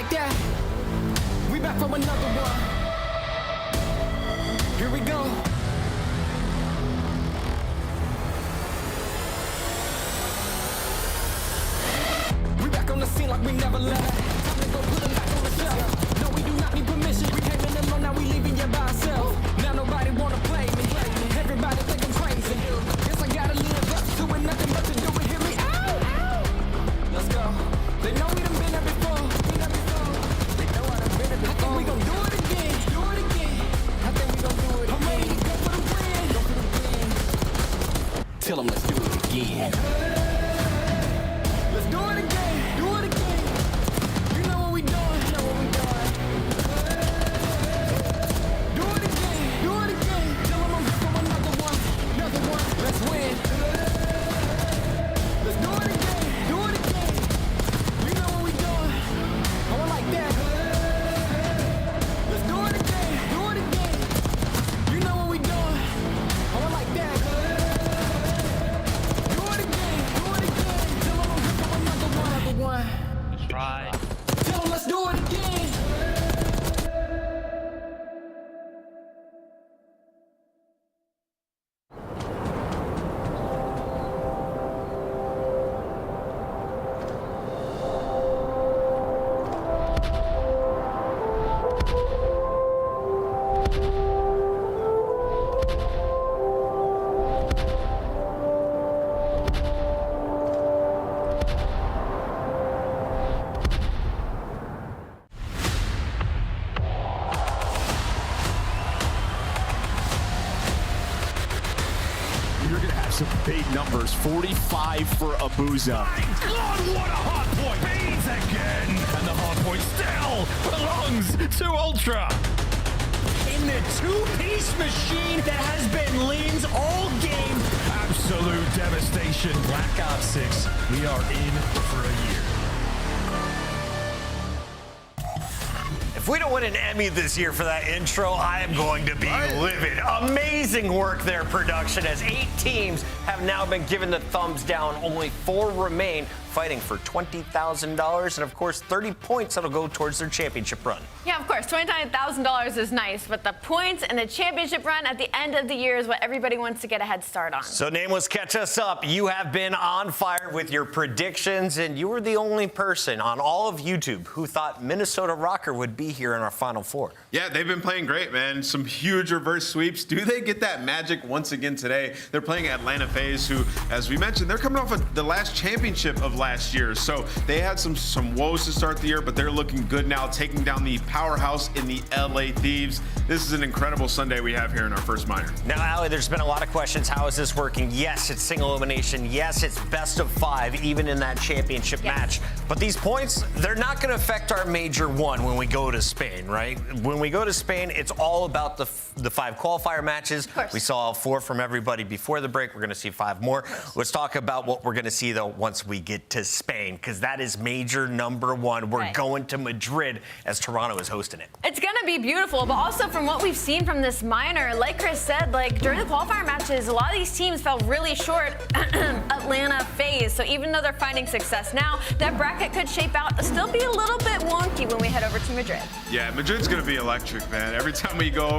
like that. We back from another one. Here we go. We back on the scene like we never left. Time to go put them back on the shelf. No, we do not need permission. We came in alone, now we leaving you by ourselves. Now nobody wanna play me. Everybody think I'm crazy. Guess I gotta live up to it. Nothing but to do it. Hear me out. Let's go. They know we done been there before. They know I done been there before. I think we gon' do it again. I think we gon' do it again. I'm ready to go for the win. Go for the win. Tell them let's do it again. Let's do it again. Do it again. You know what we doing. You know what we doing. Do it again. Do it again. Tell them I'm here for another one. Another one. Let's win. Let's do it again. Do it again. You know what we doing. I want like that. Let's do it again. Do it again. You know what we doing. I want like that. Do it again. Do it again. Tell them I'm here for another one. Another one. Try. Tell them let's do it again. You're going to have some big numbers. 45 for Abuza. My God, what a Hardpoint! Beans again! And the Hardpoint still belongs to Ultra! In the two-piece machine that has been Lin's all game. Absolute devastation. Black Ops 6, we are in for a year. If we don't win an Emmy this year for that intro, I am going to be livid. Amazing work there, production, as 8 teams have now been given the thumbs down. Only 4 remain, fighting for $20,000 and, of course, 30 points that'll go towards their championship run. Yeah, of course, $29,000 is nice, but the points and the championship run at the end of the year is what everybody wants to get a head start on. So, Nameless, catch us up. You have been on fire with your predictions, and you were the only person on all of YouTube who thought Minnesota Røkkr would be here in our Final Four. Yeah, they've been playing great, man. Some huge reverse sweeps. Do they get that magic once again today? They're playing Atlanta FaZe, who, as we mentioned, they're coming off of the last championship of last year. So they had some woes to start the year, but they're looking good now, taking down the powerhouse in the LA Thieves. This is an incredible Sunday we have here in our first minor. Now, Allie, there's been a lot of questions. How is this working? Yes, it's single elimination. Yes, it's best of 5, even in that championship match. But these points, they're not going to affect our major one when we go to Spain, right? When we go to Spain, it's all about the 5 qualifier matches. We saw 4 from everybody before the break. We're going to see 5 more. Let's talk about what we're going to see, though, once we get to Spain, because that is major number 1. We're going to Madrid as Toronto is hosting it. It's going to be beautiful, but also from what we've seen from this minor, like Chris said, like during the qualifier matches, a lot of these teams fell really short. Atlanta FaZe, so even though they're finding success now, that bracket could shape out to still be a little bit wonky when we head over to Madrid. Yeah, Madrid's going to be electric, man. Every time we go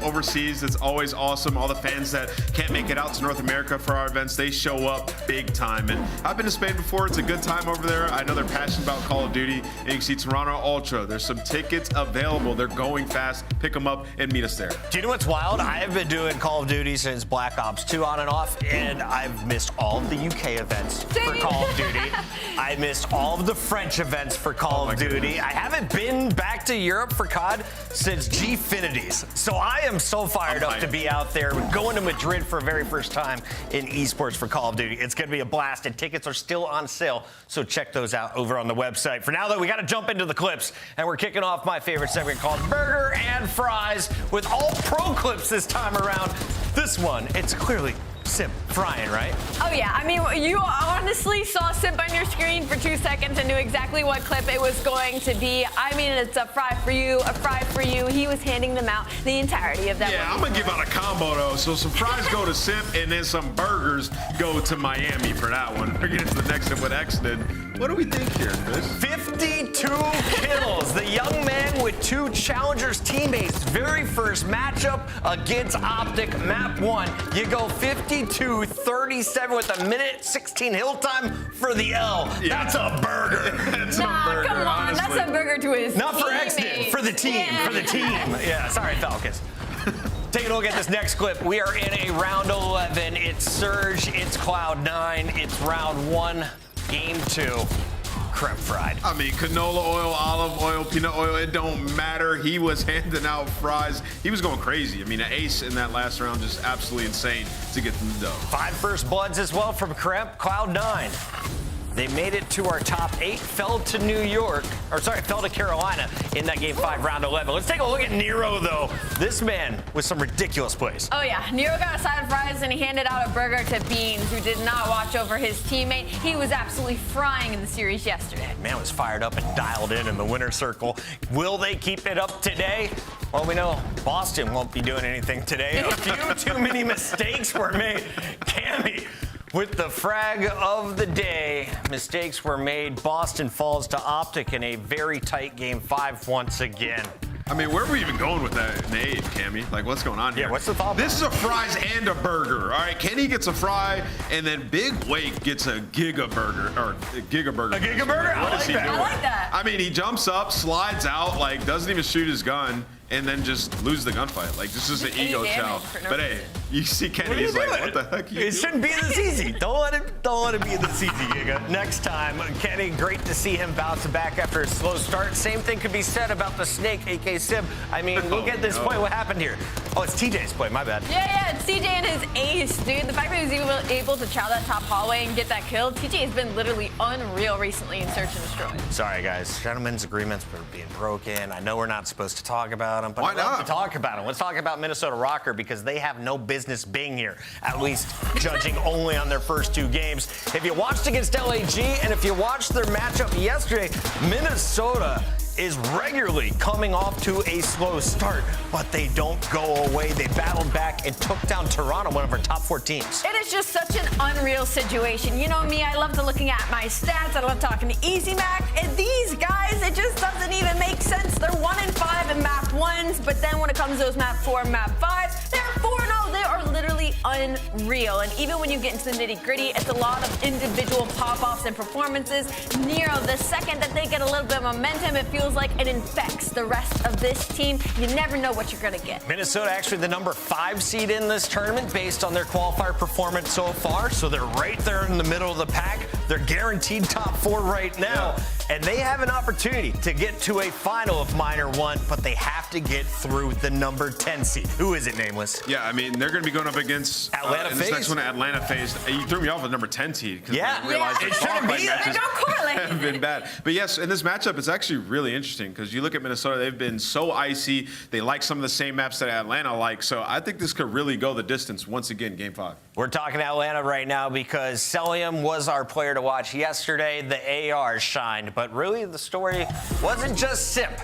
overseas, it's always awesome. All the fans that can't make it out to North America for our events, they show up big time. And I've been to Spain before. It's a good time over there. I know they're passionate about Call of Duty. And you can see Toronto Ultra. There's some tickets available. They're going fast. Pick them up and meet us there. Do you know what's wild? I have been doing Call of Duty since Black Ops 2 on and off, and I've missed all of the UK events for Call of Duty. I missed all of the French events for Call of Duty. I haven't been back to Europe for COD since Gfinities. So I am so fired up to be out there, going to Madrid for the very first time in esports for Call of Duty. It's going to be a blast, and tickets are still on sale, so check those out over on the website. For now, though, we got to jump into the clips, and we're kicking off my favorite segment called Burger and Fries with all pro clips this time around. This one, it's clearly Simp frying, right? Oh yeah, I mean, you honestly saw Simp on your screen for 2 seconds and knew exactly what clip it was going to be. I mean, it's a fry for you, a fry for you. He was handing them out the entirety of that. Yeah, I'm gonna give out a combo though. So some fries go to Simp, and then some burgers go to Miami for that one. We're getting to the next one with Exton. What do we think here, Chris? 52 kills. The young man with 2 Challengers teammates. Very first matchup against OpTic, map 1. You go 52-37 with a minute 16 hill time for the L. Yeah. That's a burger. That's Nah, a burger, come on, honestly. that's a burger to his Not for teammate. Exton, for the team, for the team. Yeah, sorry, Falcons. Take a look at this next clip. We are in a round 11. It's Surge, it's Cloud9, it's round 1, game 2. Creme fried. I mean, canola oil, olive oil, peanut oil, it don't matter. He was handing out fries. He was going crazy. I mean, an ace in that last round, just absolutely insane to get them the dough. 5 first bloods as well from Cremp, Cloud9. They made it to our top 8, fell to fell to Carolina in that game 5, round 11. Let's take a look at Nero, though. This man with some ridiculous plays. Oh yeah, Nero got a side of fries and he handed out a burger to Beans, who did not watch over his teammate. He was absolutely frying in the series yesterday. Man was fired up and dialed in the winner circle. Will they keep it up today? Well, we know Boston won't be doing anything today. A few too many mistakes were made. Cammy with the frag of the day. Mistakes were made. Boston falls to OpTic in a very tight game 5 once again. I mean, where are we even going with that in the 8, Cammy? Like, what's going on here? Yeah, what's the thought? This is a fries and a burger. All right, Kenny gets a fry, and then Big Wake gets a giga burger. A giga burger? I What like is he that. doing? I like that. I mean, he jumps up, slides out, like, doesn't even shoot his gun, and then just loses the gunfight. Like, this is an ego damage chow. for no But hey, you see Kenny, he's like, what the heck you It doing? shouldn't be this easy. Don't let it be this easy, Giga. Next time, Kenny, great to see him bounce back after a slow start. Same thing could be said about the Snake, AK Sim. I mean, look at this play. What happened here? Oh, it's TJ's play. My bad. Yeah, it's TJ and his ace, dude. The fact that he was even able to chow that top hallway and get that kill, TJ has been literally unreal recently in Search and Destroy. Sorry, guys. Gentlemen's agreements were being broken. I know we're not supposed to talk about them, but Why I'd love not? to talk about them. Let's talk about Minnesota Røkkr because they have no business being here, at least judging only on their first 2 games. If you watched against LAG and if you watched their matchup yesterday, Minnesota is regularly coming off to a slow start, but they don't go away. They battled back and took down Toronto, one of our top 4 teams. It is just such an unreal situation. You know me, I love to looking at my stats. I love talking to Easy Mac. And these guys, it just doesn't even make sense. They're 1-5 in map 1s, but then when it comes to those map 4 and map 5, they're 4-0. They are literally unreal. And even when you get into the nitty gritty, it's a lot of individual pop-offs and performances. Nero, the second that they get a little bit of momentum, it feels like it infects the rest of this team. You never know what you're gonna get. Minnesota actually the number 5 seed in this tournament based on their qualifier performance so far. So they're right there in the middle of the pack. They're guaranteed top 4 right now. Yeah. And they have an opportunity to get to a final of Minor 1, but they have to get through the number 10 seed. Who is it, Nameless? Yeah, I mean, they're going to be going up against Atlanta in this FaZe. next one, Atlanta FaZe. You threw me off with number 10 seed. 'Cause Yeah. I realized Yeah, the it shouldn't qualifying be that. matches They don't correlate. have been bad. But yes, in this matchup, it's actually really interesting because you look at Minnesota, they've been so icy. They like some of the same maps that Atlanta like. So I think this could really go the distance once again, game 5. We're talking Atlanta right now because Celium was our player to watch yesterday. The AR shined, but really the story wasn't just Simp.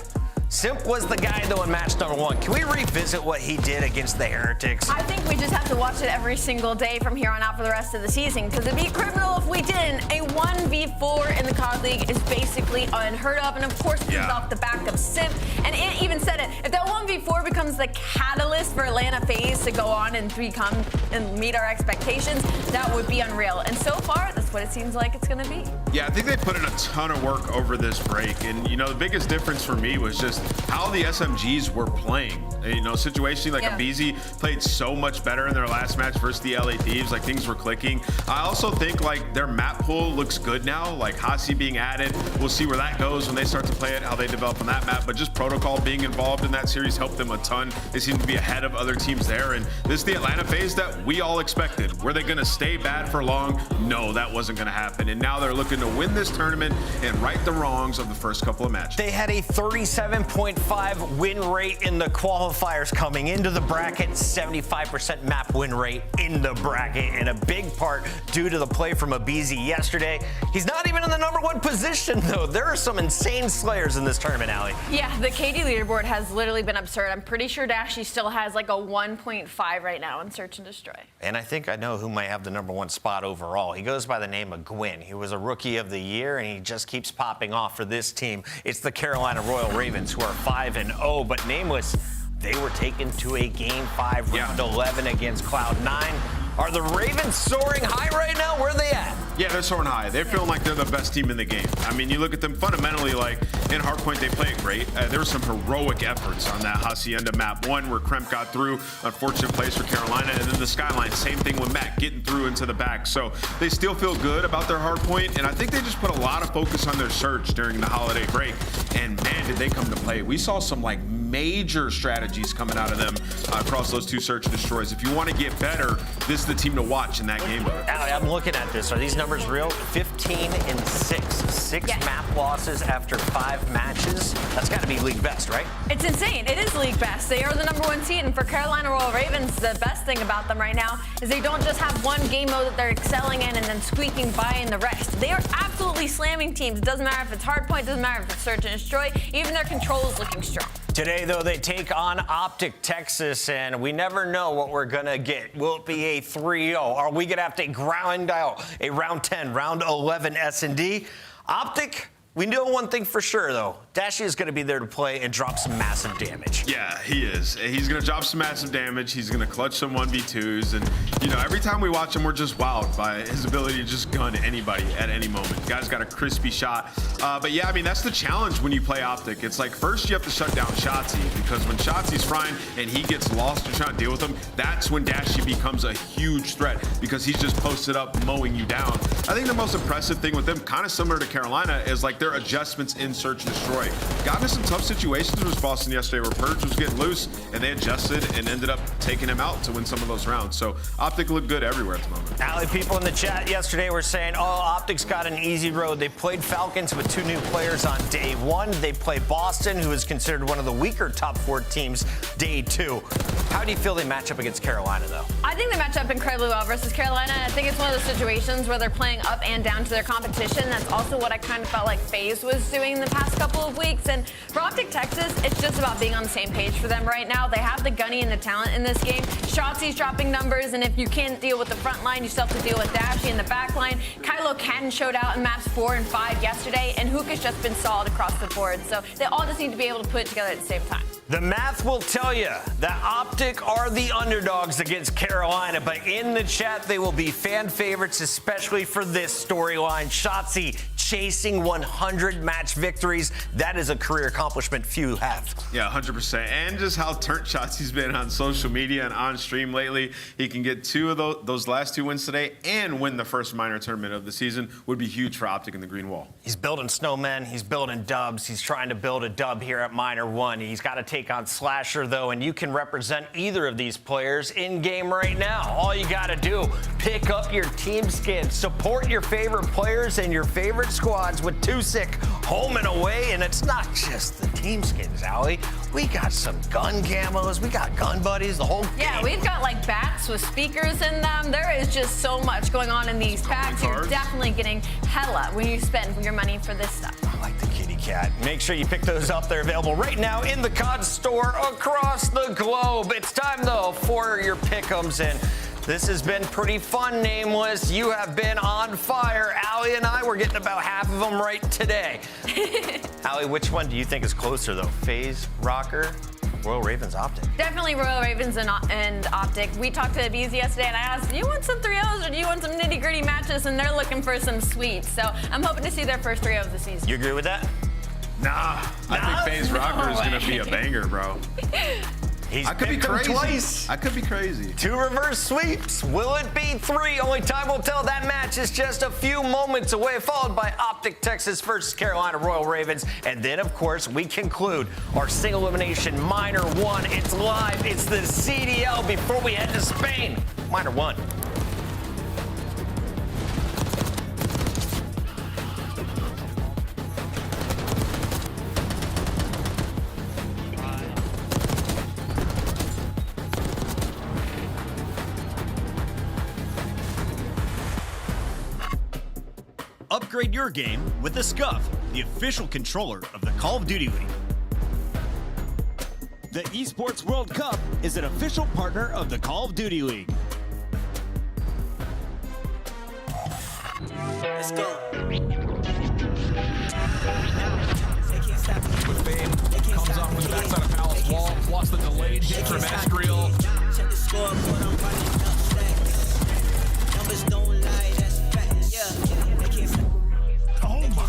Simp was the guy, though, in match number 1. Can we revisit what he did against the Heretics? I think we just have to watch it every single day from here on out for the rest of the season, because it'd be criminal if we didn't. A 1v4 in the COD League is basically unheard of, and of course it comes off the back of Simp. And it even said it, if that 1v4 becomes the catalyst for Atlanta FaZe to go on and become and meet our expectations, that would be unreal. And so far, that's what it seems like it's gonna be. Yeah, I think they put in a ton of work over this break. And, you know, the biggest difference for me was just how the SMGs were playing. You know, situationally, like Abizi played so much better in their last match versus the LA Thieves. Like, things were clicking. I also think, like, their map pool looks good now. Like, Hasi being added. We'll see where that goes when they start to play it, how they develop on that map. But just Protocol being involved in that series helped them a ton. They seem to be ahead of other teams there. And this is the Atlanta FaZe that we all expected. Were they going to stay bad for long? No, that was wasn't going to happen. And now they're looking to win this tournament and right the wrongs of the first couple of matches. They had a 37.5 win rate in the qualifiers coming into the bracket, 75% map win rate in the bracket, in a big part due to the play from Abizi yesterday. He's not even in the #1 position, though. There are some insane slayers in this tournament, Allie. Yeah, the KD leaderboard has literally been absurd. I'm pretty sure Dashy still has like a 1.5 right now in Search and Destroy. And I think I know who might have the #1 spot overall. He goes by the name of Gwyn. He was a Rookie of the Year, and he just keeps popping off for this team. It's the Carolina Royal Ravens, who are 5-0, but Nameless, they were taken to a Game 5, round 11 against Cloud9. Are the Ravens soaring high right now? Where are they at? Yeah, they're soaring high. They're feeling like they're the best team in the game. I mean, you look at them fundamentally, like in Hardpoint, they play it great. There were some heroic efforts on that Hacienda map. One where Kremp got through, unfortunate plays for Carolina, and then the Skyline, same thing with Matt, getting through into the back. So they still feel good about their Hardpoint, and I think they just put a lot of focus on their search during the holiday break. And man, did they come to play. We saw some like major strategies coming out of them across those two search and destroys. If you want to get better, this is the team to watch in that game. Allie, I'm looking at this. Are these numbers real? 15-6. Six map losses after 5 matches. That's got to be league best, right? It's insane. It is league best. They are the #1 seed, and for Carolina Royal Ravens, the best thing about them right now is they don't just have one game mode that they're excelling in and then squeaking by in the rest. They are absolutely slamming teams. It doesn't matter if it's Hardpoint, doesn't matter if it's Search and Destroy. Even their control is looking strong. Today, though, they take on OpTic Texas, and we never know what we're going to get. Will it be a 3-0? Are we going to have to grind out a round 10, round 11 S&D? OpTic, we know one thing for sure, though. Dashy is going to be there to play and drop some massive damage. Yeah, he is. He's going to drop some massive damage. He's going to clutch some 1v2s. And, you know, every time we watch him, we're just wowed by his ability to just gun anybody at any moment. The guy's got a crispy shot. But, yeah, I mean, that's the challenge when you play OpTic. It's like, first you have to shut down Shotzzy, because when Shotzi's frying and he gets lost and trying to deal with him, that's when Dashy becomes a huge threat, because he's just posted up mowing you down. I think the most impressive thing with them, kind of similar to Carolina, is like their adjustments in Search and Destroy. Got into some tough situations with Boston yesterday where Purge was getting loose, and they adjusted and ended up taking him out to win some of those rounds. So OpTic looked good everywhere at the moment. Allie, people in the chat yesterday were saying, oh, OpTic's got an easy road. They played Falcons with 2 new players on day 1. They play Boston, who is considered one of the weaker top 4 teams, day 2. How do you feel they match up against Carolina, though? I think they match up incredibly well versus Carolina. I think it's one of those situations where they're playing up and down to their competition. That's also what I kind of felt like FaZe was doing the past couple of weeks. And for OpTic Texas, it's just about being on the same page for them right now. They have the gunny and the talent in this game. Shotzi's dropping numbers, and if you can't deal with the front line, you still have to deal with Dashy in the back line. Kylo Ken showed out in maps 4 and 5 yesterday, and Hook has just been solid across the board. So they all just need to be able to put it together at the same time. The math will tell you that OpTic are the underdogs against Carolina, but in the chat, they will be fan favorites, especially for this storyline. Shotzi chasing 100 match victories. That is a career accomplishment few have. Yeah, 100%. And just how turnt Shotzi's been on social media and on stream lately. He can get 2 of those last 2 wins today and win the first minor tournament of the season. Would be huge for OpTic in the green wall. He's building snowmen. He's building dubs. He's trying to build a dub here at minor 1. He's got to take on Slasher, though, and you can represent either of these players in game right now. All you got to do, pick up your team skin, support your favorite players and your favorite squads with 2sick home and away. And it's not just the team skins, Allie. We got some gun camos. We got gun buddies, the whole game. We've got like bats with speakers in them. There is just so much going on in these packs. You're definitely getting hella when you spend your money for this stuff. I like the kitty cat. Make sure you pick those up. They're available right now in the COD store across the globe. It's time, though, for your pick'ems, and this has been pretty fun, Nameless. You have been on fire. Allie and I were getting about half of them right today. Allie, which one do you think is closer, though? FaZe, Røkkr, Royal Ravens, OpTic? Definitely Royal Ravens and OpTic. We talked to Abizi yesterday, and I asked, do you want some 3-0s or do you want some nitty-gritty matches? And they're looking for some sweets. So I'm hoping to see their first 3-0 of the season. You agree with that? Nah, I think FaZe Røkkr is going to be a banger, bro. I could be crazy. Twice. I could be crazy. 2 reverse sweeps. Will it be 3? Only time will tell. That match is just a few moments away, followed by OpTic Texas versus Carolina Royal Ravens. And then, of course, we conclude our single elimination minor 1. It's live. It's the CDL before we head to Spain. Minor 1. Upgrade your game with the Scuff, the official controller of the Call of Duty League. The Esports World Cup is an official partner of the Call of Duty League. Let's go. With Fade, comes off with the backside of Palace wall, plus the delayed hit from Escriel. Check the scoreboard, I'm running up stacks. Numbers don't lie, that's facts. Yeah, they can't stop. Oh my,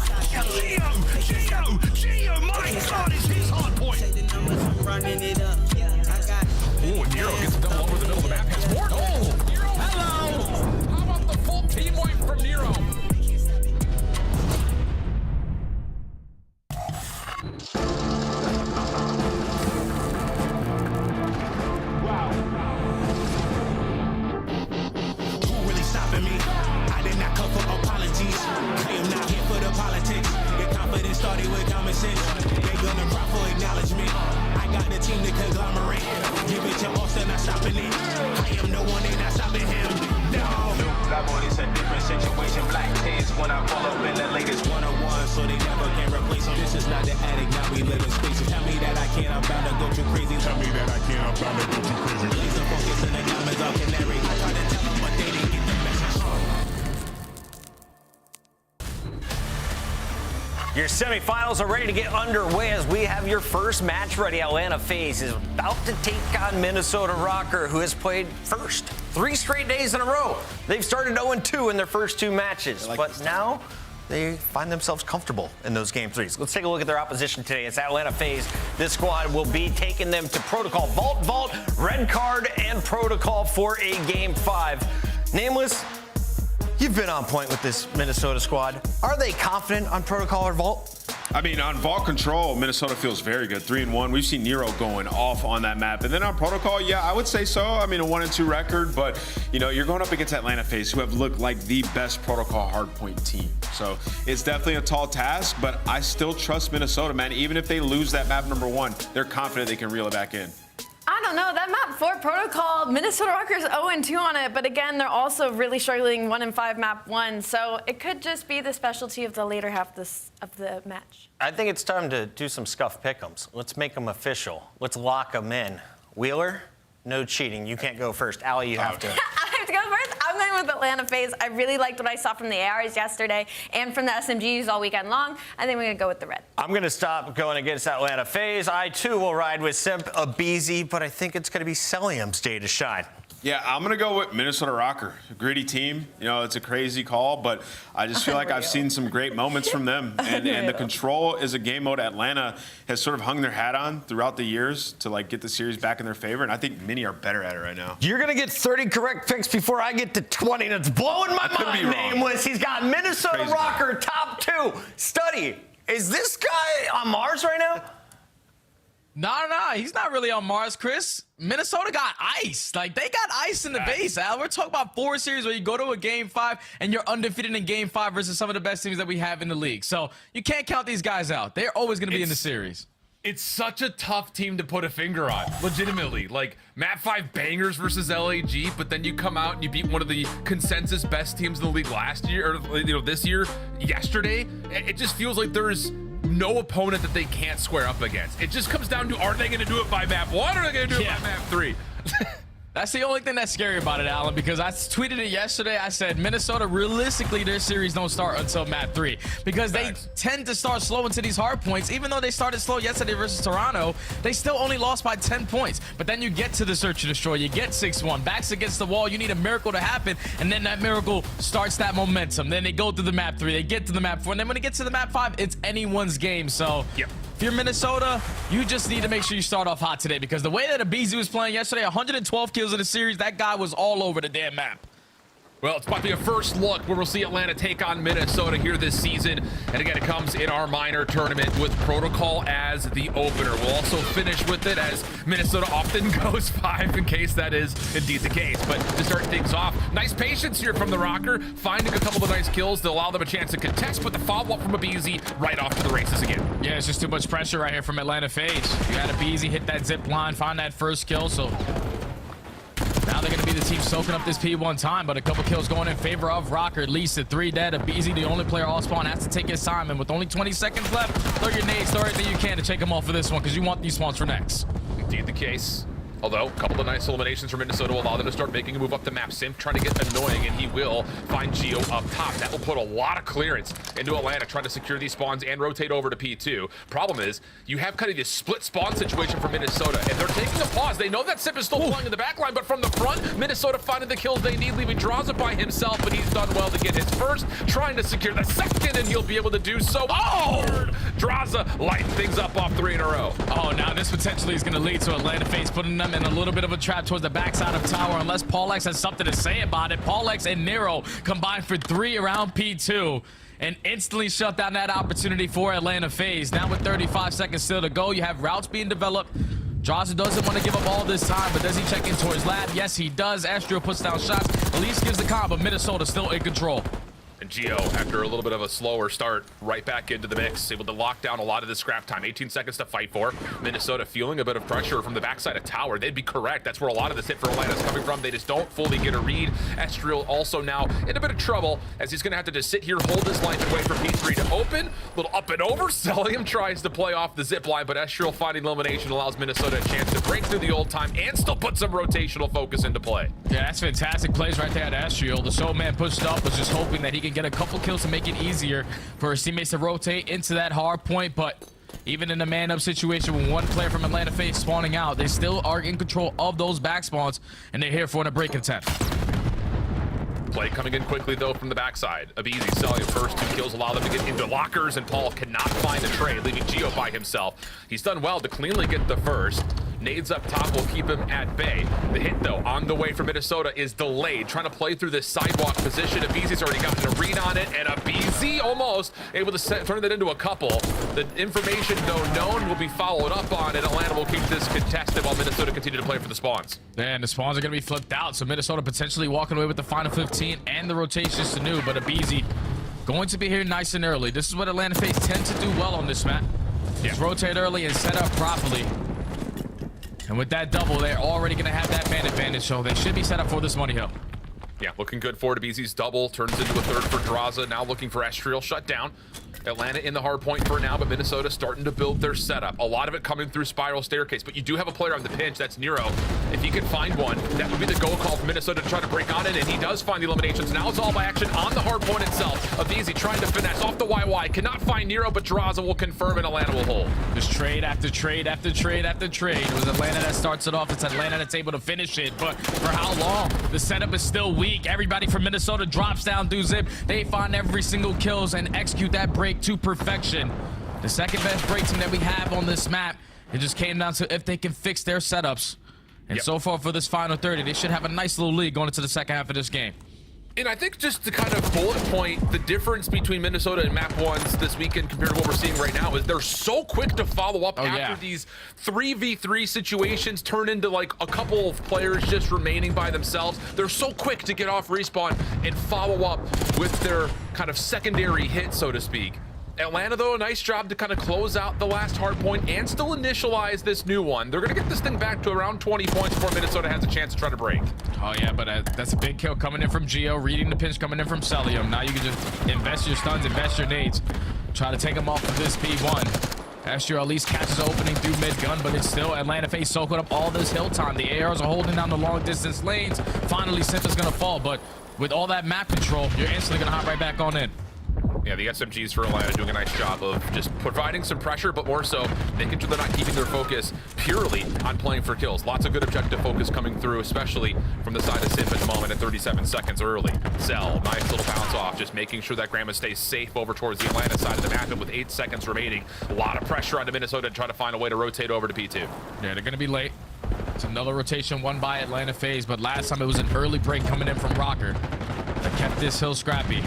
Geo, my God, is his hard point. Check the numbers, I'm running it up. I got. Oh, and Nero gets a double over the middle of the map. Has more. Oh, Nero, hello. How about the full team wipe from Nero? Your semifinals are ready to get underway as we have your first match ready. Atlanta FaZe is about to take on Minnesota Røkkr, who has played first 3 straight days in a row. They've started 0-2 in their first 2 matches, but now they find themselves comfortable in those game 3s. Let's take a look at their opposition today. It's Atlanta FaZe. This squad will be taking them to Protocol Vault, Red Card, and Protocol for a game 5. Nameless, you've been on point with this Minnesota squad. Are they confident on Protocol or Vault? I mean, on Vault Control, Minnesota feels very good. 3-1. We've seen Nero going off on that map. And then on Protocol, yeah, I would say so. I mean, a 1-2 record, but, you know, you're going up against Atlanta FaZe, who have looked like the best Protocol Hardpoint team. So it's definitely a tall task, but I still trust Minnesota, man. Even if they lose that map number 1, they're confident they can reel it back in. I don't know. That map 4 Protocol, Minnesota Røkkr's 0-2 on it, but again, they're also really struggling 1-5 map 1, so it could just be the specialty of the later half of the match. I think it's time to do some scuff pick'ems. Let's make them official. Let's lock them in. Wheeler, no cheating. You can't go first. Allie, you have to. I have to go first? I'm going with Atlanta FaZe. I really liked what I saw from the ARs yesterday and from the SMGs all weekend long. I think we're going to go with the red. I'm going to stop going against Atlanta FaZe. I, too, will ride with Simp Abizi, but I think it's going to be Celium's day to shine. Yeah, I'm going to go with Minnesota Røkkr. A gritty team. You know, it's a crazy call, but I just feel like I've seen some great moments from them. And the control is a game mode Atlanta has sort of hung their hat on throughout the years to, like, get the series back in their favor. And I think Mini are better at it right now. You're going to get 30 correct picks before I get to 20. That's blowing my mind, Nameless. He's got Minnesota Røkkr top 2. Study, is this guy on Mars right now? No, he's not really on Mars, Chris. Minnesota got ice. Like, they got ice in the base, Al. We're talking about 4 series where you go to a game 5 and you're undefeated in game 5 versus some of the best teams that we have in the league. So you can't count these guys out. They're always going to be in the series. It's such a tough team to put a finger on, legitimately. Like, map 5 bangers versus LAG, but then you come out and you beat one of the consensus best teams in the league last year, or, you know, this year, yesterday. It just feels like there's no opponent that they can't square up against. It just comes down to, are they going to do it by map 1 or are they going to do it by map 3? That's the only thing that's scary about it, Alan, because I tweeted it yesterday. I said, Minnesota, realistically, their series don't start until map 3 because they tend to start slow into these hard points. Even though they started slow yesterday versus Toronto, they still only lost by 10 points. But then you get to the search and destroy. You get 6-1. Backs against the wall. You need a miracle to happen, and then that miracle starts that momentum. Then they go through the map 3. They get to the map 4. And then when it gets to the map 5, it's anyone's game. So if you're Minnesota, you just need to make sure you start off hot today because the way that Abizi was playing yesterday, 112 kills in the series, that guy was all over the damn map. Well, it's about to be a first look where we'll see Atlanta take on Minnesota here this season. And again, it comes in our minor tournament with Protocol as the opener. We'll also finish with it as Minnesota often goes 5 in case that is indeed the case. But to start things off, nice patience here from the Røkkr, finding a couple of nice kills to allow them a chance to contest, but the follow-up from Abizi right off to the races again. Yeah, it's just too much pressure right here from Atlanta FaZe. You had Abizi hit that zip line, find that first kill, so now they're going to be neither team soaking up this P1 time, but a couple kills going in favor of Røkkr. At least the 3 dead. aBeZy, the only player off spawn, has to take his time. And with only 20 seconds left, throw your nades, throw everything you can to take them off for this one, because you want these spawns for next. Indeed the case. Although, a couple of nice eliminations from Minnesota will allow them to start making a move up the map. Simp trying to get annoying, and he will find Geo up top. That will put a lot of clearance into Atlanta, trying to secure these spawns and rotate over to P2. Problem is, you have kind of this split spawn situation for Minnesota, and they're taking a pause. They know that Simp is still flying in the back line, but from the front, Minnesota finding the kills they need, leaving Draza by himself, but he's done well to get his first, trying to secure the second, and he'll be able to do so. Oh! Draza lighting things up off 3 in a row. Oh, now this potentially is going to lead to Atlanta FaZe putting them in a little bit of a trap towards the backside of tower, unless Paulex has something to say about it. Paulex and Nero combined for 3 around P2 and instantly shut down that opportunity for Atlanta FaZe. Now with 35 seconds still to go, you have routes being developed. Draza doesn't want to give up all this time, but does he check into his lab? Yes, he does. Astro puts down shots. At least gives the comp, but Minnesota still in control. And Geo, after a little bit of a slower start, right back into the mix, able to lock down a lot of the scrap time. 18 seconds to fight for. Minnesota feeling a bit of pressure from the backside of tower. They'd be correct. That's where a lot of this hit for Atlanta is coming from. They just don't fully get a read. Estriel also now in a bit of trouble, as he's going to have to just sit here, hold this line, and wait for P3 to open. A little up and over. Cellium tries to play off the zip line, but Estriel finding elimination allows Minnesota a chance to break through the old time and still put some rotational focus into play. Yeah, that's fantastic plays right there at Estriel. The Soul Man pushed up, was just hoping that he can get a couple kills to make it easier for his teammates to rotate into that hard point. But even in a man-up situation with one player from Atlanta FaZe spawning out, they still are in control of those back spawns, and they're here for a break attempt. Play coming in quickly, though, from the backside. aBeZy, Cellium, first 2 kills allow them to get into lockers, and Paul cannot find the trade, leaving Geo by himself. He's done well to cleanly get the first. Nades up top will keep him at bay. The hit, though, on the way for Minnesota is delayed. Trying to play through this sidewalk position. aBeZy's already gotten a read on it, and aBeZy almost able to turn that into a couple. The information, though known, will be followed up on, and Atlanta will keep this contested while Minnesota continue to play for the spawns. And the spawns are going to be flipped out, so Minnesota potentially walking away with the final 15 and the rotations to new, but aBeZy going to be here nice and early. This is what Atlanta FaZe tend to do well on this map. Just rotate early and set up properly. And with that double, they're already going to have that man advantage, so they should be set up for this money hill. Yeah, looking good for it. aBeZy's double turns into a third for Draza. Now looking for Estriel shut down. Atlanta in the hard point for now, but Minnesota starting to build their setup. A lot of it coming through spiral staircase, but you do have a player on the pinch. That's Nero. If he can find one, that would be the go call for Minnesota to try to break on it, and he does find the eliminations. Now it's all by action on the hard point itself. aBeZy trying to finesse off the YY. Cannot find Nero, but Draza will confirm, and Atlanta will hold. Just trade after trade after trade after trade. It was Atlanta that starts it off. It's Atlanta that's able to finish it, but for how long? The setup is still weak. Everybody from Minnesota drops down through zip. They find every single kills and execute that break to perfection. The second best break team that we have on this map. It just came down to if they can fix their setups. And so far for this final 30, they should have a nice little lead going into the second half of this game. And I think just to kind of bullet point, the difference between Minnesota and map ones this weekend compared to what we're seeing right now is they're so quick to follow up after these 3v3 situations turn into like a couple of players just remaining by themselves. They're so quick to get off respawn and follow up with their kind of secondary hit, so to speak. Atlanta, though, a nice job to kind of close out the last hard point and still initialize this new one. They're going to get this thing back to around 20 points before Minnesota has a chance to try to break. Oh, yeah, but that's a big kill coming in from Geo, reading the pinch coming in from Cellium. Now you can just invest your stuns, invest your nades. Try to take them off of this P1. Astro at least catches opening through mid-gun, but it's still Atlanta FaZe soaking up all this hill time. The ARs are holding down the long-distance lanes. Finally, Simp is going to fall, but with all that map control, you're instantly going to hop right back on in. Yeah, the SMGs for Atlanta doing a nice job of just providing some pressure, but more so making sure they're not keeping their focus purely on playing for kills. Lots of good objective focus coming through, especially from the side of Simp at the moment at 37 seconds early. Cell, nice little bounce off, just making sure that Grandma stays safe over towards the Atlanta side of the map, and with 8 seconds remaining, a lot of pressure onto Minnesota to try to find a way to rotate over to P2. Yeah, they're going to be late. It's another rotation won by Atlanta FaZe, but last time it was an early break coming in from Røkkr that kept this hill scrappy.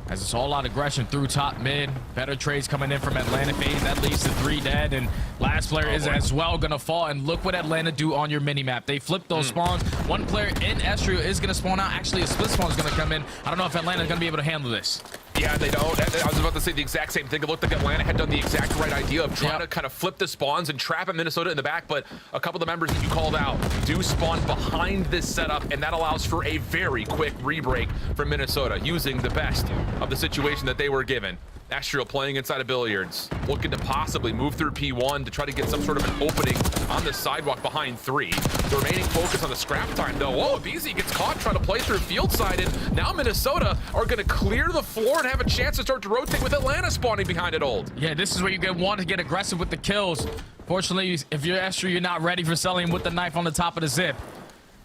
As it's all out aggression through top mid. Better trades coming in from Atlanta FaZe. That leads to 3 dead. And last player is as well going to fall. And look what Atlanta do on your mini-map. They flip those spawns. One player in Estriel is going to spawn out. Actually, a split spawn is going to come in. I don't know if Atlanta is going to be able to handle this. Yeah, they don't. I was about to say the exact same thing. It looked like Atlanta had done the exact right idea of trying to kind of flip the spawns and trap Minnesota in the back, but a couple of the members that you called out do spawn behind this setup, and that allows for a very quick re-break from Minnesota, using the best of the situation that they were given. Astral playing inside of Billiards, looking to possibly move through P1 to try to get some sort of an opening on the sidewalk behind 3. The remaining focus on the scrap time, though. Oh, BZ gets caught trying to play through field side, and now Minnesota are going to clear the floor and have a chance to start to rotate with Atlanta spawning behind it old. Yeah, this is where you want to get aggressive with the kills. Fortunately, if you're Astral, you're not ready for selling with the knife on the top of the zip.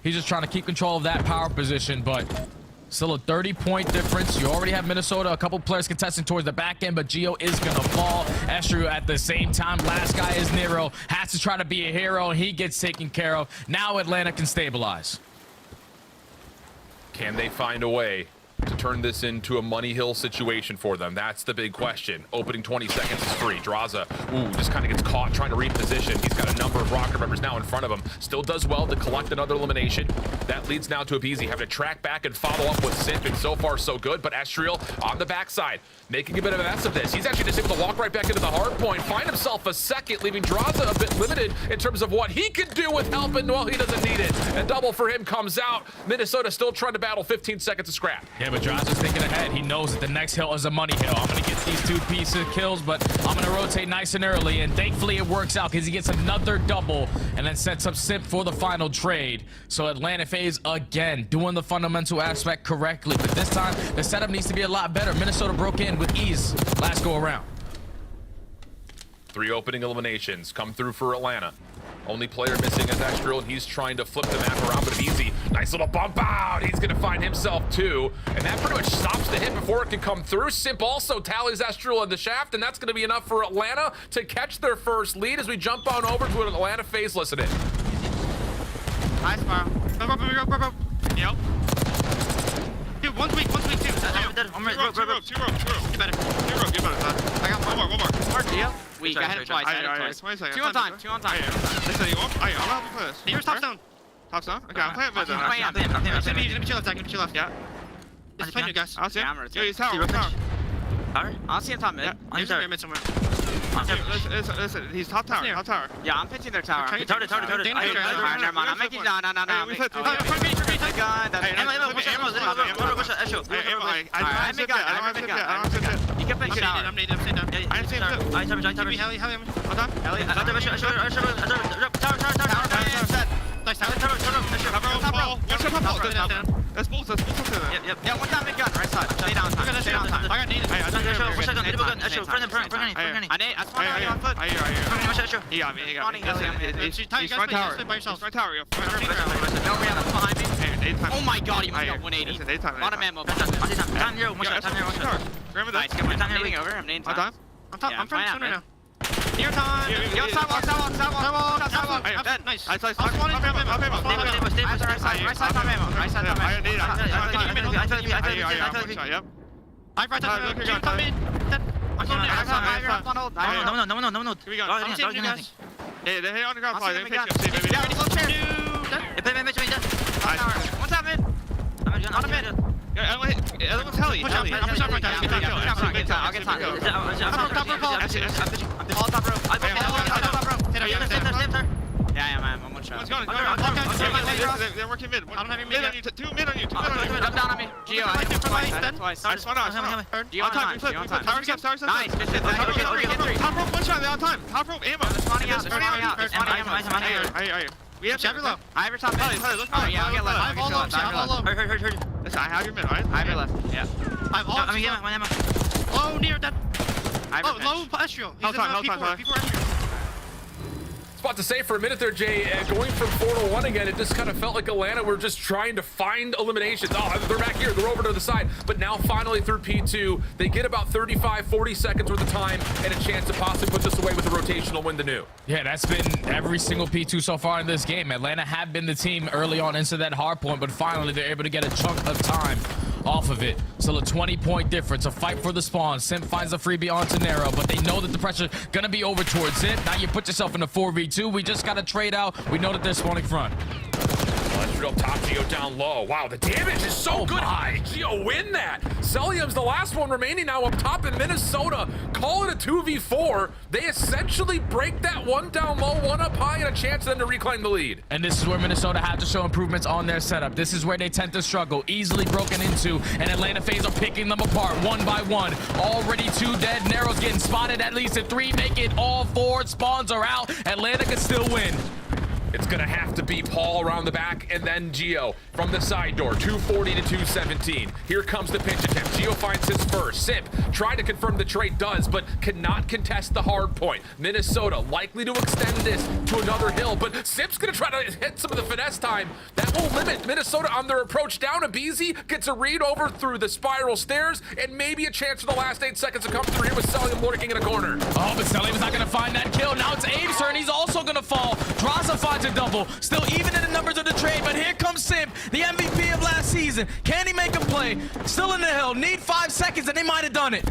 He's just trying to keep control of that power position, but still a 30-point difference. You already have Minnesota, a couple players contesting towards the back end, but Gio is going to fall. Astro at the same time. Last guy is Nero. Has to try to be a hero. He gets taken care of. Now Atlanta can stabilize. Can they find a way to turn this into a Money Hill situation for them? That's the big question. Opening 20 seconds is free. Draza, just kind of gets caught trying to reposition. He's got a number of Røkkr members now in front of him. Still does well to collect another elimination. That leads now to Abizi having to track back and follow up with Simp, and so far so good, but Astral on the backside, making a bit of a mess of this. He's actually just able to walk right back into the hard point, find himself a second, leaving Draza a bit limited in terms of what he can do with help, and well, he doesn't need it. And double for him comes out. Minnesota still trying to battle 15 seconds of scrap. Yeah, but Draza's thinking ahead. He knows that the next hill is a money hill. I'm going to get these 2 pieces of kills, but I'm going to rotate nice and early, and thankfully it works out because he gets another double and then sets up Simp for the final trade. So Atlanta FaZe again doing the fundamental aspect correctly, but this time the setup needs to be a lot better. Minnesota broke in with ease last go around. 3 opening eliminations come through for Atlanta. Only player missing is Astral, and he's trying to flip the map around, but easy. Nice little bump out. He's going to find himself 2, and that pretty much stops the hit before it can come through. Simp also tallies Astral in the shaft, and that's going to be enough for Atlanta to catch their first lead as we jump on over to an Atlanta FaZe listening. Nice, Mara. Go. Yep. Dude, one's weak, 2. I'm ready. Two rope. Get better. Get better, son. I got one more. Hard deal. Weak, I hit him twice. 20 seconds. 2 on time. Listen, you want? I'm helping for this. Here's top stone. Top stone? Okay, I'm playing mid then. I'm playing. Let me chill left. Yeah. Just play new guys. I'll see him. Yeah, Yo, he's tower. I'll see him top mid. He's mid somewhere. Listen, he's top tower. Yeah, I'm pitching their tower. Tower. Never mind. I'm making no. We played 3 You can play shower. I'm nading down. I see him too. Heli. Nice tower. That's both. Yep. Yeah, one time mid gun, right side. Stay down time. I got naded. I need. That's one on foot. He got me. He's front tower. Behind me. Oh my god, he must got 180. Bottom ammo. Time here. I'm nading over. I'm nading time. I'm from center now. Near time. Yo, sidewalk. Nice. Right side top ammo. Yep. I'm right top. Two come in. I'm going No. Here we go. Yeah, they're here on the ground. They're pitching. Yeah, I need to chair. One time in. On a mid. Yeah, other one's heli. I'm pushing up right now. I'll get time. Top rope. All top rope. Top rope. Yeah, man. I'm one shot. Let's go. They're working mid. I don't have any mid on you. 2 mid on you. Jump down on me. Gio, I hit him twice. I spun out. Gio on time. Tower steps. Nice. Good. Top rope, 1 shot. They're on time. Top rope, ammo. Spawning out. We have Chapter low. I have your top mid. Oh, yeah, I'll get left. I have all low. Hurt. Listen, I have your mid, right? I have your left. Yeah. I have all. I mean, one ammo. Low, near dead. Low, Astral. He's in P4. About to say for a minute there, Jay, going from 4 to 1 again, it just kind of felt like Atlanta were just trying to find eliminations. Oh, they're back here, they're over to the side, but now finally through P2, they get about 35-40 seconds worth of time and a chance to possibly put this away with a rotational win the new. Yeah, that's been every single P2 so far in this game. Atlanta had been the team early on into that hard point, but finally they're able to get a chunk of time off of it. Still a 20-point difference, a fight for the spawn. Simp finds a freebie onto Nero, but they know that the pressure gonna be over towards it. Now you put yourself in a 4v2. We just gotta trade out. We know that they're spawning front. Ezreal top, Geo down low. Wow, the damage is so good. Geo win that. Celium's the last one remaining now up top in Minnesota. Call it a 2v4. They essentially break that one down low, one up high, and a chance then to reclaim the lead. And this is where Minnesota have to show improvements on their setup. This is where they tend to struggle. Easily broken into, and Atlanta FaZe are picking them apart one by one. Already 2 dead. Nero's getting spotted at least at 3. Make it all 4. Spawns are out. Atlanta could still win. It's gonna have to be Paul around the back and then Geo from the side door. 240 to 217. Here comes the pinch attempt. Geo finds his first. Sip tried to confirm the trade, does, but cannot contest the hard point. Minnesota likely to extend this to another hill, but Sip's gonna try to hit some of the finesse time. That will limit Minnesota on their approach down. Abizi gets a read over through the spiral stairs, and maybe a chance for the last 8 seconds to come through here with Celium lurking in a corner. Oh, but Celium's not gonna find that kill. Now it's Abe's turn. He's also gonna fall. Draza finds a double. Still even in the numbers of the trade, but here comes Simp, the MVP of last season. Can he make a play? Still in the hill. Need 5 seconds, and they might have done it.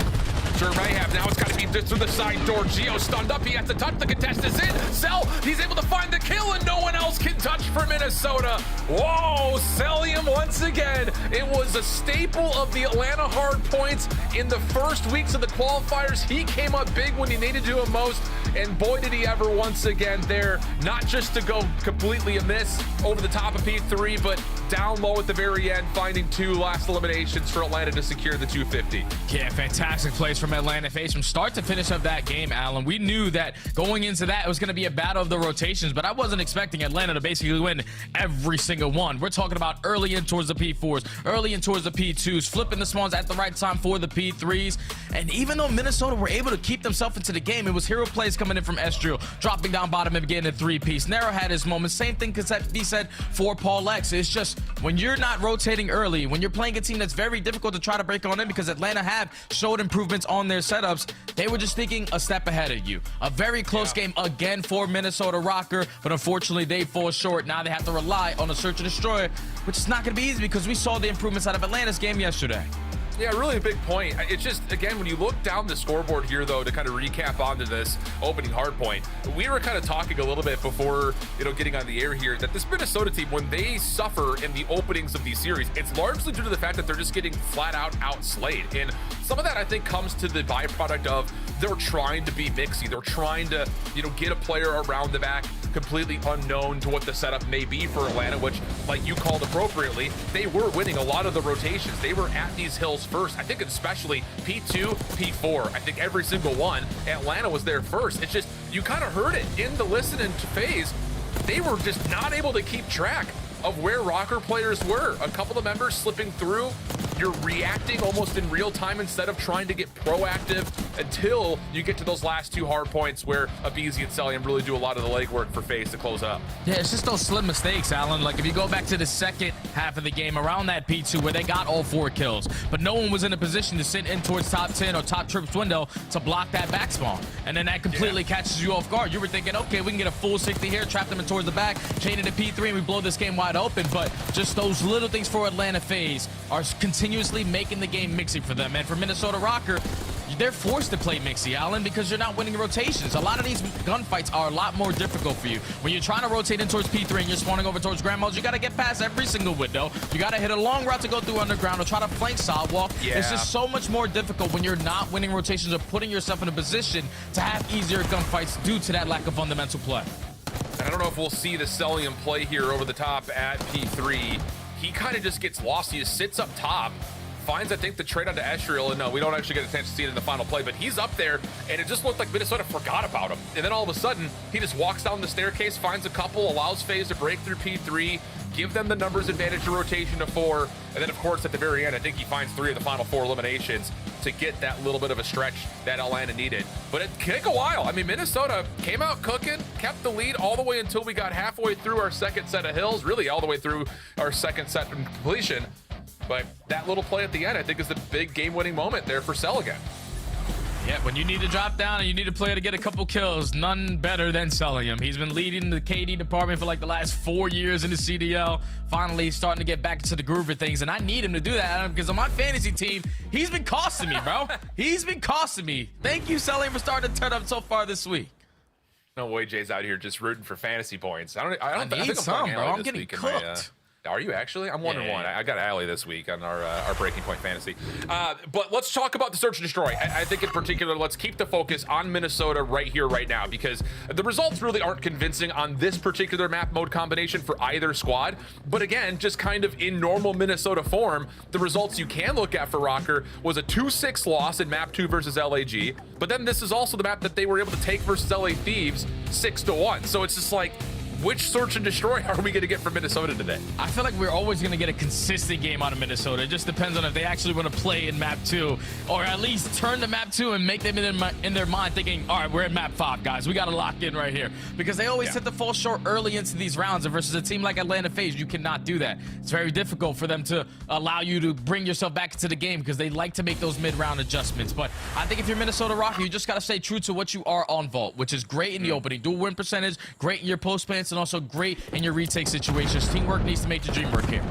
Sure may have. Now it's got to be just through the side door. Geo stunned up. He has to touch. The contest is in. Cell, he's able to find the kill, and no one else can touch for Minnesota. Whoa, Celium once again. It was a staple of the Atlanta hard points in the first weeks of the qualifiers. He came up big when he needed to most, and boy did he ever once again there. Not just to go completely amiss over the top of P3, but down low at the very end, finding 2 last eliminations for Atlanta to secure the 250. Yeah, fantastic plays from Atlanta FaZe from start to finish of that game, Alan. We knew that going into that, it was going to be a battle of the rotations, but I wasn't expecting Atlanta to basically win every single one. We're talking about early in towards the P4s, early in towards the P2s, flipping the spawns at the right time for the P3s. And even though Minnesota were able to keep themselves into the game, it was hero plays coming in from Ezreal, dropping down bottom and getting a 3-piece. Nero had his moment. Same thing could be said for Paul X. It's just when you're not rotating early, when you're playing a team that's very difficult to try to break on in, because Atlanta have showed improvements on their setups, they were just thinking a step ahead of you. A very close game again for Minnesota Røkkr, but unfortunately they fall short. Now they have to rely on a search and destroy, which is not going to be easy because we saw the improvements out of Atlanta's game yesterday. Yeah, really a big point. It's just, again, when you look down the scoreboard here, though, to kind of recap onto this opening hard point, we were kind of talking a little bit before, getting on the air here, that this Minnesota team, when they suffer in the openings of these series, it's largely due to the fact that they're just getting flat out outslayed. And some of that, I think, comes to the byproduct of they're trying to be mixy. They're trying to, get a player around the back completely unknown to what the setup may be for Atlanta, which, like you called appropriately, they were winning a lot of the rotations. They were at these hills first. I think especially P2, P4. I think every single one, Atlanta was there first. It's just, you kind of heard it in the listening to FaZe. They were just not able to keep track of where Røkkr players were. A couple of members slipping through. You're reacting almost in real time instead of trying to get proactive until you get to those last 2 hard points where Abizi and Celium really do a lot of the legwork for FaZe to close up. Yeah, it's just those slim mistakes, Alan. Like if you go back to the second half of the game around that P2 where they got all 4 kills, but no one was in a position to sit in towards top 10 or top trips window to block that back spawn. And then that completely catches you off guard. You were thinking, okay, we can get a full 60 here, trap them in towards the back, chain it to P3, and we blow this game wide open. But just those little things for Atlanta FaZe are continuously making the game mixy for them. And for Minnesota Røkkr, they're forced to play mixy, Alan, because you're not winning rotations. A lot of these gunfights are a lot more difficult for you. When you're trying to rotate in towards P3 and you're spawning over towards Grandma's, you got to get past every single window. You got to hit a long route to go through underground or try to flank sidewalk. Yeah. It's just so much more difficult when you're not winning rotations or putting yourself in a position to have easier gunfights due to that lack of fundamental play. And I don't know if we'll see the Celium play here over the top at P3. He kind of just gets lost. He just sits up top, finds, I think, the trade onto Ezreal, and no, we don't actually get a chance to see it in the final play, but he's up there, and it just looked like Minnesota forgot about him. And then all of a sudden, he just walks down the staircase, finds a couple, allows FaZe to break through P3, give them the numbers advantage to rotation to 4, and then, of course, at the very end, I think he finds 3 of the final 4 eliminations to get that little bit of a stretch that Atlanta needed. But it took a while. I mean, Minnesota came out cooking, kept the lead all the way until we got halfway through our second set of hills, really all the way through our second set in completion. But that little play at the end, I think, is the big game-winning moment there for Cell again. Yeah, when you need to drop down and you need a player to get a couple kills, none better than Celium. He's been leading the KD department for like the last 4 years in the CDL. Finally starting to get back into the groove of things, and I need him to do that because on my fantasy team, he's been costing me, bro. He's been costing me. Thank you, Celium, for starting to turn up so far this week. No way Jay's out here just rooting for fantasy points. I think need some, bro. I'm getting cooked. Are you actually? I'm 1-1. I got Allie this week on our Breaking Point fantasy. But let's talk about the search and destroy. I think in particular, let's keep the focus on Minnesota right here, right now, because the results really aren't convincing on this particular map mode combination for either squad. But again, just kind of in normal Minnesota form, the results you can look at for Røkkr was a 2-6 loss in map 2 versus LAG. But then this is also the map that they were able to take versus LA Thieves 6-1. So it's just like, which search and destroy are we going to get from Minnesota today? I feel like we're always going to get a consistent game out of Minnesota. It just depends on if they actually want to play in map 2, or at least turn to map 2 and make them in their mind thinking, all right, we're in map 5, guys. We got to lock in right here. Because they always tend to fall short early into these rounds, and versus a team like Atlanta FaZe, you cannot do that. It's very difficult for them to allow you to bring yourself back into the game because they like to make those mid-round adjustments. But I think if you're Minnesota Røkkr, you just got to stay true to what you are on Vault, which is great in the opening. Dual win percentage, great in your post plants, and also great in your retake situations. Teamwork needs to make the dream work here.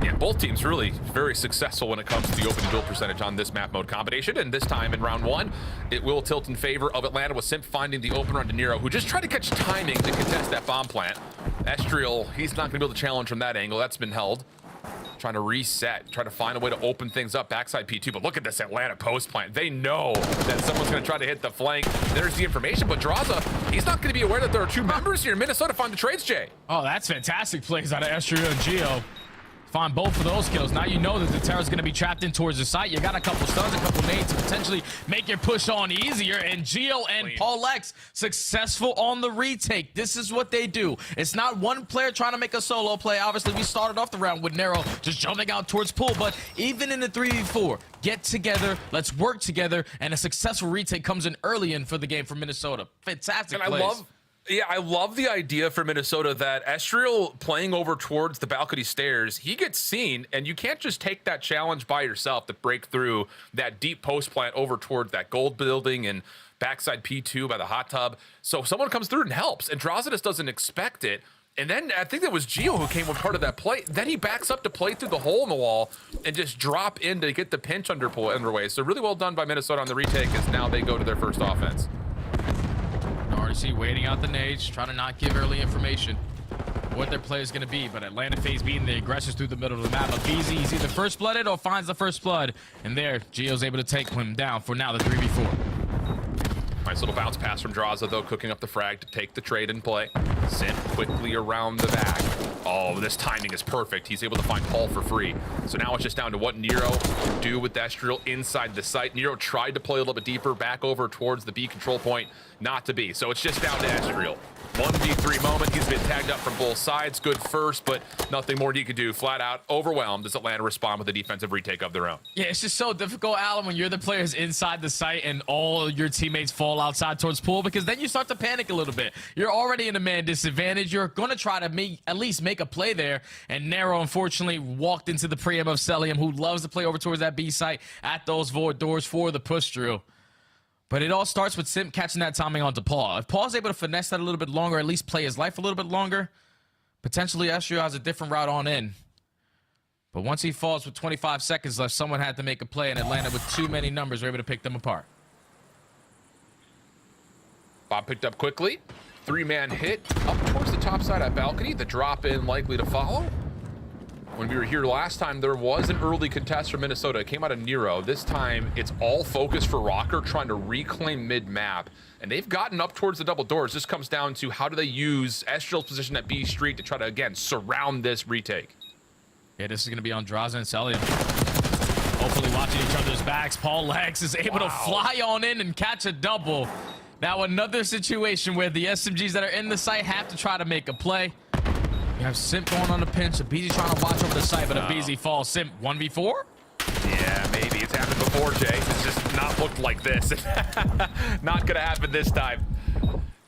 Yeah, both teams really very successful when it comes to the open build percentage on this map mode combination. And this time in round 1, it will tilt in favor of Atlanta, with Simp finding the opener on De Niro, who just tried to catch timing to contest that bomb plant. Estriel, he's not going to be able to challenge from that angle. That's been held. Trying to reset, try to find a way to open things up backside P2. But look at this Atlanta post plant. They know that someone's going to try to hit the flank. There's the information, but Draza, he's not going to be aware that there are 2 members here. Minnesota find the trades, Jay. Oh, that's fantastic plays out of Estriel and Geo. Find both of those kills. Now you know that the Terra's going to be trapped in towards the site. You got a couple stuns, a couple nades to potentially make your push on easier. And Geo and Paul Lex successful on the retake. This is what they do. It's not one player trying to make a solo play. Obviously, we started off the round with Nero just jumping out towards pool. But even in the 3v4, get together, let's work together, and a successful retake comes in early in for the game for Minnesota. Fantastic plays. I love the idea for Minnesota that Estriel playing over towards the balcony stairs, he gets seen, and you can't just take that challenge by yourself to break through that deep post plant over towards that gold building and backside P2 by the hot tub. So someone comes through and helps, and Draza just doesn't expect it. And then I think that was Geo who came with part of that play. Then he backs up to play through the hole in the wall and just drop in to get the pinch underway. So really well done by Minnesota on the retake, as now they go to their first offense. RC waiting out the nades, trying to not give early information what their play is going to be, but Atlanta FaZe beating the aggressors through the middle of the map. BZ, he's either first blooded or finds the first blood, and there Geo's able to take him down for now the 3v4. Nice little bounce pass from Draza, though, cooking up the frag to take the trade in play. Sent quickly around the back. Oh, this timing is perfect. He's able to find Paul for free. So now it's just down to what Nero can do with Estriel inside the site. Nero tried to play a little bit deeper, back over towards the B control point. Not to be. So it's just down to Estriel. 1v3 moment. He's been tagged up from both sides. Good first, but nothing more he could do. Flat out overwhelmed as Atlanta respond with a defensive retake of their own. Yeah, it's just so difficult, Alan, when you're the players inside the site and all your teammates fall outside towards pool, because then you start to panic a little bit. You're already in a man disadvantage. You're going to try to at least make a play there. And Nero, unfortunately, walked into the preem of Celium, who loves to play over towards that B site at those void doors for the push through. But it all starts with Simp catching that timing onto Paul. If Paul's able to finesse that a little bit longer, at least play his life a little bit longer, potentially Estriel has a different route on in. But once he falls with 25 seconds left, someone had to make a play, and Atlanta, with too many numbers, were able to pick them apart. Bob picked up quickly. 3-man hit up towards the top side of balcony. The drop in likely to follow. When we were here last time, there was an early contest from Minnesota. It came out of Nero. This time, it's all focused for Røkkr, trying to reclaim mid-map. And they've gotten up towards the double doors. This comes down to how do they use Estriel's position at B Street to try to, again, surround this retake. Yeah, this is going to be on Draza and Celium. Hopefully watching each other's backs. Paul Lex is able to fly on in and catch a double. Now another situation where the SMGs that are in the site have to try to make a play. You have Simp going on the pinch. Abizi trying to watch over the site, but Abizi falls. Simp 1v4? Yeah, maybe. It's happened before, Jay. It's just not looked like this. Not going to happen this time.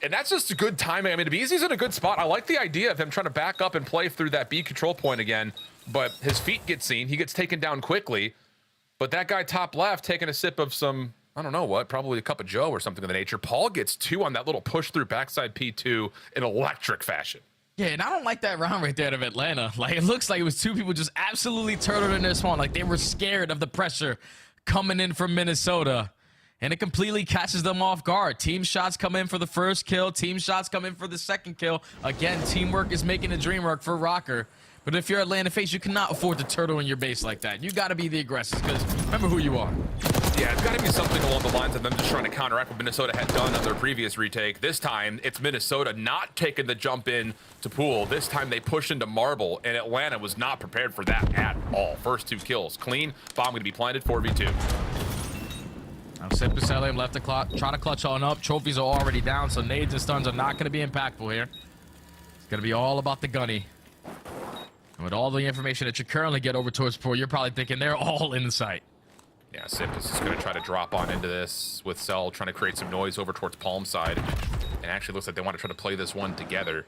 And that's just a good timing. I mean, Abizi's in a good spot. I like the idea of him trying to back up and play through that B control point again, but his feet get seen. He gets taken down quickly. But that guy top left taking a sip of some, I don't know what, probably a cup of Joe or something of the nature. Paul gets 2 on that little push through backside P2 in electric fashion. Yeah, and I don't like that round right there out of Atlanta. Like, it looks like it was 2 people just absolutely turtled in their spawn. Like, they were scared of the pressure coming in from Minnesota. And it completely catches them off guard. Team shots come in for the first kill. Team shots come in for the second kill. Again, teamwork is making the dream work for Røkkr. But if you're Atlanta FaZe, you cannot afford to turtle in your base like that. You got to be the aggressors, because remember who you are. Yeah, it's got to be something along the lines of them just trying to counteract what Minnesota had done on their previous retake. This time, it's Minnesota not taking the jump in to pool. This time, they push into Marble, and Atlanta was not prepared for that at all. First 2 kills. Clean. Bomb going to be planted, 4v2. Now, Simpus LM left to try to clutch on up. Trophies are already down, so nades and stuns are not going to be impactful here. It's going to be all about the gunny. And with all the information that you currently get over towards Pro, you're probably thinking they're all in sight. Yeah, Simpus is going to try to drop on into this with Cell, trying to create some noise over towards Palm side. And actually looks like they want to try to play this one together.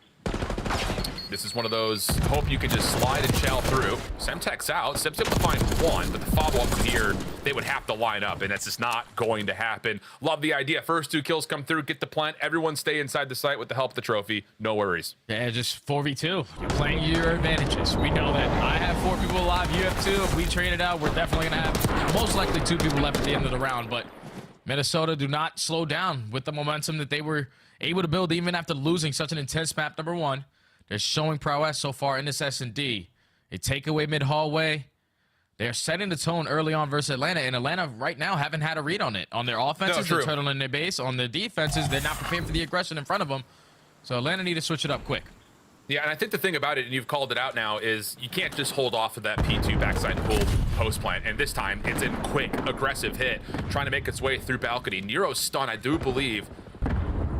This is one of those, hope you can just slide and chow through. Semtech's out. Semtech's able to find one, but the follow-up from here, they would have to line up, and that's just not going to happen. Love the idea. First 2 kills come through, get the plant. Everyone stay inside the site with the help of the trophy. No worries. Yeah, just 4v2. You're playing your advantages. We know that. I have 4 people alive. You have 2. If we trade it out, we're definitely going to have most likely 2 people left at the end of the round. But Minnesota do not slow down with the momentum that they were able to build even after losing such an intense map, number 1. They're showing prowess so far in this S&D. A takeaway mid-hallway. They're setting the tone early on versus Atlanta, and Atlanta right now haven't had a read on it. On their offenses, they're turtling their base. On their defenses, they're not prepared for the aggression in front of them. So Atlanta need to switch it up quick. Yeah, and I think the thing about it, and you've called it out now, is you can't just hold off of that P2 backside pull post plant. And this time, it's a quick, aggressive hit, trying to make its way through balcony. Nero's stun, I do believe,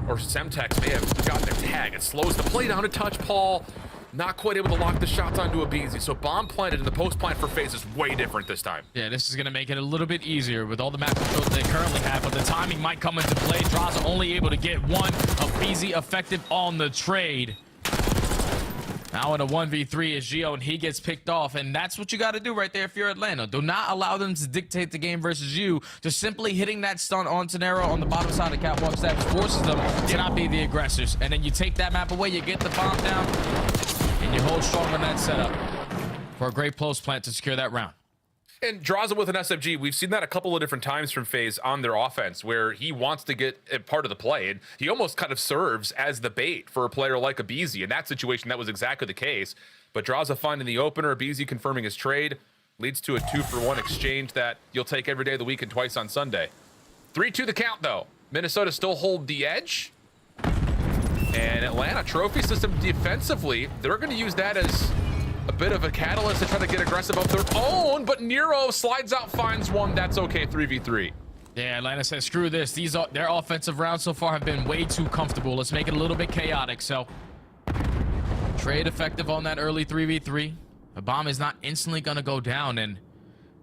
or Semtex may have gotten their tag. It slows the play down a touch, Paul. Not quite able to lock the shots onto a Beezy. So bomb planted, and the post plant for FaZe is way different this time. Yeah, this is going to make it a little bit easier with all the map controls they currently have, but the timing might come into play. Draza only able to get one of Beezy effective on the trade. Now in a 1v3 is Gio, and he gets picked off, and that's what you got to do right there if you're Atlanta. Do not allow them to dictate the game versus you. Just simply hitting that stun on Tenero on the bottom side of the catwalk steps forces them to not be the aggressors. And then you take that map away, you get the bomb down, and you hold strong on that setup for a great post plant to secure that round. And Draza with an SFG, we've seen that a couple of different times from FaZe on their offense, where he wants to get a part of the play, and he almost kind of serves as the bait for a player like a Beezy. In that situation, that was exactly the case. But Draza finding the opener, Beezy confirming his trade, leads to a 2-for-1 exchange that you'll take every day of the week and twice on Sunday. 3-2 the count, though. Minnesota still hold the edge. And Atlanta, trophy system defensively, they're going to use that as a bit of a catalyst to try to get aggressive of their own, but Nero slides out, finds one. That's okay, 3v3. Yeah, Atlanta says, screw this. Their offensive rounds so far have been way too comfortable. Let's make it a little bit chaotic. So, trade effective on that early 3v3. The bomb is not instantly going to go down, and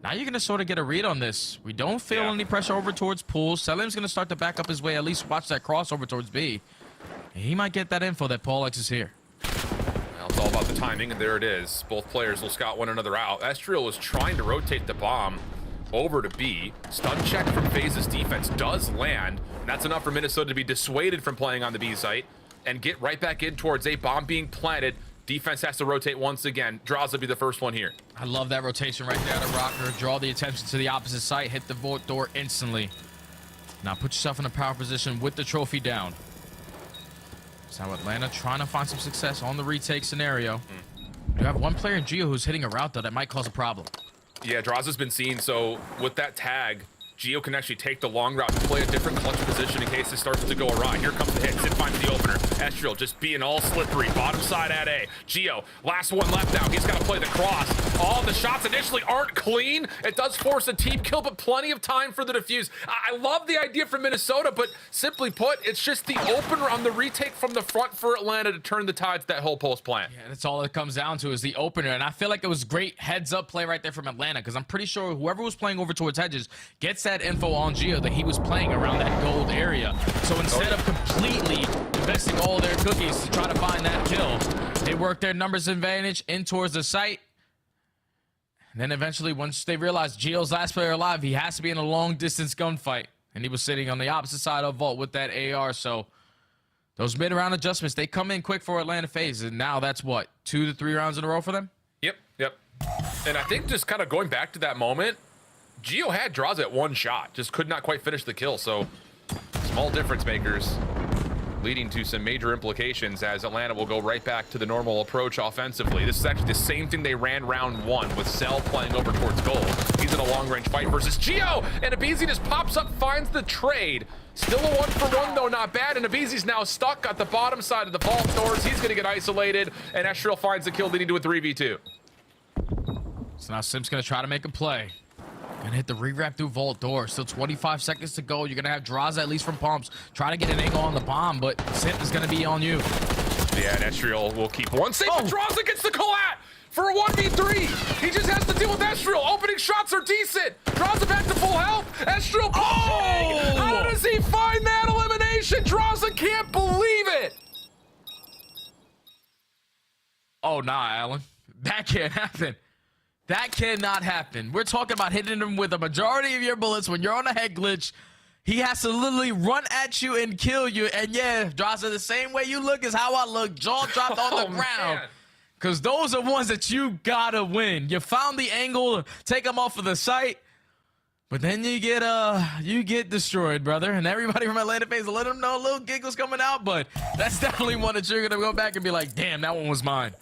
now you're going to sort of get a read on this. We don't feel any pressure over towards pool. Selim's going to start to back up his way, at least watch that crossover towards B. And he might get that info that Paul X is here. It's all about the timing, and there it is. Both players will scout one another out. Estriel was trying to rotate the bomb over to B. Stun check from FaZe's defense does land. And that's enough for Minnesota to be dissuaded from playing on the B site and get right back in towards A. Bomb being planted. Defense has to rotate once again. Draws will be the first one here. I love that rotation right there to Røkkr. Draw the attention to the opposite site. Hit the vault door instantly. Now put yourself in a power position with the trophy down. Now Atlanta trying to find some success on the retake scenario. You have one player in Gio who's hitting a route, though, that might cause a problem. Yeah, Draza's been seen, so with that tag, Gio can actually take the long route and play a different clutch position in case it starts to go awry. Here comes the hit. Sid finds the opener. Estriel just being all slippery. Bottom side at A. Gio, last one left now. He's got to play the cross. All the shots initially aren't clean. It does force a team kill, but plenty of time for the defuse. I love the idea for Minnesota, but simply put, it's just the opener on the retake from the front for Atlanta to turn the tides that whole post plant. Yeah, that's all it comes down to is the opener, and I feel like it was great heads-up play right there from Atlanta, because I'm pretty sure whoever was playing over towards Hedges gets that info on Gio that he was playing around that gold area. So instead of completely investing all their cookies to try to find that kill, they work their numbers advantage in towards the site. And then eventually, once they realized Gio's last player alive, he has to be in a long-distance gunfight. And he was sitting on the opposite side of Vault with that AR. So those mid-round adjustments, they come in quick for Atlanta FaZe. And now that's what, 2 to 3 rounds in a row for them? Yep. And I think just kind of going back to that moment, Gio had draws at one shot, just could not quite finish the kill. So small difference makers. leading to some major implications as Atlanta will go right back to the normal approach offensively. This is actually the same thing they ran round 1 with Cell playing over towards gold. He's in a long-range fight versus Geo, and Abizi just pops up, finds the trade. Still a 1-for-1 though, not bad, and Abizi's now stuck at the bottom side of the vault doors. He's gonna get isolated, and Estriel finds the kill, leading to a 3v2. So now Simp's gonna try to make a play. Gonna hit the rewrap through vault door. Still 25 seconds to go. You're gonna have Draza at least from pumps. Try to get an angle on the bomb, but Simp is gonna be on you. Yeah, and Estriel will keep one safe, but Draza gets the collat for a 1v3. He just has to deal with Estriel. Opening shots are decent. Draza back to full health. Estriel pushing. How does he find that elimination? Draza can't believe it. Oh, nah, Alan. That can't happen. That cannot happen. We're talking about hitting him with a majority of your bullets when you're on a head glitch. He has to literally run at you and kill you. And yeah, Draza, the same way you look is how I look. Jaw dropped on the ground. Because those are ones that you gotta win. You found the angle, take him off of the site, but then you get destroyed, brother. And everybody from Atlanta FaZe will let them know a little giggle's coming out, but that's definitely one that you're gonna go back and be like, damn, that one was mine.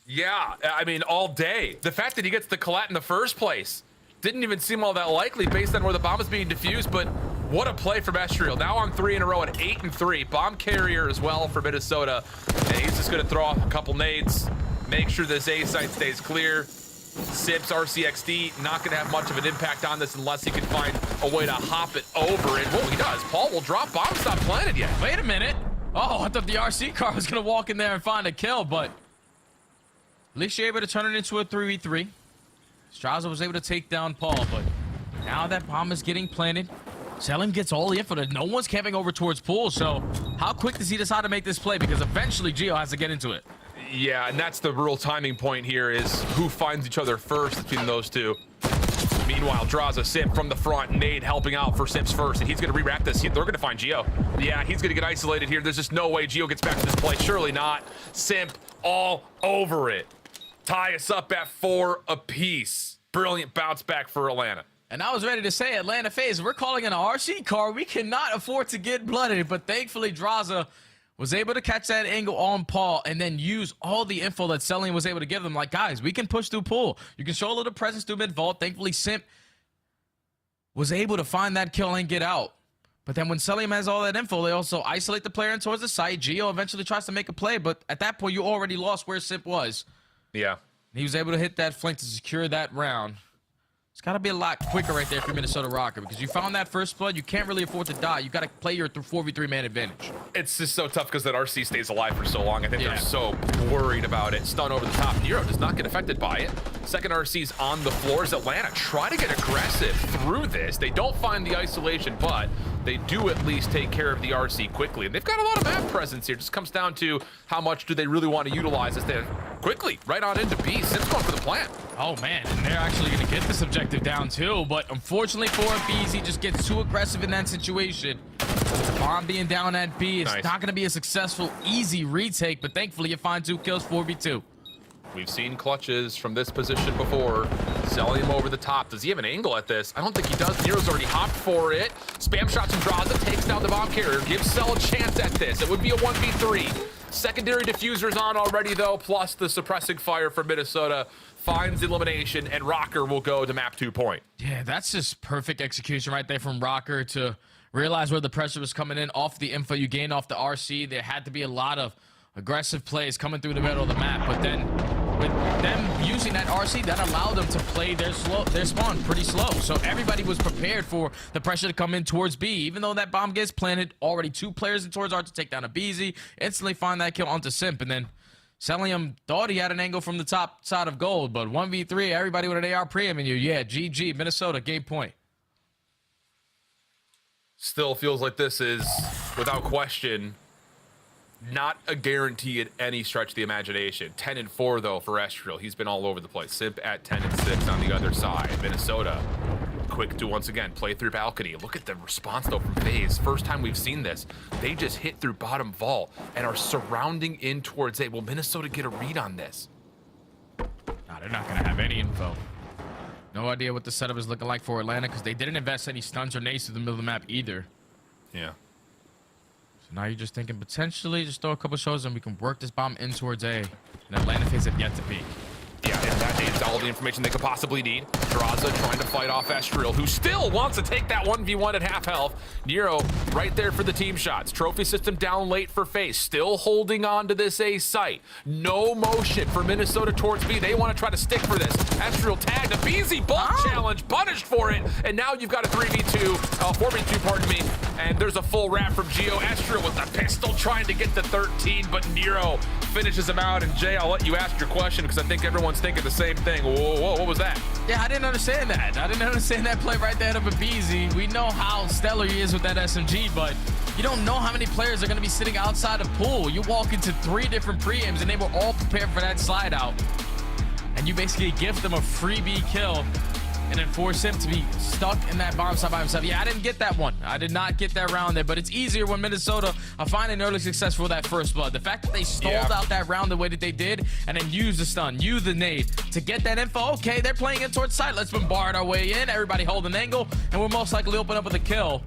Yeah, I mean, all day. The fact that he gets the collat in the first place didn't even seem all that likely based on where the bomb is being defused, but what a play from Estriel. Now on 3 in a row at 8-3. Bomb carrier as well for Minnesota. And he's just gonna throw off a couple nades, make sure this A site stays clear. Sips RCXD not gonna have much of an impact on this unless he can find a way to hop it over. And well, he does. Paul will drop. Bomb's not planted yet. Wait a minute. Oh, I thought the RC car was gonna walk in there and find a kill, but at least you're able to turn it into a 3v3. Straza was able to take down Paul, but now that bomb is getting planted, Selim gets all the info that no one's camping over towards Pool. So how quick does he decide to make this play? Because eventually Geo has to get into it. Yeah, and that's the real timing point here is who finds each other first between those two. Meanwhile, draws a Simp from the front. Nade helping out for Simps first, and he's going to rewrap this. They're going to find Geo. Yeah, he's going to get isolated here. There's just no way Geo gets back to this play. Surely not. Simp all over it. Tie us up at 4 apiece. Brilliant bounce back for Atlanta. And I was ready to say, Atlanta FaZe, we're calling an RC car. We cannot afford to get blooded, but thankfully Draza was able to catch that angle on Paul and then use all the info that Selling was able to give them. Like, guys, we can push through Pool. You can show a little presence through mid-vault. Thankfully, Simp was able to find that kill and get out. But then when Selim has all that info, they also isolate the player in towards the site. Geo eventually tries to make a play, but at that point, you already lost where Simp was. Yeah. He was able to hit that flank to secure that round. It's got to be a lot quicker right there for Minnesota Røkkr because you found that first blood. You can't really afford to die. You got to play your 4v3 man advantage. It's just so tough because that RC stays alive for so long. I think they're so worried about it. Stun over the top. Nero does not get affected by it. Second RC's on the floors. Atlanta try to get aggressive through this. They don't find the isolation, but they do at least take care of the RC quickly. And they've got a lot of map presence here. It just comes down to how much do they really want to utilize this thing quickly. Right on into B. Sim's going for the plant. Oh, man. And they're actually going to get this objective down, too. But unfortunately for FaZe, he just gets too aggressive in that situation. The bomb being down at B, it's not going to be a successful, easy retake. But thankfully, you find 2 kills, 4v2. We've seen clutches from this position before. Selling him over the top. Does he have an angle at this? I don't think he does. Nero's already hopped for it. Spam shots and draws it. Takes down the bomb carrier. Gives Cell a chance at this. It would be a 1v3. Secondary diffusers on already, though, plus the suppressing fire for Minnesota. Finds elimination, and Røkkr will go to map 2 point. Yeah, that's just perfect execution right there from Røkkr to realize where the pressure was coming in off the info you gained off the RC. There had to be a lot of aggressive plays coming through the middle of the map, but then with them using that RC, that allowed them to play their spawn pretty slow. So everybody was prepared for the pressure to come in towards B. Even though that bomb gets planted, already 2 players in towards R to take down a BZ, instantly find that kill onto Simp, and then Sellium thought he had an angle from the top side of gold, but 1v3, everybody with an AR preem in you. Yeah, GG, Minnesota, game point. Still feels like this is, without question, not a guarantee at any stretch of the imagination. 10-4 though for Estriel. He's been all over the place. Simp at 10-6 on the other side. Minnesota quick to once again play through balcony. Look at the response though from FaZe. First time we've seen this. They just hit through bottom vault and are surrounding in towards A. Will Minnesota get a read on this? Nah, they're not gonna have any info. No idea what the setup is looking like for Atlanta because they didn't invest any stuns or nades through the middle of the map either. Yeah. So now you're just thinking potentially just throw a couple shows and we can work this bomb in towards A. And Atlanta FaZe have yet to peek. Yeah, and that is all the information they could possibly need. Draza trying to fight off Estriel, who still wants to take that 1v1 at half health. Nero right there for the team shots. Trophy system down late for FaZe, still holding on to this A site. No motion for Minnesota towards B. They want to try to stick for this. Estriel tagged, a BZ bulk challenge, punished for it, and now you've got a 3v2, 4v2, pardon me, and there's a full wrap from Geo. Estriel with the pistol trying to get to 13, but Nero finishes him out. And Jay, I'll let you ask your question because I think everyone's thinking the same thing. Whoa, what was that? Yeah, I didn't understand that. I didn't understand that play right there up at BZ. We know how stellar he is with that SMG, but you don't know how many players are going to be sitting outside of pool. You walk into 3 different preams, and they were all prepared for that slide out. And you basically gift them a freebie kill and then force him to be stuck in that bomb side by himself. Yeah, I didn't get that one. I did not get that round there, but it's easier when Minnesota are finding early success for that first blood. The fact that they stalled out that round the way that they did and then used the stun, used the nade to get that info. Okay, they're playing in towards side. Let's bombard our way in. Everybody hold an angle, and we'll most likely open up with a kill.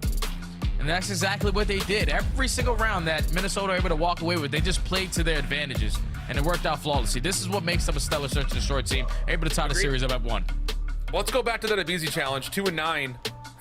And that's exactly what they did. Every single round that Minnesota were able to walk away with, they just played to their advantages, and it worked out flawlessly. This is what makes them a stellar search and destroy team, able to tie the series up at 1. Let's go back to that Abizi challenge. 2-9,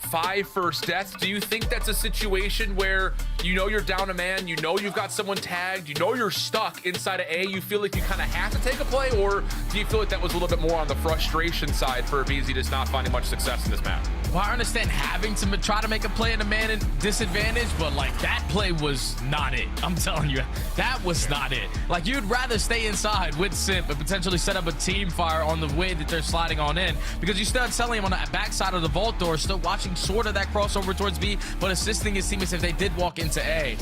5 first deaths. Do you think that's a situation where you know you're down a man, you know you've got someone tagged, you know you're stuck inside of A, you feel like you kind of have to take a play, or do you feel like that was a little bit more on the frustration side for Abizi just not finding much success in this map? Well, I understand having to try to make a play in a man in disadvantage, but like that play was not it. I'm telling you, that was not it. Like you'd rather stay inside with Simp and potentially set up a team fire on the way that they're sliding on in, because you start telling him on the backside of the vault door, still watching sort of that crossover towards B, but assisting his teammates if they did walk into A.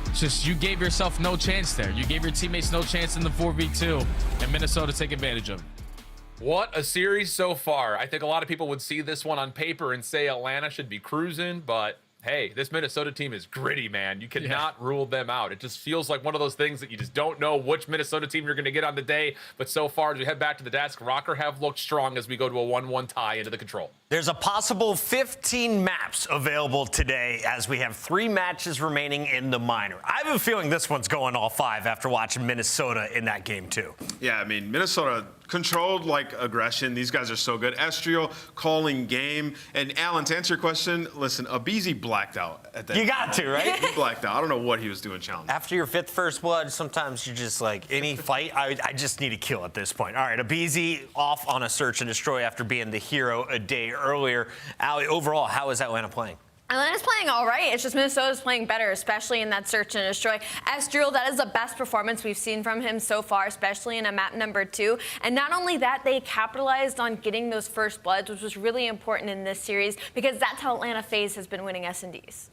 It's just you gave yourself no chance there. You gave your teammates no chance in the 4v2, and Minnesota take advantage of it. What a series so far. I think a lot of people would see this one on paper and say Atlanta should be cruising, but hey, this Minnesota team is gritty, man. You cannot rule them out. It just feels like one of those things that you just don't know which Minnesota team you're going to get on the day. But so far, as we head back to the desk, Røkkr have looked strong as we go to a 1-1 tie into the control. There's a possible 15 maps available today as we have 3 matches remaining in the minor. I have a feeling this one's going all 5 after watching Minnesota in that game too. Yeah, I mean, Minnesota controlled like aggression. These guys are so good. Estriel calling game. And Alan, to answer your question, listen, Abizi blacked out at that. You got to, right? He blacked out. I don't know what he was doing challenge. After your 5th first blood, sometimes you're just like, any fight, I just need a kill at this point. All right, Abizi off on a search and destroy after being the hero a day earlier. Ali, overall, how is Atlanta playing? Atlanta's playing all right. It's just Minnesota's playing better, especially in that search and destroy. Estriel, that is the best performance we've seen from him so far, especially in a map number 2. And not only that, they capitalized on getting those first bloods, which was really important in this series because that's how Atlanta FaZe has been winning S&Ds.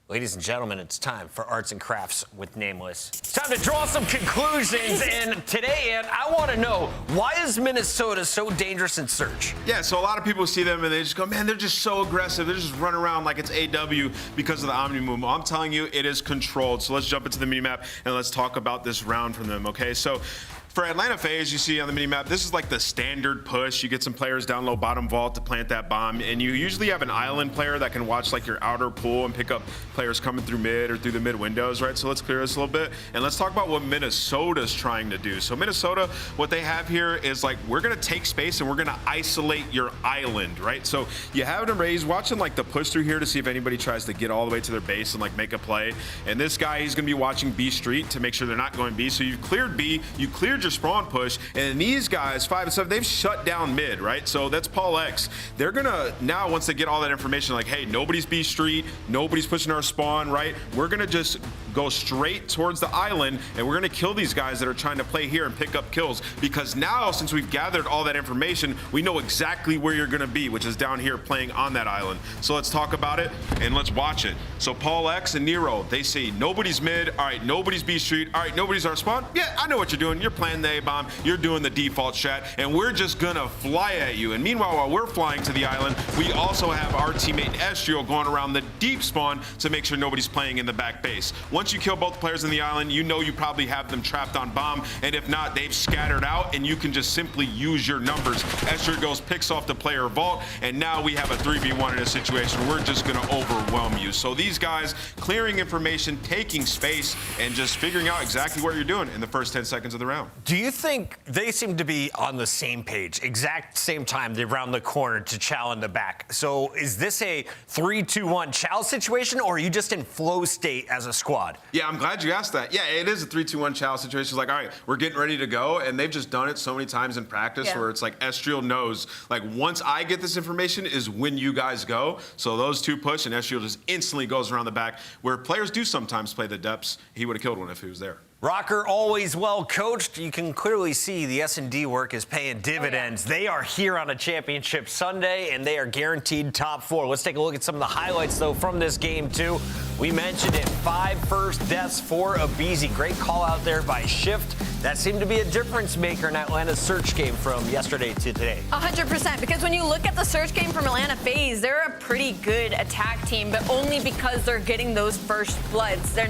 Ladies and gentlemen, it's time for Arts and Crafts with Nameless. It's time to draw some conclusions, and today, Ann, I want to know, why is Minnesota so dangerous in search? Yeah, so a lot of people see them and they just go, man, they're just so aggressive. They're just running around like it's AW because of the Omni movement. I'm telling you, it is controlled. So let's jump into the mini-map and let's talk about this round from them, okay? So for Atlanta FaZe, you see on the mini-map, this is like the standard push. You get some players down low bottom vault to plant that bomb, and you usually have an island player that can watch like your outer pool and pick up players coming through mid or through the mid windows, right? So let's clear this a little bit, and let's talk about what Minnesota's trying to do. So Minnesota, what they have here is like, we're gonna take space and we're gonna isolate your island, right? So you have them raised, watching like the push through here to see if anybody tries to get all the way to their base and like make a play. And this guy, he's gonna be watching B Street to make sure they're not going B. So you've cleared B, you cleared your spawn push, and these guys, 5 and 7, they've shut down mid, right? So that's Paul X. They're gonna, now once they get all that information, like, hey, nobody's B Street, nobody's pushing our spawn, right? We're gonna just go straight towards the island, and we're gonna kill these guys that are trying to play here and pick up kills, because now, since we've gathered all that information, we know exactly where you're gonna be, which is down here playing on that island. So let's talk about it, and let's watch it. So Paul X and Nero, they say, nobody's mid, all right, nobody's B Street, all right, nobody's our spawn. Yeah, I know what you're doing. You're planting planting the A-bomb, you're doing the default shot, and we're just gonna fly at you. And meanwhile, while we're flying to the island, we also have our teammate Estriel going around the deep spawn to make sure nobody's playing in the back base. Once you kill both players in the island, you know you probably have them trapped on bomb, and if not, they've scattered out, and you can just simply use your numbers. Estriel goes, picks off the player vault, and now we have a 3v1 in a situation. We're just gonna overwhelm you. So these guys clearing information, taking space, and just figuring out exactly what you're doing in the first 10 seconds of the round. Do you think they seem to be on the same page, exact same time they round the corner to Chow in the back? So is this a 3-2-1 Chow situation, or are you just in flow state as a squad? Yeah, I'm glad you asked that. Yeah, it is a 3-2-1 Chow situation. It's like, all right, we're getting ready to go, and they've just done it so many times in practice where it's like Estriel knows, like, once I get this information is when you guys go. So those two push, and Estriel just instantly goes around the back, where players do sometimes play the depths. He would have killed one if he was there. Røkkr, always well coached. You can clearly see the S&D work is paying dividends. They are here on a championship Sunday, and they are guaranteed top 4. Let's take a look at some of the highlights, though, from this game, too. We mentioned it, 5 first deaths for Abizi. Great call out there by Shift. That seemed to be a difference maker in Atlanta's search game from yesterday to today. 100%, because when you look at the search game from Atlanta FaZe, they're a pretty good attack team, but only because they're getting those first bloods. They're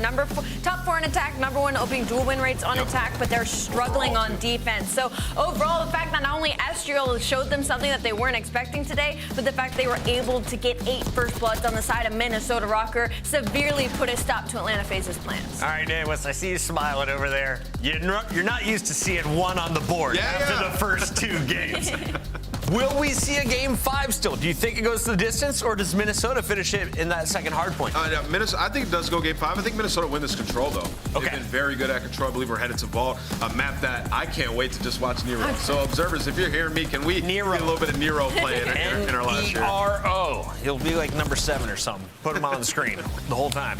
top 4 in attack, number 1 opening dual win rates on attack, but they're struggling on defense. So overall, the fact that not only Estriel showed them something that they weren't expecting today, but the fact they were able to get 8 first bloods on the side of Minnesota Røkkr severely put a stop to Atlanta FaZe's plans. All right, Davis, I see you smiling over there. You're not used to seeing 1 on the board after the first 2 games. Will we see a game 5 still? Do you think it goes to the distance, or does Minnesota finish it in that second hard point? I think it does go game 5. I think Minnesota win this control, though. They've been very good at control. I believe we're headed to vault, a map that I can't wait to just watch Nero. So observers, if you're hearing me, can we get a little bit of Nero play in our last year? N-E-R-O. He'll be like number 7 or something. Put him on the screen the whole time.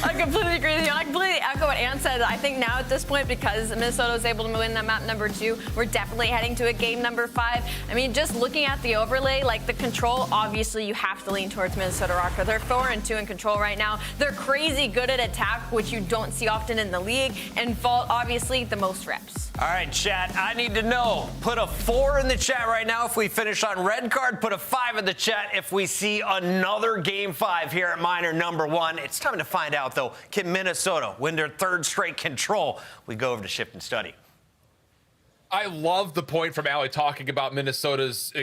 I completely agree with you. I completely echo what Ann said. I think now at this point, because Minnesota was able to win that map number 2, we're definitely heading to a game number 5. I mean, just looking at the overlay, like the control, obviously you have to lean towards Minnesota Røkkr. They're 4-2 in control right now. They're crazy good at attack, which you don't see often in the league, and vault, obviously, the most reps. All right, chat, I need to know. Put a 4 in the chat right now if we finish on red card. Put a 5 in the chat if we see another game 5 here at Miner number 1. It's time to find out, though, can Minnesota win their 3rd straight control? We go over to Shift and Study. I love the point from Ali talking about Minnesota's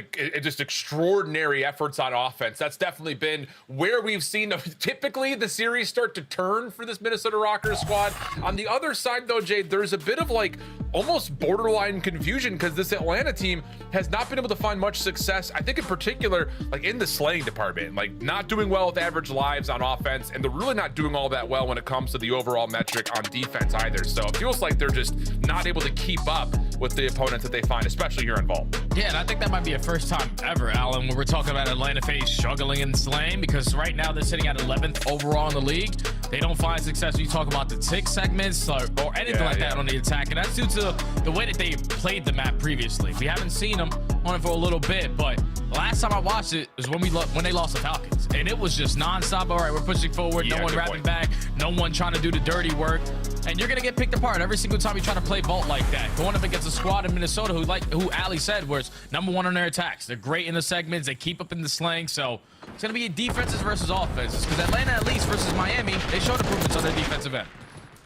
just extraordinary efforts on offense. That's definitely been where we've seen typically the series start to turn for this Minnesota Røkkr squad. On the other side, though, Jade, there's a bit of like almost borderline confusion because this Atlanta team has not been able to find much success. I think in particular, like in the slaying department, like not doing well with average lives on offense, and they're really not doing all that well when it comes to the overall metric on defense either. So it feels like they're just not able to keep up with the opponents that they find, especially here in Vault. Yeah, and I think that might be a first time ever, Alan, when we're talking about Atlanta FaZe struggling in slaying, because right now they're sitting at 11th overall in the league. They don't find success when you talk about the tick segments or anything like that on the attack, and that's due to the way that they played the map previously. We haven't seen them on it for a little bit, but the last time I watched it was when they lost the Falcons, and it was just nonstop. All right, we're pushing forward, no one wrapping back, no one trying to do the dirty work, and you're gonna get picked apart every single time you try to play Vault like that. Going up against a squad in Minnesota who Ali said was number 1 on their attacks. They're great in the segments, they keep up in the slang, so it's gonna be defenses versus offenses, because Atlanta, at least versus Miami, they showed improvements on their defensive end.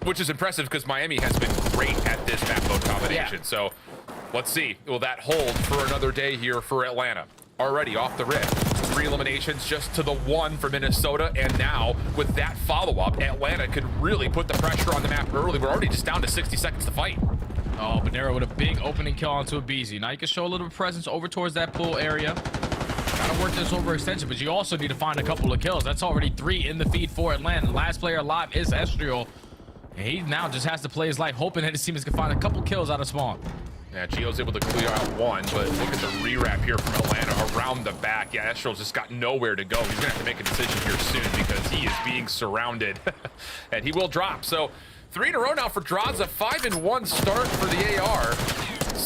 Which is impressive because Miami has been great at this map mode combination. So let's see, will that hold for another day here for Atlanta? Already off the rip, 3 eliminations just to the 1 for Minnesota, and now with that follow-up, Atlanta could really put the pressure on the map early. We're already just down to 60 seconds to fight. Oh, Bonero with a big opening kill onto Abizi. Now you can show a little presence over towards that pool area. Gotta work this overextension, but you also need to find a couple of kills. That's already 3 in the feed for Atlanta. The last player alive is Estriel. And he now just has to play his life, hoping that his teammates can find a couple kills out of spawn. Yeah, Gio's able to clear out 1, but look at the rewrap here from Atlanta around the back. Yeah, Estriel's just got nowhere to go. He's gonna have to make a decision here soon because he is being surrounded, and he will drop. So 3 in a row now for Draza. 5-1 start for the AR.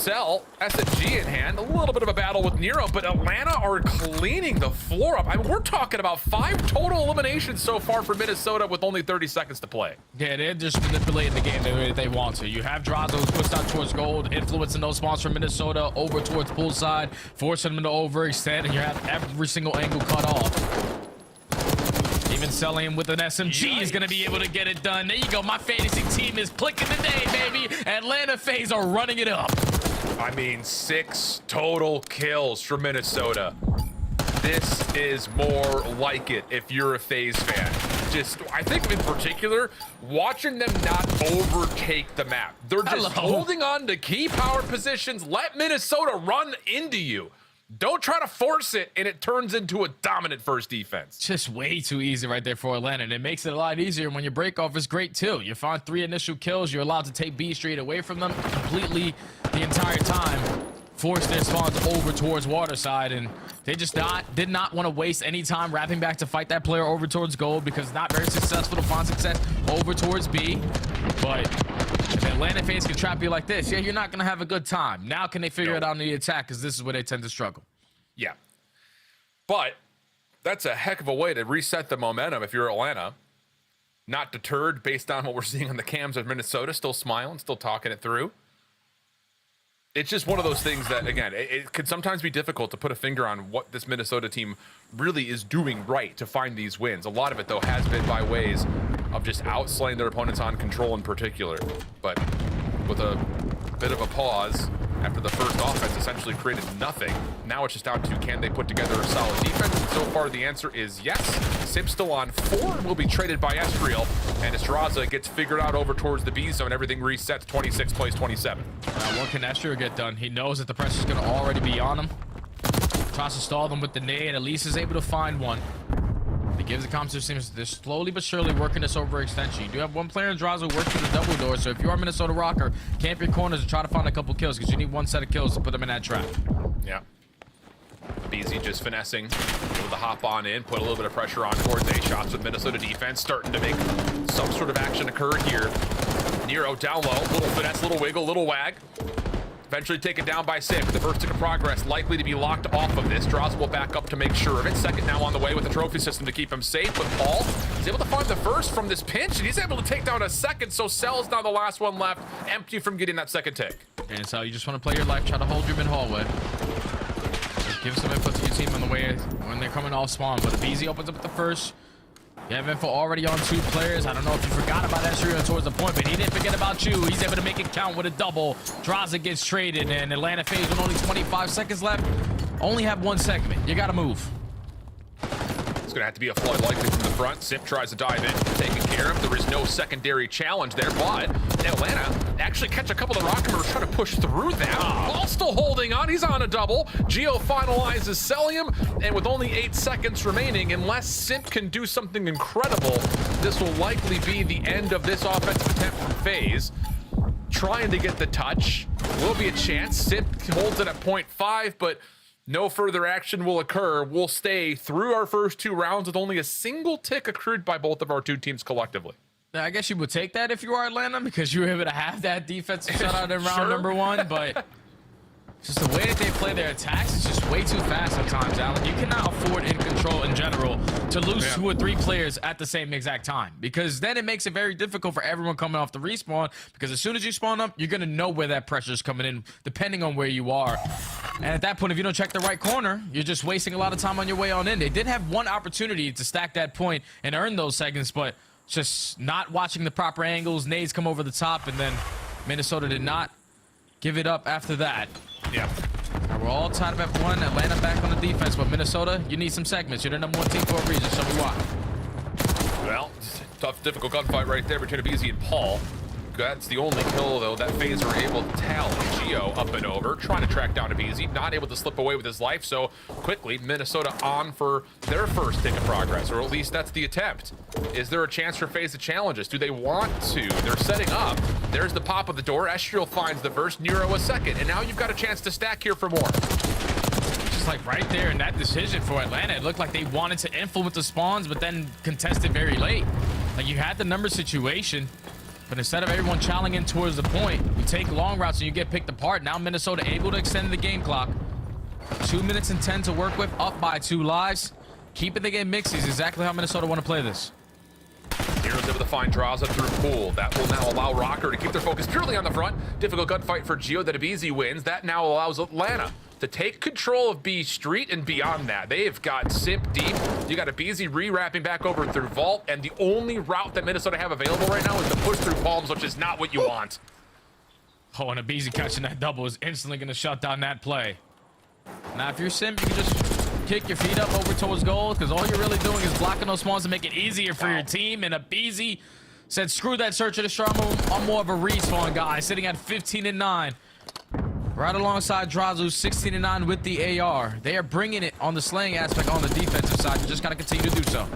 Cell, SMG in hand, a little bit of a battle with Nero, but Atlanta are cleaning the floor up. I mean, we're talking about 5 total eliminations so far for Minnesota with only 30 seconds to play. Yeah, they're just manipulating the game the way that they want to. You have Drazo who's pushed out towards gold, influencing those spawns from Minnesota over towards poolside, forcing them to overextend, and you have every single angle cut off. Even selling with an SMG is going to be able to get it done. There you go. My fantasy team is clicking today, baby. Atlanta FaZe are running it up. I mean, 6 total kills for Minnesota. This is more like it if you're a FaZe fan. Just, I think in particular, watching them not overtake the map. They're just holding on to key power positions. Let Minnesota run into you. Don't try to force it, and it turns into a dominant first defense. Just way too easy right there for Atlanta, and it makes it a lot easier when your break-off is great, too. You find 3 initial kills, you're allowed to take B straight away from them completely the entire time, force their spawns over towards waterside, and they just did not want to waste any time wrapping back to fight that player over towards gold because it's not very successful to find success over towards B. But if Atlanta FaZe can trap you like this, yeah, you're not going to have a good time. Now can they figure it out on the attack, because this is where they tend to struggle. Yeah. But that's a heck of a way to reset the momentum if you're Atlanta. Not deterred based on what we're seeing on the cams of Minnesota, still smiling, still talking it through. It's just one of those things that, again, it could sometimes be difficult to put a finger on what this Minnesota team really is doing right to find these wins. A lot of it, though, has been by ways of just outslaying their opponents on control in particular. But with a bit of a pause after the first offense essentially created nothing, now it's just down to can they put together a solid defense? And so far, the answer is yes. Simp still on 4 and will be traded by Estriel. And Estraza gets figured out over towards the B zone. Everything resets. 26 plays 27. What can Estriel get done? He knows that the pressure's going to already be on him. Tries to stall them with the nade. At least is able to find one. He gives the comms to seems they're slowly but surely working this overextension. You do have one player in Drazo working the double door, so if you are Minnesota Røkkr, camp your corners and try to find a couple kills because you need one set of kills to put them in that trap. Yeah. BZ just finessing, able to hop on in, put a little bit of pressure on towards A shots with Minnesota defense, starting to make some sort of action occur here. Nero down low, little finesse, little wiggle, little wag. Eventually taken down by Simp. The first tick of progress likely to be locked off of this. Draws will back up to make sure of it. Second now on the way with the trophy system to keep him safe. But Paul is able to find the first from this pinch, and he's able to take down a second. So Cell's now the last one left, empty from getting that second tick. And so you just want to play your life, try to hold your mid hallway. Give some info to your team on the way when they're coming off spawn. But BZ opens up with the first. You have info already on 2 players. I don't know if you forgot about Estriel towards the point, but he didn't forget about you. He's able to make it count with a double. Draza gets traded, and Atlanta FaZe with only 25 seconds left. Only have 1 segment. You got to move. It's going to have to be a flood likely from the front. Simp tries to dive in, taken care of. There is no secondary challenge there, but Atlanta actually catch a couple of the Røkkr trying to push through that. Paul still holding on. He's on a double. Geo finalizes Celium, and with only 8 seconds remaining, unless Simp can do something incredible, this will likely be the end of this offensive attempt from FaZe. Trying to get the touch. Will be a chance. Simp holds it at 0.5, but no further action will occur. We'll stay through our first 2 rounds with only a single tick accrued by both of our 2 teams collectively. Now, I guess you would take that if you are Atlanta because you were able to have that defensive shutout in round number 1, but just the way that they play their attacks is just way too fast at times, Alan. You cannot afford in control in general to lose 2 or 3 players at the same exact time because then it makes it very difficult for everyone coming off the respawn because as soon as you spawn up, you're going to know where that pressure is coming in depending on where you are. And at that point, if you don't check the right corner, you're just wasting a lot of time on your way on in. They did have 1 opportunity to stack that point and earn those seconds, but just not watching the proper angles. Nades come over the top, and then Minnesota did not give it up after that. Yeah. We're all tied up at 1. Atlanta back on the defense, but Minnesota, you need some segments. You're the number 1 team for a reason. Show me why. Well, tough, difficult gunfight right there between BZ and Paul. That's the only kill, though, that FaZe are able to tally. Geo up and over, trying to track down a BZ, not able to slip away with his life, so quickly, Minnesota on for their first tick of progress, or at least that's the attempt. Is there a chance for FaZe to challenge us? Do they want to? They're setting up. There's the pop of the door. Estriel finds the first, Nero a second, and now you've got a chance to stack here for more. Just like right there in that decision for Atlanta, it looked like they wanted to influence the spawns, but then contested very late. Like you had the number situation. But instead of everyone challenging in towards the point, you take long routes and you get picked apart. Now Minnesota able to extend the game clock. 2 minutes and 10 to work with, up by 2 lives. Keeping the game mixed is exactly how Minnesota want to play this. Heroes able to find draws up through pool. That will now allow Røkkr to keep their focus purely on the front. Difficult gunfight for Geo that Abizi wins. That now allows Atlanta to take control of B Street and beyond that. They've got Simp deep. You got Abizi re-wrapping back over through Vault, and the only route that Minnesota have available right now is to push through Palms, which is not what you want. Oh, and Abizi catching that double is instantly going to shut down that play. Now, if you're Simp, you can just kick your feet up over towards goal, because all you're really doing is blocking those spawns to make it easier for your team. And Abizi said, screw that search of the strong move. I'm more of a respawn guy, sitting at 15-9. Right alongside Drazu, 16-9 with the AR. They are bringing it on the slaying aspect on the defensive side. You just got to continue to do so.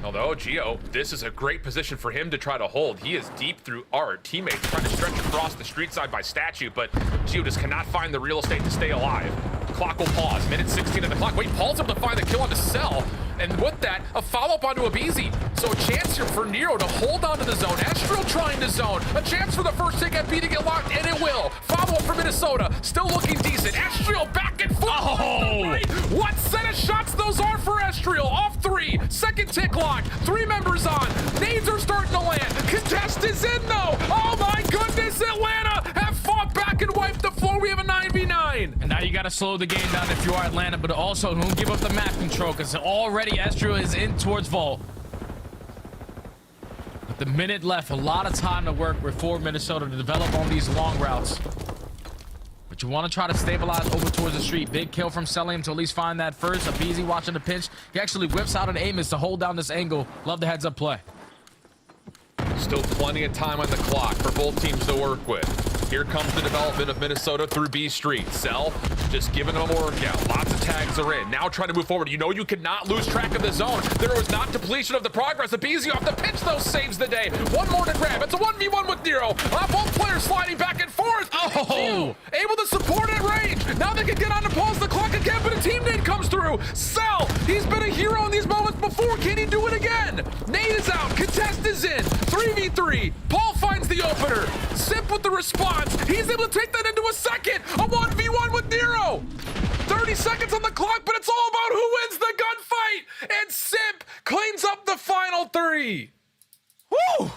Although Geo, this is a great position for him to try to hold. He is deep through Art. Teammates trying to stretch across the street side by statue, but Geo just cannot find the real estate to stay alive. Clock will pause. Minute 16 of the clock. Wait, Paul's able to find the kill on the cell. And with that, a follow-up onto Abizi. So a chance here for Nero to hold on to the zone. Astral trying to zone. A chance for the first take at B to get locked, and it will. Follow-up for Minnesota. Still looking decent. Astral back and forth. Oh! Right. What set of shots those are for Astral? Off 3. Second tick lock. 3 members on. Nades are starting to land. Contest is in, though. Oh, my goodness. Atlanta have fought back and wiped the floor. We have a 9v9. And now you got to slow the game down if you are Atlanta, but also don't give up the map control, because already Astro is in towards Vault. With the minute left, a lot of time to work with for Minnesota to develop on these long routes. But you want to try to stabilize over towards the street. Big kill from Celium to at least find that first. Abizi watching the pinch. He actually whips out an Amos to hold down this angle. Love the heads up play. Still plenty of time on the clock for both teams to work with. Here comes the development of Minnesota through B Street. Cell just giving them a workout. Lots of tags are in. Now trying to move forward. You know you cannot lose track of the zone. There was not depletion of the progress. Abizi off the pitch, though, saves the day. One more to grab. It's a 1v1 with Nero. Both players sliding back and forth. Oh! Able to support at range. Now they can get on to pause the clock again, but a team nade comes through. Cell, he's been a hero in these moments before. Can he do it again? Nade is out. Contest is in. 3v3. Paul finds the opener. Simp with the response. He's able to take that into a second. A 1v1 with Nero. 30 seconds on the clock, but it's all about who wins the gunfight. And Simp cleans up the final 3. Woo!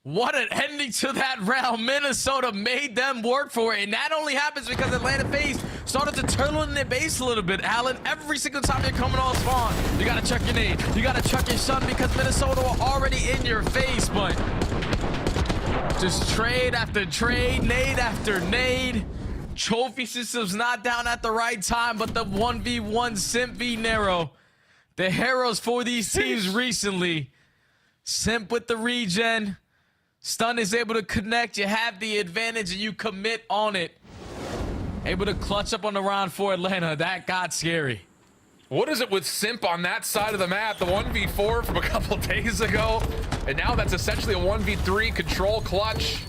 What an ending to that round. Minnesota made them work for it. And that only happens because Atlanta FaZe started to turtle in their base a little bit. Allen, every single time you're coming on spawn, you got to check your nade. You got to check your shot because Minnesota are already in your face, but just trade after trade, nade after nade. Trophy system's not down at the right time, but the 1v1 Simp v Nero, the heroes for these teams recently. Simp with the regen. Stun is able to connect. You have the advantage and you commit on it. Able to clutch up on the round for Atlanta. That got scary. What is it with Simp on that side of the map? The 1v4 from a couple days ago. And now that's essentially a 1v3 control clutch.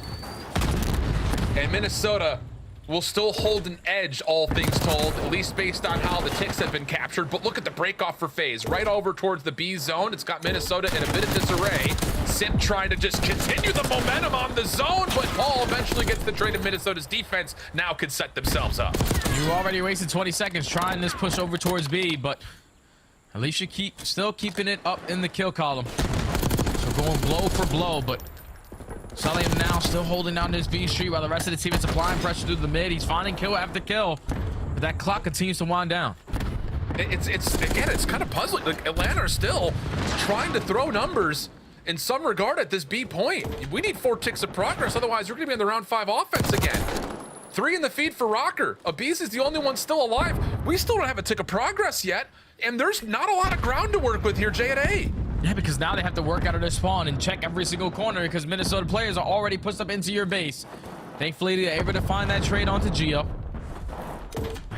And Minnesota will still hold an edge, all things told, at least based on how the ticks have been captured. But look at the breakoff for FaZe. Right over towards the B zone. It's got Minnesota in a bit of disarray. Simp trying to just continue the momentum on the zone, but Paul eventually gets the trade of Minnesota's defense. Now could set themselves up. You already wasted 20 seconds trying this push over towards B, but at least you still keeping it up in the kill column. So going blow for blow, but Celium now still holding down this B Street while the rest of the team is applying pressure through the mid. He's finding kill after kill, but that clock continues to wind down. It's kind of puzzling. Like, Atlanta are still trying to throw numbers in some regard at this B point. We need 4 ticks of progress, otherwise we're gonna be in the round 5 offense again. 3 in the feed for Røkkr. Abizi is the only one still alive. We still don't have a tick of progress yet, and there's not a lot of ground to work with here, J&A. Yeah, because now they have to work out of their spawn and check every single corner because Minnesota players are already pushed up into your base. Thankfully, they're able to find that trade onto Geo.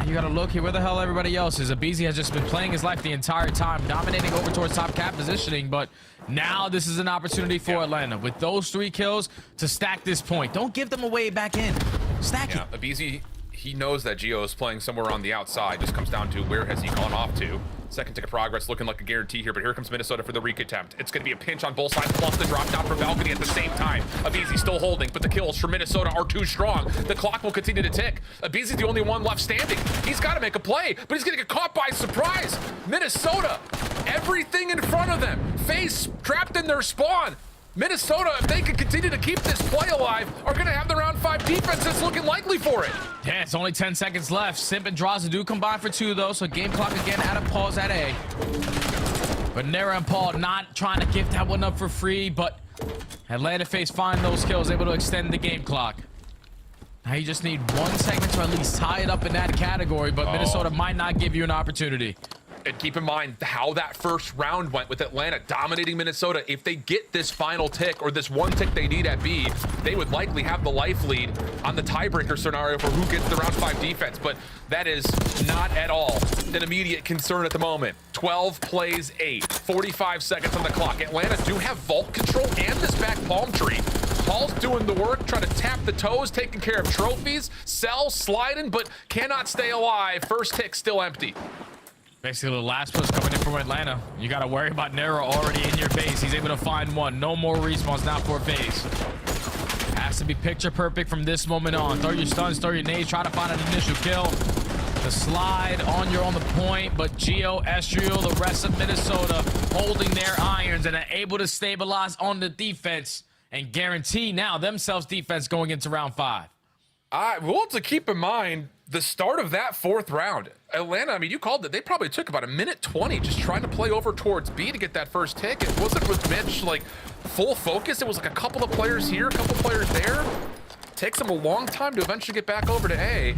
You gotta look here, where the hell everybody else is. Abizi has just been playing his life the entire time, dominating over towards top cap positioning, but now this is an opportunity for Atlanta with those 3 kills to stack this point. Don't give them away back in. Stack it. Abizi, he knows that Gio is playing somewhere on the outside. Just comes down to where has he gone off to. Second tick of progress looking like a guarantee here, but here comes Minnesota for the Røkkr attempt. It's going to be a pinch on both sides, plus the drop down from balcony at the same time. Abizi still holding, but the kills for Minnesota are too strong. The clock will continue to tick. Abizi's the only one left standing. He's got to make a play, but he's going to get caught by surprise. Minnesota, everything in front of them. FaZe trapped in their spawn. Minnesota, if they can continue to keep this play alive, are going to have the round 5 defense that's looking likely for it. Yeah, it's only 10 seconds left. Simp and Draza do combine for 2, though, so game clock again at a pause at A. But Nera and Paul not trying to give that one up for free, but Atlanta FaZe find those kills, able to extend the game clock. Now you just need 1 second to at least tie it up in that category, but Minnesota might not give you an opportunity. And keep in mind how that first round went with Atlanta dominating Minnesota. If they get this final tick or this 1 tick they need at B, they would likely have the life lead on the tiebreaker scenario for who gets the round 5 defense. But that is not at all an immediate concern at the moment. 12 plays 8, 45 seconds on the clock. Atlanta do have vault control and this back palm tree. Paul's doing the work, trying to tap the toes, taking care of trophies, Cell sliding, but cannot stay alive. First tick still empty. Basically, the last push coming in from Atlanta. You got to worry about Nero already in your base. He's able to find 1. No more respawns now for FaZe. Has to be picture perfect from this moment on. Throw your stuns, throw your nades, try to find an initial kill. The slide on the point, but Gio, Estriel, the rest of Minnesota holding their irons and are able to stabilize on the defense and guarantee now themselves defense going into round 5. Well, to keep in mind, the start of that 4th round, Atlanta, I mean, you called it. They probably took about 1:20 just trying to play over towards B to get that first tick. It wasn't with Mitch, like, full focus. It was like a couple of players here, a couple of players there. Takes them a long time to eventually get back over to A.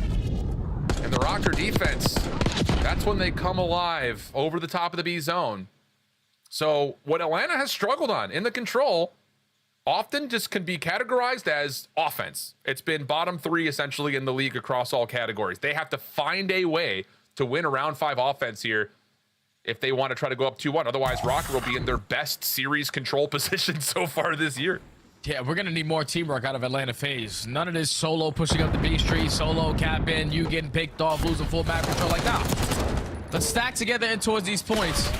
And the Røkkr defense, that's when they come alive over the top of the B zone. So what Atlanta has struggled on in the control often just can be categorized as offense. It's been bottom 3 essentially in the league across all categories. They have to find a way to win a round 5 offense here if they want to try to go up 2-1. Otherwise, Røkkr will be in their best series control position so far this year. Yeah, we're going to need more teamwork out of Atlanta FaZe. None of this solo pushing up the B street, solo cap in, you getting picked off, losing full map control like that. Let's stack together in towards these points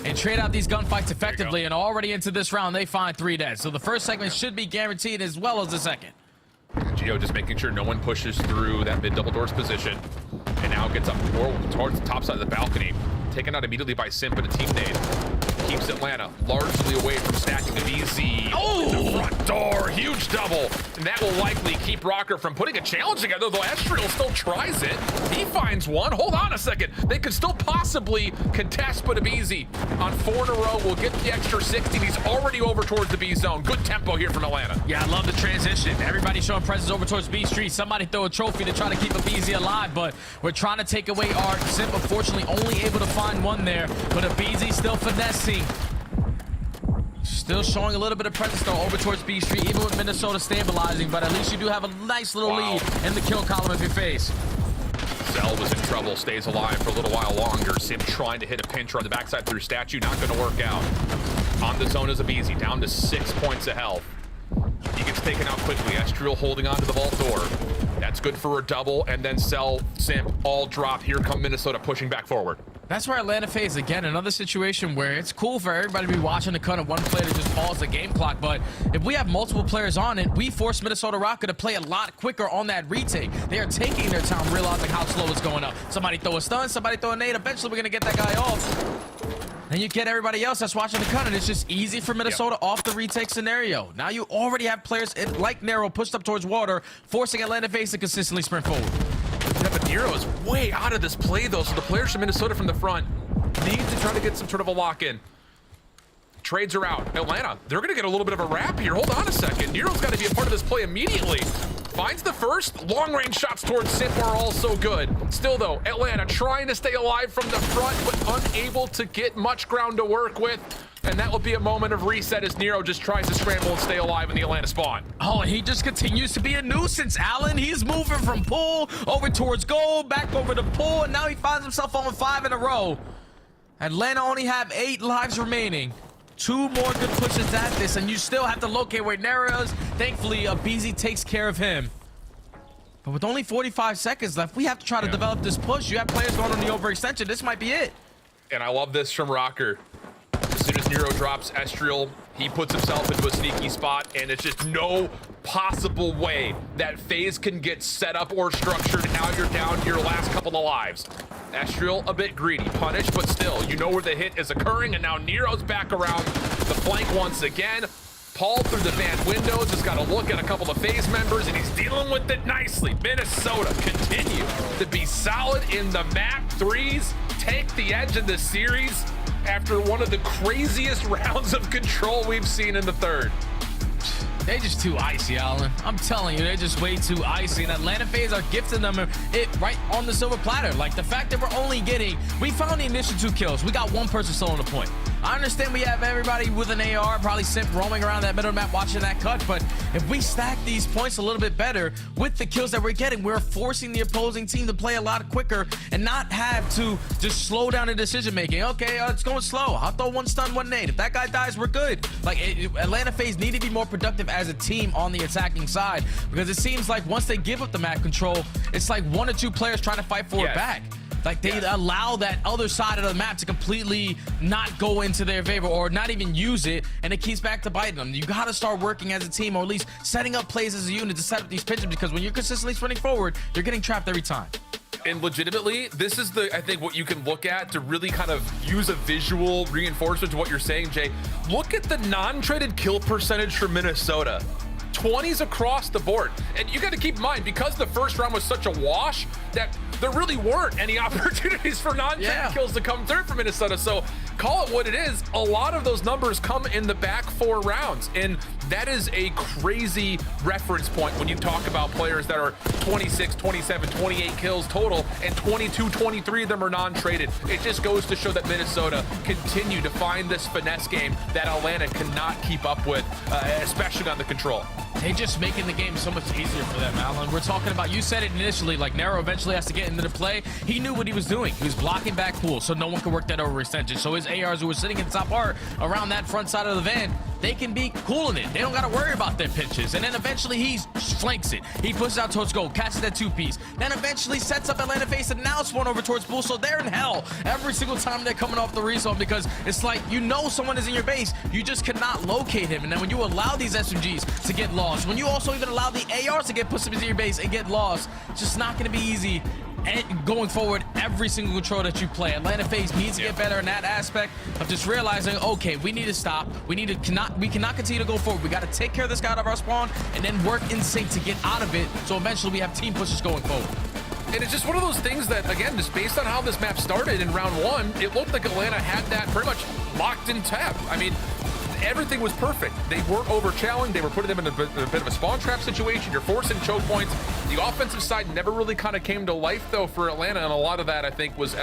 and trade out these gunfights effectively. And already into this round, they find 3 dead. So the first segment should be guaranteed as well as the second. Gio just making sure no one pushes through that mid double doors position. And now gets up more towards the top side of the balcony. Taken out immediately by Simp and a team nade. Keeps Atlanta largely away from stacking the VZ. Oh! The front door, huge double. And that will likely keep Røkkr from putting a challenge together, though Estriel still tries it. He finds 1. Hold on a second. They could still possibly contest, but Abizi on 4 in a row will get the extra 60. He's already over towards the B zone. Good tempo here from Atlanta. Yeah, I love the transition. Everybody showing presence over towards B street. Somebody throw a trophy to try to keep Abizi alive, but we're trying to take away Art. Simp, unfortunately, only able to find 1 there, but Abizi still finessing. Still showing a little bit of presence though over towards B Street, even with Minnesota stabilizing, but at least you do have a nice little lead in the kill column if you FaZe. Cell was in trouble, stays alive for a little while longer. Simp trying to hit a pincher on the backside through statue, not going to work out. On the zone is Abizi, down to 6 points of health. He gets taken out quickly. Estriel holding on to the vault door. That's good for a double, and then Cell, Simp, all drop. Here come Minnesota pushing back forward. That's where Atlanta FaZe, again, another situation where it's cool for everybody to be watching the cut of one player to just pause the game clock. But if we have multiple players on it, we force Minnesota Røkkr to play a lot quicker on that retake. They are taking their time, realizing how slow it's going up. Somebody throw a stun, somebody throw a nade. Eventually, we're going to get that guy off. And you get everybody else that's watching the cut, and it's just easy for Minnesota off the retake scenario. Now you already have players like Nero pushed up towards water, forcing Atlanta FaZe to consistently sprint forward. Yeah, but Nero is way out of this play, though, so the players from Minnesota from the front need to try to get some sort of a lock-in. Trades are out. Atlanta, they're going to get a little bit of a wrap here. Hold on a second. Nero's got to be a part of this play immediately. Finds the first. Long-range shots towards Simp are also good. Still, though, Atlanta trying to stay alive from the front, but unable to get much ground to work with. And that will be a moment of reset as Nero just tries to scramble and stay alive in the Atlanta spawn. Oh, and he just continues to be a nuisance, Allen. He's moving from pool over towards gold, back over to pool, and now he finds himself on 5 in a row. Atlanta only have 8 lives remaining. 2 more good pushes at this, and you still have to locate where Nero is. Thankfully, Abizi takes care of him. But with only 45 seconds left, we have to try to develop this push. You have players going on the overextension. This might be it. And I love this from Røkkr. As soon as Nero drops Estriel, he puts himself into a sneaky spot, and it's just no possible way that FaZe can get set up or structured, and now you're down to your last couple of lives. Estriel a bit greedy, punished, but still, you know where the hit is occurring, and now Nero's back around the flank once again. Paul through the van windows has got to look at a couple of FaZe members, and he's dealing with it nicely. Minnesota continue to be solid in the map threes, take the edge in the series after one of the craziest rounds of control we've seen in the third. They're just too icy, Alan. I'm telling you, they're just way too icy. And Atlanta FaZe are gifting them it right on the silver platter. Like the fact that we found the initial 2 kills. We got one person still on the point. I understand we have everybody with an AR, probably Simp roaming around that middle map watching that cut, but if we stack these points a little bit better with the kills that we're getting, we're forcing the opposing team to play a lot quicker and not have to just slow down the decision making. Okay, it's going slow. I'll throw 1 stun, 1 nade. If that guy dies, we're good. Like Atlanta FaZe need to be more productive as a team on the attacking side, because it seems like once they give up the map control, it's like 1 or 2 players trying to fight for it back. Like they allow that other side of the map to completely not go into their favor or not even use it, and it keeps back to biting them. You got to start working as a team, or at least setting up plays as a unit to set up these pitches, because when you're consistently sprinting forward, you're getting trapped every time. And legitimately, this is I think what you can look at to really kind of use a visual reinforcement to what you're saying, Jay. Look at the non-traded kill percentage for Minnesota. 20s across the board. And you got to keep in mind, because the first round was such a wash, that there really weren't any opportunities for non-traded kills to come through for Minnesota. So call it what it is. A lot of those numbers come in the back 4 rounds. And that is a crazy reference point when you talk about players that are 26, 27, 28 kills total, and 22, 23 of them are non-traded. It just goes to show that Minnesota continue to find this finesse game that Atlanta cannot keep up with, especially on the control. They're just making the game so much easier for them, Alan. We're talking about, you said it initially, like Nero eventually has to get into the play. He knew what he was doing. He was blocking back pool, so no one could work that overextension. So his ARs who were sitting in the top part around that front side of the van, they can be cooling it. They don't got to worry about their pitches. And then eventually he flanks it. He pushes out towards goal, catches that 2-piece. Then eventually sets up Atlanta FaZe and now spawn over towards pool. So they're in hell every single time they're coming off the respawn, because it's like, you know someone is in your base. You just cannot locate him. And then when you allow these SMGs to get lost, when you also even allow the ARs to get pushed into your base and get lost, it's just not going to be easy. And going forward, every single control that you play, Atlanta FaZe needs to get better in that aspect of just realizing, okay, we need to stop. We cannot continue to go forward. We got to take care of this guy out of our spawn and then work in sync to get out of it. So eventually we have team pushes going forward. And it's just one of those things that, again, just based on how this map started in round 1, it looked like Atlanta had that pretty much locked in tap. I mean, everything was perfect. They weren't over-challenged. They were putting them in a bit of a spawn trap situation. You're forcing choke points. The offensive side never really kind of came to life, though, for Atlanta, and a lot of that, I think, was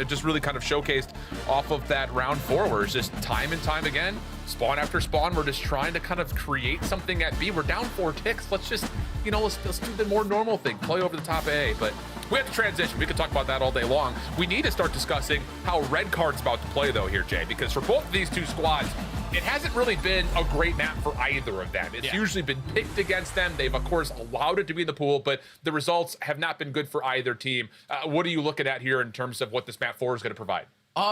just really kind of showcased off of that round 4, where it's just time and time again, spawn after spawn, we're just trying to kind of create something at B. We're down 4 ticks. Let's just, you know, let's do the more normal thing, play over the top of A. But we have to transition. We could talk about that all day long. We need to start discussing how Røkkr about to play, though, here, Jay, because for both of these 2 squads, it hasn't really been a great map for either of them. It's usually been picked against them. They've, of course, allowed it to be in the pool, but the results have not been good for either team. What are you looking at here in terms of what this map 4 is going to provide?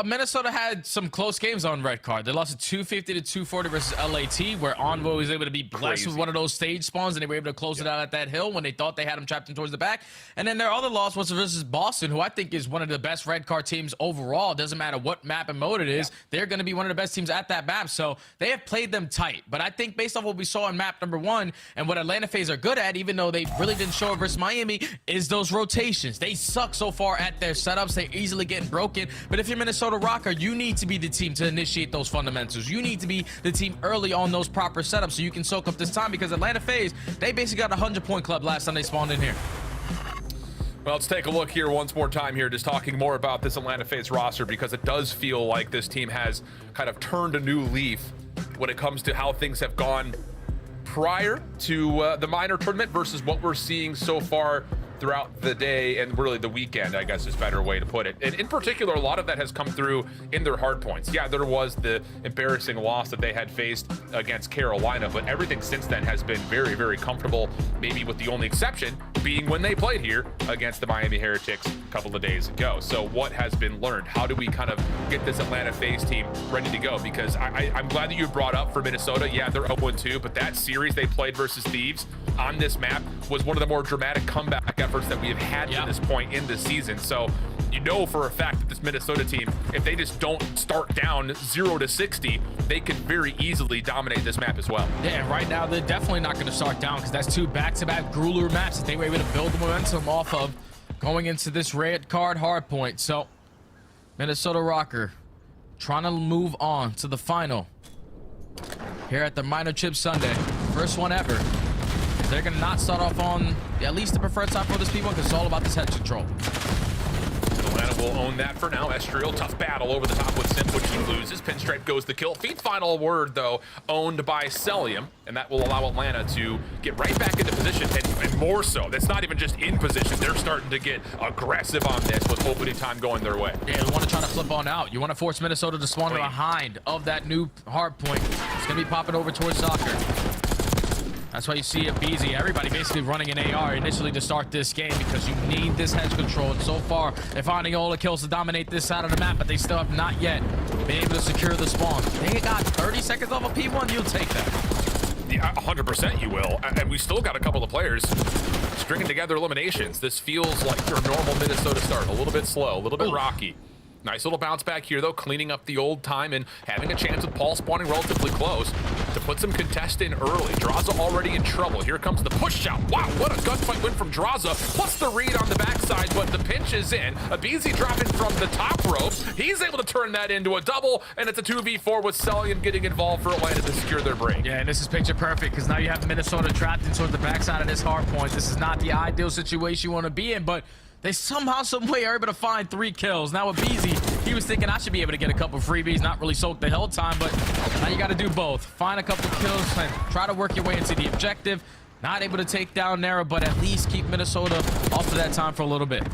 Minnesota had some close games on Røkkr. They lost a 250 to 240 versus LAT, where Envoy was able to be blessed with one of those stage spawns, and they were able to close it out at that hill when they thought they had him trapped in towards the back. And then their other loss was versus Boston, who I think is one of the best Røkkr teams overall. Doesn't matter what map and mode it is, they're going to be one of the best teams at that map. So they have played them tight. But I think based off what we saw in map number 1 and what Atlanta FaZe are good at, even though they really didn't show it versus Miami, is those rotations. They suck so far at their setups. They're easily getting broken. But if you're Minnesota Røkkr, you need to be the team to initiate those fundamentals. You need to be the team early on those proper setups so you can soak up this time, because Atlanta FaZe, they basically got a 100-point club last time they spawned in here. Well, let's take a look here once more time here, just talking more about this Atlanta FaZe roster, because it does feel like this team has kind of turned a new leaf when it comes to how things have gone prior to the minor tournament versus what we're seeing so far throughout the day and really the weekend, I guess is a better way to put it. And in particular, a lot of that has come through in their hard points. Yeah, there was the embarrassing loss that they had faced against Carolina, but everything since then has been very, very comfortable, maybe with the only exception being when they played here against the Miami Heretics a couple of days ago. So what has been learned? How do we kind of get this Atlanta FaZe team ready to go? Because I'm glad that you brought up for Minnesota. Yeah, they're 0-2, but that series they played versus Thieves on this map was one of the more dramatic comeback efforts that we have had to this point in the season. So you know for a fact that this Minnesota team, if they just don't start down 0-60, they could very easily dominate this map as well. Yeah, and right now they're definitely not going to start down because that's 2 back-to-back grueler maps that they were able to build the momentum off of going into this red card hardpoint. So Minnesota Røkkr trying to move on to the final here at the Minor Chip Sunday. First one ever. They're going to not start off on at least the preferred side for this P1 because it's all about this head control. Atlanta will own that for now. Estriel, tough battle over the top with Simp, which he loses. Pinstripe goes the kill. Feed final word, though, owned by Celium, and that will allow Atlanta to get right back into position, and more so. That's not even just in position. They're starting to get aggressive on this with opening time going their way. Yeah, you want to try to flip on out. You want to force Minnesota to spawn behind of that new hard point. It's going to be popping over towards Soccer. That's why you see a BZ, everybody basically running an AR initially to start this game because you need this hedge control. And so far, they're finding all the kills to dominate this side of the map, but they still have not yet been able to secure the spawn. They got 30 seconds off a P1, you'll take that. Yeah, 100% you will. And we still got a couple of players stringing together eliminations. This feels like your normal Minnesota start. A little bit slow, a little bit rocky. Nice little bounce back here, though, cleaning up the old time and having a chance with Paul spawning relatively close to put some contest in early. Draza already in trouble. Here comes the push shot. Wow, what a gunfight win from Draza, plus the read on the backside, but the pinch is in. Abizi dropping from the top ropes. He's able to turn that into a double, and it's a 2v4 with Celium getting involved for Atlanta to secure their break. Yeah, and this is picture perfect because now you have Minnesota trapped into the backside of this hard point. This is not the ideal situation you want to be in, but they somehow, some way are able to find 3 kills. Now with BZ, he was thinking I should be able to get a couple freebies, not really soak the hell time, but now you got to do both. Find a couple kills and try to work your way into the objective. Not able to take down Nara, but at least keep Minnesota off of that time for a little bit.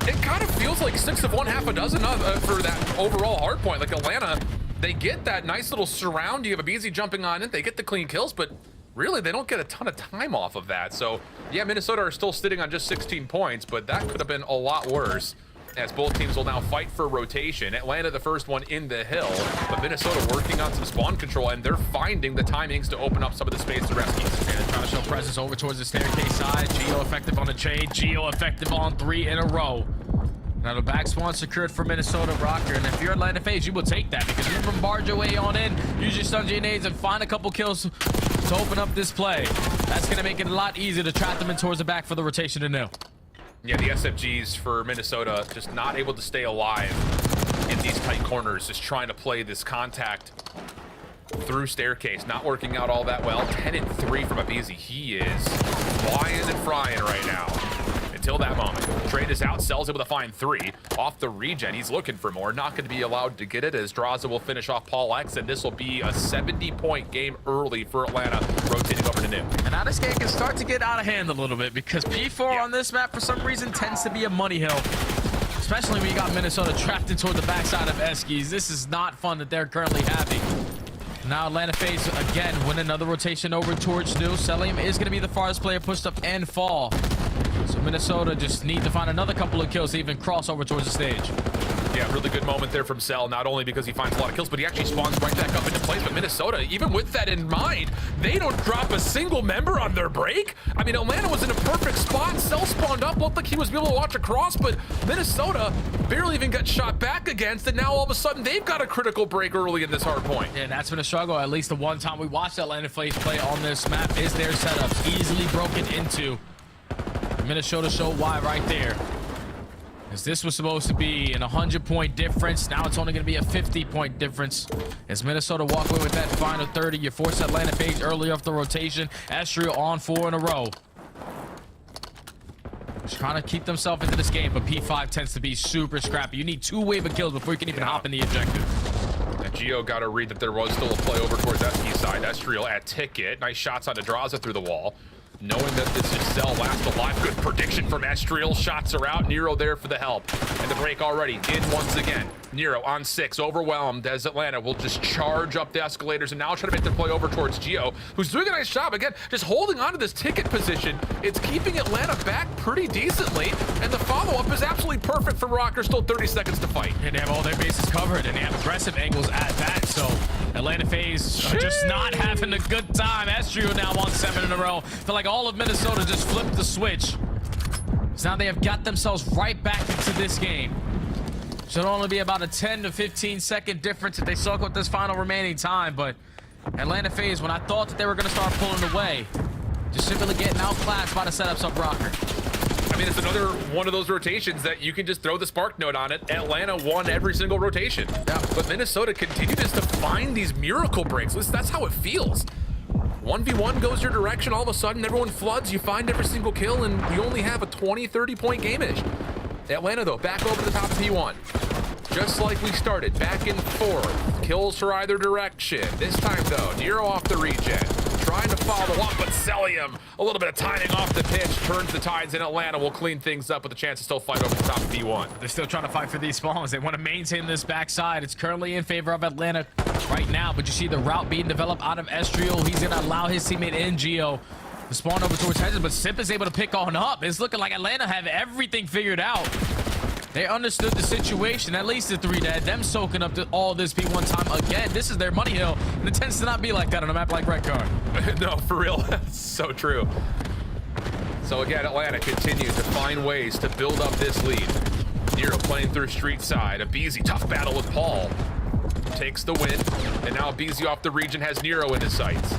It kind of feels like 6 of 1, half a dozen for that overall hard point. Like Atlanta, they get that nice little surround. You have a BZ jumping on it. They get the clean kills, but really, they don't get a ton of time off of that. So, yeah, Minnesota are still sitting on just 16 points, but that could have been a lot worse as both teams will now fight for rotation. Atlanta, the first one in the hill, but Minnesota working on some spawn control, and they're finding the timings to open up some of the space to rescue. And trying to show presence over towards the staircase side. Geo effective on the chain. Geo effective on 3 in a row. Now the back spawn secured for Minnesota Røkkr, and if you're Atlanta FaZe, you will take that because you bombard your way on in, use your stun grenades, and find a couple kills to open up this play. That's going to make it a lot easier to trap them in towards the back for the rotation to nil. Yeah, the SFGs for Minnesota just not able to stay alive in these tight corners, just trying to play this contact through staircase, not working out all that well. 10 and 3 from Abizi. He is flying and frying right now. Until that moment. Trade is out. Cell's able to find 3 off the regen. He's looking for more. Not going to be allowed to get it as Draza will finish off Paul X, and this will be a 70-point game early for Atlanta, rotating over to New. And now this game can start to get out of hand a little bit because P4 on this map for some reason tends to be a money hill. Especially when you got Minnesota trapped in toward the backside of Eskies. This is not fun that they're currently having. Now Atlanta FaZe again win another rotation over towards New. Celium is going to be the farthest player pushed up and fall. So Minnesota just need to find another couple of kills to even cross over towards the stage. Yeah, really good moment there from Cell, not only because he finds a lot of kills, but he actually spawns right back up into place. But Minnesota, even with that in mind, they don't drop a single member on their break. I mean, Atlanta was in a perfect spot. Cell spawned up, looked like he was able to watch across, but Minnesota barely even got shot back against, and now all of a sudden they've got a critical break early in this hard point. Yeah, that's been a struggle. At least the one time we watched Atlanta FaZe play on this map is their setups easily broken into. Minnesota showed why right there. As this was supposed to be an 100-point difference, now it's only going to be a 50-point difference. As Minnesota walk away with that final 30, you force Atlanta FaZe early off the rotation. Estriel on 4 in a row. Just trying to keep themselves into this game, but P5 tends to be super scrappy. You need 2 wave of kills before you can even hop in the objective. And Geo got to read that there was still a play over towards Eski's side. Estriel at ticket. Nice shots onto Draza through the wall. knowing that this is Cell last alive. Good prediction from Estriel. Shots are out. Nero there for the help. And the break already in once again. Nero on 6, overwhelmed as Atlanta will just charge up the escalators and now try to make their play over towards Gio, who's doing a nice job. Again, just holding on to this ticket position. It's keeping Atlanta back pretty decently, and the follow-up is absolutely perfect for Røkkr. Still 30 seconds to fight. And they have all their bases covered, and they have aggressive angles at that, so Atlanta FaZe are just not having a good time. Estriel now on 7 in a row. Feel like all of Minnesota just flipped the switch. So now they have got themselves right back into this game. Should only be about a 10 to 15 second difference if they suck with this final remaining time, but Atlanta FaZe, when I thought that they were going to start pulling away, just simply getting outclassed by the setups of Røkkr. I mean, it's another one of those rotations that you can just throw the spark note on it. Atlanta won every single rotation. Yeah. But Minnesota continues to find these miracle breaks. That's how it feels. 1v1 goes your direction, all of a sudden everyone floods, you find every single kill, and you only have a 20-30 point game-ish. Atlanta, though, back over the top of P1. Just like we started, back and forth. Kills for either direction. This time, though, Nero off the regen. Trying to follow up, but Celium, a little bit of timing off the pitch, turns the tides, and Atlanta will clean things up with a chance to still fight over the top of P1. They're still trying to fight for these spawns. They want to maintain this backside. It's currently in favor of Atlanta right now, but you see the route being developed out of Estriel. He's going to allow his teammate in Gio to spawn over towards Hedges, but Simp is able to pick on up. It's looking like Atlanta have everything figured out. They understood the situation, at least the 3 dead, them soaking up all this P1 time again. This is their money hill, and it tends to not be like that on a map like Røkkr. No, for real, that's so true. So again, Atlanta continues to find ways to build up this lead. Nero playing through street side. A Beezy, tough battle with Paul. Takes the win, and now Beezy off the region has Nero in his sights.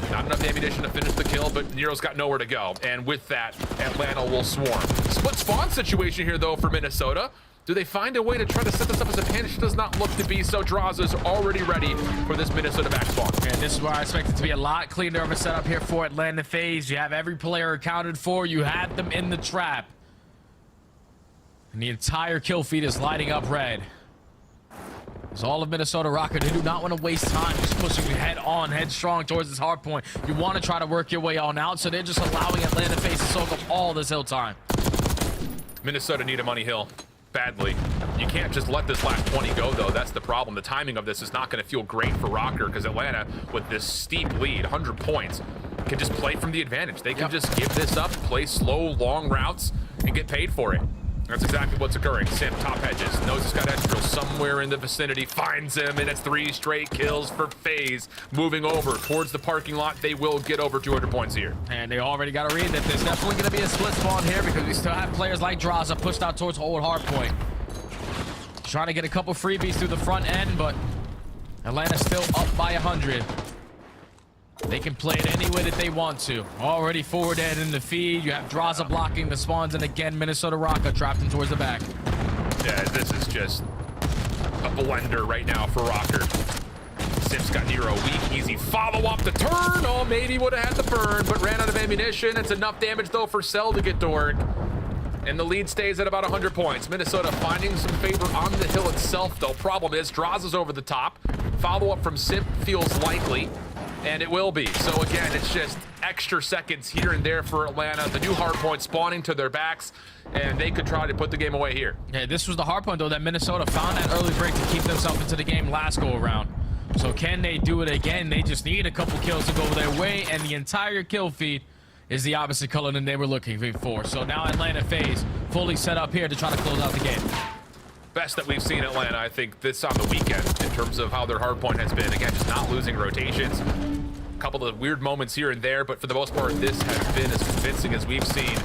Not enough ammunition to finish the kill, but Nero's got nowhere to go. And with that, Atlanta will swarm. Split spawn situation here, though, for Minnesota. Do they find a way to try to set this up as a panic? It does not look to be so. Draza's already ready for this Minnesota back spawn. And this is where I expect it to be a lot cleaner of a setup here for Atlanta FaZe. You have every player accounted for. You had them in the trap. And the entire kill feed is lighting up red. It's all of Minnesota Røkkr. They do not want to waste time just pushing you head on, headstrong towards this hard point. You want to try to work your way on out, so they're just allowing Atlanta FaZe to soak up all this hill time. Minnesota need a money hill badly. You can't just let this last 20 go, though. That's the problem. The timing of this is not going to feel great for Røkkr, because Atlanta, with this steep lead, 100 points, can just play from the advantage. They can just give this up, play slow, long routes, and get paid for it. That's exactly what's occurring. Simp, top hedges, knows he's got Estriel somewhere in the vicinity, finds him, and it's 3 straight kills for FaZe. Moving over towards the parking lot, they will get over 200 points here. And they already got to read that there's definitely going to be a split spawn here, because we still have players like Draza pushed out towards old Hardpoint. Trying to get a couple freebies through the front end, but Atlanta's still up by 100. They can play it any way that they want to. Already 4 dead in the feed. You have Draza blocking the spawns, and again, Minnesota Røkkr trapped him towards the back. Yeah, this is just a blender right now for Røkkr. Simp's got Nero, weak, easy follow-up to turn. Oh, maybe would have had the burn, but ran out of ammunition. It's enough damage, though, for Cell to get to work. And the lead stays at about 100 points. Minnesota finding some favor on the hill itself, though. Problem is, Draza's over the top. Follow-up from Simp feels likely. And it will be. So again, it's just extra seconds here and there for Atlanta. The new hardpoint spawning to their backs, and they could try to put the game away here. Yeah, this was the hardpoint, though, that Minnesota found that early break to keep themselves into the game last go around. So can they do it again? They just need a couple kills to go their way, and the entire kill feed is the opposite color than they were looking for. So now Atlanta FaZe fully set up here to try to close out the game. Best that we've seen Atlanta, I think, this on the weekend in terms of how their hardpoint has been. Again, just not losing rotations. A couple of weird moments here and there, but for the most part, this has been as convincing as we've seen.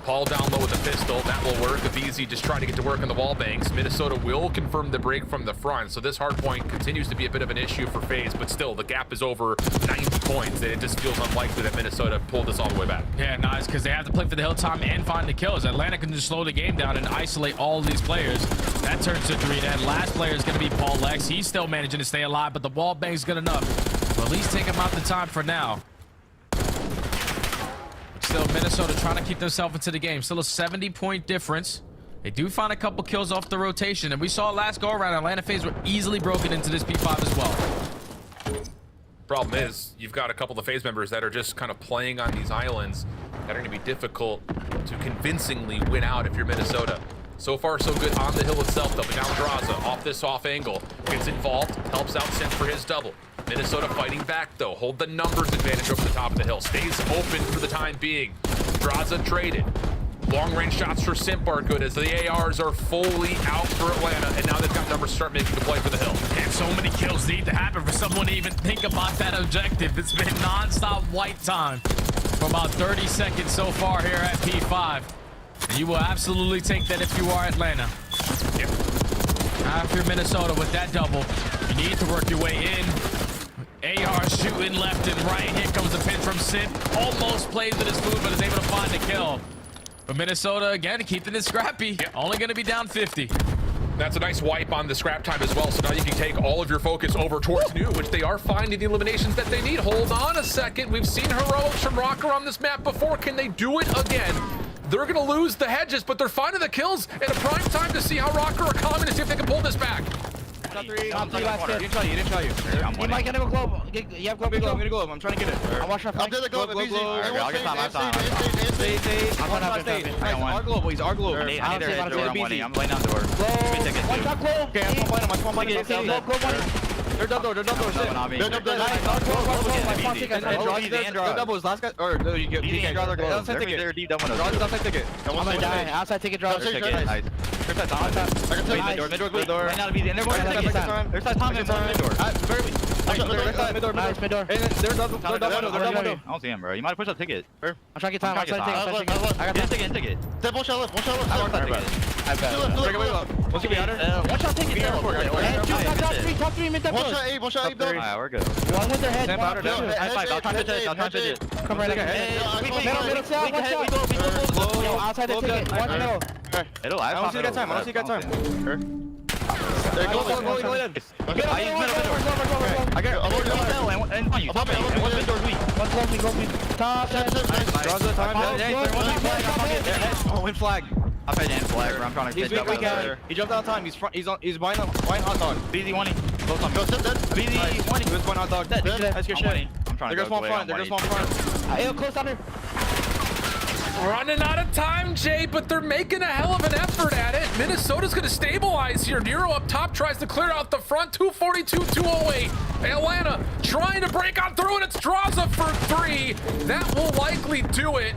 Paul down low with the pistol. That will work. Easy just trying to get to work on the wall banks. Minnesota will confirm the break from the front, so this hardpoint continues to be a bit of an issue for FaZe, but still, the gap is over 90 points, and it just feels unlikely that Minnesota pulled this all the way back. Yeah, nice, because they have to play for the hill time and find the kills. Atlanta can just slow the game down and isolate all of these players. That turns to 3 dead. Last player is going to be Paul Lex. He's still managing to stay alive, but the wall bank's good enough. Well, at least take him out the time for now. Still, Minnesota trying to keep themselves into the game. Still a 70-point difference. They do find a couple kills off the rotation, and we saw last go around, Atlanta FaZe were easily broken into this P5 as well. Problem is, you've got a couple of FaZe members that are just kind of playing on these islands that are going to be difficult to convincingly win out if you're Minnesota. So far, so good on the hill itself, though. But now Draza, off this off angle, gets involved, helps out Synth for his double. Minnesota fighting back, though. Hold the numbers advantage over the top of the hill. Stays open for the time being. Draza traded. Long-range shots for Simp are good as the ARs are fully out for Atlanta, and now they've got numbers to start making the play for the hill. And so many kills need to happen for someone to even think about that objective. It's been non-stop white time for about 30 seconds so far here at P5. And you will absolutely take that if you are Atlanta. Yep. After Minnesota with that double, you need to work your way in. AR shooting left and right. Here comes the pin from Simp. Almost plays with his food, but is able to find the kill. But Minnesota, again, keeping it scrappy. Yep. Only going to be down 50. That's a nice wipe on the scrap time as well. So now you can take all of your focus over towards New, which they are finding the eliminations that they need. Hold on a second. We've seen heroics from Røkkr on this map before. Can they do it again? They're going to lose the hedges, but they're finding the kills at a prime time to see how Røkkr are coming and see if they can pull this back. Top three last kid. He didn't try you. You might get him a globe. You have globe. I'm gonna go. I'm trying to get it. I'm watching my flank. Globe. I'll get time. I got one. Our globe, boys. Our globe. I need their door. I'm laying down door. One shot globe. Okay, I'm playing. I'm playing. Globe one. They're double. They're double. They're double. Last guy. Or no, you can't draw their globe. They're deep double. Draw the outside ticket. I'm gonna die. Outside ticket. Draw. Nice. Mid-door. Right now to be the end. There's that time in mid-door. Mid-door. Nice, mid-door. And then there's double. I don't see him, bro. You might have pushed that ticket. I'm trying to get time. I got ticket. One shot left. I marked that ticket. I bet. Once you be out there. One shot ticket. Top three mid-door. One shot 8. Alright, we're good. One with their head. I'll try to finish it. Come right ahead. Middle cell. One shot. Outside the ticket. One middle. I don't see you got time. Sure. There, go in. I got a and on you. Top it. And one mid-door weak. One close me. Top. Draws the time. Win flag. I paid in flag, bro. I'm trying to get double. He jumped out of time. He's buying hot dog. BZ 1. Go sit dead. BZ 1. He was buying hot dog. Dead. That's your shit. I'm trying to go front. They're small front. Close down here. Running out of time, Jay, but they're making a hell of an effort at it. Minnesota's going to stabilize here. Nero up top tries to clear out the front. 242, 208. Atlanta trying to break on through, and it's Draza for 3. That will likely do it.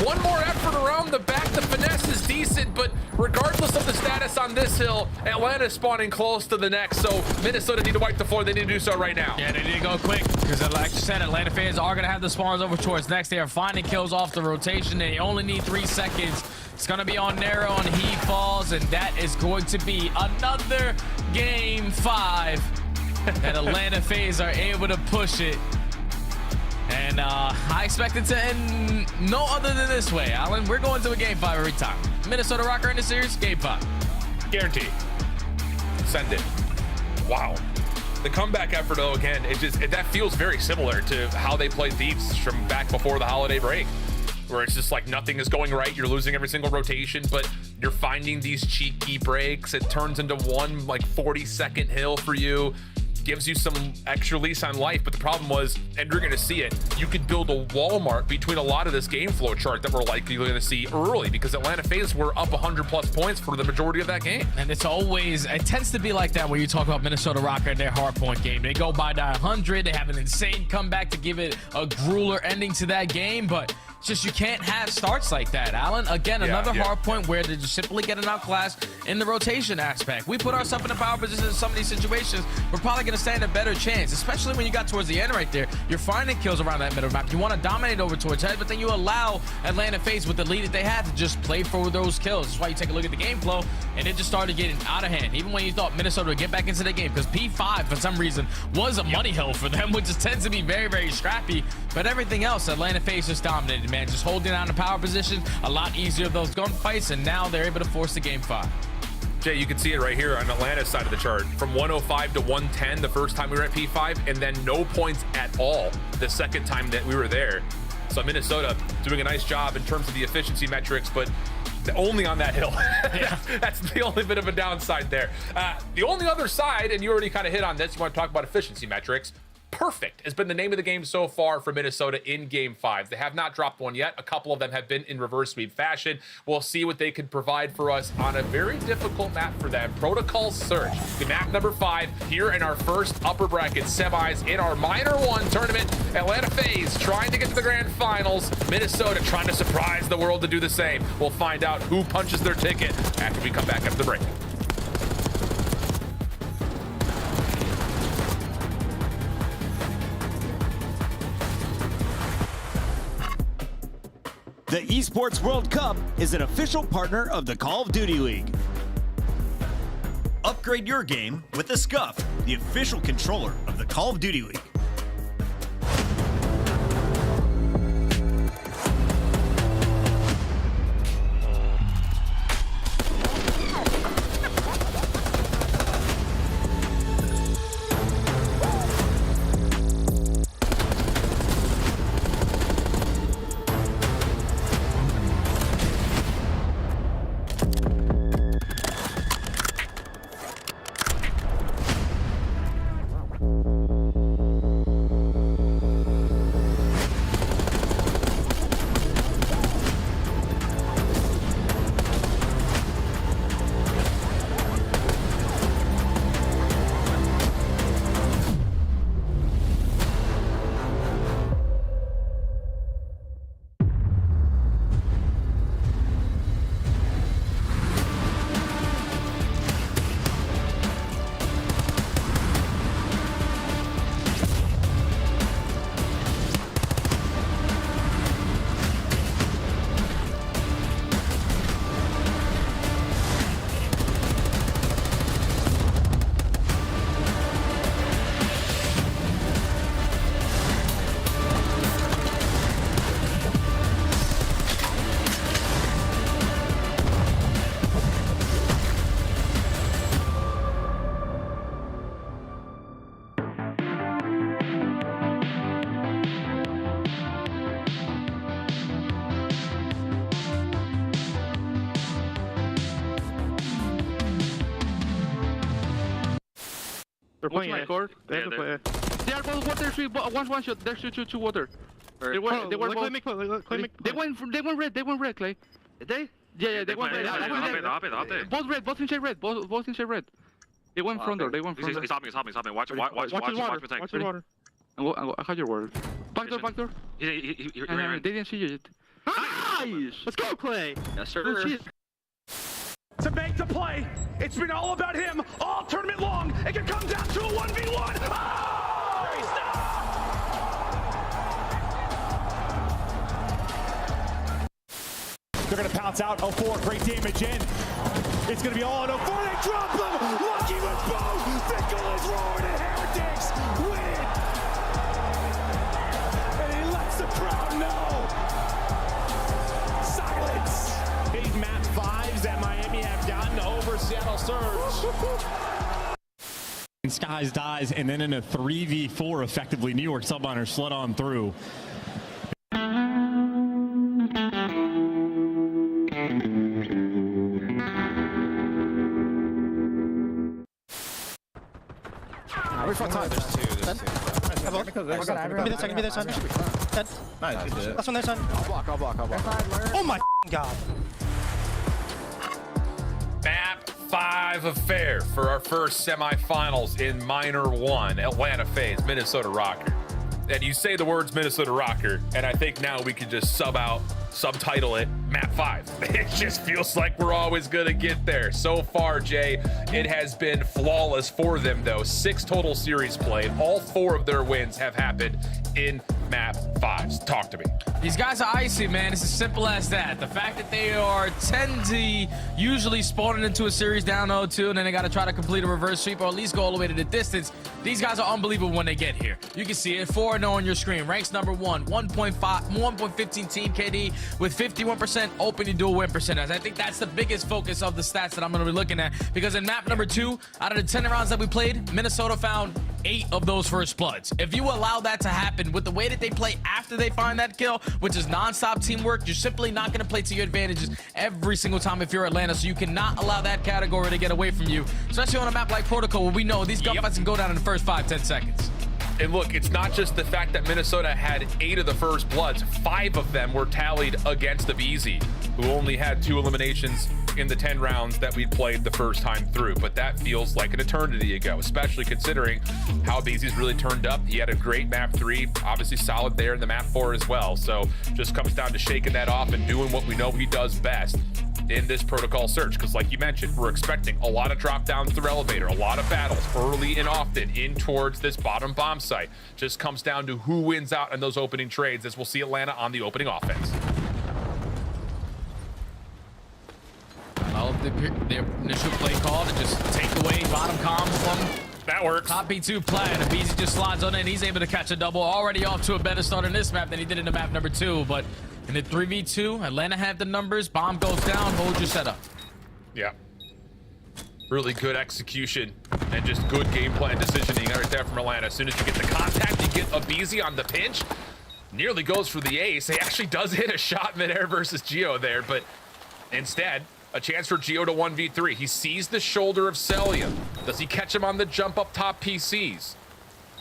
One more effort around the back. The finesse is decent, but regardless of the status on this hill, Atlanta is spawning close to the next, so Minnesota need to wipe the floor. They need to do so right now. Yeah, they need to go quick, because like you said, Atlanta fans are going to have the spawns over towards next. They are finding kills off the rotation. They only need 3 seconds. It's going to be on Nero, and he falls, and that is going to be another game 5. And Atlanta FaZe are able to push it. And I expect it to end no other than this way, Alan. We're going to a game 5 every time. Minnesota Røkkr in the series, game 5. Guarantee. Send it. Wow. The comeback effort, though, again, that feels very similar to how they played Thieves from back before the holiday break, where it's just like nothing is going right. You're losing every single rotation, but you're finding these cheeky breaks. It turns into one like 40-second hill for you. Gives you some extra lease on life, but the problem was, and you're going to see it, you could build a Walmart between a lot of this game flow chart that we're likely going to see early, because Atlanta FaZe were up 100+ points for the majority of that game. And it tends to be like that when you talk about Minnesota Røkkr and their Hardpoint game. They go by 100, they have an insane comeback to give it a grueler ending to that game, but it's just you can't have starts like that, Alan. Again, another Hardpoint where they're just simply getting outclassed in the rotation aspect. We put ourselves in a power position in some of these situations. We're probably going to stand a better chance, especially when you got towards the end right there. You're finding kills around that middle map. You want to dominate over towards head, but then you allow Atlanta FaZe with the lead that they have to just play for those kills. That's why you take a look at the game flow, and it just started getting out of hand. Even when you thought Minnesota would get back into the game, because P5 for some reason was a money hill for them, which just tends to be very, very scrappy. But everything else, Atlanta FaZe just dominated, man. Just holding down the power position, a lot easier of those gunfights, and now they're able to force the game 5. Jay, you can see it right here on Atlanta's side of the chart. From 105 to 110 the first time we were at P5, and then no points at all the second time that we were there. So Minnesota doing a nice job in terms of the efficiency metrics, but only on that hill. That's the only bit of a downside there. The only other side, and you already kind of hit on this, you want to talk about efficiency metrics, Perfect has been the name of the game so far for Minnesota in Game 5. They have not dropped one yet. A couple of them have been in reverse sweep fashion. We'll see what they can provide for us on a very difficult map for them. Protocol Surge, the map number 5 here in our first upper bracket semis in our Minor 1 tournament. Atlanta FaZe trying to get to the grand finals. Minnesota trying to surprise the world to do the same. We'll find out who punches their ticket after we come back after the break. The Esports World Cup is an official partner of the Call of Duty League. Upgrade your game with the Scuff, the official controller of the Call of Duty League. They're playing record. They are both water. One shot. There's two water. They went red. They went red, Clay. They? Yeah, they went red. Both red. Both inside red. Both inside red. They went front door. They went front door. He's hopping. Watch his water. I had your word. Back door. They didn't see you yet. Nice! Let's go, Clay! Yes, sir. To make the play. It's been all about him all tournament long. It can come down to a 1v1. They're going to pounce out 04. Great damage in. It's going to be all on 04. They drop him. Lucky with both. Fickle is roaring and Heretics win. And he lets the crowd know. Silence. Big map 5s that Miami have gotten over Seattle Surge. Skies dies, and then in a 3v4, effectively, New York Subminer slid on through. There's two. Give me this son. Dead. Nice. Last one there, son. I'll block. Oh my god. Map 5 affair for our first semifinals in Minor 1. Atlanta FaZe, Minnesota Røkkr. And you say the words Minnesota Røkkr, and I think now we can just subtitle it Map 5. It just feels like we're always gonna get there. So far, Jay, it has been flawless for them though. 6 total series played. All 4 of their wins have happened in Map 5s. Talk to me. These guys are icy, man. It's as simple as that. The fact that they tend to usually spawning into a series down 0-2, and then they got to try to complete a reverse sweep or at least go all the way to the distance. These guys are unbelievable when they get here. You can see it 4-0 on your screen. Ranks number 1, 1.15 team KD with 51% opening dual win percentage. I think that's the biggest focus of the stats that I'm going to be looking at, because in map number 2, out of the 10 rounds that we played, Minnesota found 8 of those first bloods. If you allow that to happen with the way that they play after they find that kill, which is non-stop teamwork, you're simply not going to play to your advantages every single time if you're Atlanta. So you cannot allow that category to get away from you, especially on a map like Protocol, where we know these gunfights can go down in the first 5-10 seconds. And look, it's not just the fact that Minnesota had 8 of the first bloods. 5 of them were tallied against the BZ, who only had 2 eliminations in the 10 rounds that we played the first time through. But that feels like an eternity ago, especially considering how BZ's really turned up. He had a great map 3, obviously solid there in the map 4 as well. So just comes down to shaking that off and doing what we know he does best in this protocol search, because like you mentioned, we're expecting a lot of drop downs through elevator, a lot of battles early and often in towards this bottom bomb site. Just comes down to who wins out in those opening trades, as we'll see Atlanta on the opening offense. I love the initial play call to just take away bottom comms from that works. Top B2 plan. And BZ just slides on in. He's able to catch a double, already off to a better start in this map than he did in the map number 2. But in the 3v2, Atlanta have the numbers. Bomb goes down. Hold your setup. Yeah. Really good execution and just good game plan decisioning right there from Atlanta. As soon as you get the contact, you get a BZ on the pinch. Nearly goes for the ace. He actually does hit a shot midair versus Geo there, but instead, a chance for Geo to 1v3. He sees the shoulder of Celia. Does he catch him on the jump up top PCs?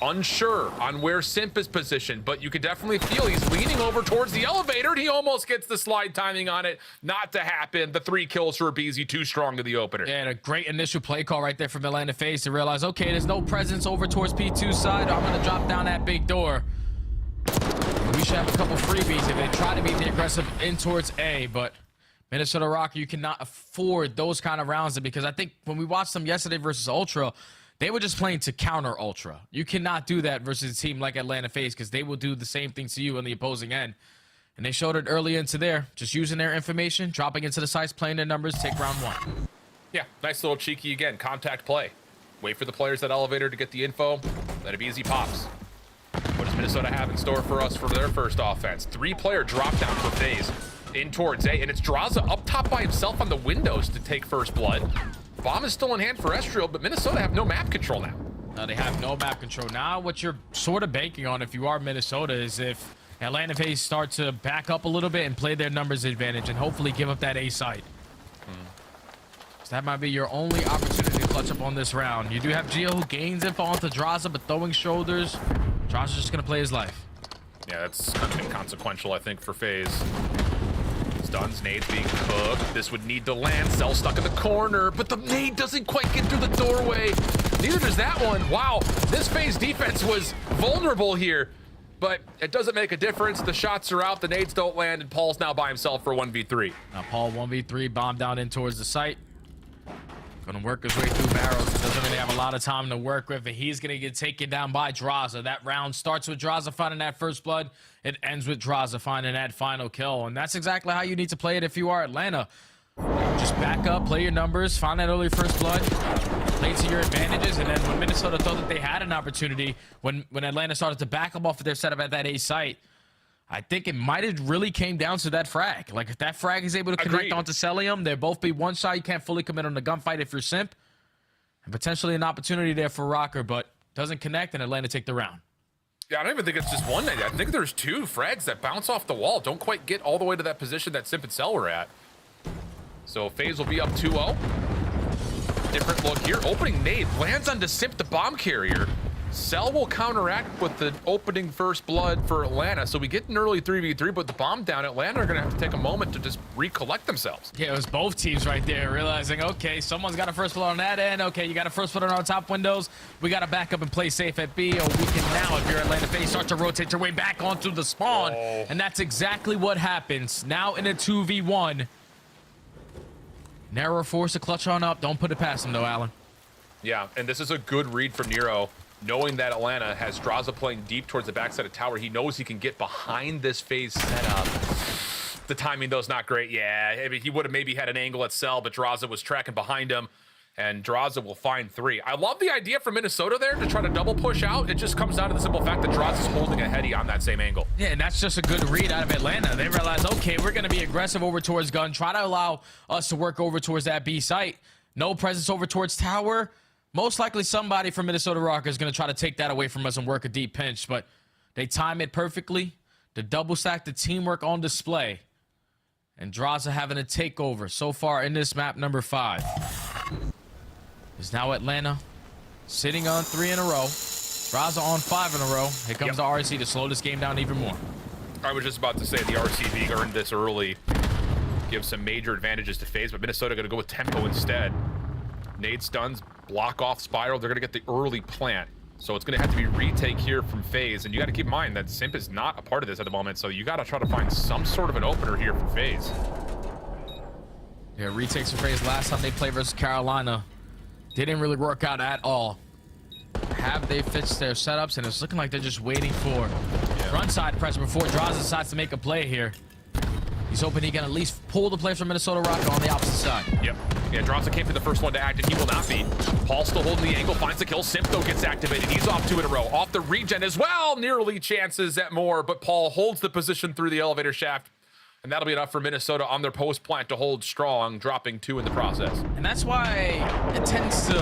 Unsure on where Simp is positioned, but you can definitely feel he's leaning over towards the elevator, and he almost gets the slide timing on it. Not to happen. The 3 kills for BZ, too strong to the opener. Yeah, and a great initial play call right there from Atlanta FaZe to realize, okay, there's no presence over towards P2 side. I'm going to drop down that big door. We should have a couple freebies if they try to be the aggressive in towards A, but Minnesota Røkkr, you cannot afford those kind of rounds, because I think when we watched them yesterday versus Ultra, they were just playing to counter Ultra. You cannot do that versus a team like Atlanta FaZe, because they will do the same thing to you on the opposing end. And they showed it early into there, just using their information, dropping into the sites, playing their numbers, take round 1. Yeah, nice little cheeky, again, contact play. Wait for the players at elevator to get the info, then a BZ pops. What does Minnesota have in store for us for their first offense? 3-player drop down for FaZe in towards A, and it's Draza up top by himself on the windows to take first blood. Bomb is still in hand for Estriel, but Minnesota have no map control now. No, they have no map control. Now what you're sort of banking on if you are Minnesota is if Atlanta FaZe start to back up a little bit and play their numbers advantage and hopefully give up that A site. So that might be your only opportunity to clutch up on this round. You do have Geo who gains info onto Draza, but throwing shoulders, Draza's just going to play his life. Yeah, that's kind of inconsequential, I think, for FaZe. Stuns, nades being cooked. This would need to land. Cell stuck in the corner, but the nade doesn't quite get through the doorway. Neither does that one. Wow, this FaZe defense was vulnerable here, but it doesn't make a difference. The shots are out, the nades don't land, and Paul's now by himself for 1v3. Now Paul 1v3, bomb down in towards the site. Gonna work his way through barrels. Doesn't really have a lot of time to work with, and he's gonna get taken down by Draza. That round starts with Draza finding that first blood. It ends with Draza finding that final kill, and that's exactly how you need to play it if you are Atlanta. Just back up, play your numbers, find that early first blood, play to your advantages, and then when Minnesota thought that they had an opportunity, when Atlanta started to back up off of their setup at that A site, I think it might have really came down to that frag. Like, if that frag is able to connect onto Celium, they'll both be one shot. You can't fully commit on the gunfight if you're Simp. And potentially an opportunity there for Røkkr, but doesn't connect, and Atlanta take the round. Yeah, I don't even think it's just one nade. I think there's 2 frags that bounce off the wall. Don't quite get all the way to that position that Simp and Cell were at. So FaZe will be up 2-0. Different look here. Opening nade lands onto Simp, the bomb carrier. Cell will counteract with the opening first blood for Atlanta. So we get an early 3v3, but the bomb down, Atlanta are going to have to take a moment to just recollect themselves. Yeah, it was both teams right there realizing, okay, someone's got a first blood on that end. Okay, you got a first blood on our top windows. We got to back up and play safe at B, or we can now, if you're Atlanta FaZe, start to rotate your way back onto the spawn. Whoa. And that's exactly what happens. Now in a 2v1. Narrow force to clutch on up. Don't put it past him, though, Alan. Yeah, and this is a good read from Nero. Knowing that Atlanta has Draza playing deep towards the backside of tower, he knows he can get behind this FaZe setup. The timing, though, is not great. Yeah, I mean, he would have maybe had an angle at Cell, but Draza was tracking behind him, and Draza will find 3. I love the idea from Minnesota there to try to double push out. It just comes down to the simple fact that Draza's holding a heady on that same angle. Yeah, and that's just a good read out of Atlanta. They realize, okay, we're going to be aggressive over towards gun, try to allow us to work over towards that B site. No presence over towards tower. Most likely somebody from Minnesota Røkkr is going to try to take that away from us and work a deep pinch, but they time it perfectly. The double stack, the teamwork on display. And Draza having a takeover so far in this map number 5. Is now Atlanta sitting on 3 in a row. Raza on 5 in a row. Here comes the RC to slow this game down even more. I was just about to say the RC being earned this early gives some major advantages to FaZe, but Minnesota going to go with tempo instead. Nade stuns, block off Spiral. They're going to get the early plant. So it's going to have to be retake here from FaZe. And you got to keep in mind that Simp is not a part of this at the moment. So you got to try to find some sort of an opener here for FaZe. Yeah, retakes for FaZe last time they played versus Carolina. Didn't really work out at all. Have they fixed their setups? And it's looking like they're just waiting for front side pressure before Draza decides to make a play here. He's hoping he can at least pull the play from Minnesota Røkkr on the opposite side. Yep. Yeah, Draza came for the first one to act, and he will not be. Paul still holding the angle, finds the kill. Simp, though, gets activated. He's off 2 in a row. Off the regen as well. Nearly chances at more, but Paul holds the position through the elevator shaft. And that'll be enough for Minnesota on their post plant to hold strong, dropping 2 in the process. And that's why it tends to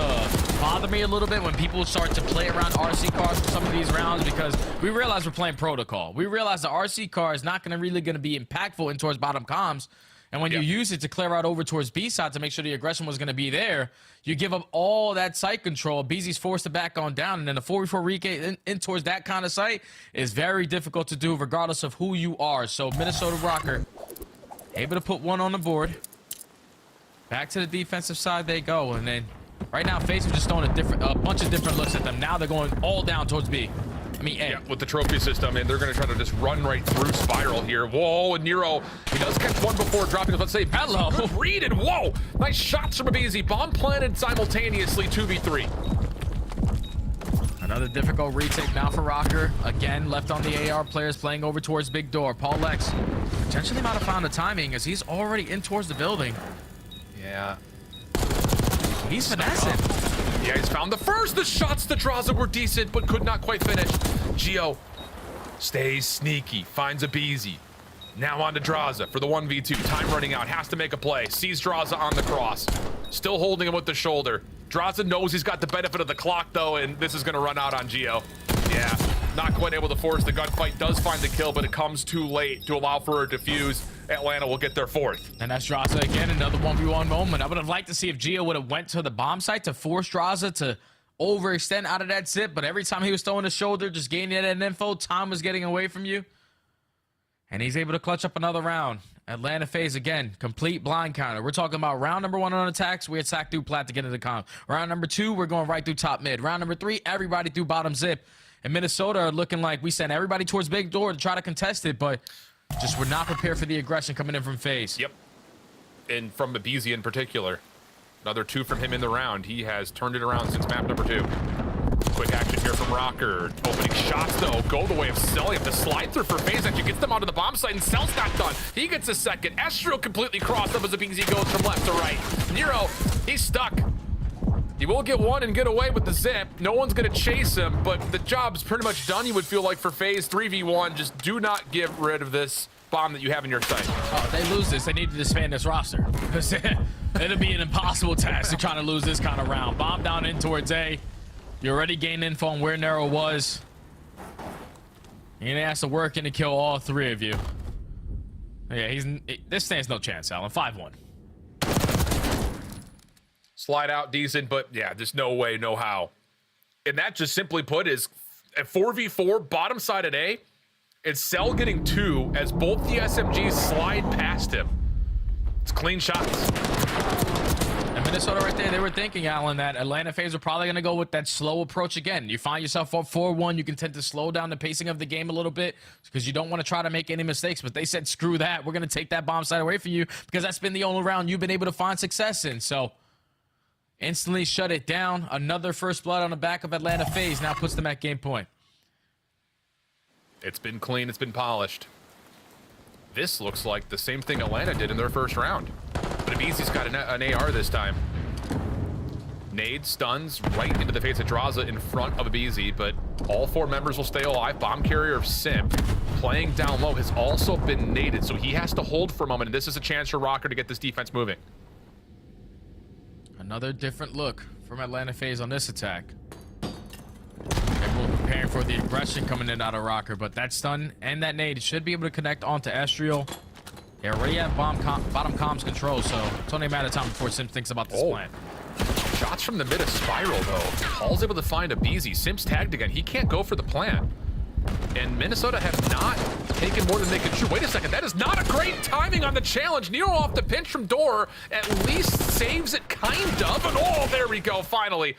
bother me a little bit when people start to play around RC cars for some of these rounds, because we realize we're playing protocol. We realize the RC car is not really going to be impactful in towards bottom comms. And when you use it to clear out over towards B side to make sure the aggression was going to be there, you give up all that site control. BZ's forced to back on down, and then the 4v4 recap in towards that kind of site is very difficult to do regardless of who you are. So Minnesota Røkkr able to put 1 on the board. Back to the defensive side they go, and then right now FaZe is just throwing a bunch of different looks at them. Now they're going all down towards B. I mean, A. Yeah, with the trophy system, and they're going to try to just run right through Spiral here. Whoa, and Nero, he does catch one before dropping. Let's say, hello, read it. Whoa, nice shots from Abizi. Bomb planted simultaneously, 2v3. Another difficult retake now for Røkkr. Again, left on the AR players playing over towards Big Door. Paul Lex potentially might have found the timing as he's already in towards the building. Yeah. He's finessing. Yeah, he's found the first. The shots to Draza were decent, but could not quite finish. Gio stays sneaky, finds Abizi. Now on to Draza for the 1v2. Time running out, has to make a play. Sees Draza on the cross. Still holding him with the shoulder. Draza knows he's got the benefit of the clock, though, and this is going to run out on Gio. Yeah, not quite able to force the gunfight. Does find the kill, but it comes too late to allow for a defuse. Atlanta will get their 4th. And that's Draza again, another 1v1 moment. I would have liked to see if Gio would have went to the bomb site to force Draza to overextend out of that zip, but every time he was throwing his shoulder, just gaining that info, time was getting away from you. And he's able to clutch up another round. Atlanta FaZe again, complete blind counter. We're talking about round number 1 on attacks. We attack through plat to get into the comp. Round number 2, we're going right through top mid. Round number 3, everybody through bottom zip. And Minnesota are looking like we sent everybody towards Big Door to try to contest it, but just were not prepared for the aggression coming in from FaZe. Yep. And from Abizi in particular. Another 2 from him in the round. He has turned it around since map number 2. Quick action here from Røkkr. Opening shots, though, go the way of Cell. You have to slide through for FaZe. Actually gets them onto the bomb site, and Cell's not done. He gets a second. Estro completely crossed up as Abizi goes from left to right. Nero, he's stuck. He will get 1 and get away with the zip. No one's going to chase him, but the job's pretty much done, you would feel like, for FaZe. 3v1. Just do not get rid of this bomb that you have in your sight. Oh, if they lose this, they need to disband this roster. Because it'll be an impossible task to try to lose this kind of round. Bomb down in towards A. You already gained info on where Nero was. And he has to work in to kill all 3 of you. Yeah, this stands no chance, Alan. 5-1. Slide out decent, but yeah, there's no way, no how. And that, just simply put, is a 4v4 bottom side at A. It's Cell getting 2 as both the SMGs slide past him. It's clean shots. And Minnesota right there, they were thinking, Alan, that Atlanta FaZe are probably going to go with that slow approach again. You find yourself up 4-1, you can tend to slow down the pacing of the game a little bit because you don't want to try to make any mistakes. But they said, screw that. We're going to take that bomb side away from you because that's been the only round you've been able to find success in. So instantly shut it down. Another first blood on the back of Atlanta FaZe now puts them at game point. It's been clean. It's been polished. This looks like the same thing Atlanta did in their first round. But Abizi's got an AR this time. Nade stuns right into the face of Draza in front of Abizi, but all 4 members will stay alive. Bomb carrier of Simp playing down low has also been naded, so he has to hold for a moment, and this is a chance for Røkkr to get this defense moving. Another different look from Atlanta FaZe on this attack. Everyone preparing for the aggression coming in out of Røkkr, but that stun and that nade should be able to connect onto Estriel. They already have bottom comms control, so it's only a matter of time before Sim thinks about this plan. Shots from the mid of Spiral, though. Paul's able to find a Beezy. Simps tagged again. He can't go for the plant. And Minnesota have not taken more than they could shoot. Wait a second, that is not a great timing on the challenge. Nero off the pinch from door, at least saves it kind of. And oh, there we go, finally.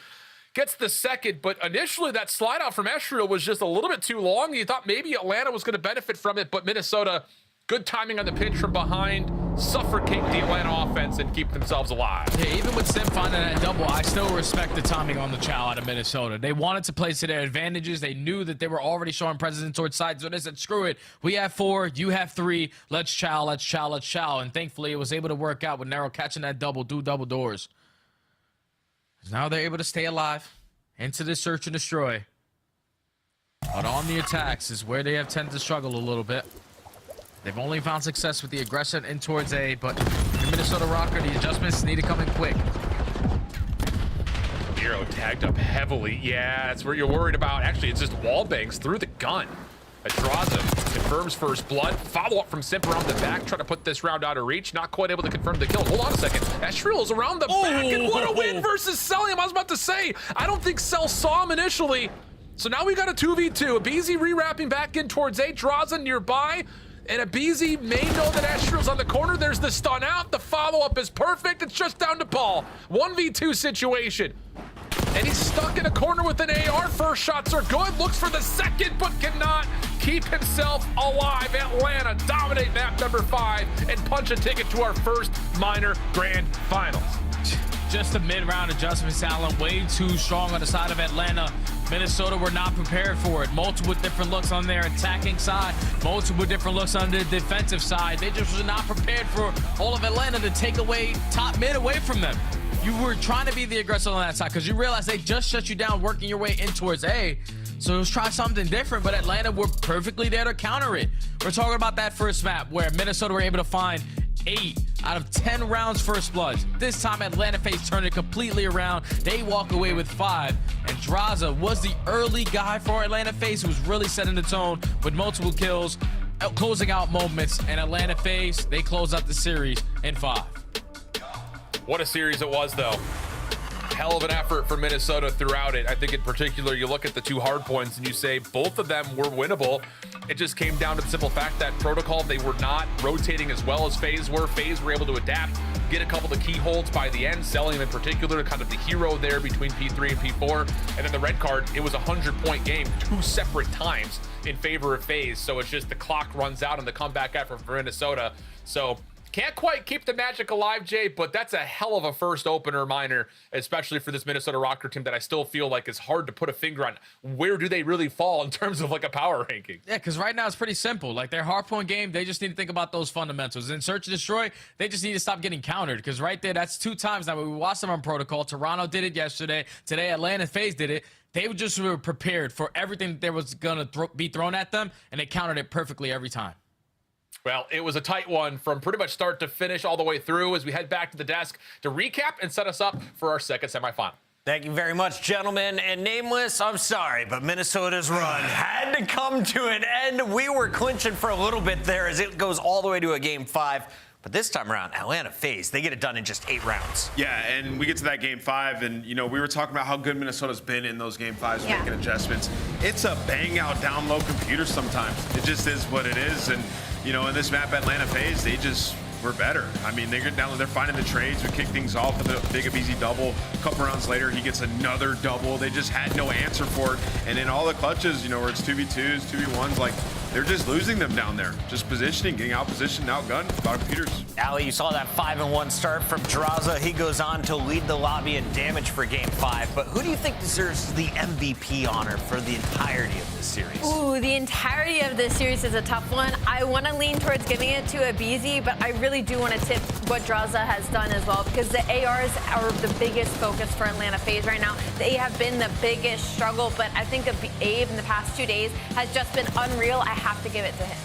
Gets the second, but initially that slide out from Esriel was just a little bit too long. You thought maybe Atlanta was gonna benefit from it, but Minnesota, good timing on the pinch from behind, suffocate the Atlanta offense and keep themselves alive. Yeah, even with Sim finding that double, I still respect the timing on the chow out of Minnesota. They wanted to play to their advantages. They knew that they were already showing presence towards sides, so they said, screw it. We have 4, you have 3. Let's chow, let's chow, let's chow. And thankfully, it was able to work out with Nero catching that double, do double doors. Now they're able to stay alive into this search and destroy. But on the attacks is where they have tended to struggle a little bit. They've only found success with the aggression in towards A, but the Minnesota Røkkr, the adjustments need to come in quick. Nero tagged up heavily. Yeah, that's where you're worried about. Actually, it's just wall bangs through the gun. Adraza confirms first blood. Follow-up from Simp around the back, trying to put this round out of reach. Not quite able to confirm the kill. Hold on a second. Esriel is around the back, and what a win versus Celium. I was about to say, I don't think Cell saw him initially. So now we got a 2v2. Abizi re-wrapping back in towards A. Draza nearby. And Abizi may know that Esriel's on the corner. There's the stun out. The follow-up is perfect. It's just down to Paul. 1v2 situation. And he's stuck in a corner with an AR. First shots are good. Looks for the second, but cannot keep himself alive. Atlanta dominate map number 5 and punch a ticket to our first minor grand finals. Just a mid-round adjustment, Allen. Way too strong on the side of Atlanta. Minnesota were not prepared for it. Multiple different looks on their attacking side, multiple different looks on the defensive side. They just were not prepared for all of Atlanta to take away top mid away from them. You were trying to be the aggressor on that side because you realized they just shut you down working your way in towards A. So let's try something different, but Atlanta were perfectly there to counter it. We're talking about that first map where Minnesota were able to find 8 out of 10 rounds first bloods. This time Atlanta FaZe turned it completely around. They walk away with 5. And Draza was the early guy for Atlanta FaZe who was really setting the tone with multiple kills, closing out moments. And Atlanta FaZe, they close out the series in 5. What a series it was, though. Hell of an effort for Minnesota throughout it. I think in particular, you look at the 2 hard points and you say both of them were winnable. It just came down to the simple fact that Protocol, they were not rotating as well as FaZe were. FaZe were able to adapt, get a couple of key holds by the end, Celium in particular, kind of the hero there between P3 and P4. And then the red card, it was a 100-point game 2 separate times in favor of FaZe. So it's just the clock runs out and the comeback effort for Minnesota. So can't quite keep the magic alive, Jay, but that's a hell of a first opener minor, especially for this Minnesota Røkkr team that I still feel like is hard to put a finger on. Where do they really fall in terms of like a power ranking? Yeah, because right now it's pretty simple. Like their hardpoint game, they just need to think about those fundamentals. In Search and Destroy, they just need to stop getting countered because right there, that's 2 times now. We watched them on Protocol. Toronto did it yesterday. Today, Atlanta FaZe did it. They just were prepared for everything that there was going to be thrown at them, and they countered it perfectly every time. Well, it was a tight one from pretty much start to finish all the way through as we head back to the desk to recap and set us up for our second semifinal. Thank you very much, gentlemen. And Nameless, I'm sorry, but Minnesota's run had to come to an end. We were clinching for a little bit there as it goes all the way to a game 5. But this time around, Atlanta FaZe, they get it done in just 8 rounds. Yeah, and we get to that game 5, and, you know, we were talking about how good Minnesota's been in those game 5s, making adjustments. It's a bang-out, down-low computer sometimes. It just is what it is. And, you know, in this map, Atlanta FaZe, they just were better. I mean, they're finding the trades. We kick things off with a big Abizi double. A couple rounds later, he gets another double. They just had no answer for it. And in all the clutches, you know, where it's 2v2s, 2v1s, like, they're just losing them down there. Just positioning, getting out-positioned, outgunned by computers. Ali, you saw that 5-1 start from Draza. He goes on to lead the lobby in damage for game 5. But who do you think deserves the MVP honor for the entirety of this series? Ooh, the entirety of this series is a tough one. I want to lean towards giving it to Abizi, but I really do want to tip what Draza has done as well, because the ARs are the biggest focus for Atlanta FaZe right now. They have been the biggest struggle, but I think Abe in the past 2 days has just been unreal. I have to give it to him.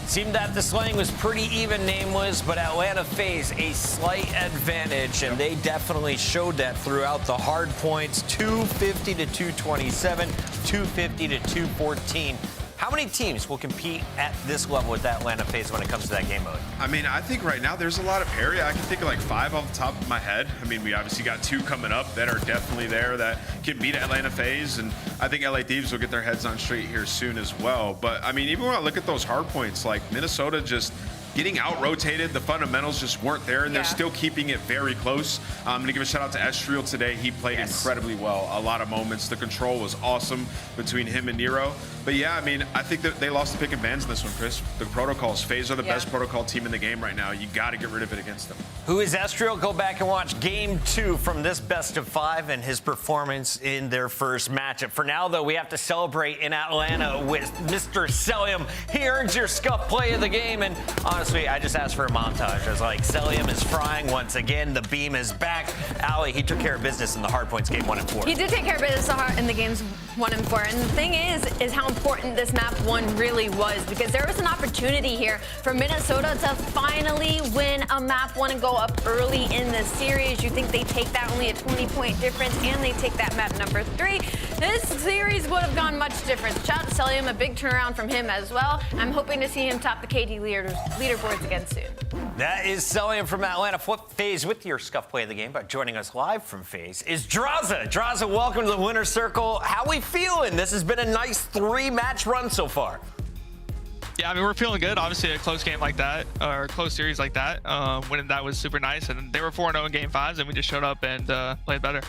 Seemed that the slaying was pretty even, Nameless, but Atlanta FaZe a slight advantage, and they definitely showed that throughout the hard points. 250 to 227, 250 to 214. How many teams will compete at this level with that Atlanta FaZe when it comes to that game mode? I mean, I think right now there's a lot of parity. I can think of like 5 off the top of my head. I mean, we obviously got 2 coming up that are definitely there that can beat Atlanta FaZe, and I think LA Thieves will get their heads on straight here soon as well. But I mean, even when I look at those hard points, like Minnesota just getting out-rotated, the fundamentals just weren't there, and they're still keeping it very close. I'm going to give a shout-out to Estriel today. He played incredibly well. A lot of moments. The control was awesome between him and Nero. But yeah, I mean, I think that they lost the pick and bans in this one, Chris. The protocols. FaZe are the best protocol team in the game right now. You got to get rid of it against them. Who is Estriel? Go back and watch Game 2 from this best of 5 and his performance in their first matchup. For now, though, we have to celebrate in Atlanta with Mr. Celium. He earns your scuff play of the game, and honestly, I just asked for a montage. I was like, Celium is frying once again. The beam is back. Ali, he took care of business in the Hardpoints game 1 and 4. He did take care of business in the games 1 and 4. And the thing is how important this map 1 really was, because there was an opportunity here for Minnesota to finally win a map 1 and go up early in the series. You think they take that, only a 20-point difference, and they take that map number 3. This series would have gone much different. Shout out to Celium, a big turnaround from him as well. I'm hoping to see him top the KD leaderboards again soon. That is Celium from Atlanta. FaZe with your scuff play of the game, but joining us live from FaZe is Draza. Draza, welcome to the winner's circle. How we feeling? This has been a nice 3-match run so far. Yeah, I mean, we're feeling good. Obviously, a close game like that, or a close series like that, winning that was super nice. And they were 4-0 in Game 5s, and we just showed up and played better.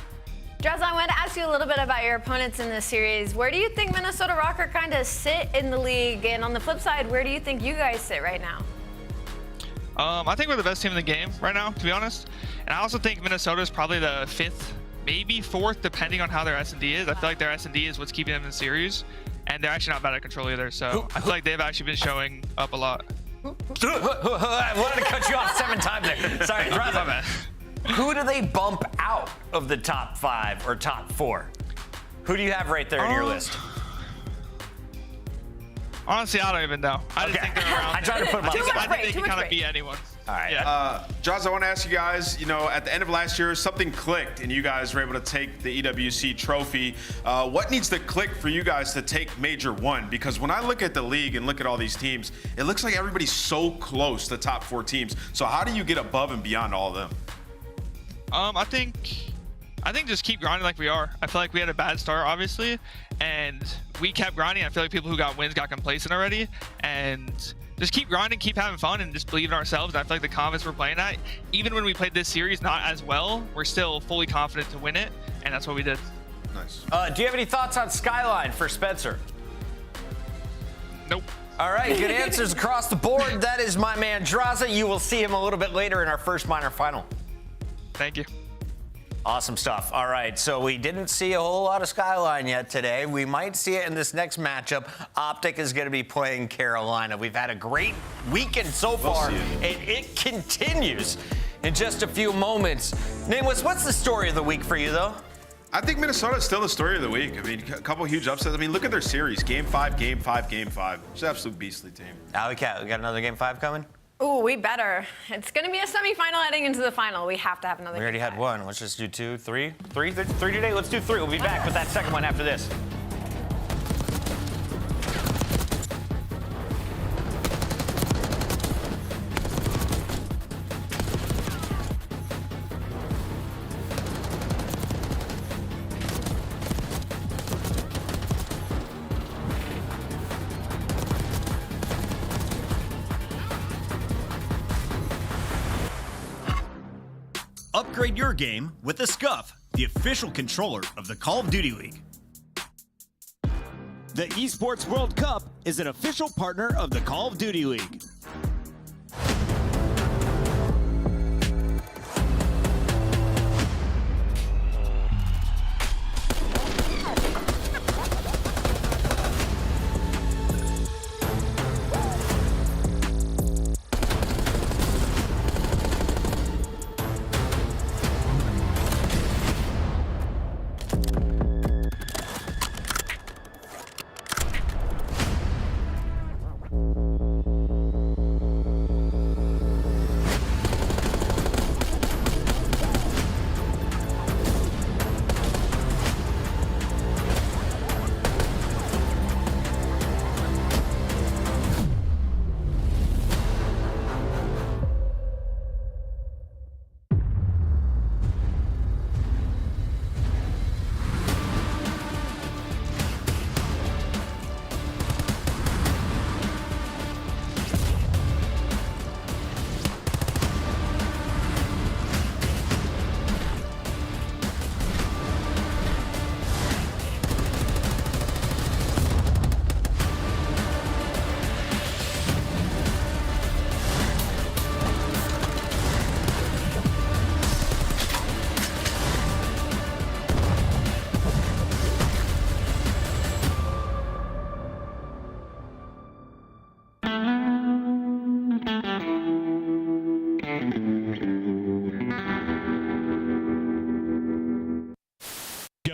Draza, I wanted to ask you a little bit about your opponents in this series. Where do you think Minnesota Røkkr kind of sit in the league? And on the flip side, where do you think you guys sit right now? I think we're the best team in the game right now, to be honest. And I also think Minnesota is probably the 5th, maybe 4th, depending on how their S&D is. I feel like their S&D is what's keeping them in the series. And they're actually not bad at control either. So I feel like they've actually been showing up a lot. I wanted to cut you off 7 times there. Sorry, Draza. Who do they bump out of the top 5 or top 4? Who do you have right there in your list? Honestly, I don't even know. I just think they're around. I tried to put them on. I think they can kind of beat anyone. All right. Yeah. Jaws, I want to ask you guys, you know, at the end of last year, something clicked and you guys were able to take the EWC trophy. What needs to click for you guys to take Major 1? Because when I look at the league and look at all these teams, it looks like everybody's so close, the top 4 teams. So how do you get above and beyond all of them? I think just keep grinding like we are. I feel like we had a bad start, obviously, and we kept grinding. I feel like people who got wins got complacent already, and just keep grinding, keep having fun, and just believe in ourselves. And I feel like the confidence we're playing at, even when we played this series not as well, we're still fully confident to win it, and that's what we did. Nice. Do you have any thoughts on Skyline for Spencer? Nope. All right, good answers across the board. That is my man Draza. You will see him a little bit later in our first minor final. Thank you. Awesome stuff. All right, so we didn't see a whole lot of Skyline yet today. We might see it in this next matchup. OpTic is going to be playing Carolina. We've had a great weekend so far, and it continues in just a few moments. Nameless, what's the story of the week for you, though? I think Minnesota is still the story of the week. I mean, a couple huge upsets. I mean, look at their series. Game 5, Game 5, Game 5. It's an absolute beastly team. Alley Cat, we got another Game 5 coming? Ooh, we better. It's going to be a semifinal heading into the final. We have to have another. We already had 1. Let's just do 2, 3. 3 today? Let's do 3. We'll be back with that second one after this. Upgrade your game with the Scuff, the official controller of the Call of Duty League. The Esports World Cup is an official partner of the Call of Duty League.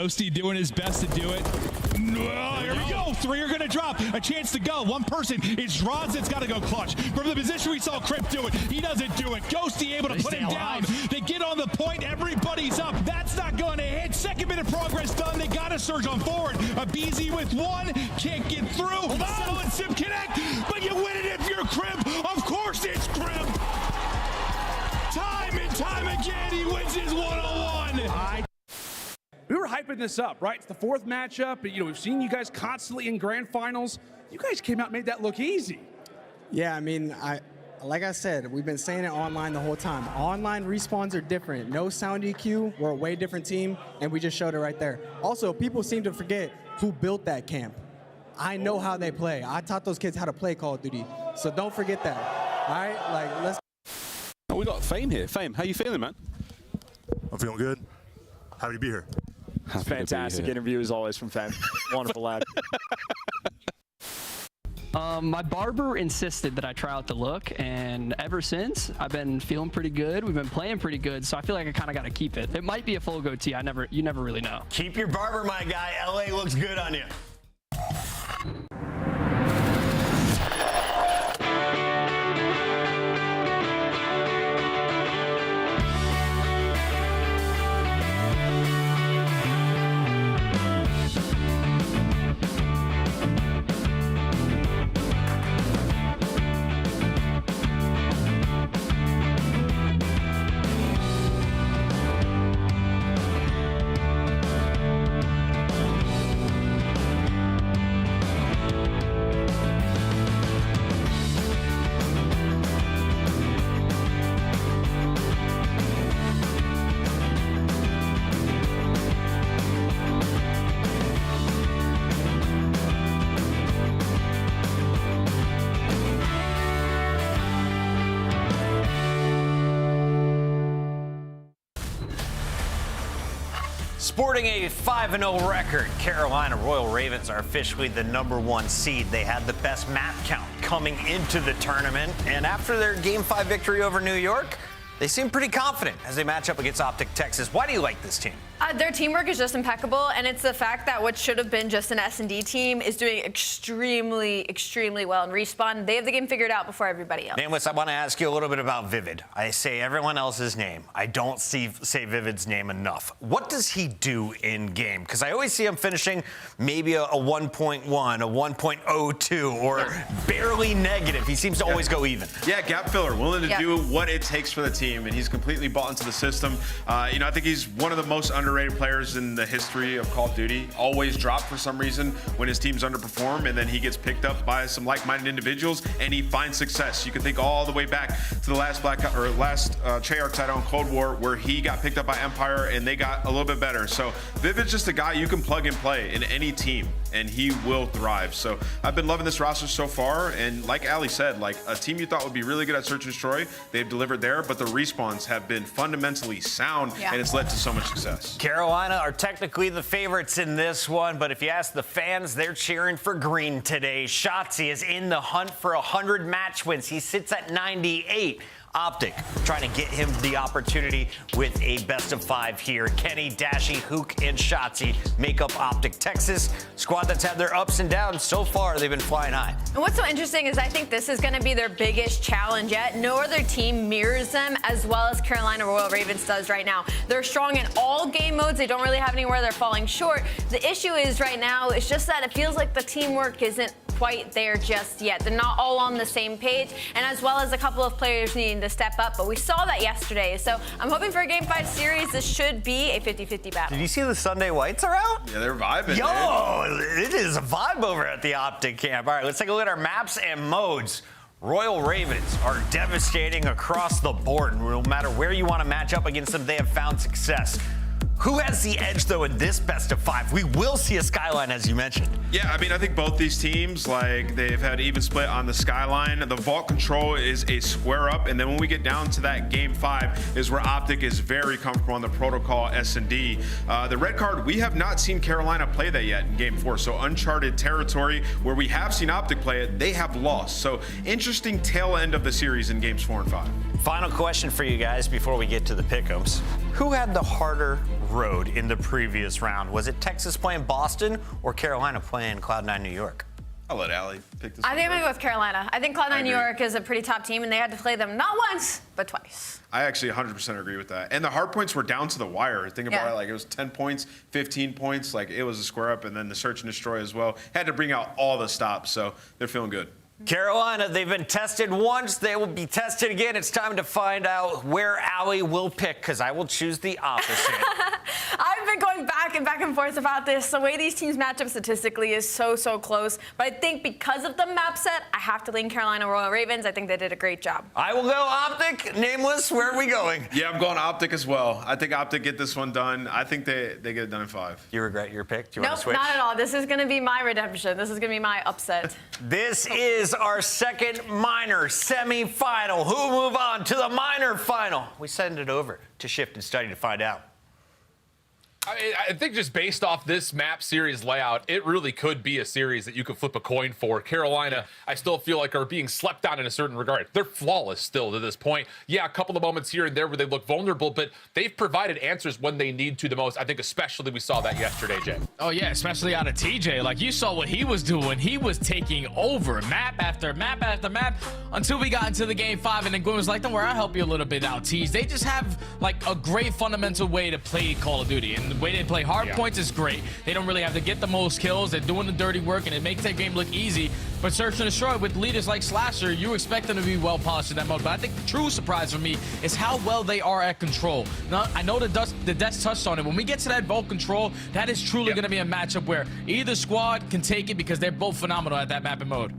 Ghosty doing his best to do it. Oh, here we go. 3 are going to drop. A chance to go. One person. It's Rods that's got to go clutch. From the position we saw Crimp do it, he doesn't do it. Ghosty able to put him down. They get on the point. Everybody's up. That's not going to hit. Second bit of progress done. They got to surge on forward. A BZ with 1. Can't get through. Oh, and Sim connect. But you win it if you're Crimp. Of course it's Crimp. Time and time again, he wins his one-on-one. We were hyping this up, right? It's the 4th matchup. You know, we've seen you guys constantly in grand finals. You guys came out and made that look easy. Yeah, I mean, like I said, we've been saying it online the whole time. Online respawns are different. No sound EQ, we're a way different team, and we just showed it right there. Also, people seem to forget who built that camp. I know how they play. I taught those kids how to play Call of Duty, so don't forget that. All right, like let's. Oh, we got Fame here. Fame, how you feeling, man? I'm feeling good. Happy to be here. Fantastic interview as always from Fame. Wonderful lad. My barber insisted that I try out the look, and ever since, I've been feeling pretty good. We've been playing pretty good, so I feel like I kind of got to keep it. It might be a full goatee. You never really know. Keep your barber, my guy. LA looks good on you. Sporting a 5-0 record, Carolina Royal Ravens are officially the #1 seed. They had the best map count coming into the tournament, and after their Game 5 victory over New York, they seem pretty confident as they match up against OpTic Texas. Why do you like this team? Their teamwork is just impeccable, and it's the fact that what should have been just an S&D team is doing extremely, extremely well in Respawn. They have the game figured out before everybody else. Manwis, I want to ask you a little bit about Vivid. I say everyone else's name. I don't say Vivid's name enough. What does he do in game? Because I always see him finishing maybe a 1.1, a 1.02, or barely negative. He seems to always go even. Yeah, gap filler, willing to do what it takes for the team, and he's completely bought into the system. I think he's one of the most underrated players in the history of Call of Duty. Always dropped for some reason when his teams underperform, and then he gets picked up by some like-minded individuals, and he finds success. You can think all the way back to the last Treyarch title in Cold War, where he got picked up by Empire, and they got a little bit better. So Vivid's just a guy you can plug and play in any team, and he will thrive. So I've been loving this roster so far, and like Ali said, like a team you thought would be really good at Search and Destroy, they've delivered there, but the respawns have been fundamentally sound, and it's led to so much success. Carolina are technically the favorites in this one, but if you ask the fans, they're cheering for green today. Shotzzy is in the hunt for 100 match wins. He sits at 98. OpTic trying to get him the opportunity with a best-of-5 here. Kenny, Dashy, Hook, and Shotzzy make up OpTic Texas. Squad that's had their ups and downs. So far, they've been flying high. And what's so interesting is I think this is going to be their biggest challenge yet. No other team mirrors them as well as Carolina Royal Ravens does right now. They're strong in all game modes. They don't really have anywhere they're falling short. The issue is right now, it's just that it feels like the teamwork isn't quite there just yet. They're not all on the same page, and as well as a couple of players needing to step up, but we saw that yesterday. So I'm hoping for a Game 5 series. This should be a 50-50 battle. Did you see the Sunday Whites are out? Yeah, they're vibing. Yo, it is a vibe over at the OpTic camp. All right, let's take a look at our maps and modes. Royal Ravens are devastating across the board. No matter where you want to match up against them, they have found success. Who has the edge, though, in this best-of-5? We will see a skyline, as you mentioned. Yeah, I mean, I think both these teams, like, they've had even split on the skyline. The vault control is a square up, and then when we get down to that Game 5 is where OpTic is very comfortable on the protocol S&D. The red card, we have not seen Carolina play that yet in Game 4, so uncharted territory. Where we have seen OpTic play it, they have lost. So interesting tail end of the series in Games 4 and 5. Final question for you guys before we get to the pick'ems. Who had the harder road in the previous round? Was it Texas playing Boston or Carolina playing Cloud9 New York? I'll let Allie pick this. I think I'm one going to go with Carolina. I think Cloud9 I New agree. York is a pretty top team, and they had to play them not once, but twice. I actually 100% agree with that. And the hard points were down to the wire. Think about Yeah. it, like it was 10 points, 15 points, like it was a square up, and then the search and destroy as well. Had to bring out all the stops, so they're feeling good. Carolina, they've been tested once. They will be tested again. It's time to find out where Allie will pick, because I will choose the opposite. I've been going back and forth about this. The way these teams match up statistically is so close. But I think because of the map set, I have to lean Carolina Royal Ravens. I think they did a great job. I will go OpTic. Nameless, where are we going? Yeah, I'm going OpTic as well. I think OpTic get this one done. I think they get it done in 5. You regret your pick? Do you want Nope, to switch? not at all. This is going to be my redemption. This is going to be my upset. This is our second minor semi-final. Who will move on to the minor final? We send it over to Shift and Study to find out. I think just based off this map series layout, it really could be a series that you could flip a coin for. Carolina, I still feel like are being slept on in a certain regard. They're flawless still to this point. Yeah, a couple of moments here and there where they look vulnerable, but they've provided answers when they need to the most. I think especially we saw that yesterday, Jay. Oh, yeah, especially out of TJ. Like, you saw what he was doing. He was taking over map after map after map until we got into the game 5, and then Gwen was like, don't worry, I'll help you a little bit out, Tease. They just have, like, a great fundamental way to play Call of Duty, and the way they play Hardpoint is great. They don't really have to get the most kills. They're doing the dirty work, and it makes that game look easy. But Search and Destroy with leaders like Slasher, you expect them to be well polished in that mode. But I think the true surprise for me is how well they are at control. Now, I know the Deaths touched on it. When we get to that Vault control, that is truly going to be a matchup where either squad can take it because they're both phenomenal at that map and mode.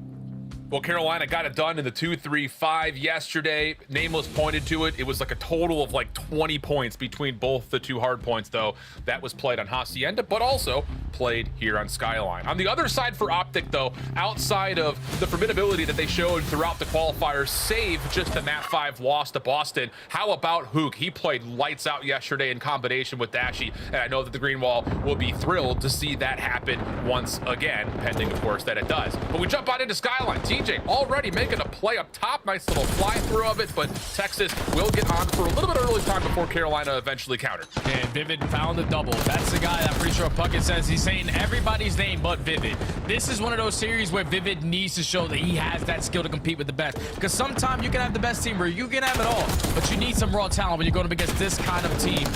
Well, Carolina got it done in the 2-3-5 yesterday. Nameless pointed to it. It was like a total of like 20 points between both the two hard points, though. That was played on Hacienda, but also played here on Skyline. On the other side for OpTic, though, outside of the formidability that they showed throughout the qualifiers, save just the Map 5 loss to Boston, how about Røkkr? He played lights out yesterday in combination with Dashy, and I know that the Green Wall will be thrilled to see that happen once again, pending, of course, that it does. But we jump out into Skyline. TJ already making a play up top. Nice little fly through of it, but Texas will get on for a little bit early time before Carolina eventually countered. And Vivid found the double. That's the guy that I'm pretty sure Puckett says he's saying everybody's name but Vivid. This is one of those series where Vivid needs to show that he has that skill to compete with the best. Because sometimes you can have the best team, or you can have it all, but you need some raw talent when you're going up against this kind of team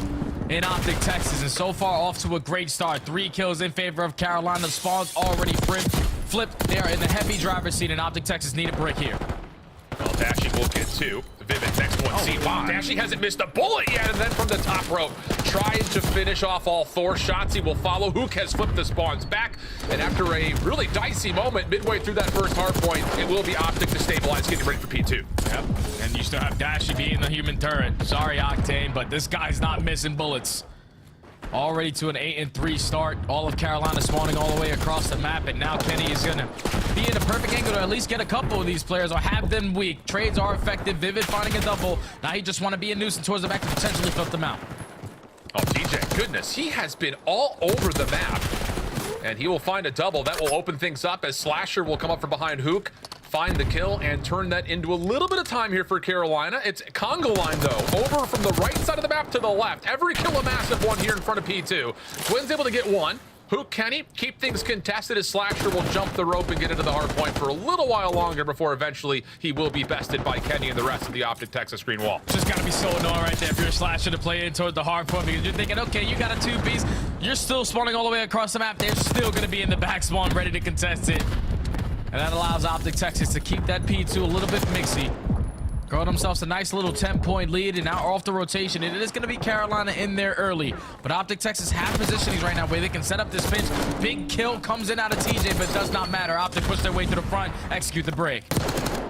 in OpTic, Texas. And so far off to a great start. 3 kills in favor of Carolina. Spawns already flipped. They are in the heavy driver's seat, and OpTic, Texas need a break here. Well, Dashy will get 2. Vivid next one. See, wow, Dashy hasn't missed a bullet yet, and then from the top rope, trying to finish off all 4 shots. He will follow. Røkkr has flipped the spawns back, and after a really dicey moment midway through that first hard point, it will be OpTic to stabilize, getting ready for P2. Yep, and you still have Dashy being the human turret. Sorry, Octane, but this guy's not missing bullets. Already to an 8-3 start. All of Carolina spawning all the way across the map, and now Kenny is gonna be in a perfect angle to at least get a couple of these players or have them weak. Trades are effective. Vivid finding a double. Now he just want to be a nuisance towards the back to potentially flip them out. Oh, DJ, goodness, he has been all over the map, and he will find a double. That will open things up as Slasher will come up from behind Røkkr, find the kill, and turn that into a little bit of time here for Carolina. It's Congo line, though, over from the right side of the map to the left. Every kill a massive one here in front of P2. Gwen's able to get 1. Røkkr, Kenny, keep things contested as Slasher will jump the rope and get into the hard point for a little while longer before eventually he will be bested by Kenny and the rest of the OpTic Texas Green Wall. Just gotta be so annoying right there if you're a Slasher to play in toward the hard point, because you're thinking, okay, you got a 2-piece, you're still spawning all the way across the map. They're still gonna be in the back spawn ready to contest it. And that allows OpTic Texas to keep that P2 a little bit mixy. Growing themselves a nice little 10-point lead, and now off the rotation. And it is going to be Carolina in there early. But OpTic Texas have positionings right now where they can set up this pinch. Big kill comes in out of TJ, but it does not matter. OpTic push their way to the front, execute the break.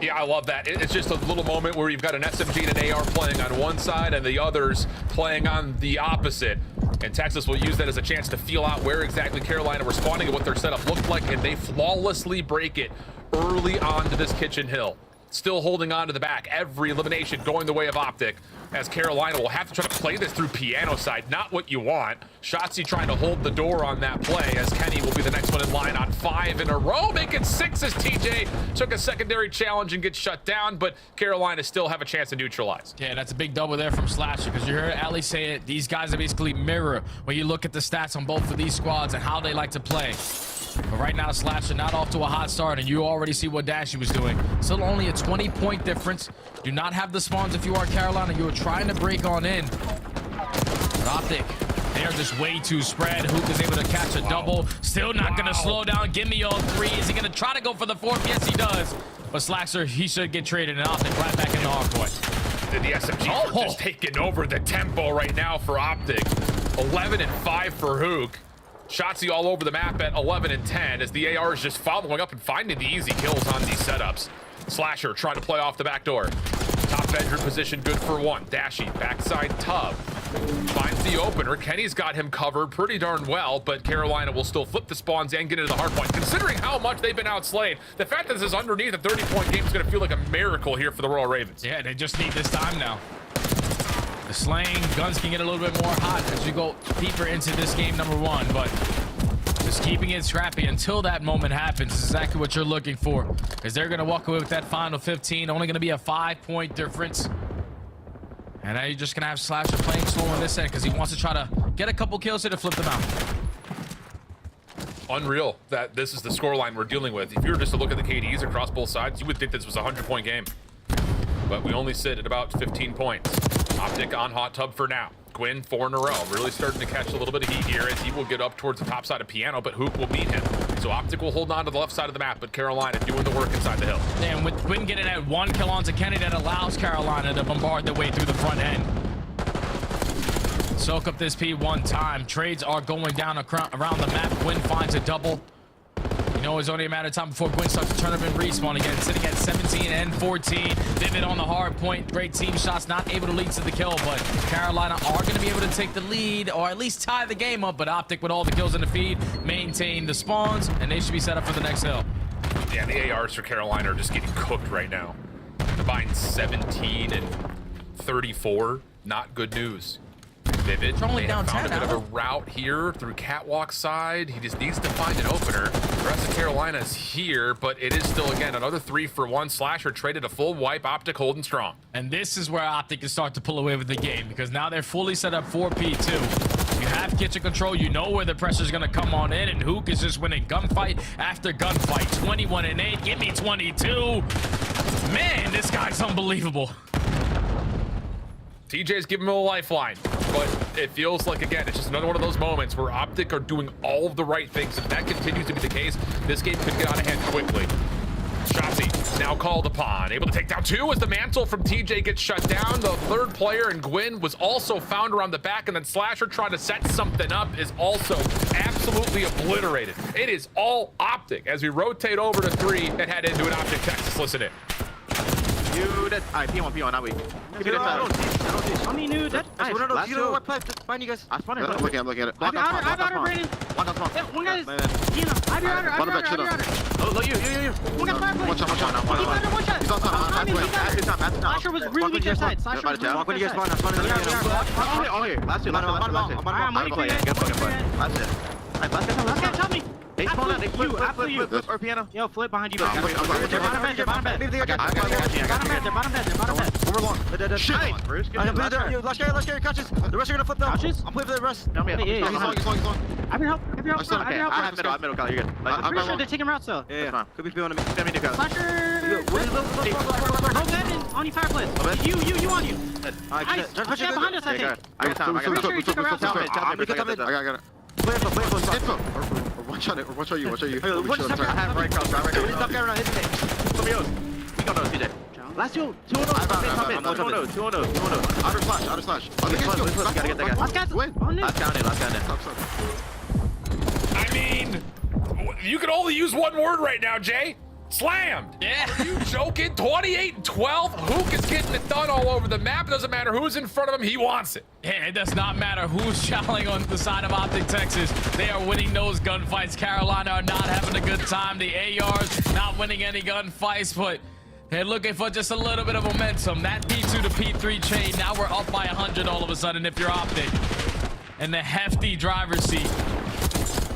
Yeah, I love that. It's just a little moment where you've got an SMG and an AR playing on one side and the others playing on the opposite. And Texas will use that as a chance to feel out where exactly Carolina were spawning and what their setup looked like, and they flawlessly break it early on to this kitchen hill. Still holding on to the back. Every elimination going the way of OpTic. as Carolina will have to try to play this through piano side. Not what you want. Shotzzy trying to hold the door on that play, as Kenny will be the next one in line on 5 in a row, making 6 as TJ took a secondary challenge and gets shut down, but Carolina still have a chance to neutralize. Yeah, that's a big double there from Slasher, because you heard Ali say it. These guys are basically mirror when you look at the stats on both of these squads and how they like to play. But right now, Slasher not off to a hot start, and you already see what Dashy was doing. Still only a 20-point difference. Do not have the spawns if you are Carolina. You are trying to break on in. But OpTic, they are just way too spread. Hook is able to catch a double. Still not going to slow down. Give me all 3. Is he going to try to go for the 4th? Yes, he does. But Slasher, he should get traded, and OpTic right back in the hardpoint. The SMGs are just taking over the tempo right now for OpTic. 11 and 5 for Hook. Shotzzy all over the map at 11 and 10 as the AR is just following up and finding the easy kills on these setups. Slasher trying to play off the back door. Top bedroom position good for 1. Dashy backside tub. Finds the opener. Kenny's got him covered pretty darn well, but Carolina will still flip the spawns and get into the hard point. Considering how much they've been outslayed, the fact that this is underneath a 30-point game is going to feel like a miracle here for the Royal Ravens. Yeah, they just need this time now. The slaying guns can get a little bit more hot as you go deeper into this game number 1, but just keeping it scrappy until that moment happens is exactly what you're looking for, because they're going to walk away with that final 15, only going to be a 5-point difference. And now you're just going to have Slasher playing slow on this end because he wants to try to get a couple kills here to flip them out. Unreal that this is the scoreline we're dealing with. If you were just to look at the KDs across both sides, you would think this was a 100-point game. But we only sit at about 15 points. OpTic on hot tub for now. Gwyn 4 in a row. Really starting to catch a little bit of heat here as he will get up towards the top side of piano, but Hook will beat him. So OpTic will hold on to the left side of the map, but Carolina doing the work inside the hill. And with Gwyn getting that 1 kill onto Kenny, that allows Carolina to bombard their way through the front end. Soak up this P 1 time. Trades are going down around the map. Gwyn finds a double. You know, it's only a matter of time before Gwyn starts to turn up and respawn again, sitting at 17 and 14. Vivid on the hard point. Great team shots, not able to lead to the kill, but Carolina are going to be able to take the lead or at least tie the game up. But OpTic with all the kills in the feed, maintain the spawns, and they should be set up for the next hill. Yeah, the ARs for Carolina are just getting cooked right now. Combined 17 and 34. Not good news. Vivid. Only down 10. Found a bit of a route here through catwalk side. He just needs to find an opener. The rest of Carolina's here, but it is still, again, another 3 for 1. Slasher traded a full wipe. OpTic holding strong. And this is where OpTic can start to pull away with the game, because now they're fully set up for P2. You have kitchen control. You know where the pressure is going to come on in, and Hook is just winning gunfight after gunfight. 21 and 8. Give me 22. Man, this guy's unbelievable. TJ's giving him a lifeline, but it feels like, again, it's just another one of those moments where OpTic are doing all of the right things. If that continues to be the case, this game could get out of hand quickly. Shotzzy now called upon, able to take down 2 as the mantle from TJ gets shut down. The 3rd player, and Gwyn, was also found around the back, and then Slasher trying to set something up is also absolutely obliterated. It is all OpTic as we rotate over to 3 and head into an OpTic Texas. Listen in. You dead. Alright, P1, not weak. I don't see. I mean, dude, that. Nice. Nice. You know what play? Find you guys. I'm looking at it. I'm Brandon. One guy is. I be outer. Oh, you. One guy fire. Watch out. One shot. He's on top. Slasher was really weak their side. Slasher was really weak When you their guys side. spawn, oh, here. Last two. Good fucking play. That's it. Alright, Last guy, tell me. They spawn out. They flip. Or piano. Yo, flip behind you. I'm going. They're bottom bed. They're bottom bed. I got you. Bottom bed. One more long. Shit. Last guy, catches. The rest are gonna flip though. Catches? I'm playing for the rest. He's long. I can help. I have middle. You're good. I'm pretty sure they're taking routes though. Yeah. Could be feeling me. Send me to go. Slasher. Low bed and on you fireplace. You on you. Nice. Behind us, I think. I got time. Pretty sure you took a route. I got it. Play Watch out you. I have right cross. Stop carrying on his name. Somebody else. We don't know, TJ. Last two. 2-0. Outer slash. Gotta get that guy. Last guy. Last guy in. I mean, you can only use one word right now, Jay. Slammed. Yeah. Are you joking? 28 and 12. Hook is getting it done all over the map. It doesn't matter who's in front of him. He wants it. Yeah, it does not matter who's challenging on the side of OpTic Texas. They are winning those gunfights. Carolina are not having a good time. The ARs not winning any gunfights, but They're looking for just a little bit of momentum. That P2 to P3 chain, now we're up by 100 all of a sudden if you're OpTic. And the hefty driver's seat.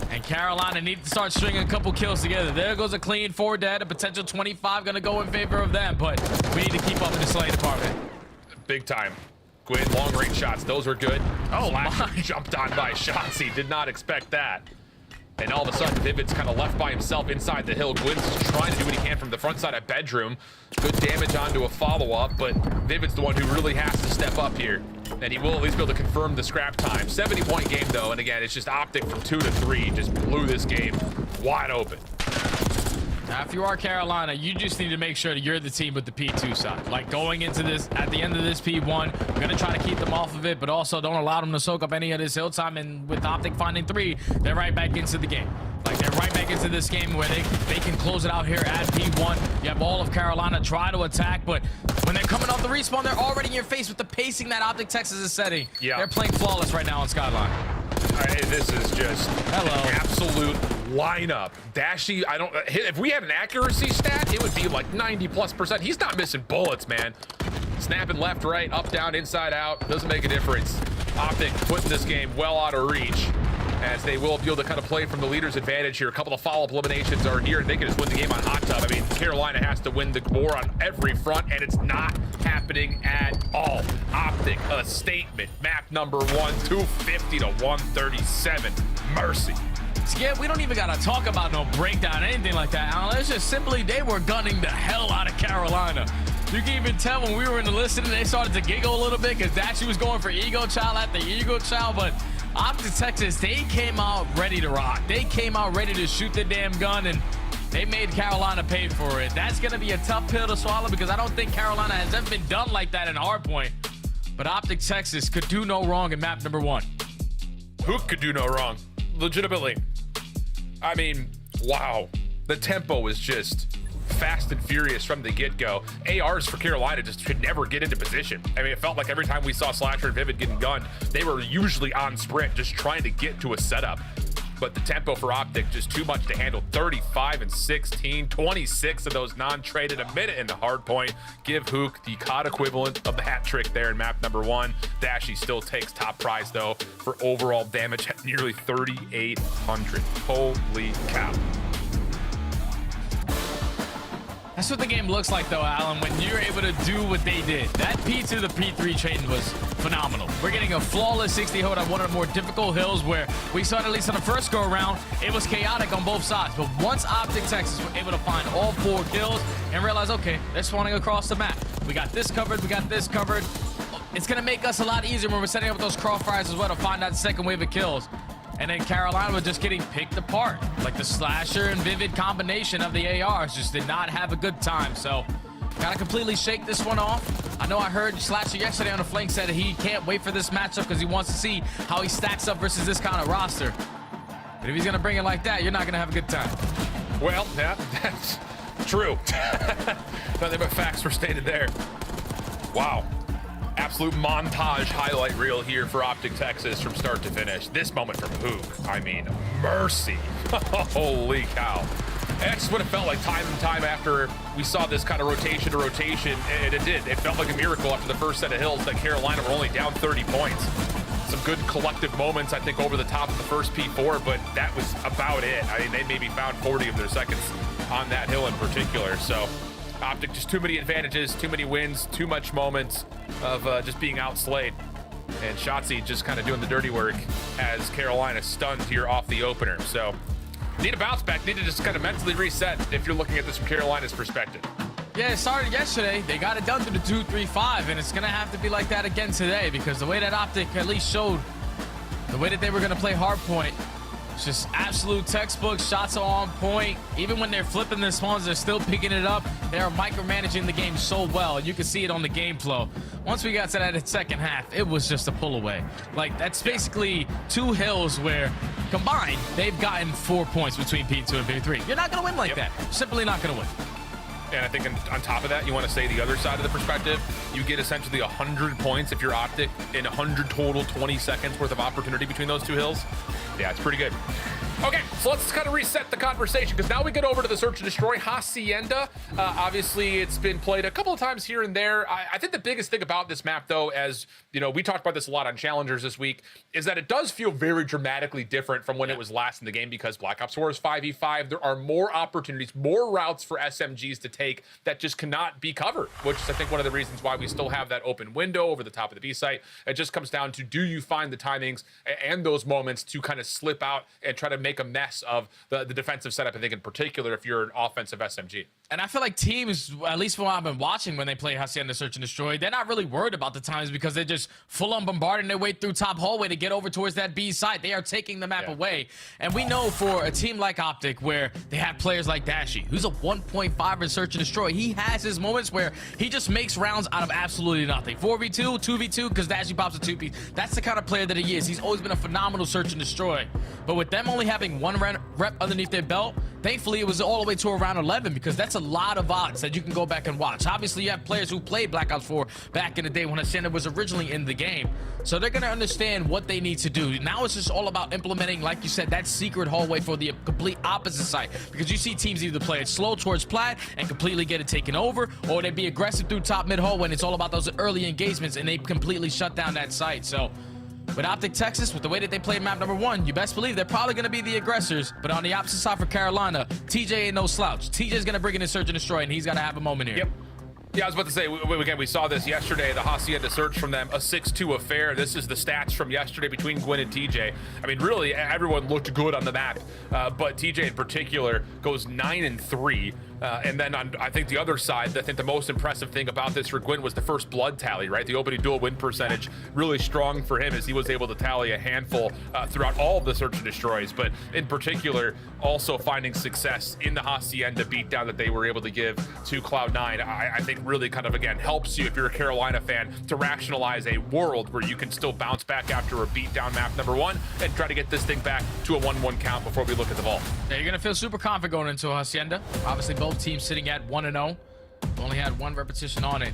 And Carolina need to start stringing a couple kills together. There goes a clean 4 dead, a potential 25 gonna go in favor of them, but we need to keep up in the slaying department. Big time. Gwyn, long range shots, those were good. Oh, my. Jumped on by Shotzzy, did not expect that. And all of a sudden, Vivid's kind of left by himself inside the hill. Gwyn's trying to do what he can from the front side of bedroom. Good damage onto a follow-up, but Vivid's the one who really has to step up here. And he will at least be able to confirm the scrap time. 70-point game, though, and again, it's just OpTic from 2 to 3. Just blew this game wide open. Now, if you are Carolina, you just need to make sure that you're the team with the P2 side. Like, going into this, at the end of this P1, we're going to try to keep them off of it, but also don't allow them to soak up any of this hill time. And with OpTic finding 3, they're right back into the game. Like, they're right back into this game where they can close it out here at P1. You have all of Carolina try to attack, but when they're coming off the respawn, they're already in your face with the pacing that OpTic Texas is setting. Yeah. They're playing flawless right now on Skyline. This is just an absolute lineup. Dashy, if we had an accuracy stat, it would be like 90+%. He's not missing bullets, man. Snapping left, right, up, down, inside, out. Doesn't make a difference. OpTic putting this game well out of reach, as they will be able to kind of play from the leader's advantage here. A couple of follow-up eliminations are here, and they can just win the game on hot tub. I mean, Carolina has to win the war on every front, and it's not happening at all. OpTic, a statement. Map number 1, 250 to 137. Mercy. Yeah, we don't even gotta talk about no breakdown, anything like that, Alan. It's just simply they were gunning the hell out of Carolina. You can even tell when we were in the listening, they started to giggle a little bit because Dashy was going for Ego Child after Ego Child, but OpTic Texas, they came out ready to rock. They came out ready to shoot the damn gun, and they made Carolina pay for it. That's gonna be a tough pill to swallow because I don't think Carolina has ever been done like that in Hardpoint. But OpTic Texas could do no wrong in map number 1. Who could do no wrong? Legitimately. I mean, wow. The tempo is just fast and furious from the get-go. ARs for Carolina just could never get into position. I mean, it felt like every time we saw Slasher and Vivid getting gunned, they were usually on sprint, just trying to get to a setup. But the tempo for OpTic, just too much to handle. 35 and 16, 26 of those non-traded, a minute in the hard point. Give Hook the COD equivalent of the hat trick there in map number 1. Dashy still takes top prize, though, for overall damage at nearly 3,800. Holy cow. That's what the game looks like, though, Alan, when you're able to do what they did. That P2 to the P3 chain was phenomenal. We're getting a flawless 60 hold on one of the more difficult hills where we saw, at least on the first go-around, it was chaotic on both sides. But once OpTic Texas were able to find all 4 kills and realize, okay, they're spawning across the map. We got this covered, we got this covered. It's going to make us a lot easier when we're setting up those crossfires as well to find that second wave of kills. And then Carolina was just getting picked apart. Like the Slasher and Vivid combination of the ARs just did not have a good time. So, gotta completely shake this one off. I know I heard Slasher yesterday on the flank said he can't wait for this matchup because he wants to see how he stacks up versus this kind of roster. But if he's gonna bring it like that, you're not gonna have a good time. Well, yeah, that's true. Nothing but facts were stated there. Wow. Absolute montage highlight reel here for OpTic Texas from start to finish. This moment from Hook, I mean, mercy. Holy cow. That's just what it felt like time and time after we saw this kind of rotation to rotation, and it did. It felt like a miracle after the first set of hills that Carolina were only down 30 points. Some good collective moments, I think, over the top of the first P4, but that was about it. I mean, they maybe found 40 of their seconds on that hill in particular, so OpTic, just too many advantages, too many wins, too much moments of just being outslayed. And Shotzzy just kind of doing the dirty work as Carolina stunned here off the opener. So need a bounce back, need to just kind of mentally reset if you're looking at this from Carolina's perspective. Yeah, it started yesterday. They got it done to the 2-3-5, and it's going to have to be like that again today because the way that OpTic at least showed the way that they were going to play Hardpoint, it's just absolute textbook. Shots are on point. Even when they're flipping the spawns, they're still picking it up. They're micromanaging the game so well, and you can see it on the game flow. Once we got to that second half, it was just a pull away. Like, that's basically 2 hills where combined, they've gotten 4 points between P2 and P3. You're not going to win like that. Simply not going to win. And I think on top of that, you want to say the other side of the perspective, you get essentially 100 points if you're OpTic in 100 total 20 seconds worth of opportunity between those 2 hills. Yeah, it's pretty good. Okay, so let's kind of reset the conversation because now we get over to the search and destroy Hacienda. Obviously, it's been played a couple of times here and there. I think the biggest thing about this map, though, as you know, we talked about this a lot on Challengers this week, is that it does feel very dramatically different from when it was last in the game because Black Ops 4 is 5v5. There are more opportunities, more routes for SMGs to take that just cannot be covered, which is, I think, one of the reasons why we still have that open window over the top of the B site. It just comes down to, do you find the timings and those moments to kind of slip out and try to make a mess of the defensive setup, I think, in particular, if you're an offensive SMG. And I feel like teams, at least from what I've been watching when they play Hacienda Search and Destroy, they're not really worried about the times because they're just full on bombarding their way through top hallway to get over towards that B site. They are taking the map away. And we know for a team like OpTic, where they have players like Dashy, who's a 1.5 in Search and Destroy, he has his moments where he just makes rounds out of absolutely nothing. 4v2, 2v2, because Dashy pops a 2p. That's the kind of player that he is. He's always been a phenomenal Search and Destroy. But with them only having one rep underneath their belt, thankfully it was all the way to around 11 because that's a lot of odds that you can go back and watch. Obviously, you have players who played Black Ops 4 back in the day when Hacienda was originally in the game. So they're going to understand what they need to do. Now it's just all about implementing, like you said, that secret hallway for the complete opposite side. Because you see teams either play it slow towards plat and completely get it taken over, or they be aggressive through top mid hallway and it's all about those early engagements and they completely shut down that site. So with OpTic Texas, with the way that they played map number 1, you best believe they're probably going to be the aggressors. But on the opposite side for Carolina, TJ ain't no slouch. TJ's going to bring in his Search and Destroy, and he's got to have a moment here. Yep. Yeah, I was about to say, again, we saw this yesterday, the Hacienda Search from them, a 6-2 affair. This is the stats from yesterday between Gwyn and TJ. I mean, really, everyone looked good on the map, but TJ in particular goes 9-3. And then on, I think the other side, I think the most impressive thing about this for Gwyn was the first blood tally, right? The opening duel win percentage really strong for him as he was able to tally a handful throughout all of the Search and Destroys, but in particular, also finding success in the Hacienda beatdown that they were able to give to Cloud9. I think really kind of, again, helps you if you're a Carolina fan to rationalize a world where you can still bounce back after a beatdown map number 1 and try to get this thing back to a 1-1 count before we look at the vault. Yeah, you're going to feel super confident going into Hacienda. Obviously, both teams sitting at 1-0. Only had one repetition on it.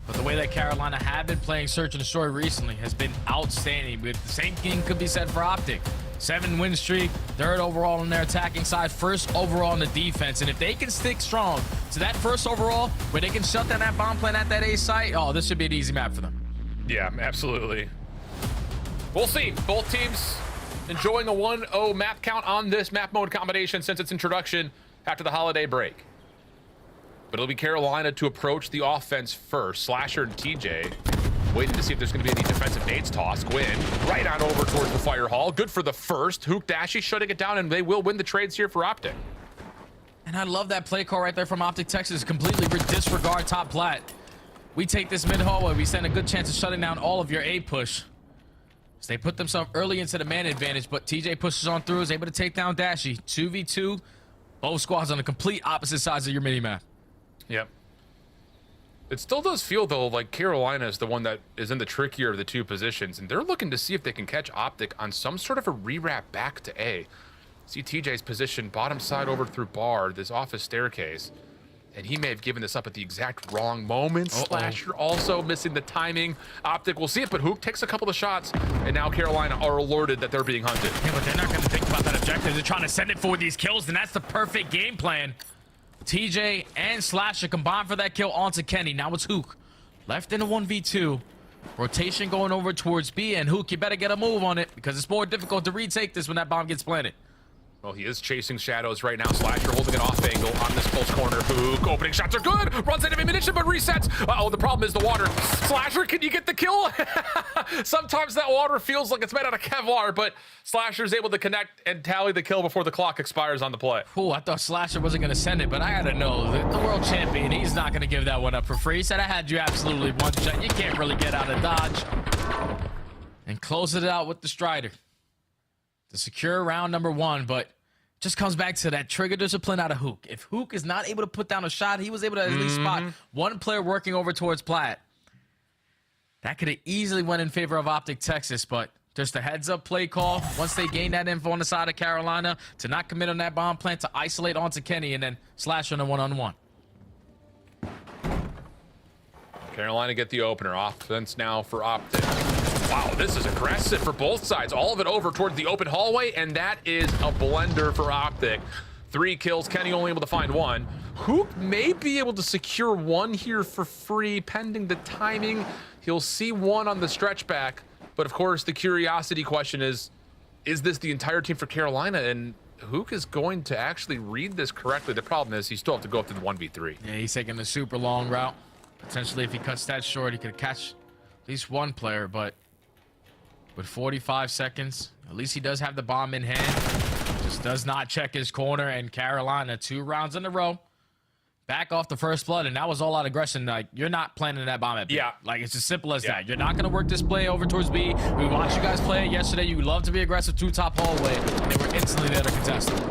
But the way that Carolina have been playing Search and Destroy recently has been outstanding. With the same thing could be said for OpTic. 7-win streak, 3rd overall on their attacking side, 1st overall on the defense. And if they can stick strong to that 1st overall, where they can shut down that bomb plant at that A site, oh, this should be an easy map for them. Yeah, absolutely. We'll see. Both teams enjoying a 1-0 map count on this map mode combination since its introduction after the holiday break. But it'll be Carolina to approach the offense first. Slasher and TJ waiting to see if there's going to be any defensive nades toss. Gwyn right on over towards the fire hall. Good for the first. Hook Dashy shutting it down, and they will win the trades here for OpTic. And I love that play call right there from OpTic Texas. Completely disregard top plat. We take this mid hallway. We stand a good chance of shutting down all of your A push. So they put themselves early into the man advantage, but TJ pushes on through, is able to take down Dashy. 2v2. Both squads on the complete opposite sides of your mini-map. Yep. It still does feel, though, like Carolina is the one that is in the trickier of the two positions, and they're looking to see if they can catch OpTic on some sort of a re-wrap back to A. See TJ's position bottom side over through bar, this office staircase, and he may have given this up at the exact wrong moment. Slasher also missing the timing. OpTic will see it, but Hook takes a couple of shots, and now Carolina are alerted that they're being hunted. Yeah, but they're not going to think about that objective. They're trying to send it for these kills, and that's the perfect game plan. TJ and Slasher combined for that kill onto Kenny. Now it's Hook. Left in a 1v2. Rotation going over towards B, and Hook, you better get a move on it because it's more difficult to retake this when that bomb gets planted. Well, he is chasing shadows right now. Slasher holding an off angle on this close corner. Hook, opening shots are good. Runs out of ammunition, but resets. Uh-oh, the problem is the water. Slasher, can you get the kill? Sometimes that water feels like it's made out of Kevlar, but Slasher's able to connect and tally the kill before the clock expires on the play. Oh, I thought Slasher wasn't going to send it, but I gotta know, the world champion, he's not going to give that one up for free. He said, I had you absolutely one shot. You can't really get out of dodge. And closes it out with the Strider to secure round number 1, but just comes back to that trigger discipline out of Hook. If Hook is not able to put down a shot, he was able to at least spot one player working over towards plat. That could have easily went in favor of OpTic Texas, but just a heads-up play call. Once they gain that info on the side of Carolina, to not commit on that bomb plant, to isolate onto Kenny, and then slash on a one-on-one. Carolina get the opener. Offense now for OpTic. Wow, this is aggressive for both sides. All of it over towards the open hallway, and that is a blender for OpTic. 3 kills, Kenny only able to find 1. Hook may be able to secure 1 here for free, pending the timing. He'll see 1 on the stretch back, but of course the curiosity question is this the entire team for Carolina? And Hook is going to actually read this correctly. The problem is he still have to go up to the 1v3. Yeah, he's taking the super long route. Potentially, if he cuts that short, he could catch at least 1 player, but with 45 seconds, at least he does have the bomb in hand. Just does not check his corner, and Carolina 2 rounds in a row. Back off the first blood, and that was all out aggression. Like, you're not planting that bomb at B. Yeah. Like, it's as simple as that. You're not going to work this play over towards B. We watched you guys play it yesterday. You love to be aggressive through top hallway. They were instantly there to contest it.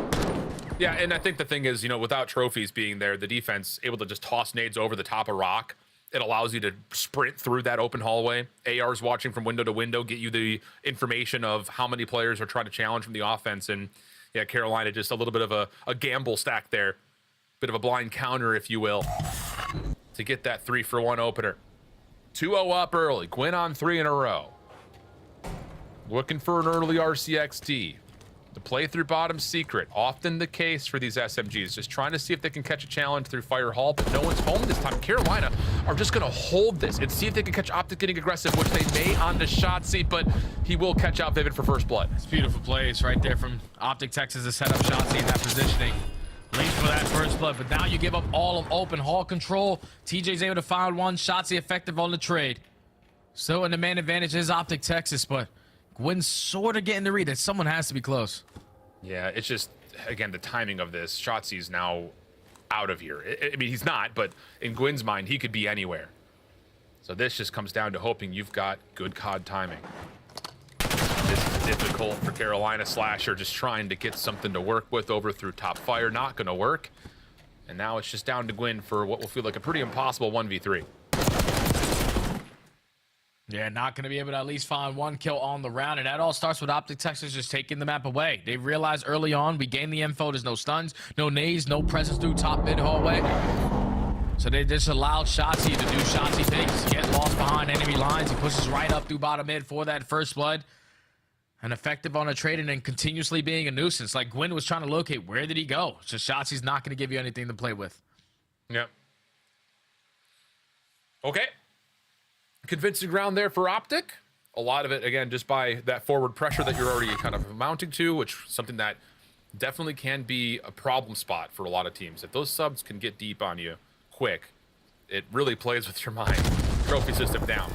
Yeah, and I think the thing is, you know, without trophies being there, the defense able to just toss nades over the top of rock. It allows you to sprint through that open hallway. AR's watching from window to window, get you the information of how many players are trying to challenge from the offense. And yeah, Carolina just a little bit of a gamble stack there. Bit of a blind counter, if you will, to get that 3-for-1 opener. 2-0 up early. Gwyn on 3 in a row. Looking for an early RCXD. The playthrough bottom's secret. Often the case for these SMGs. Just trying to see if they can catch a challenge through Fire Hall, but no one's home this time. Carolina are just going to hold this and see if they can catch OpTic getting aggressive, which they may on the Shotzzy, but he will catch out Vivid for first blood. It's beautiful plays right there from OpTic Texas to set up Shotzzy in that positioning. Leads for that first blood, but now you give up all of open hall control. TJ's able to find 1. Shotzzy effective on the trade. So in the man advantage is OpTic Texas, but Gwyn's sort of getting the read that someone has to be close. Yeah, it's just, again, the timing of this. Shotzzy's now out of here. I mean, he's not, but in Gwyn's mind, he could be anywhere. So this just comes down to hoping you've got good COD timing. This is difficult for Carolina. Slasher just trying to get something to work with over through top fire. Not going to work. And now it's just down to Gwyn for what will feel like a pretty impossible 1v3. Yeah, not going to be able to at least find 1 kill on the round. And that all starts with OpTic Texas just taking the map away. They realized early on, we gained the info. There's no stuns, no nades, no presence through top mid hallway. So they just allowed Shotzzy to do Shotzzy things. Get lost behind enemy lines. He pushes right up through bottom mid for that first blood. And effective on a trade and then continuously being a nuisance. Like Gwyn was trying to locate, where did he go? So Shotzzy's not going to give you anything to play with. Yep. Okay. Convincing ground there for OpTic. A lot of it, again, just by that forward pressure that you're already kind of mounting to, which is something that definitely can be a problem spot for a lot of teams. If those subs can get deep on you quick, it really plays with your mind. Trophy system down.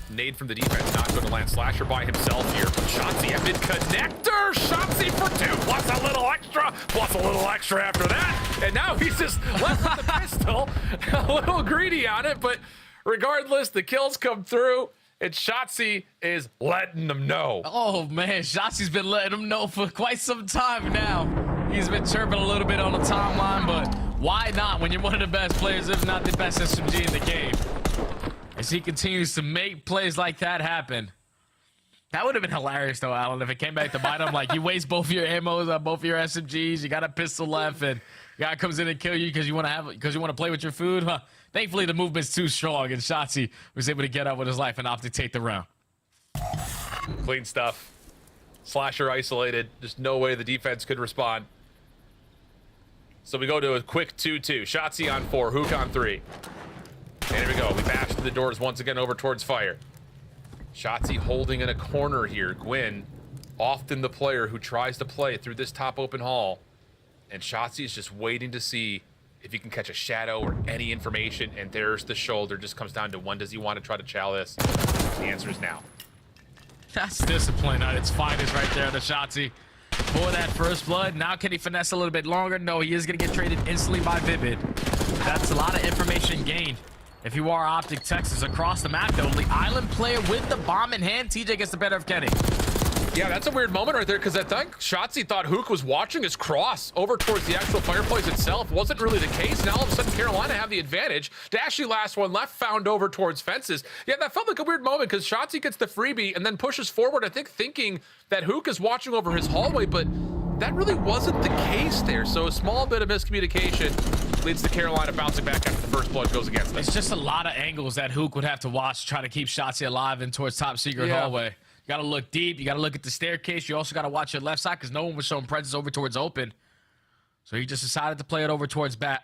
Nade from the defense, not going to land. Slasher by himself here. Shotzzy at mid-connector. Shotzzy for 2, plus a little extra after that. And now he's just left with the pistol. A little greedy on it, but regardless, the kills come through, and Shotzzy is letting them know. Oh, man, Shotzi's been letting them know for quite some time now. He's been chirping a little bit on the timeline, but why not when you're one of the best players, if not the best SMG in the game? As he continues to make plays like that happen. That would have been hilarious, though, Alan, if it came back to bite him. Like, you waste both of your ammos on both of your SMGs, you got a pistol left, and guy comes in and kill you because you want to play with your food. Huh. Thankfully, the movement's too strong, and Shotzzy was able to get out with his life and opt to take the round. Clean stuff. Slasher isolated. Just no way the defense could respond. So we go to a quick 2-2. Shotzzy on 4, Hook on 3. And here we go. We bash to the doors once again over towards fire. Shotzzy holding in a corner here. Gwyn, often the player who tries to play through this top open hall. And Shotzzy is just waiting to see if he can catch a shadow or any information. And there's the shoulder. Just comes down to when does he want to try to chow this? The answer is now. That's discipline at its finest right there, the Shotzzy. For that first blood. Now can he finesse a little bit longer? No, he is going to get traded instantly by Vivid. That's a lot of information gained. If you are OpTic Texas across the map, though, the island player with the bomb in hand, TJ gets the better of Kenny. Yeah, that's a weird moment right there, because I think Shotzzy thought Hook was watching his cross over towards the actual fireplace itself. Wasn't really the case. Now all of a sudden Carolina have the advantage. Dashy last one left, found over towards fences. Yeah, that felt like a weird moment because Shotzzy gets the freebie and then pushes forward, I think thinking that Hook is watching over his hallway, but that really wasn't the case there. So a small bit of miscommunication leads to Carolina bouncing back after the first blood goes against them. It's just a lot of angles that Hook would have to watch to try to keep Shotzzy alive and towards top secret hallway. You got to look deep. You got to look at the staircase. You also got to watch your left side because no one was showing presence over towards open. So he just decided to play it over towards Plat.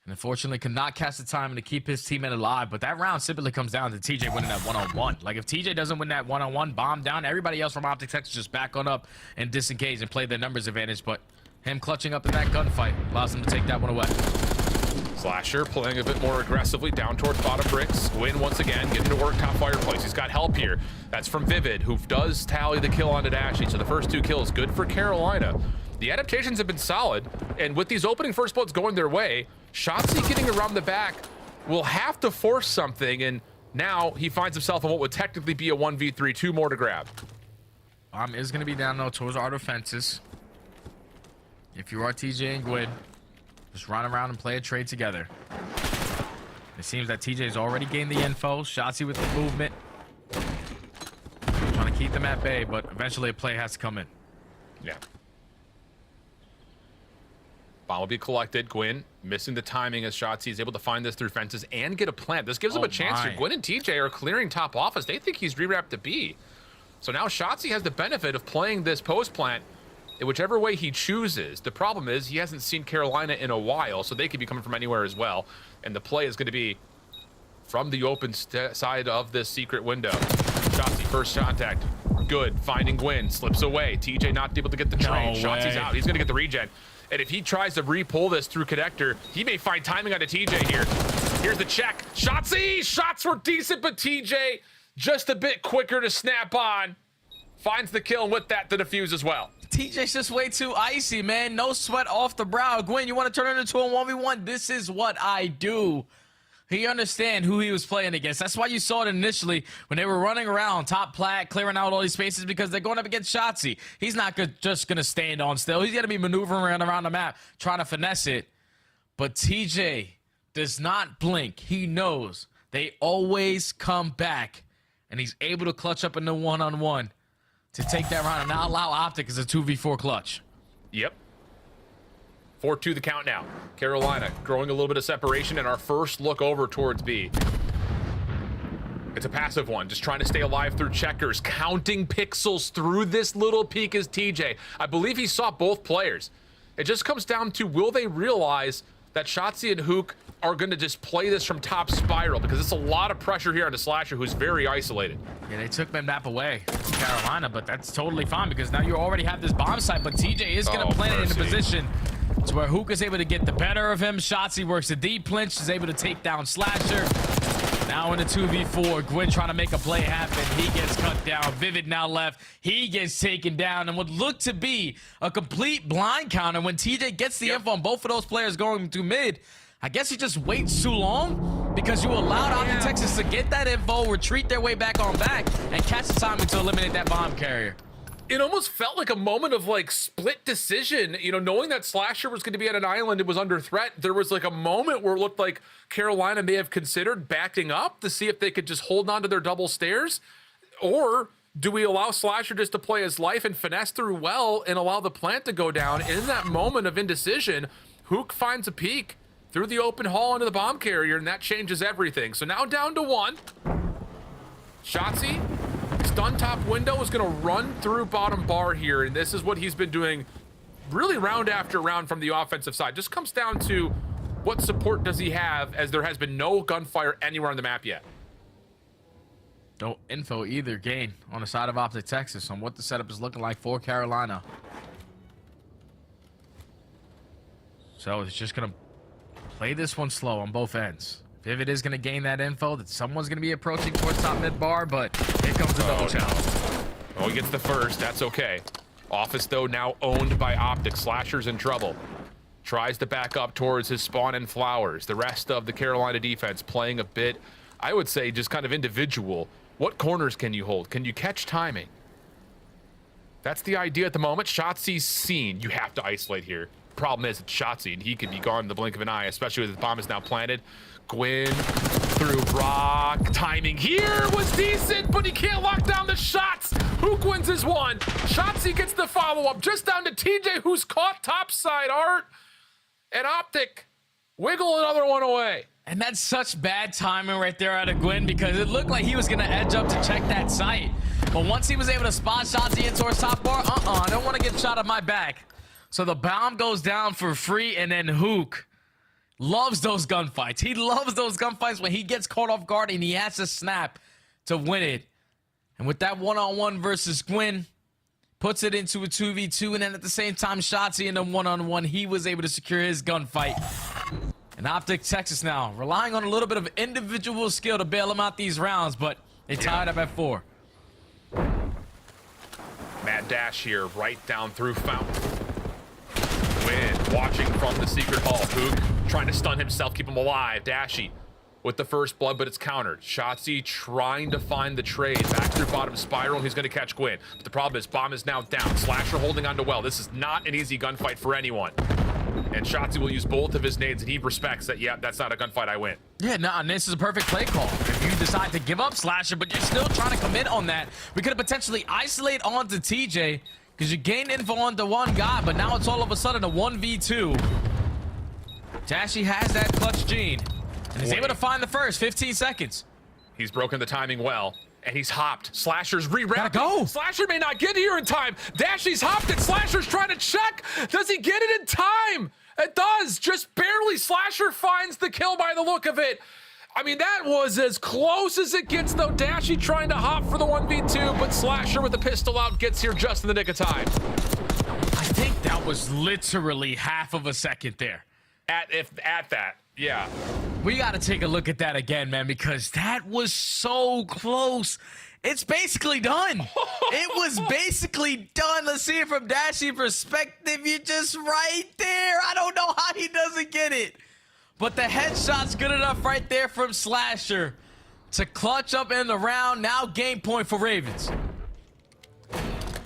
And unfortunately could not catch the timing to keep his teammate alive. But that round simply comes down to TJ winning that one-on-one. Like if TJ doesn't win that one-on-one, bomb down, everybody else from OpTic Texas just back on up and disengage and play their numbers advantage. But him clutching up in that gunfight allows him to take that one away. Slasher playing a bit more aggressively down towards bottom bricks. Gwyn once again getting to work top fireplace. He's got help here. That's from Vivid, who does tally the kill onto Dashy. So the first 2 kills, good for Carolina. The adaptations have been solid, and with these opening first bloods going their way, Shotzzy getting around the back will have to force something, and now he finds himself in what would technically be a 1v3, 2 more to grab. Is going to be down though towards our defenses. If you are TJ and Gwyn, just run around and play a trade together. It seems that TJ's already gained the info. Shotzzy with the movement. Trying to keep them at bay, but eventually a play has to come in. Yeah. Bomb will be collected. Gwyn missing the timing as Shotzzy is able to find this through fences and get a plant. This gives him a chance here. Gwyn and TJ are clearing top office. They think he's rewrapped to B. So now Shotzzy has the benefit of playing this post plant in whichever way he chooses. The problem is he hasn't seen Carolina in a while, so they could be coming from anywhere as well. And the play is going to be from the open side of this secret window. Shotzzy first contact. Good. Finding Gwyn. Slips away. TJ not able to get the train. Shotzi's out. He's going to get the regen. And if he tries to re-pull this through connector, he may find timing on a TJ here. Here's the check. Shotzzy! Shots were decent, but TJ just a bit quicker to snap on. Finds the kill, and with that, the defuse as well. TJ's just way too icy, man. No sweat off the brow. Gwyn, you want to turn it into a 1v1? This is what I do. He understand who he was playing against. That's why you saw it initially when they were running around top plat, clearing out all these spaces because they're going up against Shotzzy. He's not just going to stand on still. He's going to be maneuvering around the map, trying to finesse it. But TJ does not blink. He knows they always come back, and he's able to clutch up in the one-on-one to take that round and not allow OpTic as a 2v4 clutch. Yep. 4-2 the count now. Carolina growing a little bit of separation, and our first look over towards B. It's a passive one, just trying to stay alive through checkers, counting pixels through this little peek is TJ. I believe he saw both players. It just comes down to, will they realize that Shotzzy and Hook are going to just play this from top spiral, because it's a lot of pressure here on the Slasher, who's very isolated. Yeah, they took that map away from Carolina, but that's totally fine because now you already have this bomb site, but TJ is going to plant it in a position to where Hook is able to get the better of him. Shotzzy works a deep clinch, is able to take down Slasher. Now in a 2v4, Gwyn trying to make a play happen. He gets cut down. Vivid now left. He gets taken down, and would look to be a complete blind counter when TJ gets the info on both of those players going to mid. I guess he just waits too long because you allowed OpTic Texas to get that info, retreat their way back on back, and catch the timing to eliminate that bomb carrier. It almost felt like a moment of like split decision, you know, knowing that Slasher was going to be at an island, it was under threat. There was like a moment where it looked like Carolina may have considered backing up to see if they could just hold on to their double stairs. Or do we allow Slasher just to play his life and finesse through well and allow the plant to go down? And in that moment of indecision, Hook finds a peek through the open hall into the bomb carrier, and that changes everything. So now down to 1. Shotzzy, stun top window, is going to run through bottom bar here, and this is what he's been doing really round after round from the offensive side. Just comes down to what support does he have, as there has been no gunfire anywhere on the map yet. No info either gain on the side of OpTic Texas on what the setup is looking like for Carolina. So it's just going to play this one slow on both ends. Vivid is going to gain that info that someone's going to be approaching towards top mid bar, but here comes the double challenge. Oh, he gets the first. That's okay. Office, though, now owned by OpTic. Slasher's in trouble. Tries to back up towards his spawn and flowers. The rest of the Carolina defense playing a bit, I would say, just kind of individual. What corners can you hold? Can you catch timing? That's the idea at the moment. Shotzi's seen. You have to isolate here. Problem is, it's Shotzzy, and he could be gone in the blink of an eye, especially with the bomb is now planted. Gwyn through rock. Timing here was decent, but he can't lock down the shots. Hook wins his one. Shotzzy gets the follow-up just down to TJ, who's caught topside. Art, and OpTic wiggle another one away. And that's such bad timing right there out of Gwyn because it looked like he was going to edge up to check that site. But once he was able to spot Shotzi in towards top bar, I don't want to get shot at my back. So the bomb goes down for free, and then Hook loves those gunfights. He loves those gunfights when he gets caught off guard and he has to snap to win it. And with that one-on-one versus Gwyn, puts it into a 2v2, and then at the same time, Shotzi in the one-on-one, he was able to secure his gunfight. And OpTic Texas now, relying on a little bit of individual skill to bail him out these rounds, but they tied up at 4. Mad dash here, right down through Fountain. Gwyn watching from the secret hall. Hook trying to stun himself, keep him alive. Dashy with the first blood, but it's countered. Shotzi trying to find the trade. Back through bottom spiral. He's going to catch Gwyn. But the problem is, bomb is now down. Slasher holding on to well. This is not an easy gunfight for anyone. And Shotzi will use both of his nades, and he respects that, yeah, that's not a gunfight, I win. Yeah, no, and this is a perfect play call. If you decide to give up Slasher, but you're still trying to commit on that, we could have potentially isolate onto TJ, because you gained info onto one guy, but now it's all of a sudden a 1v2. Dashy has that clutch gene, and he's able to find the first 15 seconds. He's broken the timing well, and he's hopped. Slasher's rerouting. Gotta go. Slasher may not get here in time. Dashy's hopped it. Slasher's trying to check. Does he get it in time? It does. Just barely. Slasher finds the kill by the look of it. I mean, that was as close as it gets, though. Dashy trying to hop for the 1v2, but Slasher with the pistol out gets here just in the nick of time. I think that was literally half of a second there. At that, yeah. We got to take a look at that again, man, because that was so close. It's basically done. It was basically done. Let's see it from Dashy perspective. You're just right there. I don't know how he doesn't get it. But the headshot's good enough right there from Slasher to clutch up in the round. Now game point for Ravens.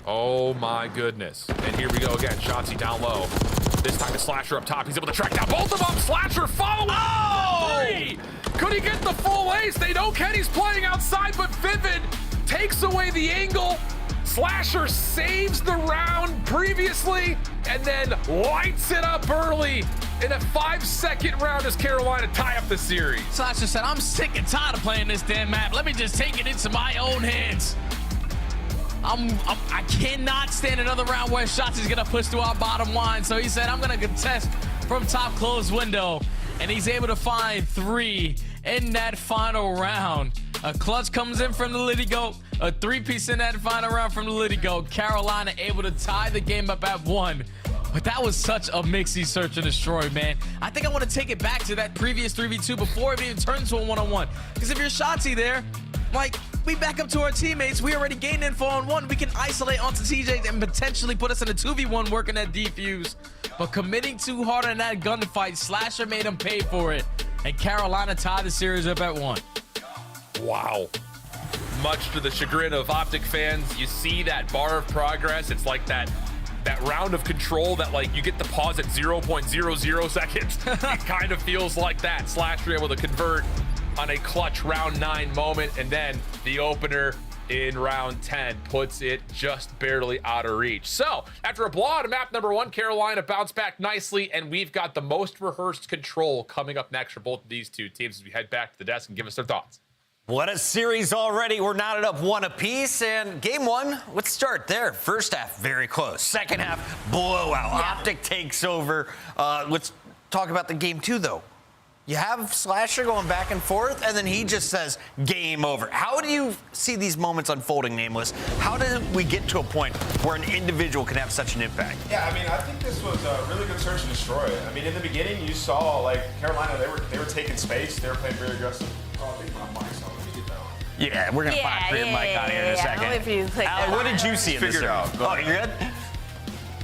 Oh my goodness. And here we go again. Shotzi down low. This time it's Slasher up top. He's able to track down both of them. Slasher following. Oh! Could he get the full ace? They know Kenny's playing outside, but Vivid takes away the angle. Slasher saves the round previously and then lights it up early in a 5-second round as Carolina tie up the series. Slasher said, I'm sick and tired of playing this damn map. Let me just take it into my own hands. I cannot stand another round where Shotzi's gonna push through our bottom line. So he said, I'm gonna contest from top closed window. And he's able to find 3 in that final round. A clutch comes in from the Liddy Goat. A 3-piece in that final round from the Liddy Goat. Carolina able to tie the game up at 1. But that was such a mixy search and destroy, man. I think I want to take it back to that previous 3v2 before it even turned into a 1-on-1. Because if you're Shotzi there, like, we back up to our teammates. We already gained info on 1. We can isolate onto TJ and potentially put us in a 2v1 working that defuse. But committing too hard on that gunfight, Slasher made him pay for it. And Carolina tied the series up at 1. Wow. Much to the chagrin of OpTic fans, you see that bar of progress. It's like that round of control that, like, you get the pause at 0.00 seconds. It kind of feels like that. Slasher able to convert on a clutch round 9 moment, and then the opener in round 10 puts it just barely out of reach. So after a blowout of map number 1, Carolina bounced back nicely, and we've got the most rehearsed control coming up next for both of these two teams as we head back to the desk and give us their thoughts. What a series already. We're knotted up 1 apiece, and game 1, let's start there. First half, very close. Second half, blowout. Yeah. OpTic takes over. Let's talk about the game 2, though. You have Slasher going back and forth, and then he just says, game over. How do you see these moments unfolding, Nameless? How did we get to a point where an individual can have such an impact? Yeah, I mean, I think this was a really good search and destroy. I mean, in the beginning, you saw, like, Carolina, they were taking space. They were playing very aggressive. Oh, I think my mic's on. Let me get that one. Yeah, we're going to put your mic on here in a second. I'll wait for you to click Allie, what did you see in this? Figure it out. Oh, you good?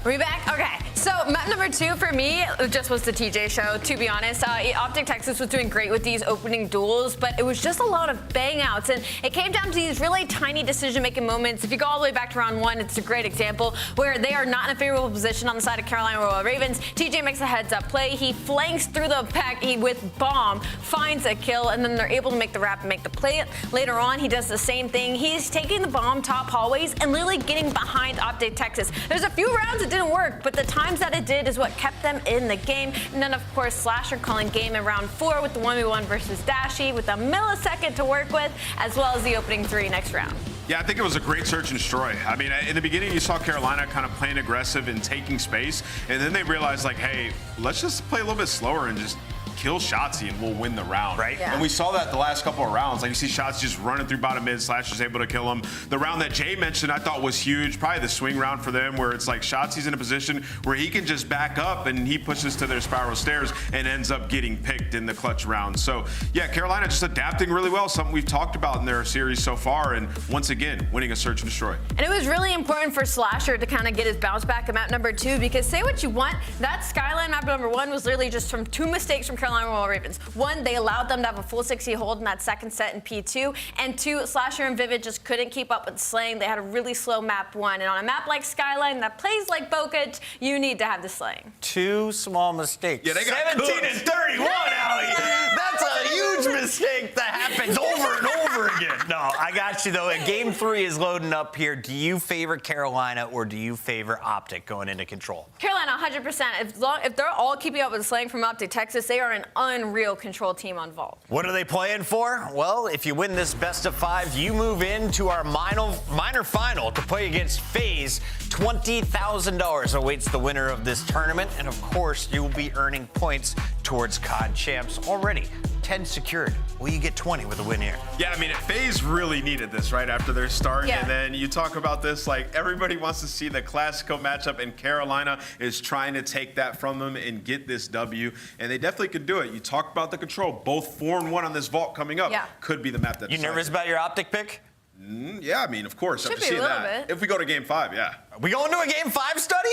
Are we back? Okay. So map number 2 for me just was the TJ show, to be honest. OpTic Texas was doing great with these opening duels, but it was just a lot of bang outs, and it came down to these really tiny decision-making moments. If you go all the way back to round 1, it's a great example where they are not in a favorable position on the side of Carolina Royal Ravens. TJ makes a heads-up play. He flanks through the pack with bomb, finds a kill, and then they're able to make the wrap and make the play. Later on, he does the same thing. He's taking the bomb top hallways and literally getting behind OpTic Texas. There's a few rounds it didn't work, but the time times that it did is what kept them in the game. And then, of course, Slasher calling game in round 4 with the 1v1 versus Dashy with a millisecond to work with, as well as the opening 3 next round. Yeah, I think it was a great search and destroy. I mean, in the beginning, you saw Carolina kind of playing aggressive and taking space, and then they realized, like, hey, let's just play a little bit slower and just kill Shotzzy and we'll win the round. Right. Yeah. And we saw that the last couple of rounds. Like, you see Shotzzy just running through bottom mid, Slasher's able to kill him. The round that Jay mentioned I thought was huge, probably the swing round for them, where it's like Shotzi's in a position where he can just back up and he pushes to their spiral stairs and ends up getting picked in the clutch round. So yeah, Carolina just adapting really well, something we've talked about in their series so far, and once again, winning a search and destroy. And it was really important for Slasher to kind of get his bounce back at map number 2, because say what you want, that Skyline map number 1 was literally just from 2 mistakes from Carolina Royal Ravens. 1, they allowed them to have a full 60 hold in that second set in P2, and 2, Slasher and Vivid just couldn't keep up with slaying. They had a really slow map 1, and on a map like Skyline that plays like Bokeh, you need to have the slaying. 2 small mistakes. Yeah, they got 17 and 31, Allie. That's a huge mistake that happens over and over again. No, I got you, though. Game 3 is loading up here. Do you favor Carolina or do you favor OpTic going into control? Carolina, 100%. If they're all keeping up with the slaying from OpTic Texas, they are an unreal control team on Vault. What are they playing for? Well, if you win this best of 5, you move into our minor final to play against FaZe. $20,000 awaits the winner of this tournament, and of course, you will be earning points towards COD champs already. 10 secured. Will you get 20 with a win here? Yeah, I mean, FaZe really needed this right after their start. Yeah. And then you talk about this, like, everybody wants to see the Classico matchup, and Carolina is trying to take that from them and get this W. And they definitely could do it. You talk about the control, both 4-1 on this vault coming up. Yeah. Could be the map that You nervous about your OpTic pick? Yeah, I mean, of course. Should After be a seeing little that. bit. If we go to game 5, yeah. We going to a game 5 study?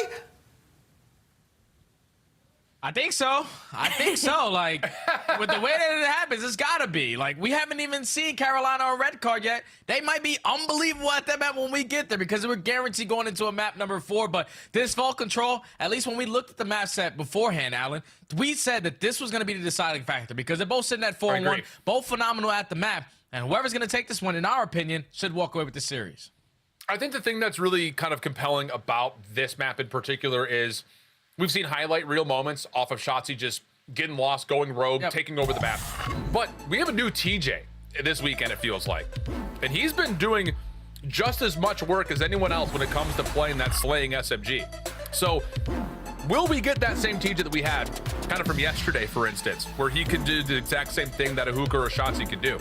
I think so. Like, with the way that it happens, it's got to be. Like, we haven't even seen Carolina or Røkkr yet. They might be unbelievable at that map when we get there, because we're guaranteed going into a map number 4. But this vault control, at least when we looked at the map set beforehand, Alan, we said that this was going to be the deciding factor, because they're both sitting at 4-1, both phenomenal at the map. And whoever's going to take this one, in our opinion, should walk away with the series. I think the thing that's really kind of compelling about this map in particular is we've seen highlight reel moments off of Shotzzy just getting lost, going rogue, taking over the map. But we have a new TJ this weekend, it feels like. And he's been doing just as much work as anyone else when it comes to playing that slaying SMG. So will we get that same TJ that we had kind of from yesterday, for instance, where he could do the exact same thing that a Røkkr or a Shotzzy could do?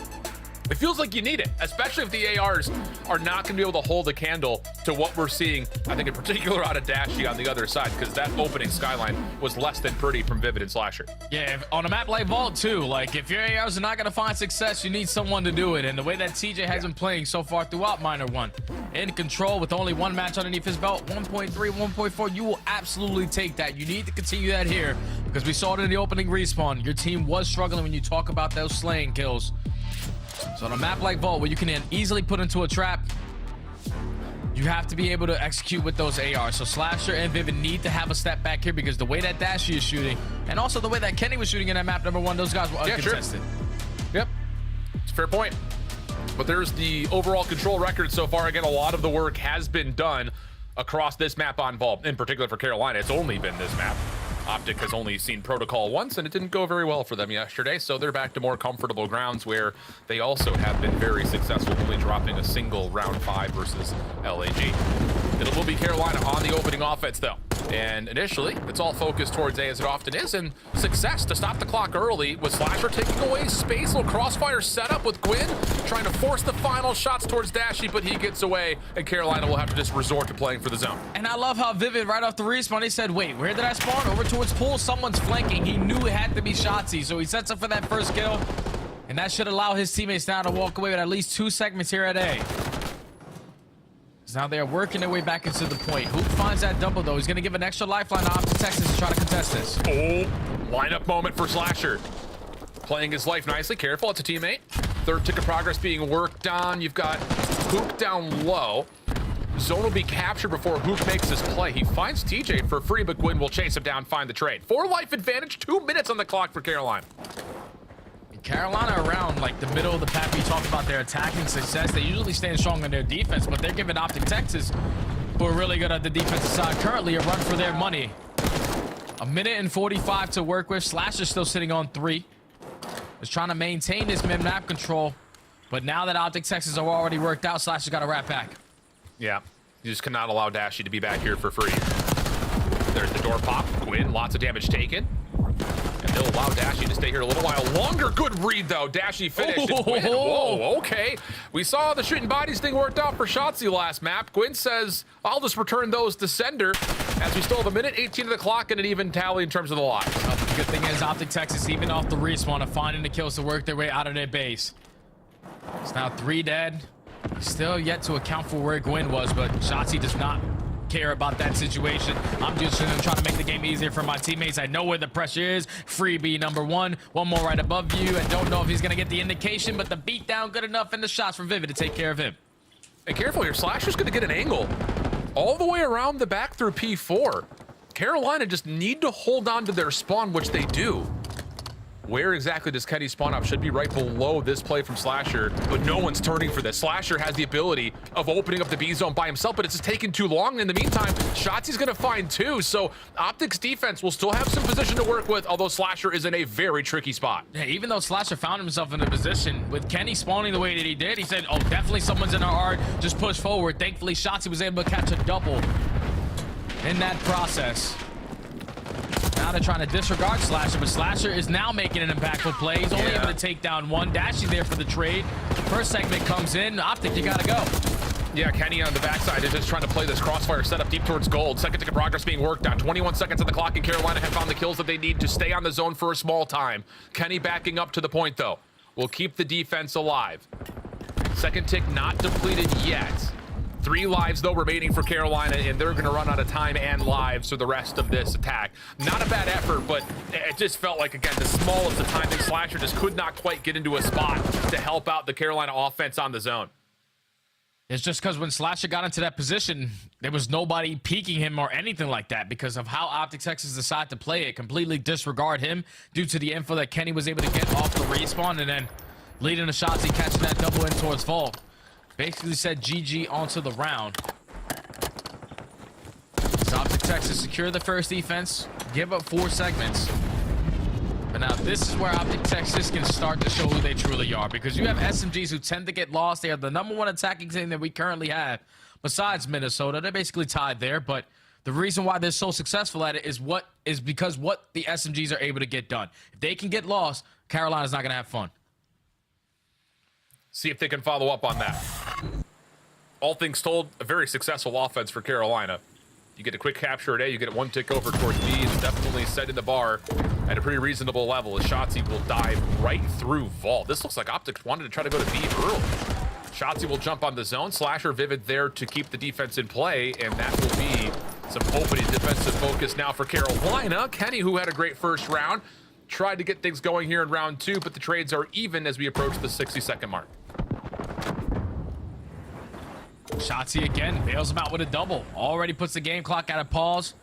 It feels like you need it, especially if the ARs are not going to be able to hold a candle to what we're seeing, I think in particular out of Dashy on the other side, because that opening Skyline was less than pretty from Vivid and Slasher. Yeah, on a map like Vault too, like if your ARs are not going to find success, you need someone to do it. And the way that TJ has been playing so far throughout Minor 1, in control with only 1 match underneath his belt, 1.3, 1.4, you will absolutely take that. You need to continue that here, because we saw it in the opening respawn. Your team was struggling when you talk about those slaying kills. So on a map like Vault, where you can easily put into a trap, you have to be able to execute with those ARs. So Slasher and Vivid need to have a step back here, because the way that Dashy is shooting, and also the way that Kenny was shooting in that map number 1, those guys were uncontested. Yep, it's a fair point. But there's the overall control record so far. Again, a lot of the work has been done across this map on Vault. In particular for Carolina, it's only been this map. OpTic has only seen Protocol once, and it didn't go very well for them yesterday, so they're back to more comfortable grounds where they also have been very successful, only dropping a single round 5 versus LAG. It will be Carolina on the opening offense, though. And initially, it's all focused towards A, as it often is, and success to stop the clock early with Slasher taking away space. Little crossfire setup with Gwyn, trying to force the final shots towards Dashy, but he gets away, and Carolina will have to just resort to playing for the zone. And I love how Vivid, right off the respawn, he said, wait, where did I spawn? Over towards pool, someone's flanking. He knew it had to be Shotzzy, so he sets up for that first kill, and that should allow his teammates now to walk away with at least 2 segments here at A. Now they're working their way back into the point. Who finds that double, though? He's going to give an extra lifeline to OpTic Texas to try to contest this. Oh, lineup moment for Slasher. Playing his life nicely. Careful, it's a teammate. Third tick of progress being worked on. You've got Hook down low. Zone will be captured before Hook makes his play. He finds TJ for free, but Gwyn will chase him down, find the trade. 4 life advantage, 2 minutes on the clock for Carolina. Carolina around like the middle of the pack, we talk about their attacking success. They usually stand strong on their defense, but they're giving OpTic Texas, who are really good at the defensive side currently, a run for their money. A minute and 45 to work with. Slasher's still sitting on 3. Is trying to maintain this mid-map control. But now that OpTic Texas are already worked out, Slasher's got to wrap back. Yeah, you just cannot allow Dashy to be back here for free. There's the door pop. Gwyn, lots of damage taken. And they'll allow Dashy to stay here a little while longer. Good read, though. Dashy finished. And Gwyn, whoa, okay. We saw the shooting bodies thing worked out for Shotzzy last map. Gwyn says, I'll just return those to sender, as we still have a minute 18 of the clock and an even tally in terms of the lives. The good thing is OpTic Texas, even off the respawn, of finding the kills to work their way out of their base. It's now 3 dead. Still yet to account for where Gwyn was, but Shotzzy does not care about that situation. I'm just gonna try to make the game easier for my teammates. I know where the pressure is. Freebie number 1. One more right above you. I don't know if he's gonna get the indication, but the beatdown good enough and the shots from Vivid to take care of him. And careful here, Slasher's gonna get an angle all the way around the back through P4. Carolina just need to hold on to their spawn, which they do. Where exactly does Kenny spawn up? Should be right below this play from Slasher, but no one's turning for this. Slasher has the ability of opening up the B zone by himself, but it's just taking too long. In the meantime, Shotzzy's gonna find 2, so OpTic's defense will still have some position to work with, although Slasher is in a very tricky spot. Yeah, even though Slasher found himself in a position with Kenny spawning the way that he did, he said, oh, definitely someone's in our art, just push forward. Thankfully, Shotzzy was able to catch a double in that process. Now they're trying to disregard Slasher, but Slasher is now making an impactful play. He's only able to take down 1. Dashy there for the trade. First segment comes in. OpTic, you gotta go. Yeah, Kenny on the backside is just trying to play this crossfire setup deep towards gold. Second tick of progress being worked on. 21 seconds on the clock, and Carolina have found the kills that they need to stay on the zone for a small time. Kenny backing up to the point, though. Will keep the defense alive. Second tick not depleted yet. 3 lives, though, remaining for Carolina, and they're going to run out of time and lives for the rest of this attack. Not a bad effort, but it just felt like, again, the smallest of time. Slasher just could not quite get into a spot to help out the Carolina offense on the zone. It's just because when Slasher got into that position, there was nobody peeking him or anything like that because of how OpTic Texas decided to play it, completely disregard him due to the info that Kenny was able to get off the respawn, and then leading to Shotzzy catching that double in towards fall. Basically said GG onto the round. So OpTic Texas secure the first defense, give up 4 segments. But now this is where OpTic Texas can start to show who they truly are, because you have SMGs who tend to get lost. They are the #1 attacking team that we currently have. Besides Minnesota, they're basically tied there, but the reason why they're so successful at it is because what the SMGs are able to get done. If they can get lost, Carolina's not going to have fun. See if they can follow up on that. All things told, a very successful offense for Carolina. You get a quick capture at A, you get 1 tick over towards B. It's definitely setting the bar at a pretty reasonable level as Shotzzy will dive right through Vault. This looks like OpTic wanted to try to go to B early. Shotzzy will jump on the zone. Slasher Vivid there to keep the defense in play, and that will be some opening defensive focus now for Carolina. Kenny, who had a great first round, tried to get things going here in round 2, but the trades are even as we approach the 60-second mark. Shotzzy again bails him out with a double. Already puts the game clock at a pause.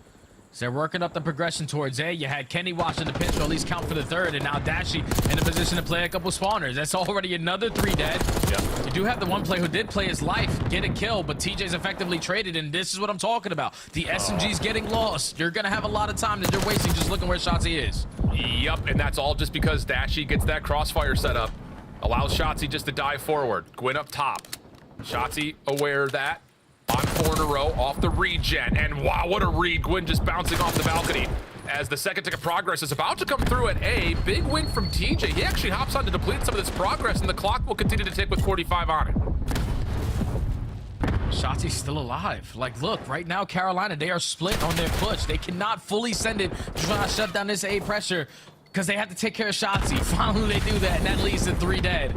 So they're working up the progression towards A. You had Kenny watching the pinch, or at least count for the 3rd, and now Dashy in a position to play a couple spawners. That's already another 3 dead. Yeah. You do have the one player who did play his life, get a kill, but TJ's effectively traded, and this is what I'm talking about. The SMG's getting lost. You're going to have a lot of time that you're wasting just looking where Shotzzy is. Yep, and that's all just because Dashy gets that crossfire set up. Allows Shotzzy just to dive forward. Gwyn up top. Shotzzy aware of that. On 4 in a row, off the regen, and wow, what a read. Gwyn just bouncing off the balcony as the second tick of progress is about to come through at A. Big win from TJ. He actually hops on to deplete some of this progress, and the clock will continue to tick with 45 on it. Shotzzy's still alive. Like, look, right now, Carolina, they are split on their push. They cannot fully send it to try to shut down this A pressure because they have to take care of Shotzzy. Finally, they do that, and that leads to 3 dead.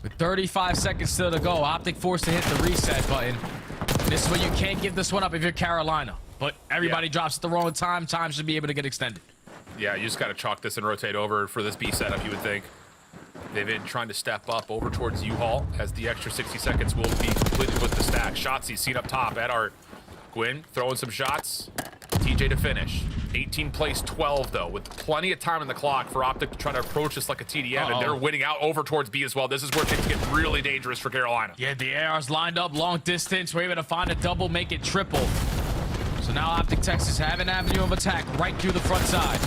With 35 seconds still to go, OpTic forced to hit the reset button. This is where you can't give this one up if you're Carolina. But everybody drops at the wrong time. Time should be able to get extended. Yeah, you just got to chalk this and rotate over for this B setup, you would think. They've been trying to step up over towards U-Haul as the extra 60 seconds will be completed with the stack. Shotzzy seen up top at Art. Gwyn throwing some shots. TJ to finish. 18 plays 12, though, with plenty of time on the clock for OpTic to try to approach this like a TDM, and they're winning out over towards B as well. This is where things get really dangerous for Carolina. Yeah, the AR's lined up long distance. We're able to find a double, make it triple. So now OpTic Texas have an avenue of attack right through the front side.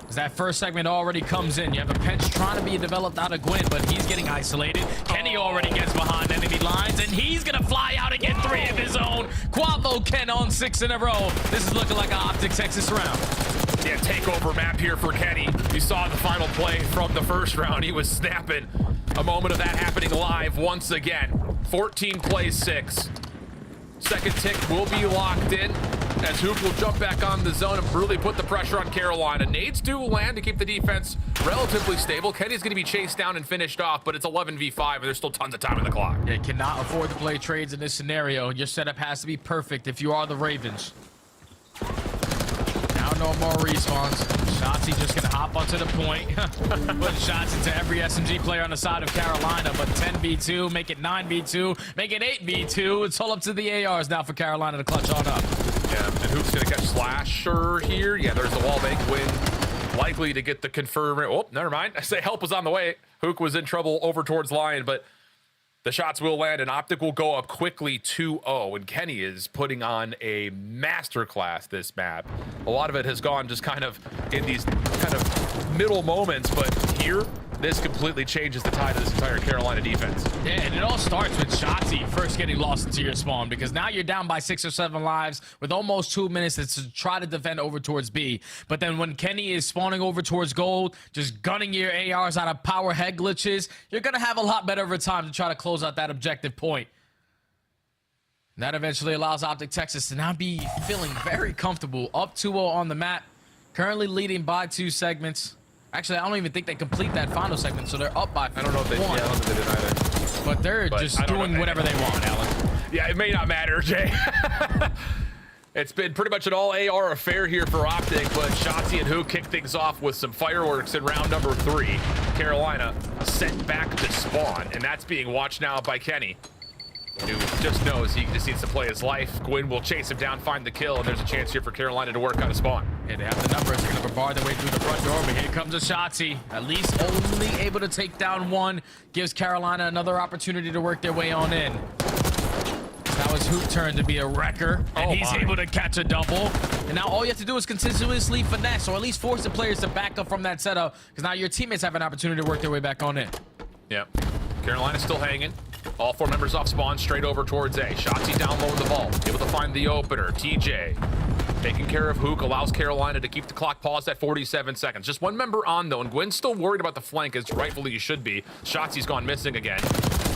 As that first segment already comes in, you have a Pinch trying to be developed out of Gwyn, but he's getting isolated. Kenny already gets behind enemy lines, and he's going to fly out and get 3 of his own. Quavo Ken on 6 in a row. This is looking like an OpTic Texas round. Yeah, takeover map here for Kenny. You saw the final play from the first round. He was snapping. A moment of that happening live once again. 14 plays 6. Second tick will be locked in as Hoop will jump back on the zone and really put the pressure on Carolina. Nades do land to keep the defense relatively stable. Kenny's going to be chased down and finished off, but it's 11v5 and there's still tons of time on the clock. You cannot afford to play trades in this scenario. Your setup has to be perfect if you are the Ravens. Now no more respawns. Shotzi just gonna hop onto the point. Putting shots into every SMG player on the side of Carolina, but 10v2, make it 9v2, make it 8v2. It's all up to the ARs now for Carolina to clutch on up. Yeah, and Hoop's gonna catch Slasher here. Yeah, there's the wall bank win. Likely to get the confirm. Oh, never mind. I say help was on the way. Hook was in trouble over towards Lion, but the shots will land, and OpTic will go up quickly 2-0, and Kenny is putting on a masterclass this map. A lot of it has gone just kind of in these kind of middle moments, but here, this completely changes the tide of this entire Carolina defense. Yeah, and it all starts with Shotzi first getting lost into your spawn, because now you're down by 6 or 7 lives with almost 2 minutes to try to defend over towards B. But then when Kenny is spawning over towards gold, just gunning your ARs out of power head glitches, you're going to have a lot better of a time to try to close out that objective point. And that eventually allows OpTic Texas to now be feeling very comfortable, up 2-0 on the map, currently leading by 2 segments. Actually, I don't even think they complete that final segment, so they're up by 1. I don't know if they, yeah, I don't think they did either. But they're just doing whatever they want, Alan. Yeah, it may not matter, Jay. It's been pretty much an all-AR affair here for OpTic, but Shotzi and Hook kick things off with some fireworks in round number 3. Carolina sent back to spawn, and that's being watched now by Kenny, who just knows he just needs to play his life. Gwyn will chase him down, find the kill, and there's a chance here for Carolina to work on a spawn. Yeah, they have the numbers. They're going to bombard their way through the front door, but here comes a Shotzi. At least only able to take down 1. Gives Carolina another opportunity to work their way on in. Now it's Hoop turn to be a Røkkr, and he's able to catch a double. And now all you have to do is continuously finesse, or at least force the players to back up from that setup, because now your teammates have an opportunity to work their way back on in. Yeah, Carolina's still hanging. All 4 members off spawn, straight over towards A. Shotzi down low in the vault, able to find the opener. TJ taking care of Hook, allows Carolina to keep the clock paused at 47 seconds. Just 1 member on, though, and Gwyn's still worried about the flank, as rightfully he should be. Shotzi's gone missing again.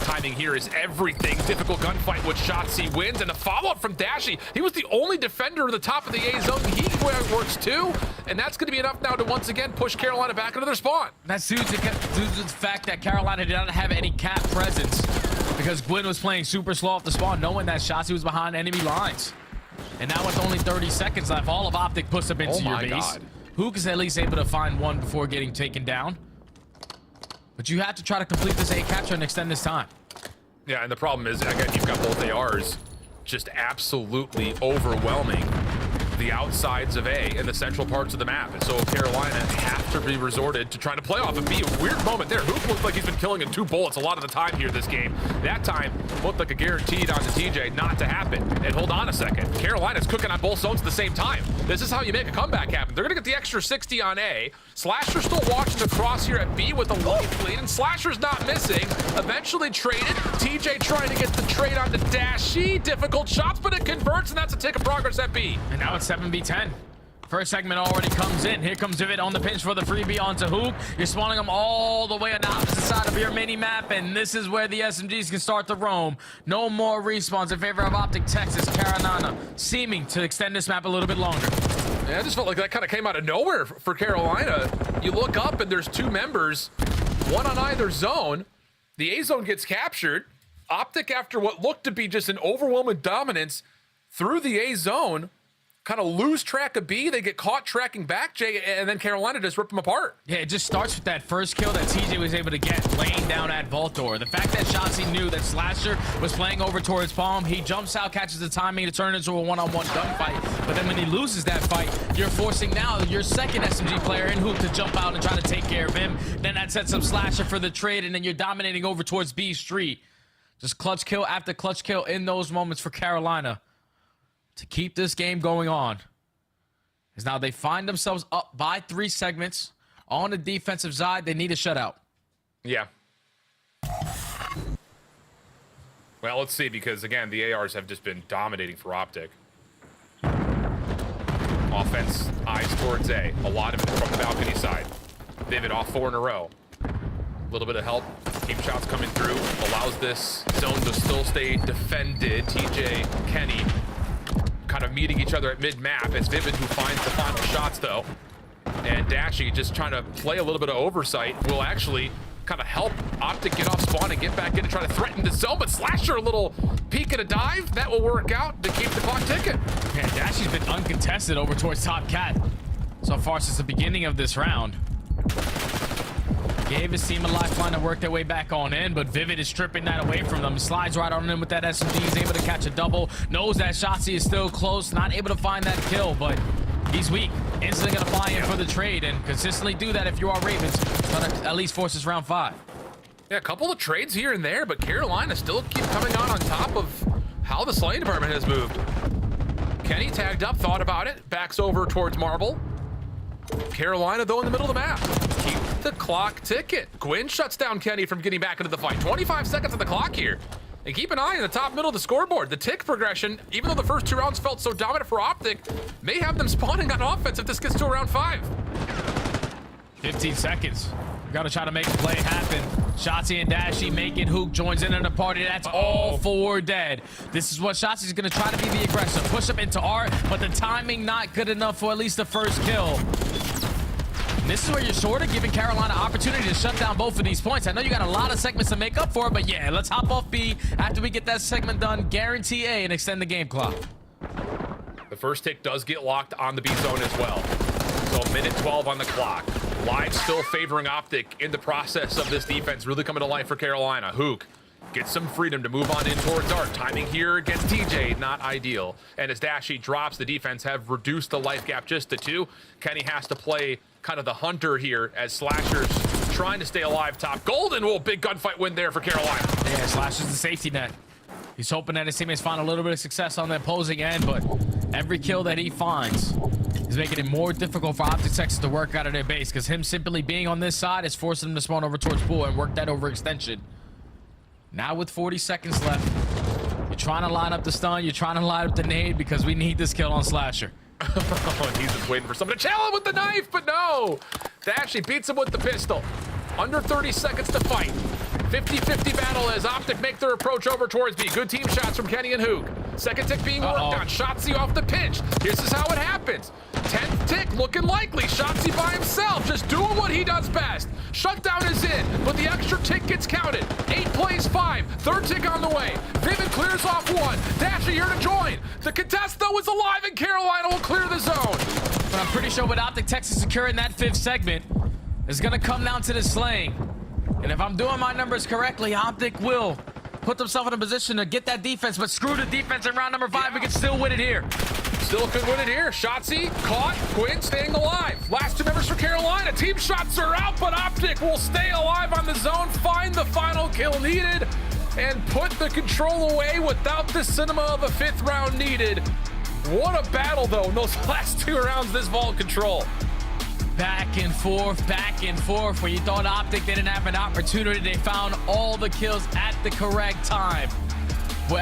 Timing here is everything. Difficult gunfight with Shotzi wins, and a follow-up from Dashy. He was the only defender at the top of the A zone. He works too, and that's going to be enough now to once again push Carolina back into their spawn. That's due to the fact that Carolina did not have any cap presence, because Gwyn was playing super slow off the spawn, knowing that Shotzi was behind enemy lines. And now with only 30 seconds left, all of OpTic puts up into your base. Hook is at least able to find 1 before getting taken down. But you have to try to complete this A capture and extend this time. Yeah, and the problem is, again, you've got both ARs just absolutely overwhelming the outsides of A and the central parts of the map. And so Carolina have to be resorted to trying to play off of B. A weird moment there. Hoop looked like he's been killing in 2 bullets a lot of the time here this game. That time looked like a guaranteed on the TJ not to happen. And hold on a second. Carolina's cooking on both zones at the same time. This is how you make a comeback happen. They're going to get the extra 60 on A. Slasher's still watching the cross here at B with a life lead, and Slasher's not missing. Eventually traded. TJ trying to get the trade onto Dashy. Difficult shots, but it converts, and that's a tick of progress at B. And now it's 7v10. First segment already comes in. Here comes Divid on the pinch for the freebie onto Hook. You're spawning them all the way on the opposite side of your mini-map, and this is where the SMGs can start to roam. No more respawns in favor of OpTic Texas. Carolina seeming to extend this map a little bit longer. Yeah, I just felt like that kind of came out of nowhere for Carolina. You look up, and there's 2 members, 1 on either zone. The A zone gets captured. OpTic, after what looked to be just an overwhelming dominance through the A zone, kind of lose track of B. They get caught tracking back, Jay, and then Carolina just rip them apart. Yeah, it just starts with that first kill that TJ was able to get laying down at Vault Door. The fact that Shotzi knew that Slasher was playing over towards Palm, he jumps out, catches the timing to turn into a one-on-one gunfight. But then when he loses that fight, you're forcing now your second SMG player in Hoop to jump out and try to take care of him. Then that sets up Slasher for the trade, and then you're dominating over towards B Street. Just clutch kill after clutch kill in those moments for Carolina to keep this game going on is now they find themselves up by 3 segments. On the defensive side, they need a shutout. Yeah. Well, let's see, because again, the ARs have just been dominating for OpTic. Offense, eyes towards A. A lot of it from the balcony side. Vivid off 4 in a row. A little bit of help. Team shots coming through. Allows this zone to still stay defended. TJ, Kenny kind of meeting each other at mid-map. It's Vivid who finds the final shots, though. And Dashy just trying to play a little bit of oversight will actually kind of help OpTic get off spawn and get back in and try to threaten the zone. But Slasher, a little peek and a dive. That will work out to keep the clock ticking. Yeah, Dashy's been uncontested over towards Top Cat so far since the beginning of this round. Gave his team a lifeline to work their way back on in, but Vivid is stripping that away from them. Slides right on in with that SMG. He's able to catch a double. Knows that Shotzzy is still close. Not able to find that kill, but he's weak. Instantly going to fly in for the trade and consistently do that if you are Ravens. Trying to at least force this round 5. Yeah, a couple of trades here and there, but Carolina still keep coming on top of how the slaying department has moved. Kenny tagged up, thought about it, backs over towards Marble. Carolina, though, in the middle of the map. Keep the clock ticking. Gwyn shuts down Kenny from getting back into the fight. 25 seconds on the clock here. And keep an eye on the top middle of the scoreboard. The tick progression, even though the first 2 rounds felt so dominant for OpTic, may have them spawning on offense if this gets to around 5. 15 seconds. We gotta try to make the play happen. Shotzzy and Dashy make it. Hook joins in on the party. That's all 4 dead. This is what Shotzzy's gonna try to be the aggressor. Push up into R, but the timing not good enough for at least the first kill. And this is where you're sort of giving Carolina opportunity to shut down both of these points. I know you got a lot of segments to make up for it, but yeah, let's hop off B after we get that segment done. Guarantee A and extend the game clock. The first tick does get locked on the B zone as well. So minute 12 on the clock. Live still favoring OpTic in the process of this defense really coming to life for Carolina. Hook gets some freedom to move on in towards Art. Timing here against TJ, not ideal. And as Dashy drops, the defense have reduced the life gap just to 2. Kenny has to play kind of the hunter here as Slasher's trying to stay alive top. Golden, will big gunfight win there for Carolina. Yeah, Slasher's the safety net. He's hoping that his teammates find a little bit of success on the opposing end, but every kill that he finds is making it more difficult for OpTic Texas to work out of their base, because him simply being on this side is forcing them to spawn over towards Pool and work that overextension. Now with 40 seconds left, you're trying to line up the stun, you're trying to line up the nade, because we need this kill on Slasher. He's just waiting for someone to challenge with the knife, but no. Dashy beats him with the pistol. Under 30 seconds to fight. 50-50 battle as OpTic make their approach over towards B. Good team shots from Kenny and Hook. Second tick being worked on. Shotzzy off the pinch. This is how it happens. 10th tick looking likely. Shotzzy by himself, just doing what he does best. Shutdown is in, but the extra tick gets counted. 8 plays 5. Third tick on the way. Vivid clears off 1. Dasher here to join. The contest, though, is alive, and Carolina will clear the zone. But I'm pretty sure with OpTic Texas securing that 5th segment, it's going to come down to the slaying. And if I'm doing my numbers correctly, OpTic will put themselves in a position to get that defense, but screw the defense in round number 5. We can still win it here. Still could win it here. Shotzzy caught. Gwyn staying alive. Last 2 members for Carolina. Team shots are out, but OpTic will stay alive on the zone, find the final kill needed, and put the control away without the cinema of a 5th round needed. What a battle, though, in those last 2 rounds, this vault control. Back and forth, where you thought OpTic didn't have an opportunity. They found all the kills at the correct time. We're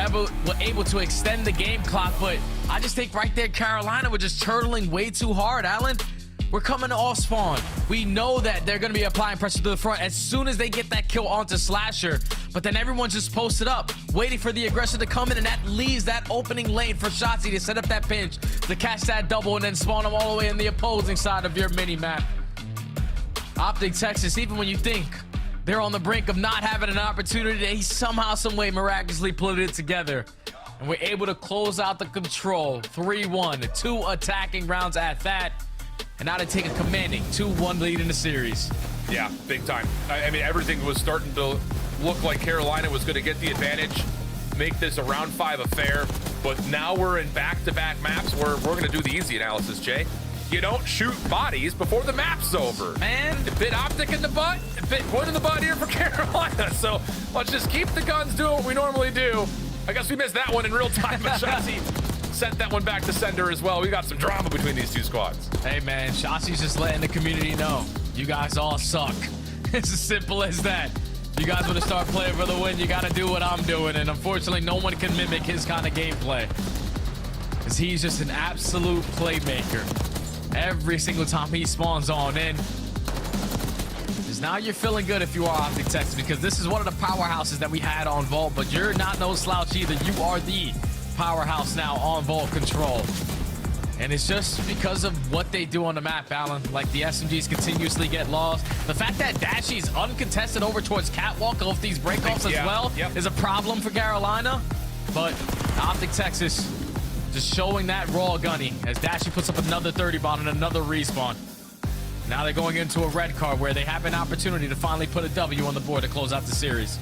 able to extend the game clock, but I just think right there, Carolina were just turtling way too hard, Alan. We're coming to off spawn. We know that they're going to be applying pressure to the front as soon as they get that kill onto Slasher, but then everyone's just posted up, waiting for the aggressor to come in, and that leaves that opening lane for Shotzzy to set up that pinch, to catch that double, and then spawn them all the way in the opposing side of your mini-map. OpTic Texas, even when you think they're on the brink of not having an opportunity, they somehow, some way miraculously put it together. And we're able to close out the control. 3-1, 2 attacking rounds at that. And now they take a commanding 2-1 lead in the series. Yeah, big time. I mean, everything was starting to look like Carolina was going to get the advantage, make this a round 5 affair. But now we're in back-to-back maps where we're going to do the easy analysis, Jay. You don't shoot bodies before the map's over. Man. It bit OpTic in the butt, it bit Wood in the butt here for Carolina. So let's just keep the guns doing what we normally do. I guess we missed that one in real time, but Shotzzy sent that one back to sender as well. We got some drama between these two squads. Hey man, Shotzzy's just letting the community know you guys all suck. It's as simple as that. You guys want to start playing for the win, you got to do what I'm doing, and unfortunately no one can mimic his kind of gameplay, because he's just an absolute playmaker every single time he spawns on in. Because now you're feeling good if you are OpTic Texas, because this is one of the powerhouses that we had on Vault, but you're not no slouch either. You are the powerhouse now on Vault Control. And it's just because of what they do on the map, Alan. Like, the SMGs continuously get lost. The fact that Dashy's uncontested over towards Catwalk off these breakoffs as well is a problem for Carolina. But OpTic Texas just showing that raw gunny as Dashy puts up another 30 bomb and another respawn. Now they're going into a red card where they have an opportunity to finally put a W on the board to close out the series.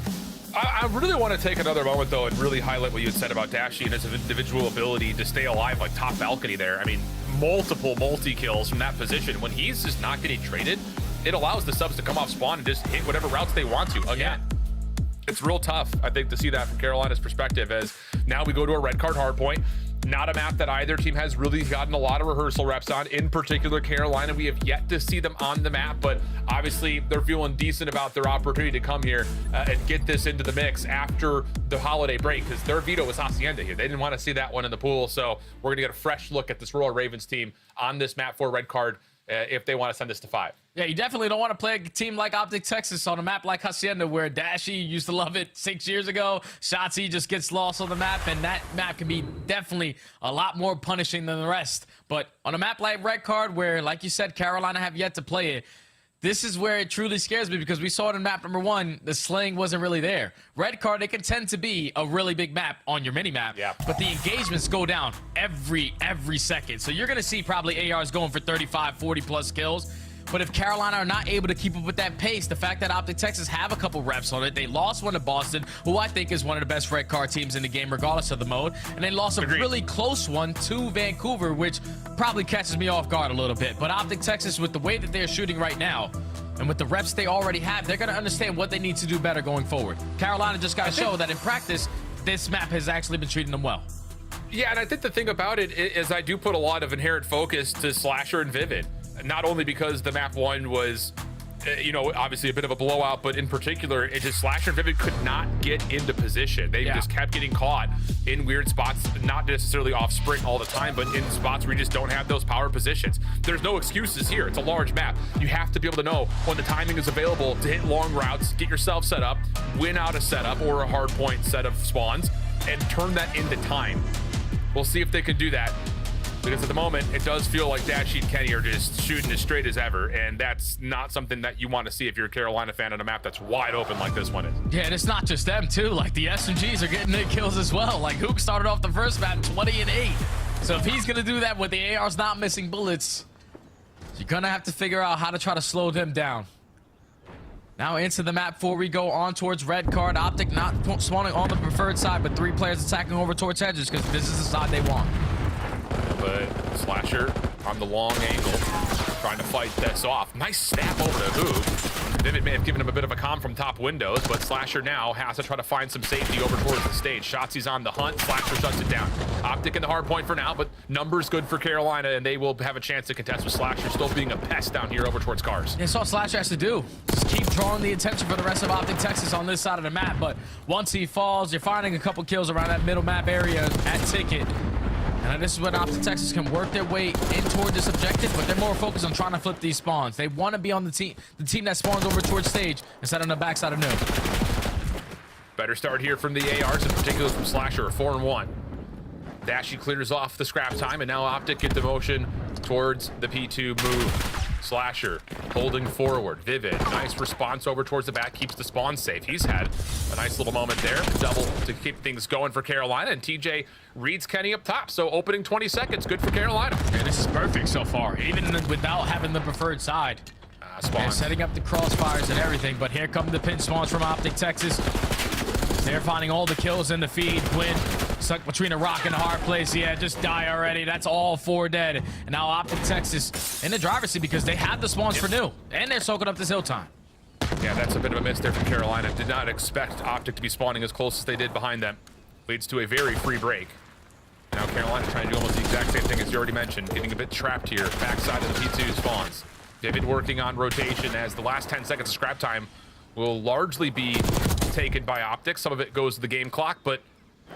I really want to take another moment, though, and really highlight what you had said about Dashy and his individual ability to stay alive, like top balcony there. I mean, multiple multi-kills from that position. When he's just not getting traded, it allows the subs to come off spawn and just hit whatever routes they want to. Again, it's real tough, I think, to see that from Carolina's perspective, as now we go to a red card hardpoint. Not a map that either team has really gotten a lot of rehearsal reps on. In particular, Carolina, we have yet to see them on the map, but obviously they're feeling decent about their opportunity to come here and get this into the mix after the holiday break, because their veto was Hacienda here. They didn't want to see that one in the pool, so we're going to get a fresh look at this Royal Ravens team on this map for red card if they want to send this to 5. Yeah, you definitely don't want to play a team like OpTic Texas on a map like Hacienda, where Dashy used to love it 6 years ago. Shotzzy just gets lost on the map, and that map can be definitely a lot more punishing than the rest. But on a map like Red Card, where, like you said, Carolina have yet to play it, this is where it truly scares me, because we saw it in map number 1, the slaying wasn't really there. Red Card, it can tend to be a really big map on your mini-map, but the engagements go down every second. So you're going to see probably ARs going for 35, 40-plus kills. But if Carolina are not able to keep up with that pace, the fact that OpTic Texas have a couple reps on it, they lost one to Boston, who I think is one of the best red card teams in the game, regardless of the mode, and they lost a really close one to Vancouver, which probably catches me off guard a little bit. But OpTic Texas, with the way that they're shooting right now, and with the reps they already have, they're going to understand what they need to do better going forward. Carolina just got to show that in practice, this map has actually been treating them well. Yeah, and I think the thing about it is I do put a lot of inherent focus to Slasher and Vivid. Not only because the map 1 was, you know, obviously a bit of a blowout, but in particular, it just Slasher and Vivid could not get into position. They just kept getting caught in weird spots, not necessarily off sprint all the time, but in spots where you just don't have those power positions. There's no excuses here. It's a large map. You have to be able to know when the timing is available to hit long routes, get yourself set up, win out a setup or a hard point set of spawns, and turn that into time. We'll see if they can do that, because at the moment, it does feel like Dashy and Kenny are just shooting as straight as ever, and that's not something that you want to see if you're a Carolina fan on a map that's wide open like this one is. Yeah, and it's not just them, too. Like, the SMGs are getting their kills as well. Like, Hook started off the first map 20-8. So if he's going to do that with the ARs not missing bullets, you're going to have to figure out how to try to slow them down. Now into the map 4 we go, on towards red card. OpTic not spawning on the preferred side, but 3 players attacking over towards hedges, because this is the side they want. But Slasher on the long angle, trying to fight this off. Nice snap over to Hoog. Vivid may have given him a bit of a calm from top windows, but Slasher now has to try to find some safety over towards the stage. Shotzzy's on the hunt. Slasher shuts it down. OpTic in the hard point for now, but numbers good for Carolina, and they will have a chance to contest with Slasher still being a pest down here over towards cars. That's all Slasher has to do. Just keep drawing the attention for the rest of OpTic Texas on this side of the map, but once he falls, you're finding a couple kills around that middle map area at Ticket. And this is when OpTic Texas can work their way in toward this objective, but they're more focused on trying to flip these spawns. They want to be on the team that spawns over towards stage instead on the backside of Noob. Better start here from the ARs, in particular from Slasher, 4-1. Dashy clears off the scrap time, and now OpTic get the motion towards the P2 move. Slasher holding forward. Vivid, nice response over towards the back, keeps the spawn safe. He's had a nice little moment there, double to keep things going for Carolina, and TJ reads Kenny up top, so opening 20 seconds, good for Carolina. And this is perfect so far, even without having the preferred side. And setting up the crossfires and everything, but here come the pin spawns from OpTic Texas. They're finding all the kills in the feed. Gwyn stuck between a rock and a hard place. Yeah, just die already. That's all 4 dead. And now OpTic Texas in the driver's seat because they have the spawns for new, and they're soaking up this hill time. Yeah, that's a bit of a miss there from Carolina. Did not expect OpTic to be spawning as close as they did behind them. Leads to a very free break. Now Carolina trying to do almost the exact same thing as you already mentioned, getting a bit trapped here. Backside of the P2 spawns. Vivid working on rotation as the last 10 seconds of scrap time will largely be taken by OpTic. Some of it goes to the game clock, but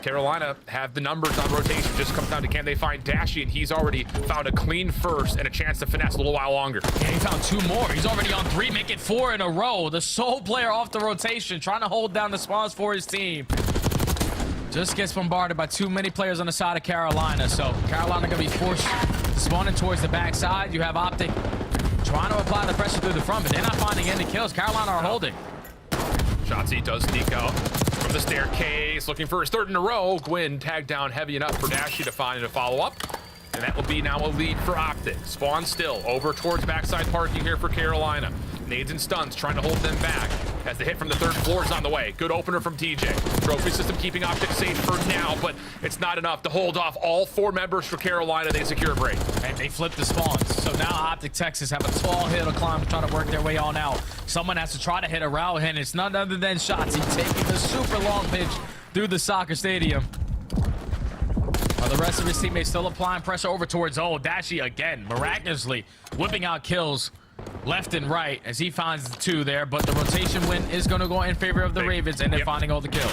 Carolina have the numbers on rotation. Just comes down to can they find Dashy, and he's already found a clean first and a chance to finesse a little while longer. Yeah, he found 2 more. He's already on 3, make it 4 in a row. The sole player off the rotation, trying to hold down the spawns for his team. Just gets bombarded by too many players on the side of Carolina. So Carolina gonna be forced spawning towards the backside. You have OpTic trying to apply the pressure through the front, but they're not finding any kills. Carolina are holding. Shotzzy does sneak out from the staircase, looking for his 3rd in a row. Gwyn tagged down heavy enough for Dashy to find a follow-up. And that will be now a lead for OpTic. Spawn still over towards backside parking here for Carolina. Nades and stuns trying to hold them back as the hit from the 3rd floor is on the way. Good opener from TJ. Trophy system keeping OpTic safe for now, but it's not enough to hold off all 4 members for Carolina. They secure a break. And they flip the spawns. So now OpTic Texas have a tall hill to climb to try to work their way on out. Someone has to try to hit a route, and it's none other than Shotzzy taking the super long pitch through the soccer stadium. While the rest of his teammates still applying pressure over towards Dashy again, miraculously whipping out kills left and right as he finds the 2 there, but the rotation win is going to go in favor of the Ravens, and they're finding all the kills.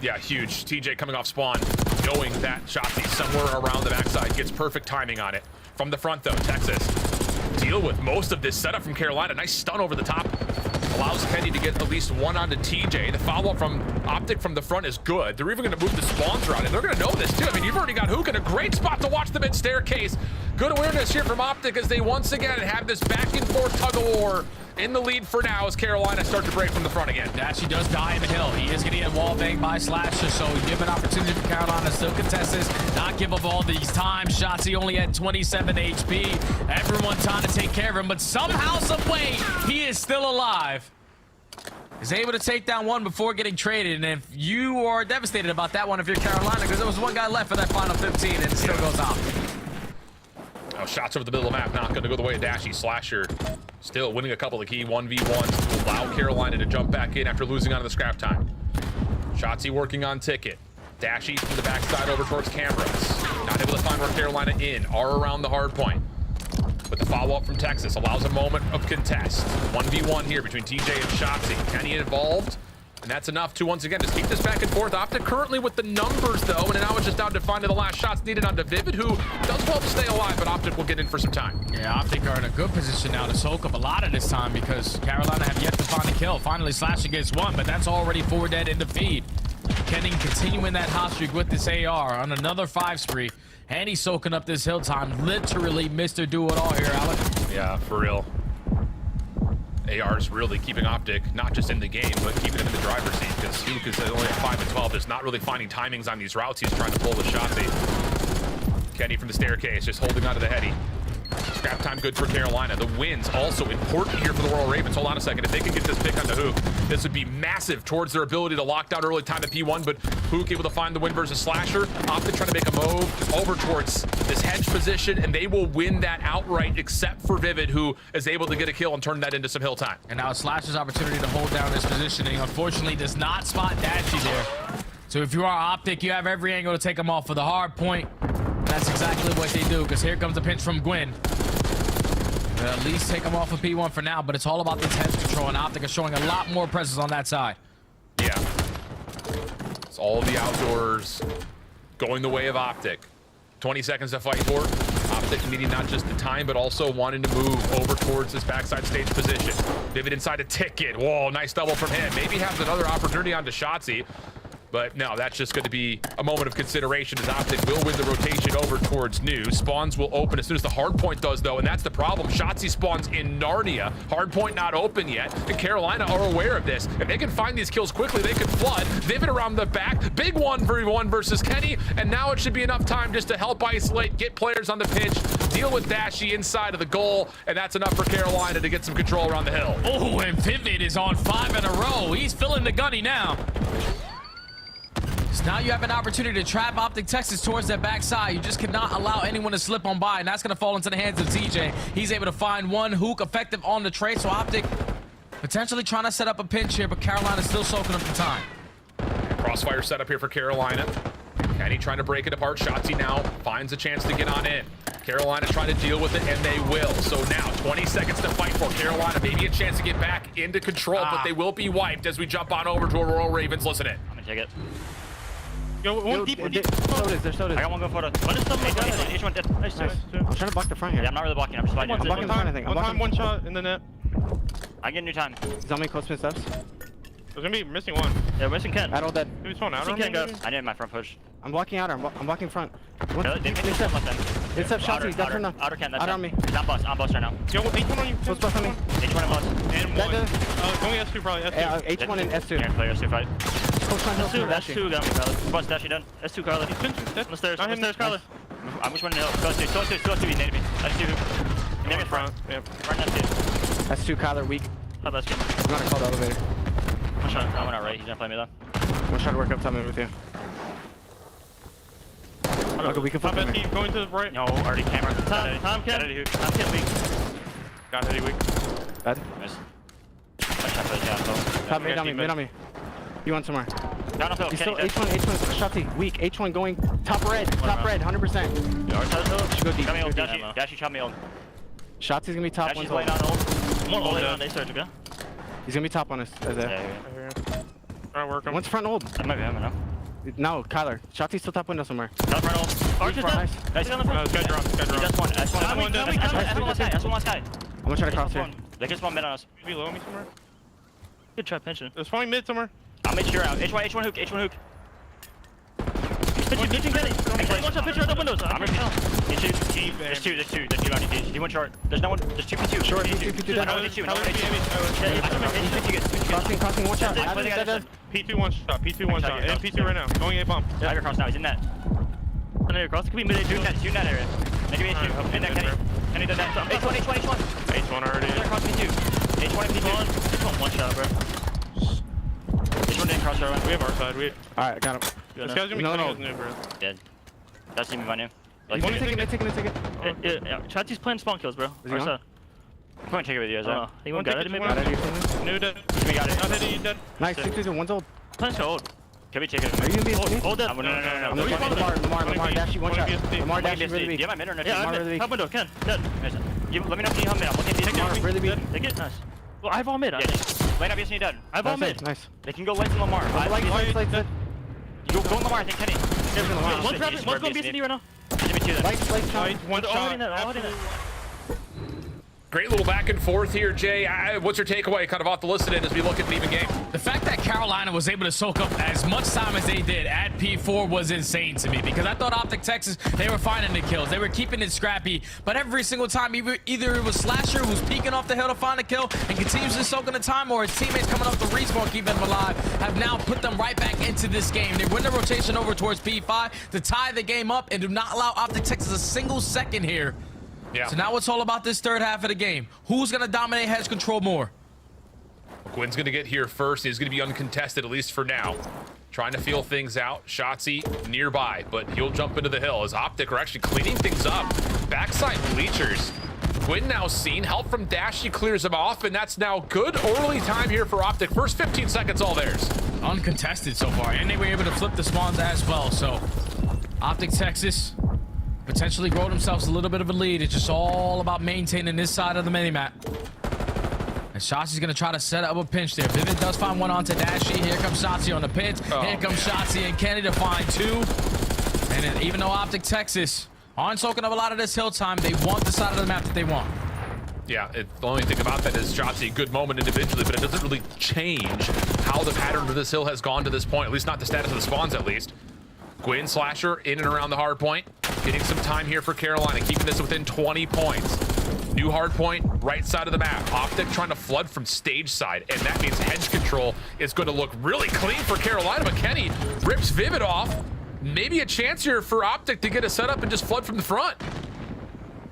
Yeah, huge. TJ coming off spawn, knowing that Shotzzy somewhere around the backside, gets perfect timing on it. From the front, though, Texas deal with most of this setup from Carolina. Nice stun over the top. Allows Kenny to get at least 1 onto TJ. The follow-up from OpTic from the front is good. They're even going to move the spawns around, and they're going to know this, too. I mean, you've already got Hook in a great spot to watch the mid-staircase. Good awareness here from OpTic as they once again have this back-and-forth tug-of-war in the lead for now as Carolina start to break from the front again. Dashy does die in the hill. He is getting a wall bang by Slasher, so give an opportunity for Carolina to still contest this, not give up all these times. Shotzzy only had 27 HP. Everyone trying to take care of him, but somehow, some way, he is still alive. Is able to take down 1 before getting traded, and if you are devastated about that one, if you're Carolina, because there was 1 guy left for that final 15, and it still goes out. Oh, shots over the middle of the map, not going to go the way of Dashy. Slasher still winning a couple of key 1v1s to allow Carolina to jump back in after losing on the scrap time. Shotzzy working on Ticket. Dashy from the backside over towards cameras. Not able to find where Carolina are around the hard point. But the follow-up from Texas allows a moment of contest. 1v1 here between TJ and Shotzzy. Kenny involved, and that's enough to once again just keep this back and forth. OpTic currently with the numbers, though, and now it's just down to finding the last shots needed onto Vivid, who does well to stay alive, but OpTic will get in for some time. Yeah, OpTic are in a good position now to soak up a lot of this time because Carolina have yet to find a kill. Finally, Slasher gets 1, but that's already 4 dead in the feed. Kenny continuing that hot streak with this AR on another 5 spree. And he's soaking up this hill time. Literally Mr. Do-It-All here, Alec. Yeah, for real. AR's really keeping OpTic, not just in the game, but keeping him in the driver's seat, because Luke is only at 5 and 12, just not really finding timings on these routes. He's trying to pull with Shotzzy. Kenny from the staircase, just holding onto the heady. Scrap time good for Carolina. The wins also important here for the Royal Ravens. Hold on a second. If they can get this pick on the Hook, this would be massive towards their ability to lock down early time at P1, but Hook able to find the win versus Slasher. OpTic trying to make a move over towards this hedge position, and they will win that outright, except for Vivid, who is able to get a kill and turn that into some hill time. And now Slasher's opportunity to hold down his positioning, unfortunately, does not spot Dashy there. So if you are OpTic, you have every angle to take him off for the hard point. That's exactly what they do, because here comes a pinch from Gwyn. They'll at least take him off of P1 for now, but it's all about the hedge control, and OpTic is showing a lot more presence on that side. Yeah. It's all the outdoors going the way of OpTic. 20 seconds to fight for. OpTic needing not just the time, but also wanting to move over towards this backside stage position. Vivid inside a Ticket. Whoa, nice double from him. Maybe has another opportunity onto Shotzzy. But no, that's just going to be a moment of consideration as OpTic will win the rotation over towards New. Spawns will open as soon as the hardpoint does, though, and that's the problem. Shotzzy spawns in Narnia. Hardpoint not open yet, and Carolina are aware of this. If they can find these kills quickly, they can flood. Vivid around the back. Big 1v1 versus Kenny, and now it should be enough time just to help isolate, get players on the pitch, deal with Dashy inside of the goal, and that's enough for Carolina to get some control around the hill. Oh, and Vivid is on 5 in a row. He's filling the gunny now. So now you have an opportunity to trap OpTic Texas towards that backside. You just cannot allow anyone to slip on by, and that's going to fall into the hands of TJ. He's able to find 1 Hook effective on the trade, so OpTic potentially trying to set up a pinch here, but Carolina's still soaking up the time. Crossfire setup here for Carolina. Kenny trying to break it apart. Shotzzy now finds a chance to get on in. Carolina trying to deal with it, and they will. So now 20 seconds to fight for. Carolina maybe a chance to get back into control, but they will be wiped as we jump on over to Royal Ravens. Listen in. I'm gonna take it. Yo, one deep. There's sodas. I got one go photo. What is something? Each one dead. Nice. I'm trying to block the front here. Yeah, I'm not really blocking. I'm just fighting. I'm blocking the front, I think. One time, one shot in the net. I get new time. He's on me, close to his steps. There's gonna be missing one. Yeah, we're missing Ken. Adult dead. Maybe spawn out. I need my front push. I'm blocking outer. I'm blocking front. It's up, Shotzzy. Dead for now. Outer Ken. That's Outer on me. He's on bus. On bus right now. Yo, H1 on you. Close bus on me. H1 on bus. And one. Going S2 probably. S2. H1 and S2. Here, player S2 fight. S2 got me, Carly. Bus Dashy done. S2 Carly. On the stairs. On the stairs, Carly. I'm just running the hill. Still S2. He named me. S2. He named me front. Yep. Front S2. S2 Kyler weak. Oh, that's good. I'm gonna call the elevator. One shot. I went out right. He's gonna play me though. One shot to work up time with you. Okay, we can flip him. Going to the right. No, already camera. Tom Ken weak. Got Eddie weak. Bad. Nice. One shot for the jab though. Top mid on me. You want somewhere? Down uphill. He's still H1, Shotzzy, weak. H1 going top red, 100%. Should go deep. Chop me old. Dashy chop me old. Shotzi's gonna be top. Dashy's laying on old. One old on they surge, okay? He's gonna be top on us. Yeah. Alright, work him. One's front old. That might be him, I know. No, Kyler. Shotzi's still top window somewhere. Top front old. Archer's dead. Nice on the front. Guy drunk. S1 last guy. I'm gonna try to cross here. They can spawn mid on us. Below me somewhere. Good try pinching. There's spawning mid somewhere. I'll make sure out. H1 hook. Pitching Kenny. One shot pitcher out the windows. I'm ready. There's two out of these. He went short. There's no one. There's two P2. Short, P2 dead. Crossing, one shot. P2 one shot. P2 one shot. And P2 right now. Going A bump. I got cross now. He's in net. Cross. It could be mid A2. Two net area. Maybe H2. In net Kenny. Kenny did that. H1. H1 already. Cross P2. H1 and P2. H1 one shot, bro. H1 didn't cross our way. We have our side. Alright, got him. This guy's gonna be cutting his new, bro. Dead. That's even my name. Like, take it. Yeah, Chatsy's playing spawn kills, bro. Is he on? I'm going to take it with you guys. He won't get it, maybe? New dead. We got it. Not hitting you dead. Nice, 2-2, one's old. Playing so old. Can we take it? Are you gonna be a Hold that. No. Lamar, Dashy, one shot. Lamar, Dashy, really weak. Do you have my mid or no? Yeah, I'm mid. Top window, Ken. Dead. Let me know if you need help mid. I'm looking at Lamar, really weak. Take it. Nice. Well, I have all mid. Yeah, lane up, yes, you dead. I have all mid. Nice. They can go late to Lamar. You go Lamar, I think, Kenny. One's going BSD right now. Give me two then. One shot. All in it. Great little back and forth here, Jay. What's your takeaway kind of off the listen in as we look at an even game? The fact that Carolina was able to soak up as much time as they did at P4 was insane to me, because I thought OpTic Texas, they were finding the kills. They were keeping it scrappy, but every single time, either it was Slasher who's peeking off the hill to find a kill and continuously soaking the time, or his teammates coming up the respawn, keeping them alive, have now put them right back into this game. They win the rotation over towards P5 to tie the game up and do not allow OpTic Texas a single second here. Yeah. So now it's all about this third half of the game. Who's going to dominate heads control more? Quinn's going to get here first. He's going to be uncontested, at least for now. Trying to feel things out. Shotzzy nearby, but he'll jump into the hill as OpTic are actually cleaning things up. Backside bleachers. Quinn now seen. Help from Dashy clears him off, and that's now good early time here for OpTic. First 15 seconds, all theirs. Uncontested so far, and they were able to flip the spawns as well. So OpTic Texas potentially grow themselves a little bit of a lead. It's just all about maintaining this side of the minimap. And Shotzzy's gonna try to set up a pinch there. Vivid does find one onto Dashy. Here comes Shotzzy on the pinch. Here comes Shotzzy and Kenny to find two. And then even though OpTic Texas aren't soaking up a lot of this hill time, they want the side of the map that they want. Yeah, the only thing about that is Shotzzy, a good moment individually, but it doesn't really change how the pattern of this hill has gone to this point, at least not the status of the spawns at least. Gwyn Slasher in and around the hard point, getting some time here for Carolina, keeping this within 20 points. New hard point, right side of the map. OpTic trying to flood from stage side, and that means hedge control is going to look really clean for Carolina, but Kenny rips Vivid off. Maybe a chance here for OpTic to get a setup and just flood from the front.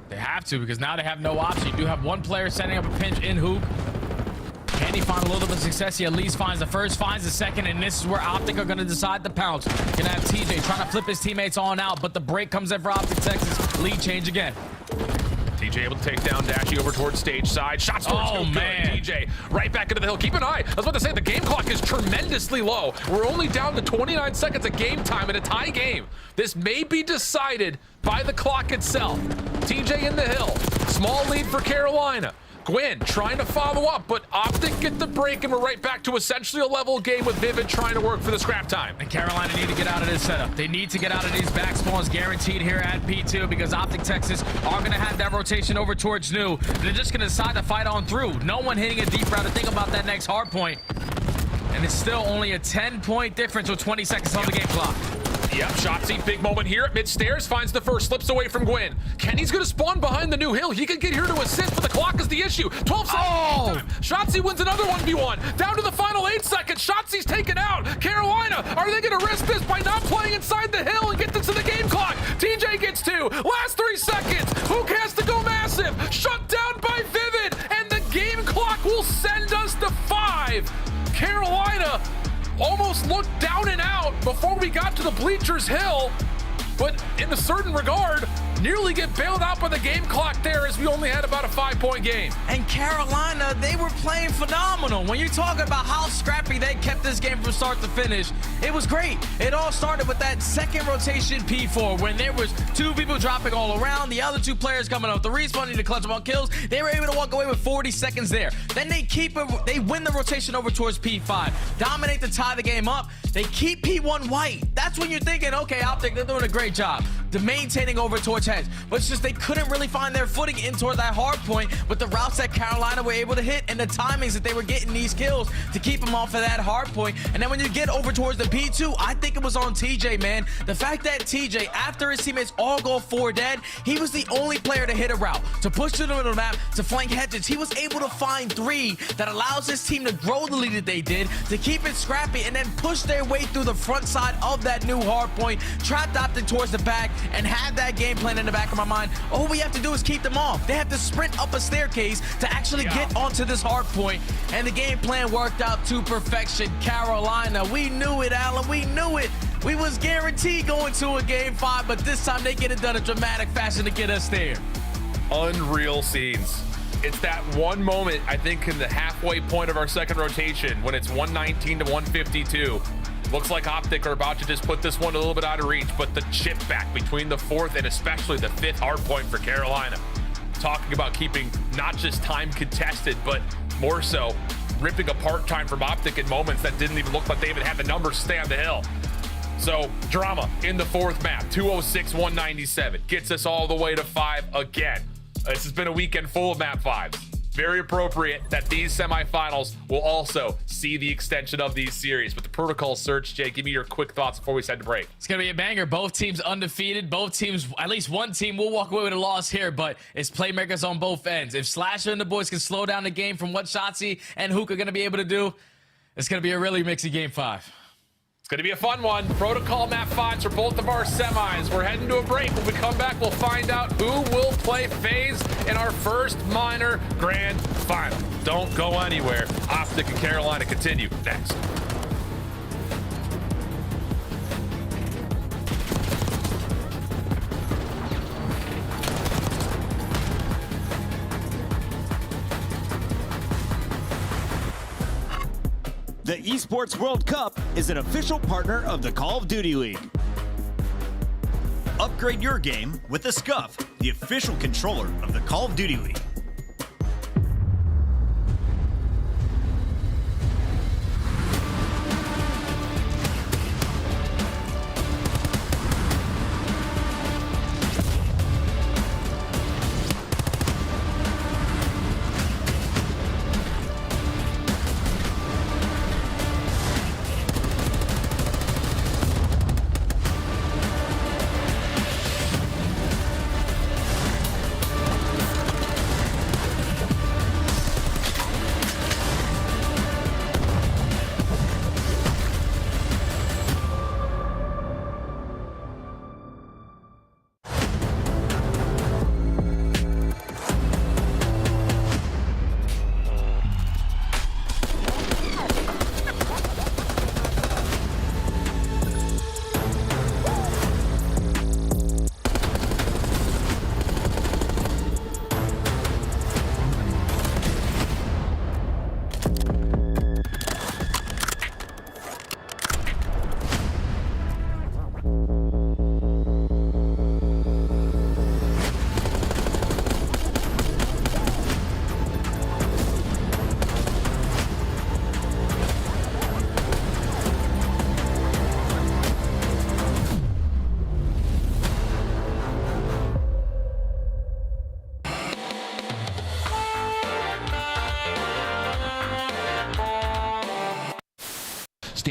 They have to, because now they have no option. You do have one player setting up a pinch in hoop. Kenny found a little bit of success. He at least finds the first, finds the second, and this is where OpTic are going to decide to pounce. Gonna have TJ trying to flip his teammates on out, but the break comes in for OpTic Texas. Lead change again. TJ able to take down Dashy over towards stage side. Shots towards TJ right back into the hill. Keep an eye. I was about to say the game clock is tremendously low. We're only down to 29 seconds of game time in a tie game. This may be decided by the clock itself. TJ in the hill. Small lead for Carolina. Gwyn trying to follow up, but OpTic get the break, and we're right back to essentially a level game with Vivid trying to work for the scrap time. And Carolina need to get out of this setup. They need to get out of these back spawns guaranteed here at P2 because OpTic Texas are going to have that rotation over towards New. They're just going to decide to fight on through. No one hitting a deep route to think about that next hard point. And it's still only a 10-point difference with 20 seconds on the game clock. Yep, Shotzzy, big moment here at mid-stairs, finds the first, slips away from Gwyn. Kenny's gonna spawn behind the new hill. He can get here to assist, but the clock is the issue. 12 seconds. Oh! Shotzzy wins another 1v1. Down to the final 8 seconds. Shotzi's taken out. Carolina, are they gonna risk this by not playing inside the hill and get this to the game clock? TJ gets 2. Last 3 seconds. Hook has to go massive. Shut down by Vivid, and the game clock will send us to 5. Carolina almost looked down and out before we got to the bleachers hill, but in a certain regard, nearly get bailed out by the game clock there as we only had about a 5-point game. And Carolina, they were playing phenomenal. When you're talking about how scrappy they kept this game from start to finish, it was great. It all started with that second rotation P4 when there was 2 people dropping all around, the other 2 players coming up the respawn to clutch them on kills. They were able to walk away with 40 seconds there. Then they win the rotation over towards P5, dominate to tie the game up. They keep P1 white. That's when you're thinking, okay, OpTic, they're doing a great job. They're maintaining over towards heads, but it's just they couldn't really find their footing in toward that hard point with the routes that Carolina were able to hit and the timings that they were getting these kills to keep them off of that hard point. And then when you get over towards the P2, I think it was on TJ, man. The fact that TJ, after his teammates all go 4 dead, he was the only player to hit a route, to push to the middle of the map, to flank hedges. He was able to find 3 that allows his team to grow the lead that they did, to keep it scrappy, and then push their way through the front side of that new hard point, trapped OpTic towards the back, and have that game plan in the back of my mind. All we have to do is keep them off. They have to sprint up a staircase to actually get onto this hard point, and the game plan worked out to perfection. Carolina, we knew it, Alan. We knew it. We was guaranteed going to a game 5, but this time they get it done in dramatic fashion to get us there. Unreal scenes. It's that one moment, I think, in the halfway point of our second rotation when it's 119 to 152. Looks like OpTic are about to just put this one a little bit out of reach, but the chip back between the 4th and especially the 5th hard point for Carolina. Talking about keeping not just time contested, but more so ripping apart time from OpTic in moments that didn't even look like they even had the numbers to stay on the hill. So drama in the 4th map, 206-197, gets us all the way to 5 again. This has been a weekend full of map 5s. Very appropriate that these semifinals will also see the extension of these series. But the protocol search, Jay, give me your quick thoughts before we head to break. It's going to be a banger. Both teams undefeated. Both teams, at least one team will walk away with a loss here, but it's playmakers on both ends. If Slasher and the boys can slow down the game from what Shotzzy and Hook are going to be able to do, it's going to be a really mixy game 5. It's going to be a fun one. Protocol map 5s for both of our semis. We're heading to a break. When we come back, we'll find out who will play FaZe in our first minor grand final. Don't go anywhere. OpTic and Carolina continue next. The Esports World Cup is an official partner of the Call of Duty League. Upgrade your game with the Scuff, the official controller of the Call of Duty League.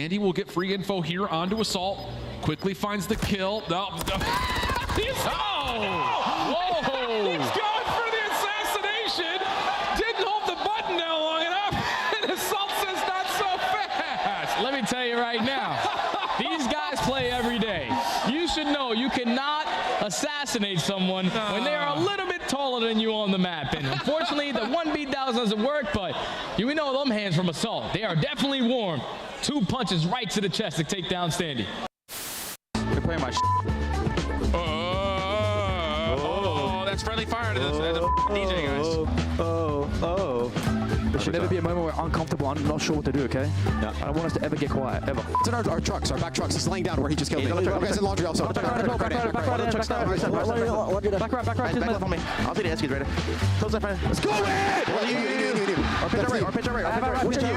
Sandy will get free info here onto Assault. Quickly finds the kill. No. He's going for the assassination. Didn't hold the button down long enough. And Assault says not so fast. Let me tell you right now, these guys play every day. You should know you cannot assassinate someone when they are a little bit taller than you on the map. And unfortunately, the 1v down doesn't work, but you know them hands from Assault. They are definitely warm. 2 punches right to the chest to take down Sandy. They're playing my That's friendly fire to the DJ guys. There should never be a moment where we're uncomfortable. I'm not sure what to do, okay? Yeah. I don't want us to ever get quiet, ever. It's in our trucks, our back trucks. He's laying down where he just killed me. Guys in laundry also. Back right on me. I'll take the SQs right there. Close that friend. Let's go in! Our pitch right. Which are you?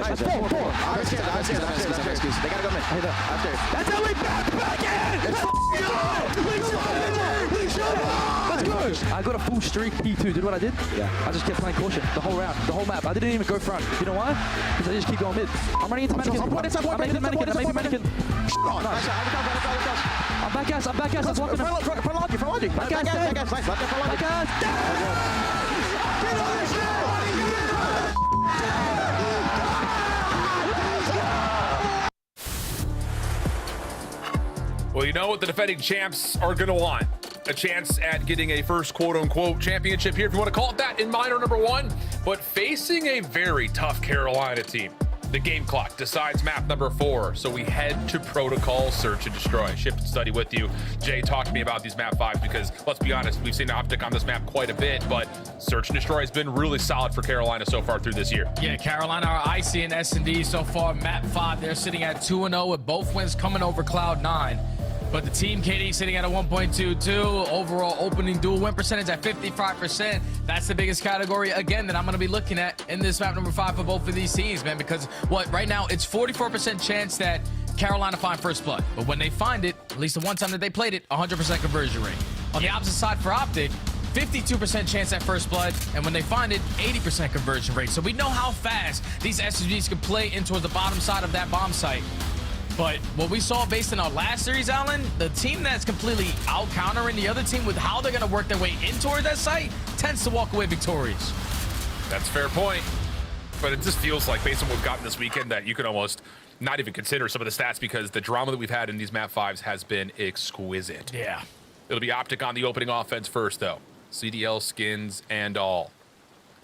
Nice. Four. Upstairs. They gotta come in. Upstairs. That's how we back in! Let's go! I got a full streak P2. Did what I did? Yeah. I just kept playing caution the whole round, the whole map. I didn't even go front. You know why? Because I just keep going mid. I'm running into mannequin. I'm making mannequin. Nice. I'm back ass. I'm walking front laundry. Back ass. Get on this shit! Well, you know what the defending champs are going to want. A chance at getting a first quote-unquote championship here, if you want to call it that, in minor number 1. But facing a very tough Carolina team. The game clock decides map number 4. So we head to Protocol Search and Destroy. Shift and study with you. Jay, talk to me about these map 5s because, let's be honest, we've seen OpTic on this map quite a bit, but Search and Destroy has been really solid for Carolina so far through this year. Yeah, Carolina are icy in S&D so far. Map 5, they're sitting at 2-0 with both wins coming over Cloud9. But the team KD sitting at a 1.22. Overall opening duel win percentage at 55%. That's the biggest category, again, that I'm going to be looking at in this map number 5 for both of these teams, man. Because right now, it's 44% chance that Carolina find first blood. But when they find it, at least the one time that they played it, 100% conversion rate. On the opposite side for OpTic, 52% chance at first blood, and when they find it, 80% conversion rate. So we know how fast these SSGs can play in towards the bottom side of that bomb site. But what we saw based on our last series, Alan, the team that's completely out-countering the other team with how they're going to work their way in towards that site tends to walk away victorious. That's a fair point. But it just feels like, based on what we've gotten this weekend, that you can almost not even consider some of the stats because the drama that we've had in these map 5s has been exquisite. Yeah. It'll be OpTic on the opening offense first, though. CDL skins and all.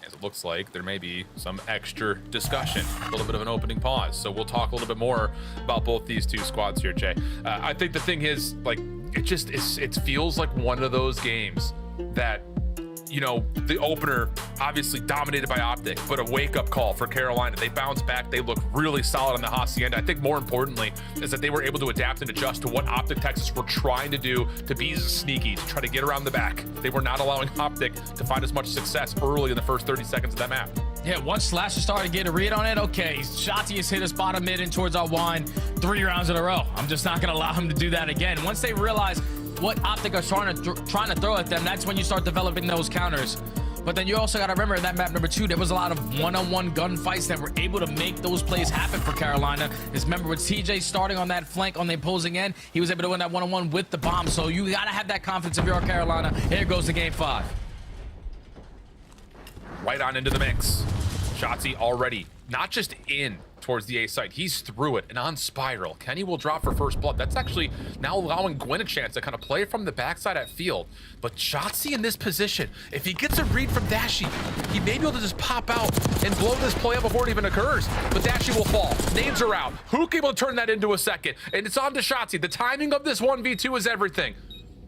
As it looks like there may be some extra discussion, a little bit of an opening pause. So we'll talk a little bit more about both these two squads here, Jay. I think the thing is, like, it feels like one of those games that, you know, the opener obviously dominated by OpTic, but a wake-up call for Carolina. They bounced back. They look really solid on the hacienda. I think more importantly is that they were able to adapt and adjust to what OpTic Texas were trying to do to be sneaky, to try to get around the back. They were not allowing OpTic to find as much success early in the first 30 seconds of that map. Yeah, once Slasher started to get a read on it, okay, Shotzi has hit us bottom mid in towards our wine 3 rounds in a row. I'm just not going to allow him to do that again. Once they realize what OpTic are trying to throw at them, that's when you start developing those counters. But then you also got to remember in that map number 2, there was a lot of one-on-one gunfights that were able to make those plays happen for Carolina. Just remember with TJ starting on that flank on the opposing end, he was able to win that one-on-one with the bomb. So you got to have that confidence if you're Carolina. Here goes the game 5. Right on into the mix. Shotzi already not just in towards the A site, he's through it and on spiral. Kenny will drop for first blood. That's actually now allowing Gwen a chance to kind of play from the backside at field. But Shotzi in this position, if he gets a read from Dashy, he may be able to just pop out and blow this play up before it even occurs. But Dashy will fall. Nades are out. Who can able to turn that into a second? And it's on to Shotzi. The timing of this 1v2 is everything.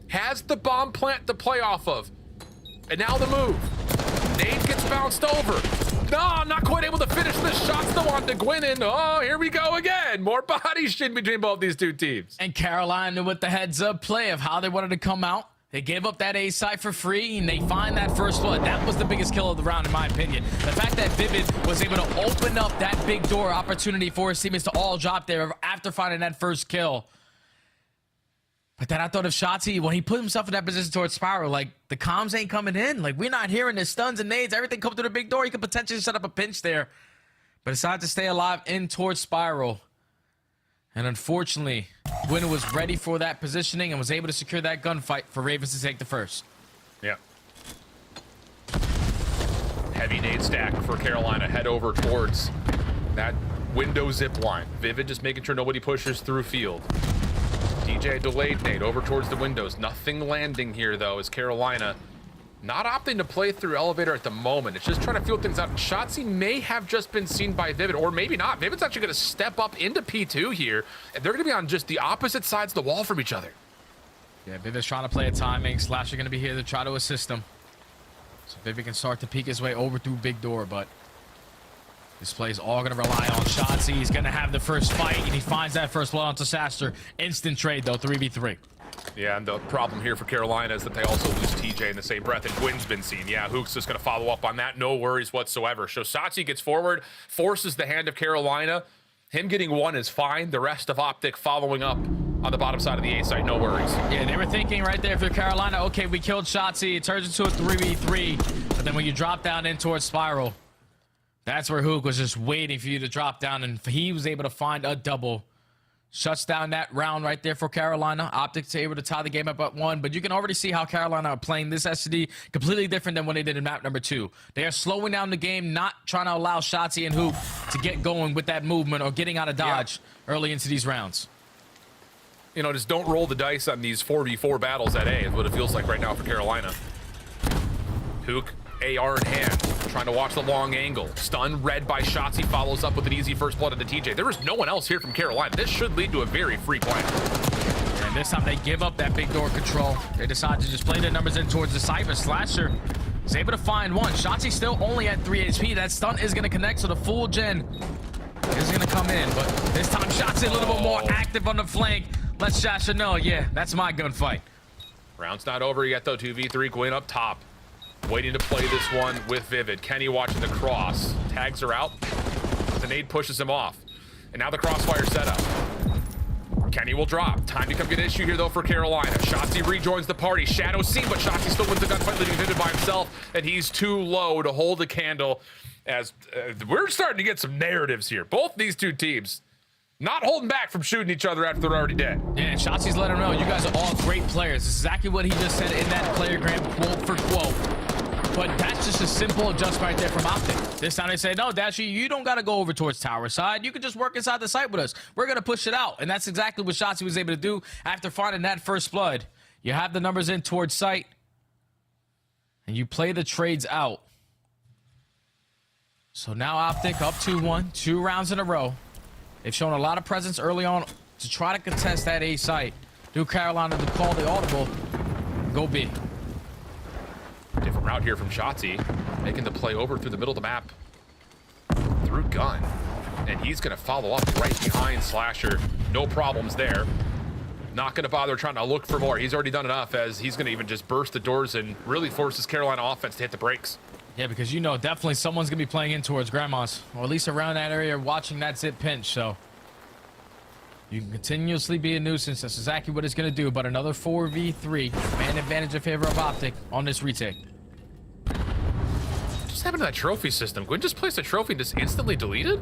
Has the bomb plant to play off of. And now the move. Nade gets bounced over. No, not quite able to finish the shot still on to Gwynn. Oh, here we go again. More bodies shit between both these two teams. And Carolina with the heads up play of how they wanted to come out. They gave up that A site for free, and they find that first blood. That was the biggest kill of the round, in my opinion. The fact that Vivid was able to open up that big door opportunity for his teammates to all drop there after finding that first kill. But then I thought of Shotzi, when he put himself in that position towards Spiral, like, the comms ain't coming in. Like, we're not hearing the stuns and nades. Everything come through the big door. He could potentially set up a pinch there. But decided to stay alive in towards Spiral. And unfortunately, Gwyn was ready for that positioning and was able to secure that gunfight for Ravens to take the first. Yeah. Heavy nade stack for Carolina. Head over towards that window zip line. Vivid just making sure nobody pushes through field. DJ delayed nade over towards the windows. Nothing landing here, though, as Carolina not opting to play through elevator at the moment. It's just trying to feel things out. Shotzzy may have just been seen by Vivid, or maybe not. Vivid's actually going to step up into P2 here, and they're going to be on just the opposite sides of the wall from each other. Yeah, Vivid's trying to play a timing. Slasher going to be here to try to assist him. So Vivid can start to peek his way over through big door, but this play is all going to rely on Shotzzy. He's going to have the first fight, and he finds that first blood on Disaster. Instant trade, though, 3v3. Yeah, and the problem here for Carolina is that they also lose TJ in the same breath, and Gwyn's been seen. Yeah, Hook's just going to follow up on that. No worries whatsoever. So Shotzzy gets forward, forces the hand of Carolina. Him getting one is fine. The rest of OpTic following up on the bottom side of the A site, no worries. Yeah, they were thinking right there for Carolina, okay, we killed Shotzzy. It turns into a 3v3. But then when you drop down in towards Spiral, that's where Hook was just waiting for you to drop down, and he was able to find a double. Shuts down that round right there for Carolina. OpTic's able to tie the game up at 1, but you can already see how Carolina are playing this SCD completely different than what they did in map number 2. They are slowing down the game, not trying to allow Shotzzy and Hoop to get going with that movement or getting out of dodge early into these rounds. You know, just don't roll the dice on these 4v4 battles at A is what it feels like right now for Carolina. Hook, AR in hand, trying to watch the long angle. Stun, read by Shotzzy, follows up with an easy first blood into TJ. There is no one else here from Carolina. This should lead to a very free play. And this time they give up that big door control. They decide to just play their numbers in towards the Cypher. Slasher is able to find one. Shotzzy still only at 3 HP. That stun is going to connect, so the full gen is going to come in. But this time Shotzzy a little bit more active on the flank. Let Slasher know, yeah, that's my gunfight. Round's not over yet, though. 2v3, Gwyn up top. Waiting to play this one with Vivid. Kenny watching the cross. Tags are out. The nade pushes him off. And now the crossfire setup. Kenny will drop. Time to become an issue here, though, for Carolina. Shotzzy rejoins the party. Shadow seen, but Shotzzy still wins the gunfight, leaving Vivid by himself. And he's too low to hold the candle. As we're starting to get some narratives here. Both these two teams not holding back from shooting each other after they're already dead. Yeah, and Shotzi's letting him know you guys are all great players. This is exactly what he just said in that playergram, quote for quote. But that's just a simple adjustment right there from OpTic. This time they say, no, Dashy, you don't got to go over towards tower side. You can just work inside the site with us. We're going to push it out. And that's exactly what Shotzzy was able to do after finding that first blood. You have the numbers in towards site, and you play the trades out. So now OpTic up 2-1, 2 rounds in a row. They've shown a lot of presence early on to try to contest that A site. Do Carolina to call the audible. Go B. Different route here from Shotzzy, making the play over through the middle of the map through gun. And he's going to follow up right behind Slasher. No problems there. Not going to bother trying to look for more. He's already done enough, as he's going to even just burst the doors and really forces Carolina offense to hit the brakes. Yeah, because you know definitely someone's going to be playing in towards Grandma's, or at least around that area watching that zip pinch. So you can continuously be a nuisance. That's exactly what it's going to do. But another 4v3, man advantage in favor of OpTic on this retake. What's happened to that trophy system? Gwyn just placed a trophy and just instantly deleted?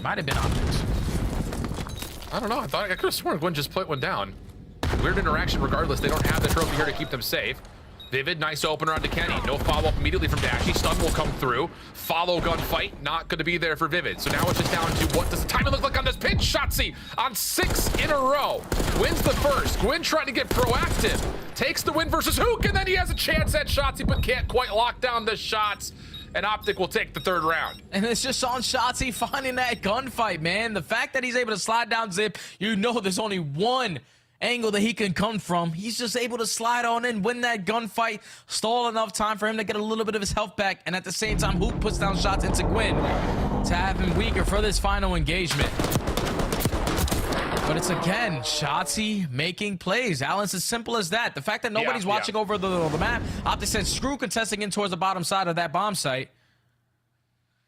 Might have been OpTic's. I don't know. I could have sworn Gwyn just put one down. Weird interaction regardless. They don't have the trophy here to keep them safe. Vivid, nice opener onto Kenny. No follow-up immediately from Dashy. Stun will come through. Follow gunfight, not going to be there for Vivid. So now it's just down to what does the timing look like on this pinch? Shotzzy on 6 in a row. Wins the first. Gwyn trying to get proactive. Takes the win versus Hook, and then he has a chance at Shotzzy, but can't quite lock down the shots. And OpTic will take the 3rd round. And it's just on Shotzzy finding that gunfight, man. The fact that he's able to slide down zip, you know there's only one angle that he can come from. He's just able to slide on in, win that gunfight, stall enough time for him to get a little bit of his health back, and at the same time Hoop puts down shots into Gwyn to have him weaker for this final engagement. But it's again Shotzzy making plays. Alan, it's as simple as that. The fact that nobody's watching over the map. OpTic said screw contesting in towards the bottom side of that bomb site.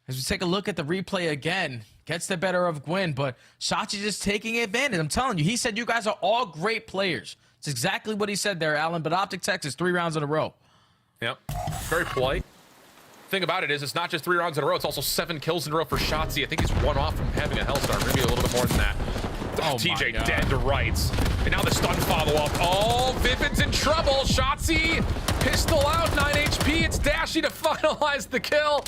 As we take a look at the replay again, gets the better of Gwyn, but Shotzzy just taking advantage. I'm telling you, he said you guys are all great players. It's exactly what he said there, Alan, but OpTic Texas 3 rounds in a row. Yep, very polite. Thing about it is it's not just 3 rounds in a row, it's also 7 kills in a row for Shotzzy. I think he's 1 off from having a Hellstar, maybe a little bit more than that. Oh, TJ dead to rights. And now the stun follow-up. Oh, Vivid's in trouble. Shotzzy, pistol out, 9 HP. It's Dashy to finalize the kill.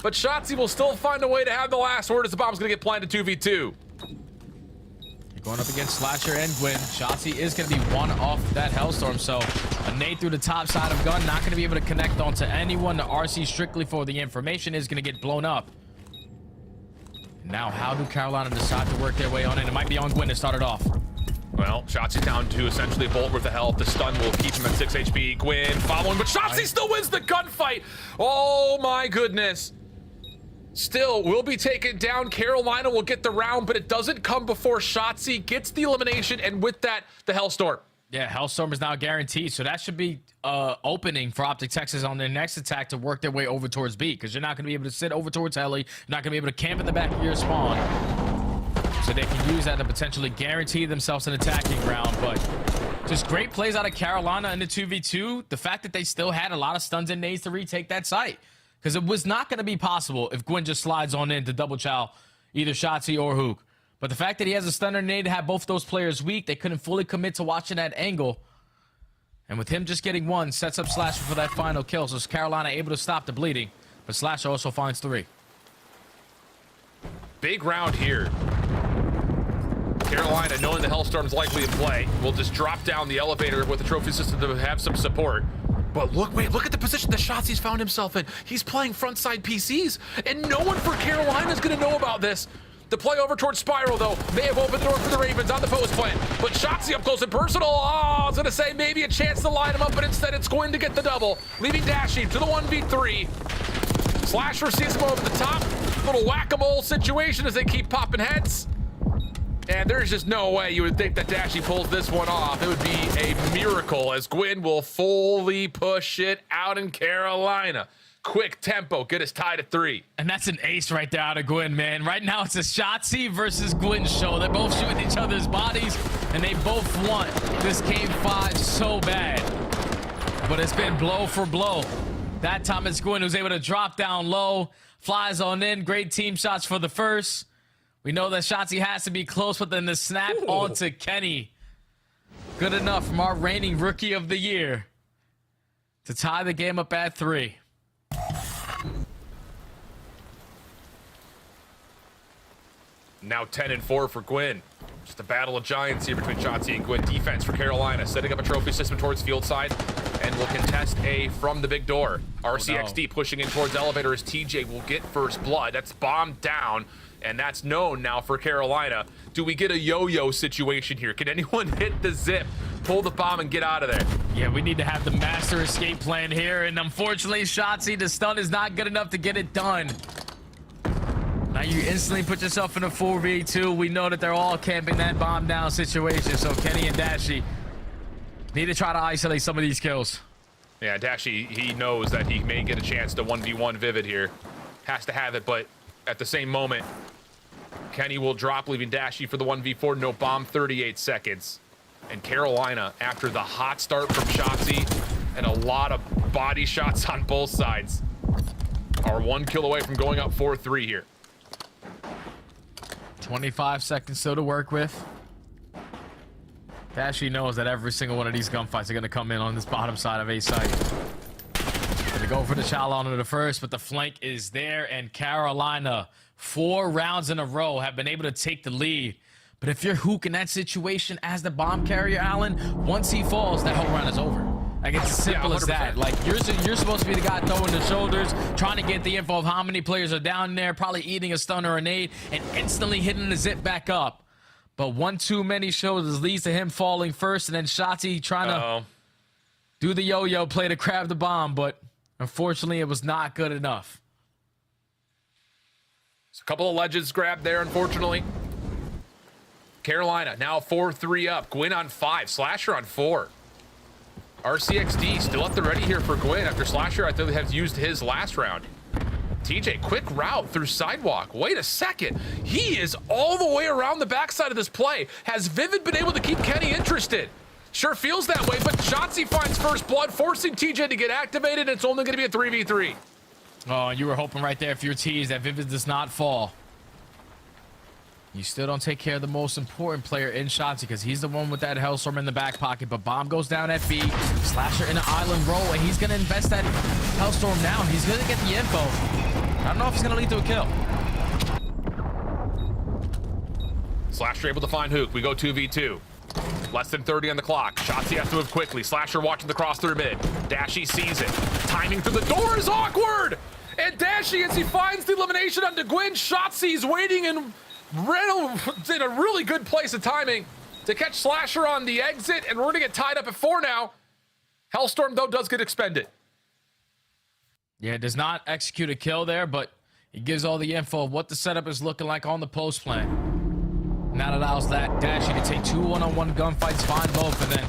But Shotzzy will still find a way to have the last word as the bomb's going to get planted 2v2. You're going up against Slasher and Gwyn. Shotzzy is going to be one off that Hellstorm, so a nade through the top side of gun. Not going to be able to connect onto anyone. The RC strictly for the information is going to get blown up. Now, how do Carolina decide to work their way on in? It might be on Gwyn to start it off. Well, Shotzzy down to essentially a bullet worth of health. The stun will keep him at 6 HP. Gwyn following, but Shotzzy still wins the gunfight. Oh my goodness. Still will be taken down. Carolina will get the round, but it doesn't come before Shotzzy gets the elimination, and with that, the Hellstorm. Yeah, Hellstorm is now guaranteed, so that should be opening for OpTic Texas on their next attack to work their way over towards B, because you're not going to be able to sit over towards Heli. You're not going to be able to camp in the back of your spawn. So they can use that to potentially guarantee themselves an attacking round, but just great plays out of Carolina in the 2v2. The fact that they still had a lot of stuns and nades to retake that site, because it was not going to be possible if Gwyn just slides on in to double chow either Shotzzy or Hook. But the fact that he has a stunner nade to have both those players weak, they couldn't fully commit to watching that angle. And with him just getting one, sets up Slasher for that final kill. So Carolina able to stop the bleeding. But Slasher also finds 3. Big round here. Carolina, knowing the Hellstorm's likely in play, will just drop down the elevator with the trophy system to have some support. But look at the position that Shotzzy's found himself in. He's playing frontside PCs, and no one for Carolina is going to know about this. The play over towards Spiral, though, may have opened the door for the Ravens on the foe's plan. But Shotzzy up close and personal. Oh, I was going to say maybe a chance to line him up, but instead it's going to get the double, leaving Dashy to the 1v3. Slasher sees him over the top. Little whack-a-mole situation as they keep popping heads. And there's just no way you would think that Dashy pulls this one off. It would be a miracle as Gwyn will fully push it out in Carolina. Quick tempo, get us tied at 3. And that's an ace right there out of Gwyn, man. Right now it's a Shotzzy versus Gwyn show. They're both shooting each other's bodies, and they both want this game 5 so bad. But it's been blow for blow. That time it's Gwyn who's able to drop down low, flies on in. Great team shots for the first. We know that Shotzzy has to be close, but then the snap onto Kenny. Good enough from our reigning Rookie of the Year to tie the game up at 3. Now 10-4 for Gwyn. Just a battle of giants here between Shotzzy and Gwyn. Defense for Carolina, setting up a trophy system towards field side, and will contest A from the big door. RCXD pushing in towards elevator as TJ will get first blood. That's bombed down, and that's known now for Carolina. Do we get a yo-yo situation here? Can anyone hit the zip, pull the bomb, and get out of there? Yeah, we need to have the master escape plan here, and unfortunately, Shotzzy, the stun is not good enough to get it done. Now you instantly put yourself in a 4v2. We know that they're all camping that bomb down situation, so Kenny and Dashy need to try to isolate some of these kills. Yeah, Dashy, he knows that he may get a chance to 1v1 Vivid here. Has to have it, but at the same moment, Kenny will drop, leaving Dashy for the 1v4. No bomb, 38 seconds. And Carolina, after the hot start from Shotzzy and a lot of body shots on both sides, are 1 kill away from going up 4-3 here. 25 seconds still to work with. Dashy knows that every single one of these gunfights are going to come in on this bottom side of A site. Gonna go for the chow on the first, but the flank is there, and Carolina, 4 rounds in a row, have been able to take the lead. But if you're Hook in that situation as the bomb carrier, Allen, once he falls, that whole round is over. Like, it's as simple as that. Like, you're supposed to be the guy throwing the shoulders, trying to get the info of how many players are down there, probably eating a stun or a nade, and instantly hitting the zip back up. But one too many shoulders leads to him falling first, and then Shotzzy trying to do the yo-yo play to grab the bomb, but unfortunately, it was not good enough. It's a couple of ledges grabbed there, unfortunately. Carolina now 4-3 up. Gwyn on 5, Slasher on 4. RCXD still at the ready here for Gwyn after Slasher, I think, has used his last round. TJ, quick route through sidewalk. Wait a second. He is all the way around the backside of this play. Has Vivid been able to keep Kenny interested? Sure feels that way, but Shotzzy finds first blood, forcing TJ to get activated. It's only going to be a 3v3. Oh, you were hoping right there for your tease that Vivid does not fall. You still don't take care of the most important player in Shotzzy because he's the one with that Hellstorm in the back pocket. But Bomb goes down at B. Slasher in an island roll, and he's going to invest that Hellstorm now. He's going to get the info. I don't know if he's going to lead to a kill. Slasher able to find Hook. We go 2v2. Less than 30 on the clock. Shotzzy has to move quickly. Slasher watching the cross through mid. Dashy sees it. Timing through the door is awkward! And Dashy, as he finds the elimination onto Gwyn, Shotzi's waiting in a really good place of timing to catch Slasher on the exit, and we're going to get tied up at 4 now. Hellstorm, though, does get expended. Yeah, does not execute a kill there, but he gives all the info of what the setup is looking like on the post plan. And that allows that Dashy to take 2 one-on-one gunfights, find both, and then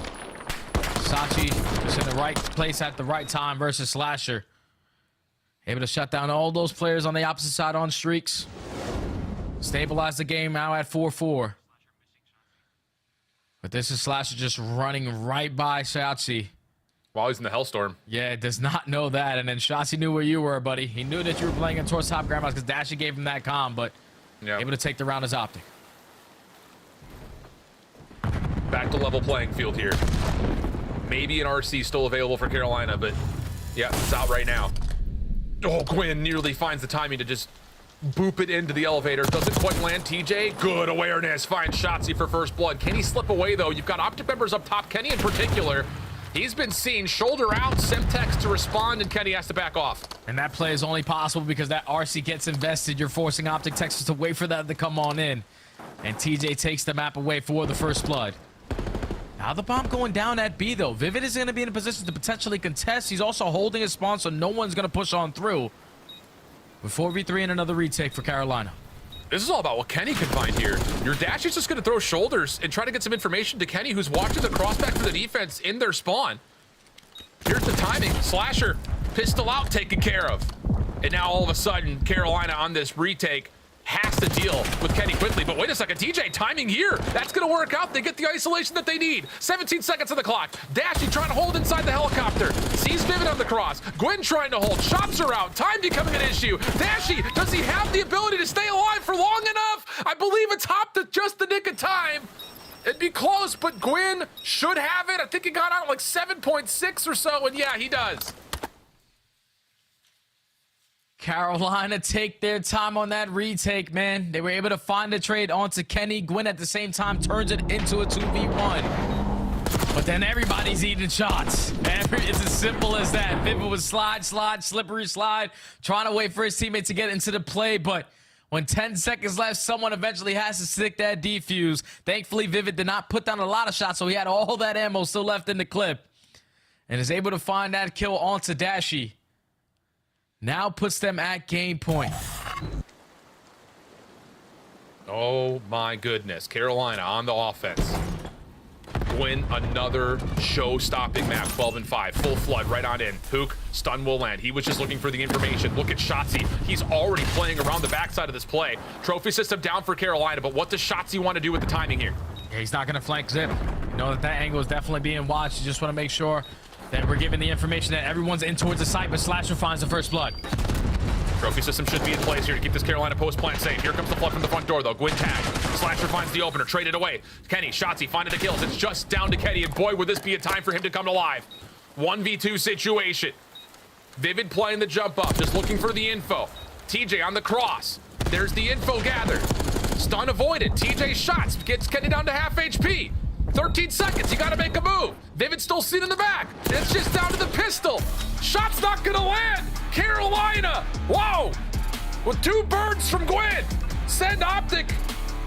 Sachi just in the right place at the right time versus Slasher. Able to shut down all those players on the opposite side on streaks. Stabilize the game now at 4-4. But this is Slasher just running right by Shotzzy. While he's in the Hellstorm. Yeah, does not know that. And then Shotzzy knew where you were, buddy. He knew that you were playing in towards top grandmas because Dashy gave him that comm, but able to take the round as OpTic. Back to level playing field here. Maybe an RC still available for Carolina, but yeah, it's out right now. Oh, Gwyn nearly finds the timing to just boop it into the elevator. Doesn't quite land. TJ, good awareness. Finds Shotzzy for first blood. Can he slip away, though? You've got OpTic members up top. Kenny in particular. He's been seen shoulder out, Semtex to respond, and Kenny has to back off. And that play is only possible because that RC gets invested. You're forcing OpTic Texas to wait for that to come on in. And TJ takes the map away for the first blood. Now the bomb going down at B, though. Vivid is going to be in a position to potentially contest. He's also holding his spawn, so no one's going to push on through. With 4v3 and another retake for Carolina. This is all about what Kenny can find here. Your Dash is just going to throw shoulders and try to get some information to Kenny, who's watching the crossback for the defense in their spawn. Here's the timing. Slasher, pistol out, taken care of. And now all of a sudden, Carolina on this retake has to deal with Kenny quickly. But wait a second, TJ, timing here. That's going to work out. They get the isolation that they need. 17 seconds on the clock. Dashy trying to hold inside the helicopter. Sees Vivid on the cross. Gwyn trying to hold. Shots are out. Time becoming an issue. Dashy, does he have the ability to stay alive for long enough? I believe it's hopped at just the nick of time. It'd be close, but Gwyn should have it. I think he got out like 7.6 or so, and yeah, he does. Carolina take their time on that retake, man. They were able to find the trade onto Kenny. Gwyn at the same time turns it into a 2v1. But then everybody's eating shots. It's as simple as that. Vivid was slide, slippery slide, trying to wait for his teammate to get into the play, but when 10 seconds left, someone eventually has to stick that defuse. Thankfully, Vivid did not put down a lot of shots, so he had all that ammo still left in the clip. And is able to find that kill onto Dashy. Now puts them at game point. Oh my goodness. Carolina on the offense. Win another show-stopping map, 12-5. Full flood right on in. Pook, stun will land. He was just looking for the information. Look at Shotzzy. He's already playing around the backside of this play. Trophy system down for Carolina, but what does Shotzzy want to do with the timing here? Yeah, he's not going to flank Zip. You know that angle is definitely being watched. You just want to make sure that we're giving the information that everyone's in towards the site, but Slasher finds the first blood. Trophy system should be in place here to keep this Carolina post plant safe. Here comes the flood from the front door, though. Gwyn tag. Slasher finds the opener, traded away. Kenny, Shotzzy finding the kills. It's just down to Kenny, and boy, would this be a time for him to come alive. 1v2 situation. Vivid playing the jump up, just looking for the info. TJ on the cross. There's the info gathered. Stun avoided. TJ shots, gets Kenny down to half HP. 13 seconds, you gotta make a move. Vivid still seen in the back. It's just down to the pistol. Shot's not gonna land. Carolina, whoa. With 2 birds from Gwyn. Send OpTic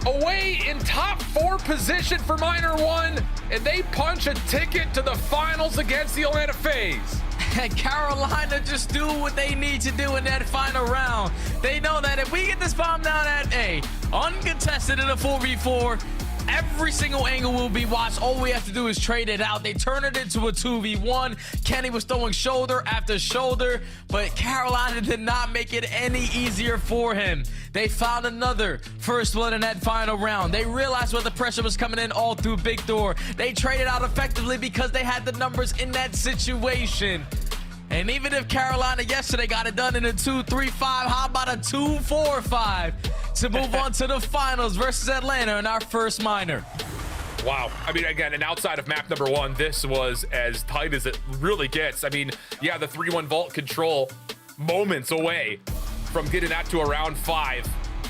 away in top 4 position for Minor 1. And they punch a ticket to the finals against the Atlanta FaZe. And Carolina just do what they need to do in that final round. They know that if we get this bomb down at A, uncontested in a 4v4, every single angle will be watched. All we have to do is trade it out. They turn it into a 2v1. Kenny was throwing shoulder after shoulder, but Carolina did not make it any easier for him. They found another first blood in that final round. They realized where the pressure was coming in all through Big Door. They traded out effectively because they had the numbers in that situation. And even if Carolina yesterday got it done in a 2-3-5, how about a 2-4-5 to move on to the finals versus Atlanta in our first minor? Wow. I mean, again, and outside of map number 1, this was as tight as it really gets. I mean, yeah, the 3-1 vault control moments away from getting that to around 5.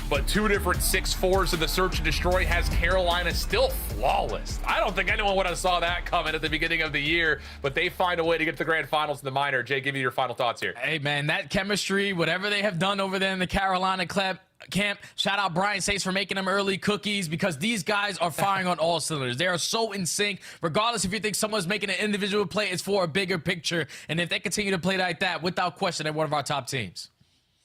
But 2 different 6-4s in the search and destroy has Carolina still flawless. I don't think anyone would have saw that coming at the beginning of the year, but they find a way to get to the grand finals in the minor. Jay, give me your final thoughts here. Hey, man, that chemistry, whatever they have done over there in the Carolina camp, shout out Brian Sace for making them early cookies, because these guys are firing on all cylinders. They are so in sync. Regardless if you think someone's making an individual play, it's for a bigger picture. And if they continue to play like that, without question, they're one of our top teams.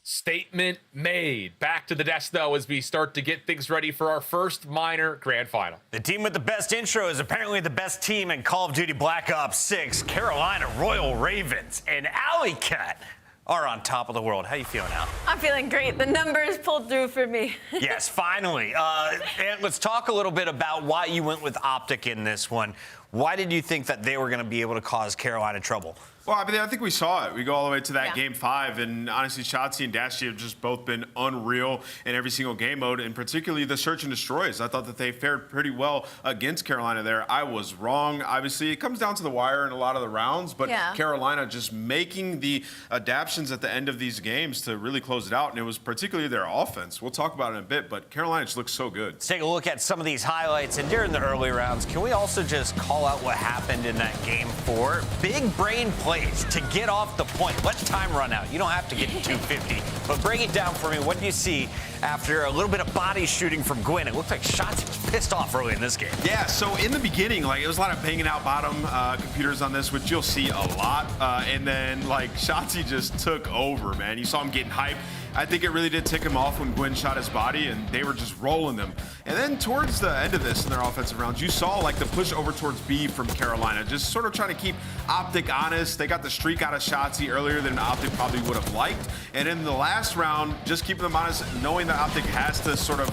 Statement made. Back to the desk, though, as we start to get things ready for our first minor grand final. The team with the best intro is apparently the best team in Call of Duty Black Ops 6. Carolina Royal Ravens and Alley Cat are on top of the world. How you feeling, Al? I'm feeling great. The numbers pulled through for me. Yes, finally. And let's talk a little bit about why you went with OpTic in this one. Why did you think that they were going to be able to cause Carolina trouble? Well, I mean, I think we saw it. We go all the way to that game 5, and honestly, Shotzi and Dashy have just both been unreal in every single game mode, and particularly the search and destroys. I thought that they fared pretty well against Carolina there. I was wrong. Obviously, it comes down to the wire in a lot of the rounds, but Carolina just making the adaptions at the end of these games to really close it out, and it was particularly their offense. We'll talk about it in a bit, but Carolina just looks so good. Let's take a look at some of these highlights, and during the early rounds, can we also just call out what happened in that game 4? Big brain play to get off the point. Let time run out. You don't have to get to 250, but break it down for me. What do you see after a little bit of body shooting from Gwyn? It looked like Shotzi was pissed off early in this game. Yeah, so in the beginning, like, it was a lot of banging out bottom computers on this, which you'll see a lot. And then, like, Shotzi just took over, man. You saw him getting hyped. I think it really did tick him off when Gwyn shot his body, and they were just rolling them. And then towards the end of this in their offensive rounds, you saw like the push over towards B from Carolina, just sort of trying to keep OpTic honest. They got the streak out of Shotzi earlier than OpTic probably would have liked. And in the last round, just keeping them honest, knowing that OpTic has to sort of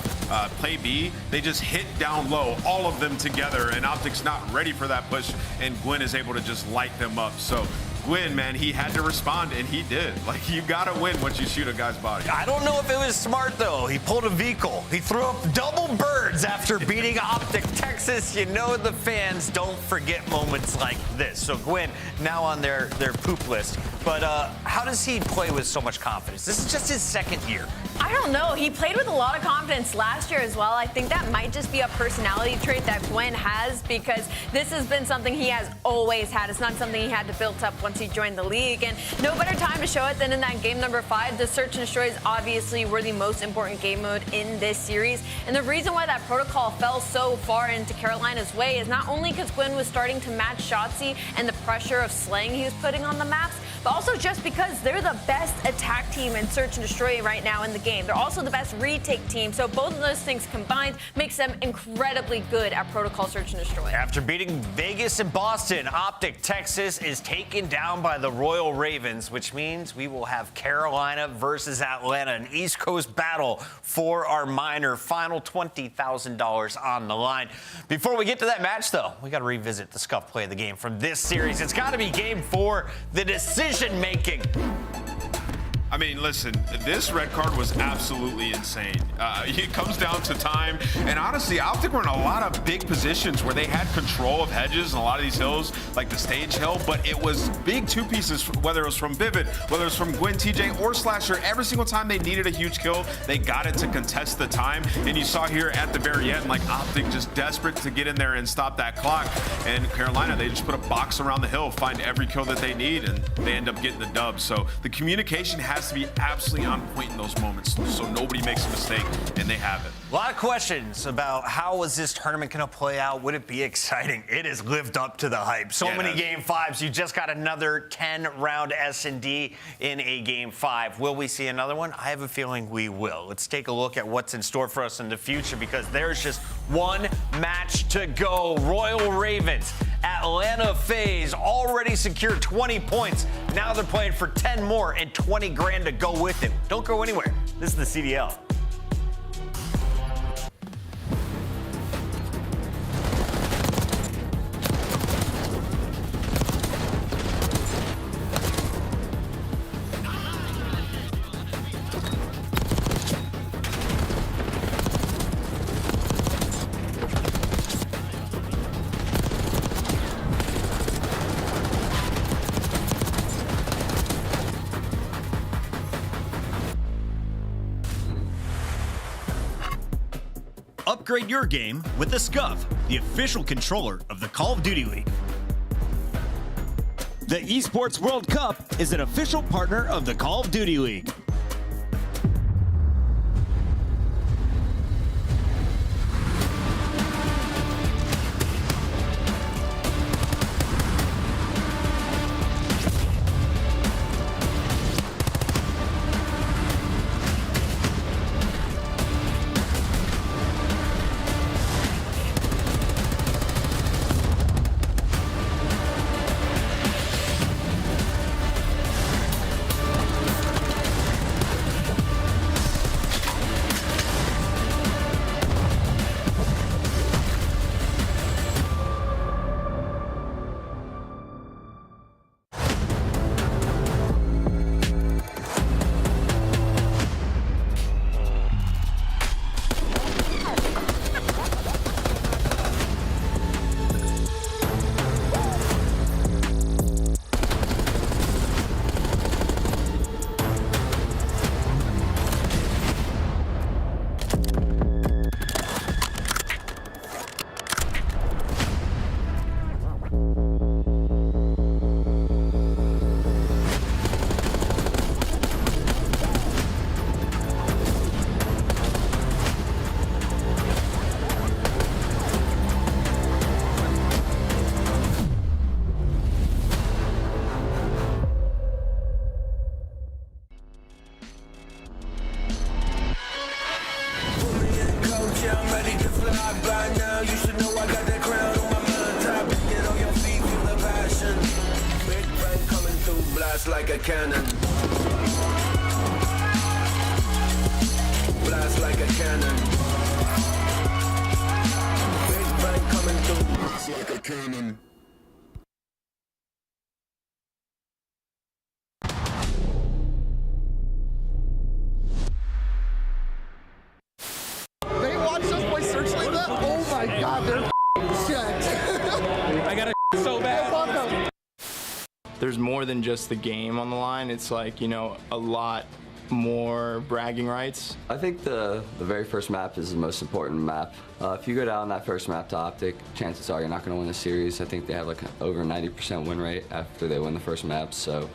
play B, they just hit down low, all of them together, and OpTic's not ready for that push, and Gwyn is able to just light them up. So Gwyn, man, he had to respond, and he did. Like, you gotta win once you shoot a guy's body. I don't know if it was smart, though. He pulled a vehicle. He threw up double birds after beating OpTic Texas. You know the fans don't forget moments like this. So Gwyn now on their poop list. But how does he play with so much confidence? This is just his second year. I don't know. He played with a lot of confidence last year as well. I think that might just be a personality trait that Gwyn has, because this has been something he has always had. It's not something he had to build up once he joined the league. And no better time to show it than in that game number 5. The search and destroys obviously were the most important game mode in this series. And the reason why that protocol fell so far into Carolina's way is not only because Gwyn was starting to match Shotzi and the pressure of slaying he was putting on the maps, but also just because they're the best attack team in search and destroy right now in the game. They're also the best retake team. So both of those things combined makes them incredibly good at protocol search and destroy. After beating Vegas and Boston, OpTic Texas is taken down by the Royal Ravens, which means we will have Carolina versus Atlanta, an East Coast battle for our minor. Final $20,000 on the line. Before we get to that match, though, we got to revisit the scuff play of the game from this series. It's got to be game 4, the decision making. I mean, listen, this red card was absolutely insane. It comes down to time. And honestly, OpTic were in a lot of big positions where they had control of hedges and a lot of these hills, like the stage hill, but it was big two pieces, whether it was from Vivid, whether it was from Gwyn, TJ, or Slasher. Every single time they needed a huge kill, they got it to contest the time. And you saw here at the very end, like OpTic just desperate to get in there and stop that clock. And Carolina, they just put a box around the hill, find every kill that they need, and they end up getting the dub. So the communication has to be absolutely on point in those moments, so nobody makes a mistake, and they have it. A lot of questions about how is this tournament going to play out? Would it be exciting? It has lived up to the hype. So many game 5s. You just got another 10-round S&D in a game 5. Will we see another one? I have a feeling we will. Let's take a look at what's in store for us in the future, because there's just one match to go. Royal Ravens, Atlanta FaZe already secured 20 points. Now they're playing for 10 more and 20 grand to go with it. Don't go anywhere. This is the CDL. Upgrade your game with the SCUF, the official controller of the Call of Duty League. The Esports World Cup is an official partner of the Call of Duty League. Like a cannon. Blast like a cannon. Big bang coming through. Blast like a cannon. They watch us play Search like that? Oh my god, they're shit. I got it so bad. There's more than just the game on the line. It's like, you know, a lot more bragging rights. I think the very first map is the most important map. If you go down that first map to OpTic, chances are you're not going to win the series. I think they have like over 90% win rate after they win the first map, so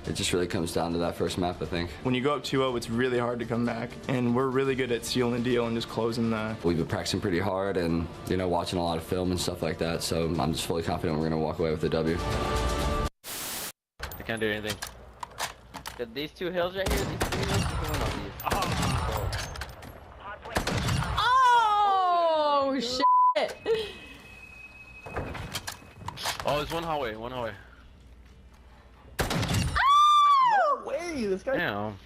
it just really comes down to that first map, I think. When you go up 2-0, it's really hard to come back, and we're really good at sealing the deal and just closing the... We've been practicing pretty hard and, you know, watching a lot of film and stuff like that, so I'm just fully confident we're going to walk away with the W. I can't do anything. These two hills right here, these two hills, you can win on these. Oh, shit. Oh, there's one hallway, one hallway. No way, this guy. Damn.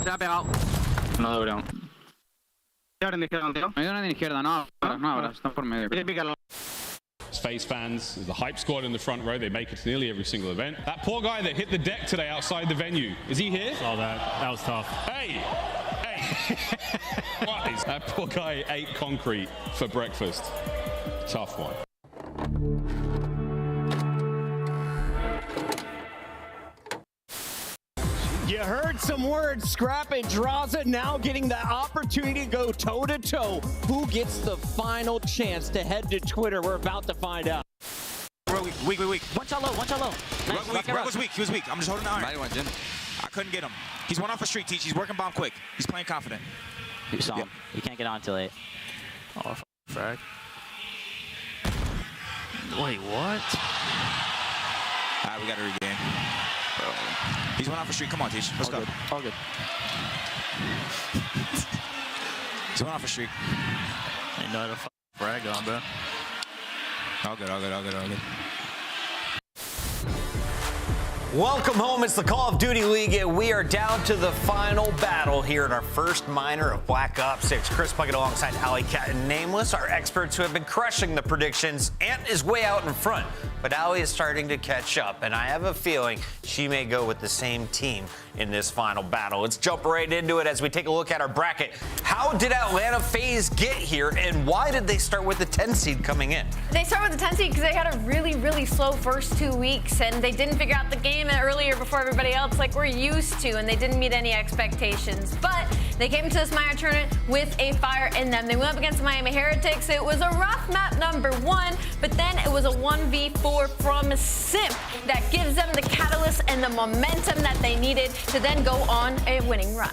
Tap out. No, we don't. Me dieron en izquierda, no ahora, están por medio. FaZe fans, the hype squad in the front row, they make it to nearly every single event. That poor guy that hit the deck today outside the venue, is he here? Saw that. That was tough. Hey! What is that poor guy ate concrete for breakfast? Tough one. You heard some words, Scrap and Draza now getting the opportunity to go toe-to-toe. Who gets the final chance to head to Twitter? We're about to find out. Weak. One shot low. Nice. Røkkr was weak. He was weak. I'm just holding the iron. I couldn't get him. He's one off a streak, Teach. He's working bomb quick. He's playing confident. You saw him. You can't get on till 8. Oh, frag. Wait, what? All right, we got to regain. He's one off a streak. Come on, Teach. Let's go. All good. He's one off a streak. Ain't no frag on, bro. All good. Welcome home. It's the Call of Duty League, and we are down to the final battle here in our first minor of Black Ops 6. Chris Puckett alongside Alley Cat and Nameless, our experts who have been crushing the predictions. Ant is way out in front, but Alley is starting to catch up, and I have a feeling she may go with the same team in this final battle. Let's jump right into it as we take a look at our bracket. How did Atlanta FaZe get here, and why did they start with the 10 seed coming in? They started with the 10 seed because they had a really, really slow first 2 weeks, and they didn't figure out the game earlier before everybody else like we're used to, and they didn't meet any expectations. But they came into this minor tournament with a fire in them. They went up against the Miami Heretics. It was a rough map number 1, but then it was a 1v4 from Simp that gives them the catalyst and the momentum that they needed to then go on a winning run.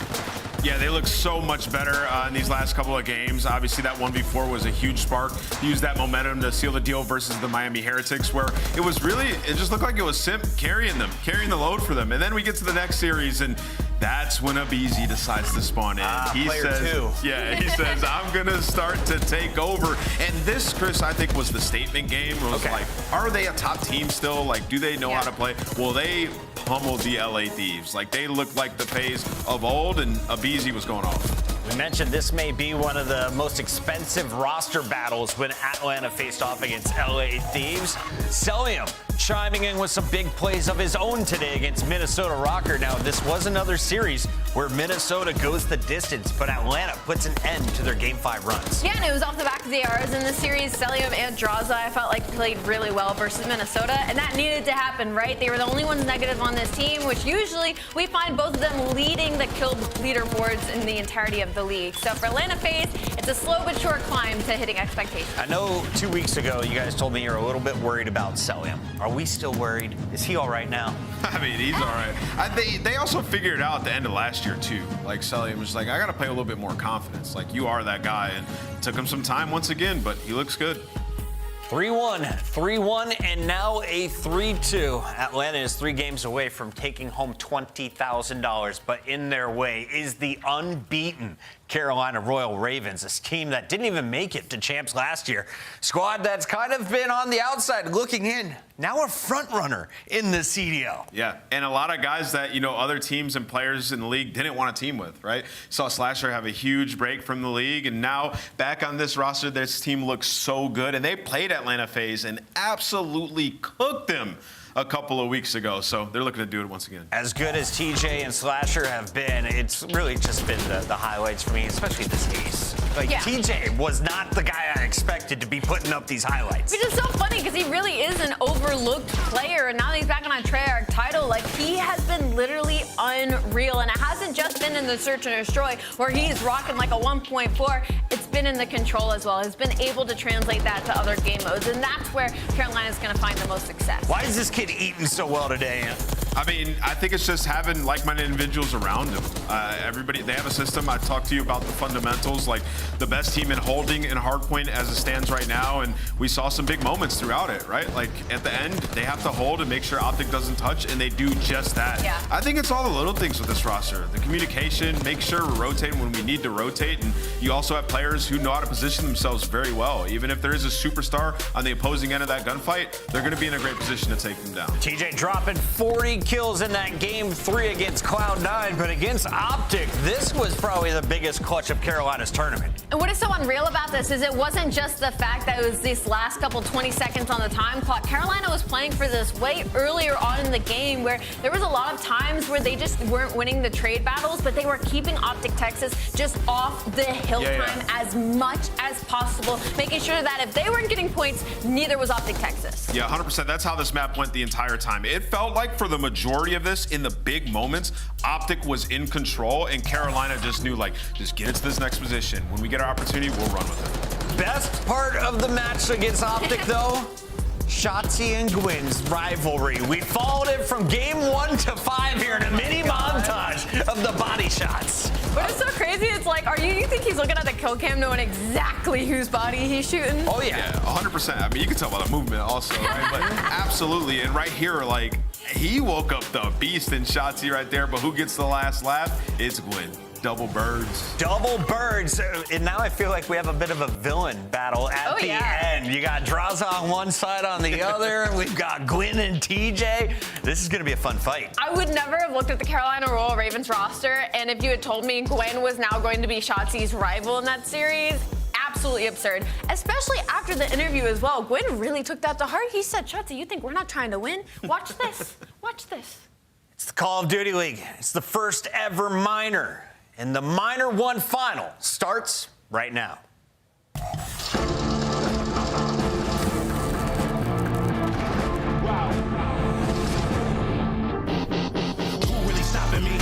Yeah, they look so much better in these last couple of games. Obviously, that 1v4 was a huge spark. Use that momentum to seal the deal versus the Miami Heretics, where it was really, it just looked like it was Simp carrying them, carrying the load for them. And then we get to the next series, and that's when aBeZy decides to spawn in. He says, yeah, he says, I'm going to start to take over. And this, Chris, I think was the statement game. It was like, are they a top team still? Like, do they know how to play? Well, they pummeled the LA Thieves. Like, they looked like the FaZe of old, and aBeZy was going off. We mentioned this may be one of the most expensive roster battles when Atlanta faced off against LA Thieves. Cellium chiming in with some big plays of his own today against Minnesota Røkkr. Now, this was another series where Minnesota goes the distance, but Atlanta puts an end to their Game 5 runs. Yeah, and it was off the back of the R's in the series. Cellium and Draza, I felt like played really well versus Minnesota, and that needed to happen, right? They were the only ones negative on this team, which usually we find both of them leading the kill leaderboards in the entirety of the league. So for Atlanta FaZe, it's a slow but sure climb to hitting expectations. I know 2 weeks ago you guys told me you're a little bit worried about Cellium. Are we still worried? Is he all right now? I mean, he's all right. They also figured it out at the end of last year, too. Like, Cellium was like, I got to play a little bit more confidence. Like, you are that guy. And it took him some time once again, but he looks good. 3-1, 3-1, and now a 3-2. Atlanta is 3 games away from taking home $20,000, but in their way is the unbeaten Carolina Royal Ravens, this team that didn't even make it to champs last year. Squad that's kind of been on the outside looking in. Now a front runner in the CDL. Yeah, and a lot of guys that, you know, other teams and players in the league didn't want to team with, right? Saw Slasher have a huge break from the league, and now back on this roster, this team looks so good. And they played Atlanta FaZe and absolutely cooked them a couple of weeks ago, so they're looking to do it once again. As good as TJ and Slasher have been, it's really just been the highlights for me, especially this ace. Like, TJ was not the guy I expected to be putting up these highlights. Which is so funny because he really is an overlooked player, and now that he's back on a Treyarch title, like, he has been literally unreal, and it hasn't just been in the search and destroy where he's rocking like a 1.4. It's been in the control as well. He's been able to translate that to other game modes, and that's where Carolina's going to find the most success. Why is this kid eating so well today? I mean, I think it's just having like-minded individuals around him. Everybody, they have a system. I talked to you about the fundamentals, like the best team in holding and Hardpoint as it stands right now, and we saw some big moments throughout it, right? Like at the end, they have to hold and make sure OpTic doesn't touch, and they do just that. Yeah. I think it's all the little things with this roster. The communication, make sure we're rotating when we need to rotate, and you also have players who know how to position themselves very well. Even if there is a superstar on the opposing end of that gunfight, they're going to be in a great position to take them down. TJ dropping 40 kills in that game 3 against Cloud9, but against OpTic, this was probably the biggest clutch of Carolina's tournament. And what is so unreal about this is it wasn't just the fact that it was these last couple 20 seconds on the time clock. Carolina was playing for this way earlier on in the game where there was a lot of times where they just weren't winning the trade battles, but they were keeping OpTic Texas just off the hill time as much as possible, making sure that if they weren't getting points, neither was OpTic Texas. Yeah, 100%. That's how this map went the entire time. It felt like for the majority of this, in the big moments, OpTic was in control, and Carolina just knew, like, just get it to this next position. When we get our opportunity, we'll run with it. Best part of the match against OpTic, though, Shotzzy and Gwyn's rivalry. We followed it from game 1 to 5 here in a mini montage of the body shots. But it's so crazy. It's like, you think he's looking at the kill cam knowing exactly whose body he's shooting? Oh, yeah, 100%. I mean, you can tell by the movement also, right? But absolutely. And right here, like, he woke up the beast in Shotzzy right there, but who gets the last laugh? It's Gwyn. Double birds. Double birds. And now I feel like we have a bit of a villain battle at the end. You got Draza on one side, on the other. We've got Gwyn and TJ. This is going to be a fun fight. I would never have looked at the Carolina Royal Ravens roster, and if you had told me Gwyn was now going to be Shotzi's rival in that series, absolutely absurd, especially after the interview as well. Gwyn really took that to heart. He said, Shotzi, you think we're not trying to win? Watch this. Watch this. It's the Call of Duty League. It's the first ever minor. And the Minor 1 final starts right now. Who really stopping me?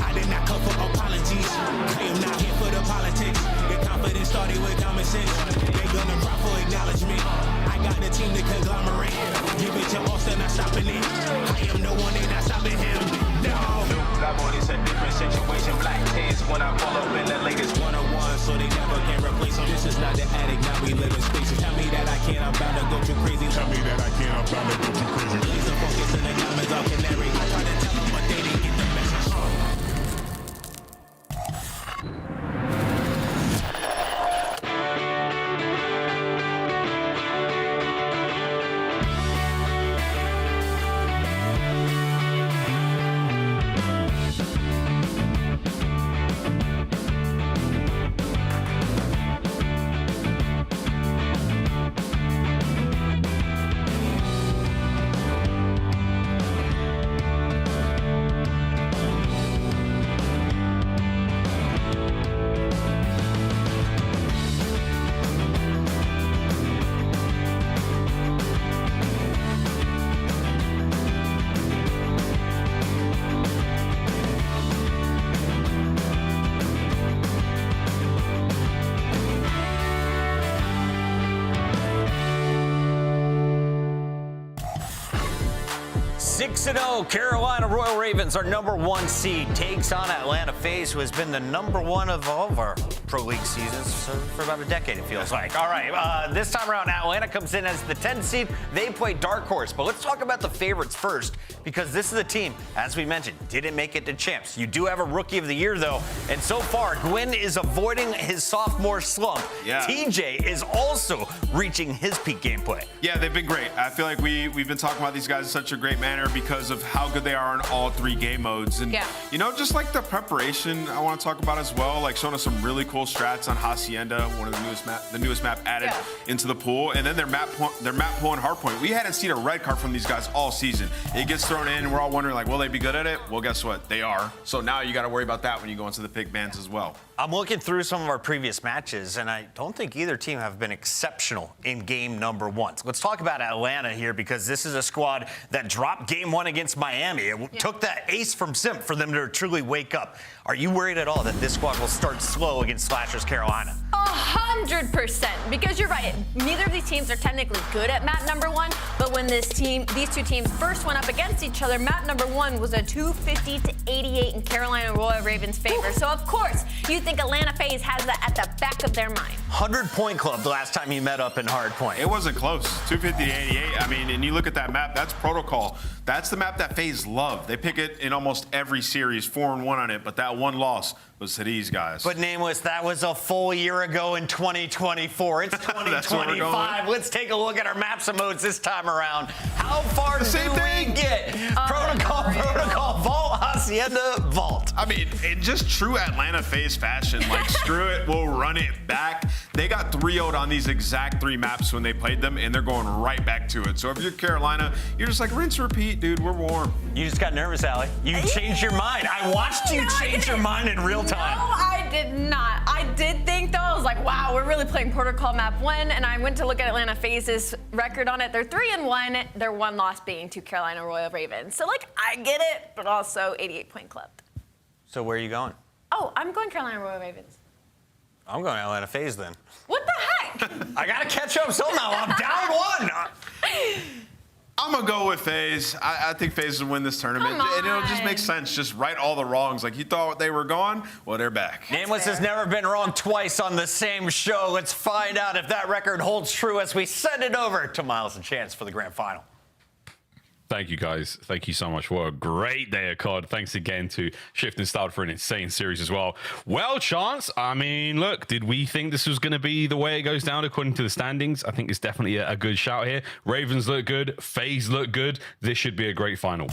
I did not come for apologies. I am not here for the politics. Your confidence started with common sense. They gonna cry for acknowledgement. I got the team to conglomerate. Give it to Austin, not stopping it. I am the one, they not stopping him. No. It's a different situation. Black tents when I pull up in the latest 101, so they never can replace them. This is not the attic, now we live in spaces. Tell me that I can't, I'm bound to go too crazy. Tell me that I can't, I'm bound to go too crazy. Laser focus and the diamonds all canary. I tried to tell them, but they didn't get the message. Carolina Royal Ravens, our #1 seed, takes on Atlanta FaZe, who has been the #1 of all of our Pro League seasons for about a decade, it feels like. All right, this time around, Atlanta comes in as the 10th seed. They play Dark Horse, but let's talk about the favorites first, because this is a team, as we mentioned, didn't make it to champs. You do have a Rookie of the Year, though, and so far, Gwyn is avoiding his sophomore slump. Yeah. TJ is also reaching his peak gameplay. Yeah, they've been great. I feel like we've been talking about these guys in such a great manner because of how good they are in all 3 game modes. And, you know, just like the preparation, I want to talk about as well, like showing us some really cool strats on Hacienda, one of the newest map added into the pool. And then their map pool and Hardpoint. We hadn't seen a red card from these guys all season. It gets thrown in, and we're all wondering, like, will they be good at it? Well, guess what? They are. So now you got to worry about that when you go into the pick bans as well. I'm looking through some of our previous matches, and I don't think either team have been exceptional in game #1. So let's talk about Atlanta here, because this is a squad that dropped game 1 against Miami. It took that ace from Simp for them to truly wake up. Are you worried at all that this squad will start slow against Slashers Carolina? 100%, because you're right. Neither of these teams are technically good at map #1, but when these two teams first went up against each other, map #1 was a 250-88 in Carolina Royal Ravens' favor. So of course, you think Atlanta FaZe has that at the back of their mind. 100-point club the last time you met up in Hardpoint. It wasn't close. 250-88. I mean, and you look at that map, that's Protocol. That's the map that FaZe love. They pick it in almost every series, 4-1 on it, but that one loss was to these guys. But Nameless, that was a full year ago in 2024. It's 2025. Let's take a look at our maps and modes this time around. How far do we get? Protocol, Vault, Hacienda, Vault. I mean, in just true Atlanta FaZe fashion, like, screw it, we'll run it back. They got 3-0'd on these exact 3 maps when they played them, and they're going right back to it. So if you're Carolina, you're just like, rinse, repeat, dude, we're warm. You just got nervous, Allie. You changed your mind. I watched you change your mind in real time. No, I did not. I did think, though, I was like, wow, we're really playing Protocol map 1, and I went to look at Atlanta FaZe's record on it. They're 3-1, their one loss being to Carolina Royal Ravens. So, like, I get it, but also 88-point club. So where are you going? Oh, I'm going Carolina Royal Ravens. I'm going Atlanta FaZe then. What the heck? I gotta catch up somehow. I'm down 1. I'm going to go with FaZe. I think FaZe will win this tournament. And it'll just make sense. Just right all the wrongs. Like, you thought they were gone? Well, they're back. Nameless has never been wrong twice on the same show. Let's find out if that record holds true as we send it over to Miles and Chance for the grand final. Thank you, guys. Thank you so much. What a great day of COD. Thanks again to Shift and Start for an insane series as well. Well, Chance, I mean, look, did we think this was going to be the way it goes down according to the standings? I think it's definitely a good shout here. Ravens look good. FaZe look good. This should be a great final.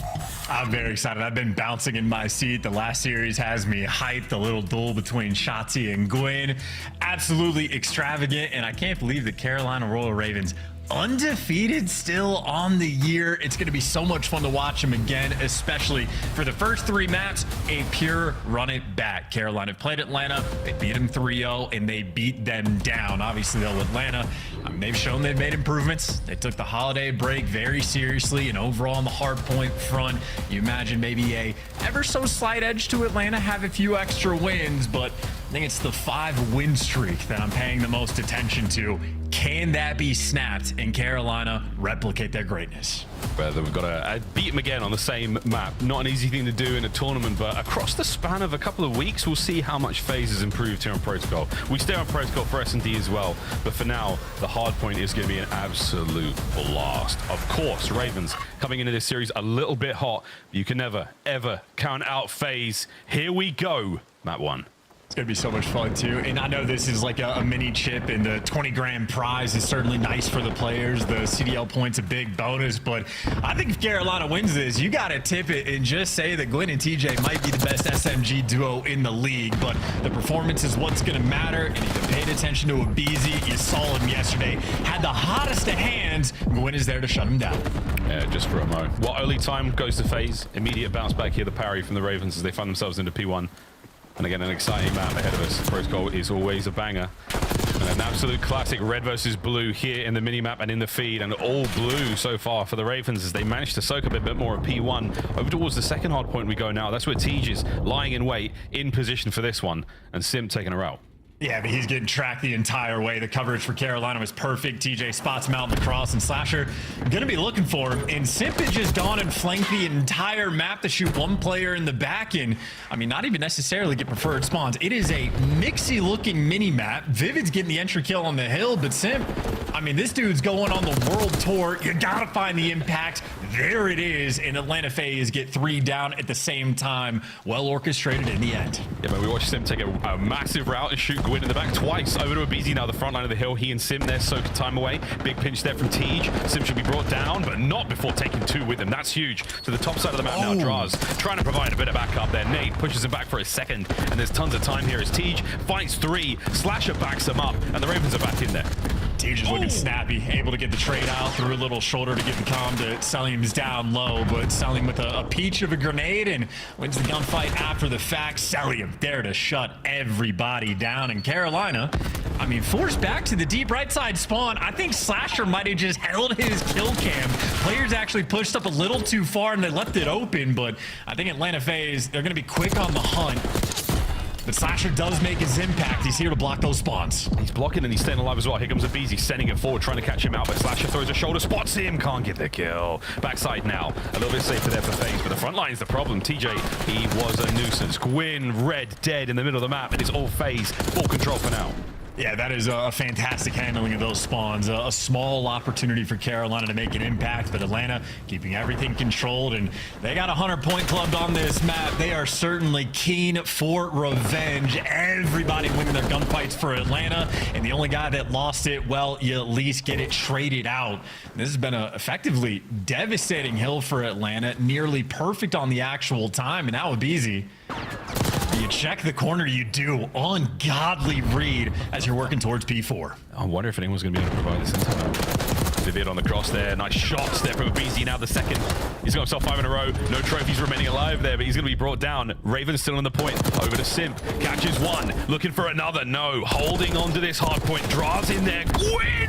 I'm very excited. I've been bouncing in my seat. The last series has me hyped. The little duel between Shotzi and Gwyn. Absolutely extravagant. And I can't believe the Carolina Royal Ravens undefeated still on the year. It's going to be so much fun to watch them again, especially for the first 3 maps, a pure run it back. Carolina played Atlanta, they beat them 3-0, and they beat them down. Obviously, though, Atlanta, they've shown they've made improvements. They took the holiday break very seriously, and overall on the Hardpoint front, you imagine maybe a ever so slight edge to Atlanta, have a few extra wins, but I think it's the 5-win streak that I'm paying the most attention to. Can that be snapped and Carolina replicate their greatness? Well, we've got to beat them again on the same map. Not an easy thing to do in a tournament, but across the span of a couple of weeks, we'll see how much FaZe has improved here on Protocol. We stay on Protocol for S&D as well, but for now, the Hardpoint is going to be an absolute blast. Of course, Ravens coming into this series a little bit hot. You can never, ever count out FaZe. Here we go, map 1. It's going to be so much fun, too. And I know this is like a mini chip, and the 20-grand prize is certainly nice for the players. The CDL point's a big bonus, but I think if Carolina wins this, you got to tip it and just say that Gwen and TJ might be the best SMG duo in the league, but the performance is what's going to matter, and if you paid attention to Abizi, you saw him yesterday, had the hottest of hands. Gwen is there to shut him down. Yeah, just for a mo. Well, early time goes to FaZe. Immediate bounce back here, the parry from the Ravens as they find themselves into P1. And again, an exciting map ahead of us. Protocol is always a banger. And an absolute classic red versus blue here in the minimap and in the feed. And all blue so far for the Ravens as they managed to soak up a bit more of P1. Over towards the second hard point we go now. That's where Tej is lying in wait, in position for this one. And Sim taking her out. Yeah, but he's getting tracked the entire way. The coverage for Carolina was perfect. TJ spots him out in the cross, and Slasher gonna be looking for him. And Simp has just gone and flanked the entire map to shoot one player in the back, and I mean, not even necessarily get preferred spawns. It is a mixy-looking mini-map. Vivid's getting the entry kill on the hill, but Simp, I mean, this dude's going on the world tour. You gotta find the impact. There it is, and Atlanta FaZe get 3 down at the same time. Well orchestrated in the end. Yeah, but we watched Sim take a massive route and shoot Gwyn in the back twice. Over to Abizi now, the front line of the hill. He and Sim there soaking time away. Big pinch there from Tej. Sim should be brought down, but not before taking 2 with him. That's huge. To the top side of the map now, Draws trying to provide a bit of backup there. Nate pushes him back for a second, and there's tons of time here as Tej fights 3. Slasher backs him up, and the Ravens are back in there. Tej is looking snappy, able to get the trade out through a little shoulder to get the calm to Salim's down low, but Salim with a peach of a grenade and wins the gunfight after the fact. Salim there to shut everybody down. In Carolina, I mean, forced back to the deep right side spawn. I think Slasher might have just held his kill cam. Players actually pushed up a little too far and they left it open, but I think Atlanta FaZe, they're going to be quick on the hunt. But Slasher does make his impact. He's here to block those spawns. He's blocking and he's staying alive as well. Here comes Abizi sending it forward, trying to catch him out, but Slasher throws a shoulder, spots him, can't get the kill. Backside now, a little bit safer there for FaZe, but the front line's the problem. TJ, he was a nuisance. Gwyn, red, dead in the middle of the map, and it's all FaZe, full control for now. Yeah, that is a fantastic handling of those spawns. A small opportunity for Carolina to make an impact, but Atlanta keeping everything controlled, and they got a 100-point club on this map. They are certainly keen for revenge. Everybody winning their gunfights for Atlanta, and the only guy that lost it, well, you at least get it traded out. This has been a effectively devastating hill for Atlanta, nearly perfect on the actual time, and now Abizi. You check the corner, you do. Ungodly read as you're working towards P4. I wonder if anyone's going to be able to provide this intel. Vivid on the cross there. Nice shots there from Abizi. Now the second. He's got himself 5 in a row. No trophies remaining alive there, but he's going to be brought down. Raven's still on the point. Over to Simp. Catches 1. Looking for another. No. Holding on to this hard point. Draws in there. Gwyn!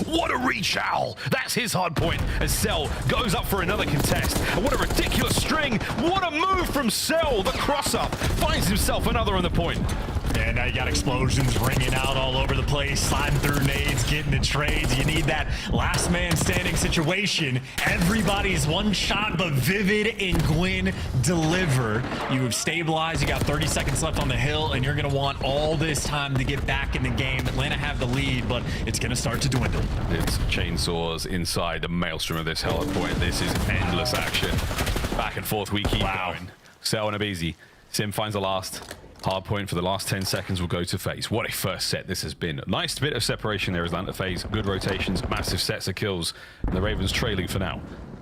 What a reach, Al. That's his hard point as Cell goes up for another contest. And what a ridiculous string. What a move from Cell. The cross up. Finds himself another on the point. And now you got explosions ringing out all over the place, sliding through nades, getting the trades. You need that last man standing situation. Everybody's one shot, but Vivid and Gwyn deliver. You have stabilized. You got 30 seconds left on the hill, and you're going to want all this time to get back in the game. Atlanta have the lead, but it's going to start to dwindle. It's chainsaws inside the maelstrom of this hell point. This is endless action. Back and forth we keep going. Cell and Abizi. Sim finds the last. Hard point for the last 10 seconds will go to FaZe. What a first set this has been. Nice bit of separation there as Atlanta FaZe. Good rotations, massive sets of kills. And the Ravens trailing for now.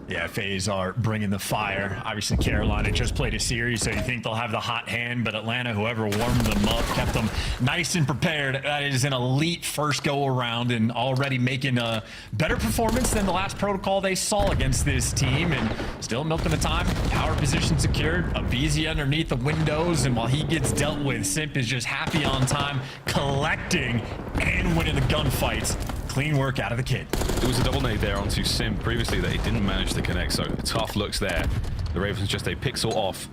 Yeah, FaZe are bringing the fire. Obviously, Carolina just played a series, so you think they'll have the hot hand, but Atlanta, whoever warmed them up, kept them nice and prepared. That is an elite first go-around and already making a better performance than the last protocol they saw against this team, and still milking the time. Power position secured, a BZ underneath the windows, and while he gets dealt with, Simp is just happy on time, collecting and winning the gunfights. Clean work out of the kid. It was a double nade there onto Sim previously that he didn't manage to connect, so tough looks there. The Ravens just a pixel off,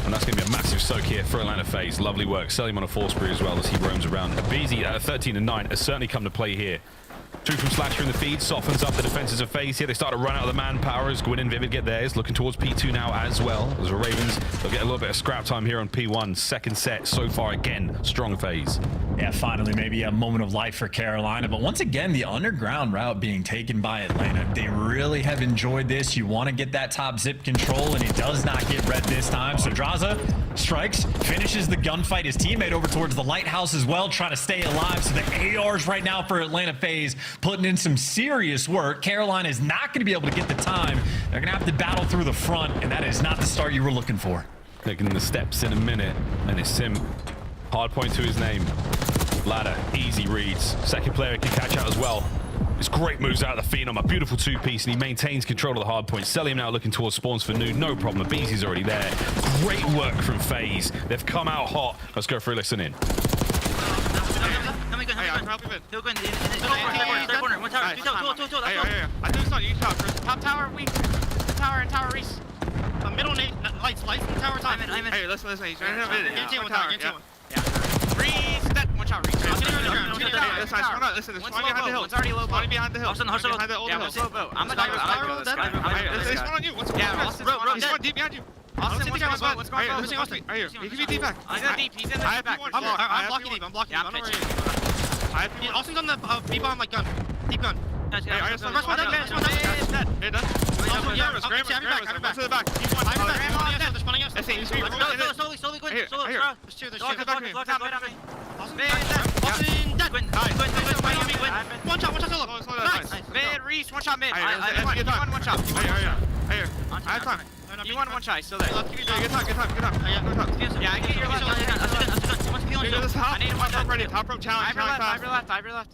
and that's going to be a massive soak here for Atlanta FaZe. Lovely work. Selling him on a force spree as well as he roams around. BZ at 13 and 9 has certainly come to play here. Two from Slasher in the feed, softens up the defenses of FaZe here. They start to run out of the manpower as Gwyn and Vivid get theirs. Looking towards P2 now as well. As the Ravens, they'll get a little bit of scrap time here on P1. Second set so far, again, strong FaZe. Yeah, finally, maybe a moment of life for Carolina. But once again, the underground route being taken by Atlanta. They really have enjoyed this. You want to get that top zip control, and he does not get red this time. So Draza strikes, finishes the gunfight. His teammate over towards the lighthouse as well, trying to stay alive. So the ARs right now for Atlanta FaZe putting in some serious work. Carolina is not going to be able to get the time. They're going to have to battle through the front, and that is not the start you were looking for. Taking the steps in a minute, and it's Sim. Hardpoint to his name. Ladder, easy reads. Second player can catch out as well. It's great moves out of the Phenom, a beautiful two-piece, and he maintains control of the hardpoint. Selim now looking towards spawns for Nude, no problem. BZ's already there. Great work from FaZe. They've come out hot. Let's go for a listen in. Top tower, weak. Tower and tower reese. Middle nade, lights and tower time. Hey, listen. He's right here. Game team one tower. Reese, that one shot. Reese. Listen, there's one behind the hill. One's already low boat. One behind the hill. Behind the old hill. Slow boat. I'm not going to go. There's one on you. He's one deep behind you. Austin, what's going on? Losing Austin. Right here. He can be deep back. He's in deep. He's in the deep back. I'm blocking deep. I'm not worried. Austin's on the B-bomb like gun. Deep gun. First one down. Hey, done. Grab to the back. They're spawning us. Slowly, Gwyn. There's two. Austin dead. One shot solo. Nice. Mid, Reese, one shot mid. One shot. Hey, I have time. You won one shot, he's still there. Good time. Yeah, I can hear you. I need one top ready. Top rope challenge. Fiber left.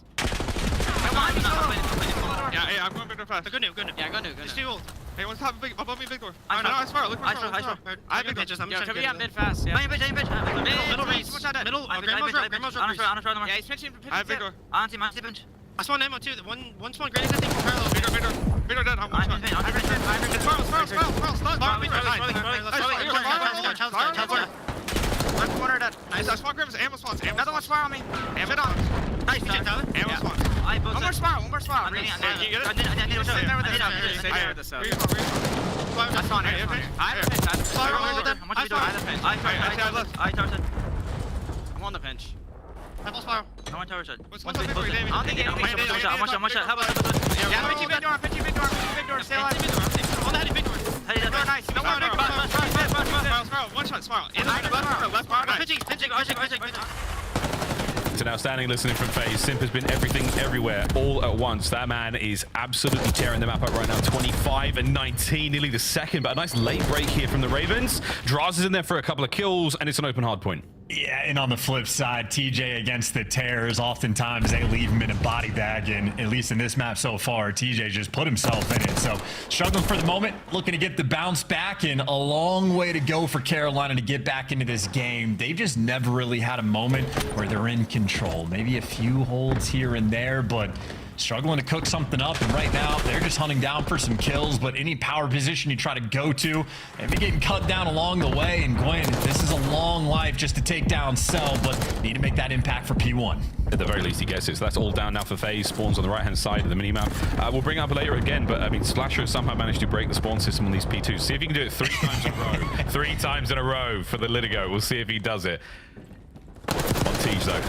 Yeah, I'm going big door fast. Good new. Yeah, go new. It's too old. Hey, one's top big, above me, big door. No, I swear, look for I have big pitches, I'm trying to get mid fast, yeah. Middle reach, one shot dead. Middle, Grandma's rope. Yeah, he's pitching. I have big door. On team pinch. I spawned ammo too, one spawn grenade, I think, from parallel. Big door dead, I'm one shot. It's Sparrow. Left corner dead. Nice, I spawned Grimace, ammo spawns. Another one Sparrow on me. Ammo down. Nice, ammo spawns. One more Sparrow. You get it? I need to stay there with the sub. I spawned here. I have a pinch. I'm on the pinch. I have Sparrow. I want tower side. I don't think one shot. How about yeah, pitching big door. Stay alive. On the heady big door. Nice. Sparrow. One shot, Sparrow. Left bar. Pitching. It's an outstanding listening from FaZe. Simp has been everything, everywhere, all at once. That man is absolutely tearing the map up right now. 25 and 19, nearly the second, but a nice late break here from the Ravens. Draz is in there for a couple of kills, and it's an open hard point. Yeah, and on the flip side, TJ against the Terrors, oftentimes they leave him in a body bag, and at least in this map so far, TJ just put himself in it. So struggling for the moment, looking to get the bounce back, and a long way to go for Carolina to get back into this game. They've just never really had a moment where they're in control. Maybe a few holds here and there, but struggling to cook something up, and right now they're just hunting down for some kills. But any power position you try to go to, they've been getting cut down along the way. And Gwyn, this is a long life just to take down Cell, but need to make that impact for P1. At the very least, he gets it. So that's all down now for FaZe. Spawns on the right-hand side of the minimap. We'll bring up later again, but I mean, Slasher has somehow managed to break the spawn system on these P2s. See if he can do it 3 times in a row. 3 times in a row for the Litigo. We'll see if he does it. On Teej, though.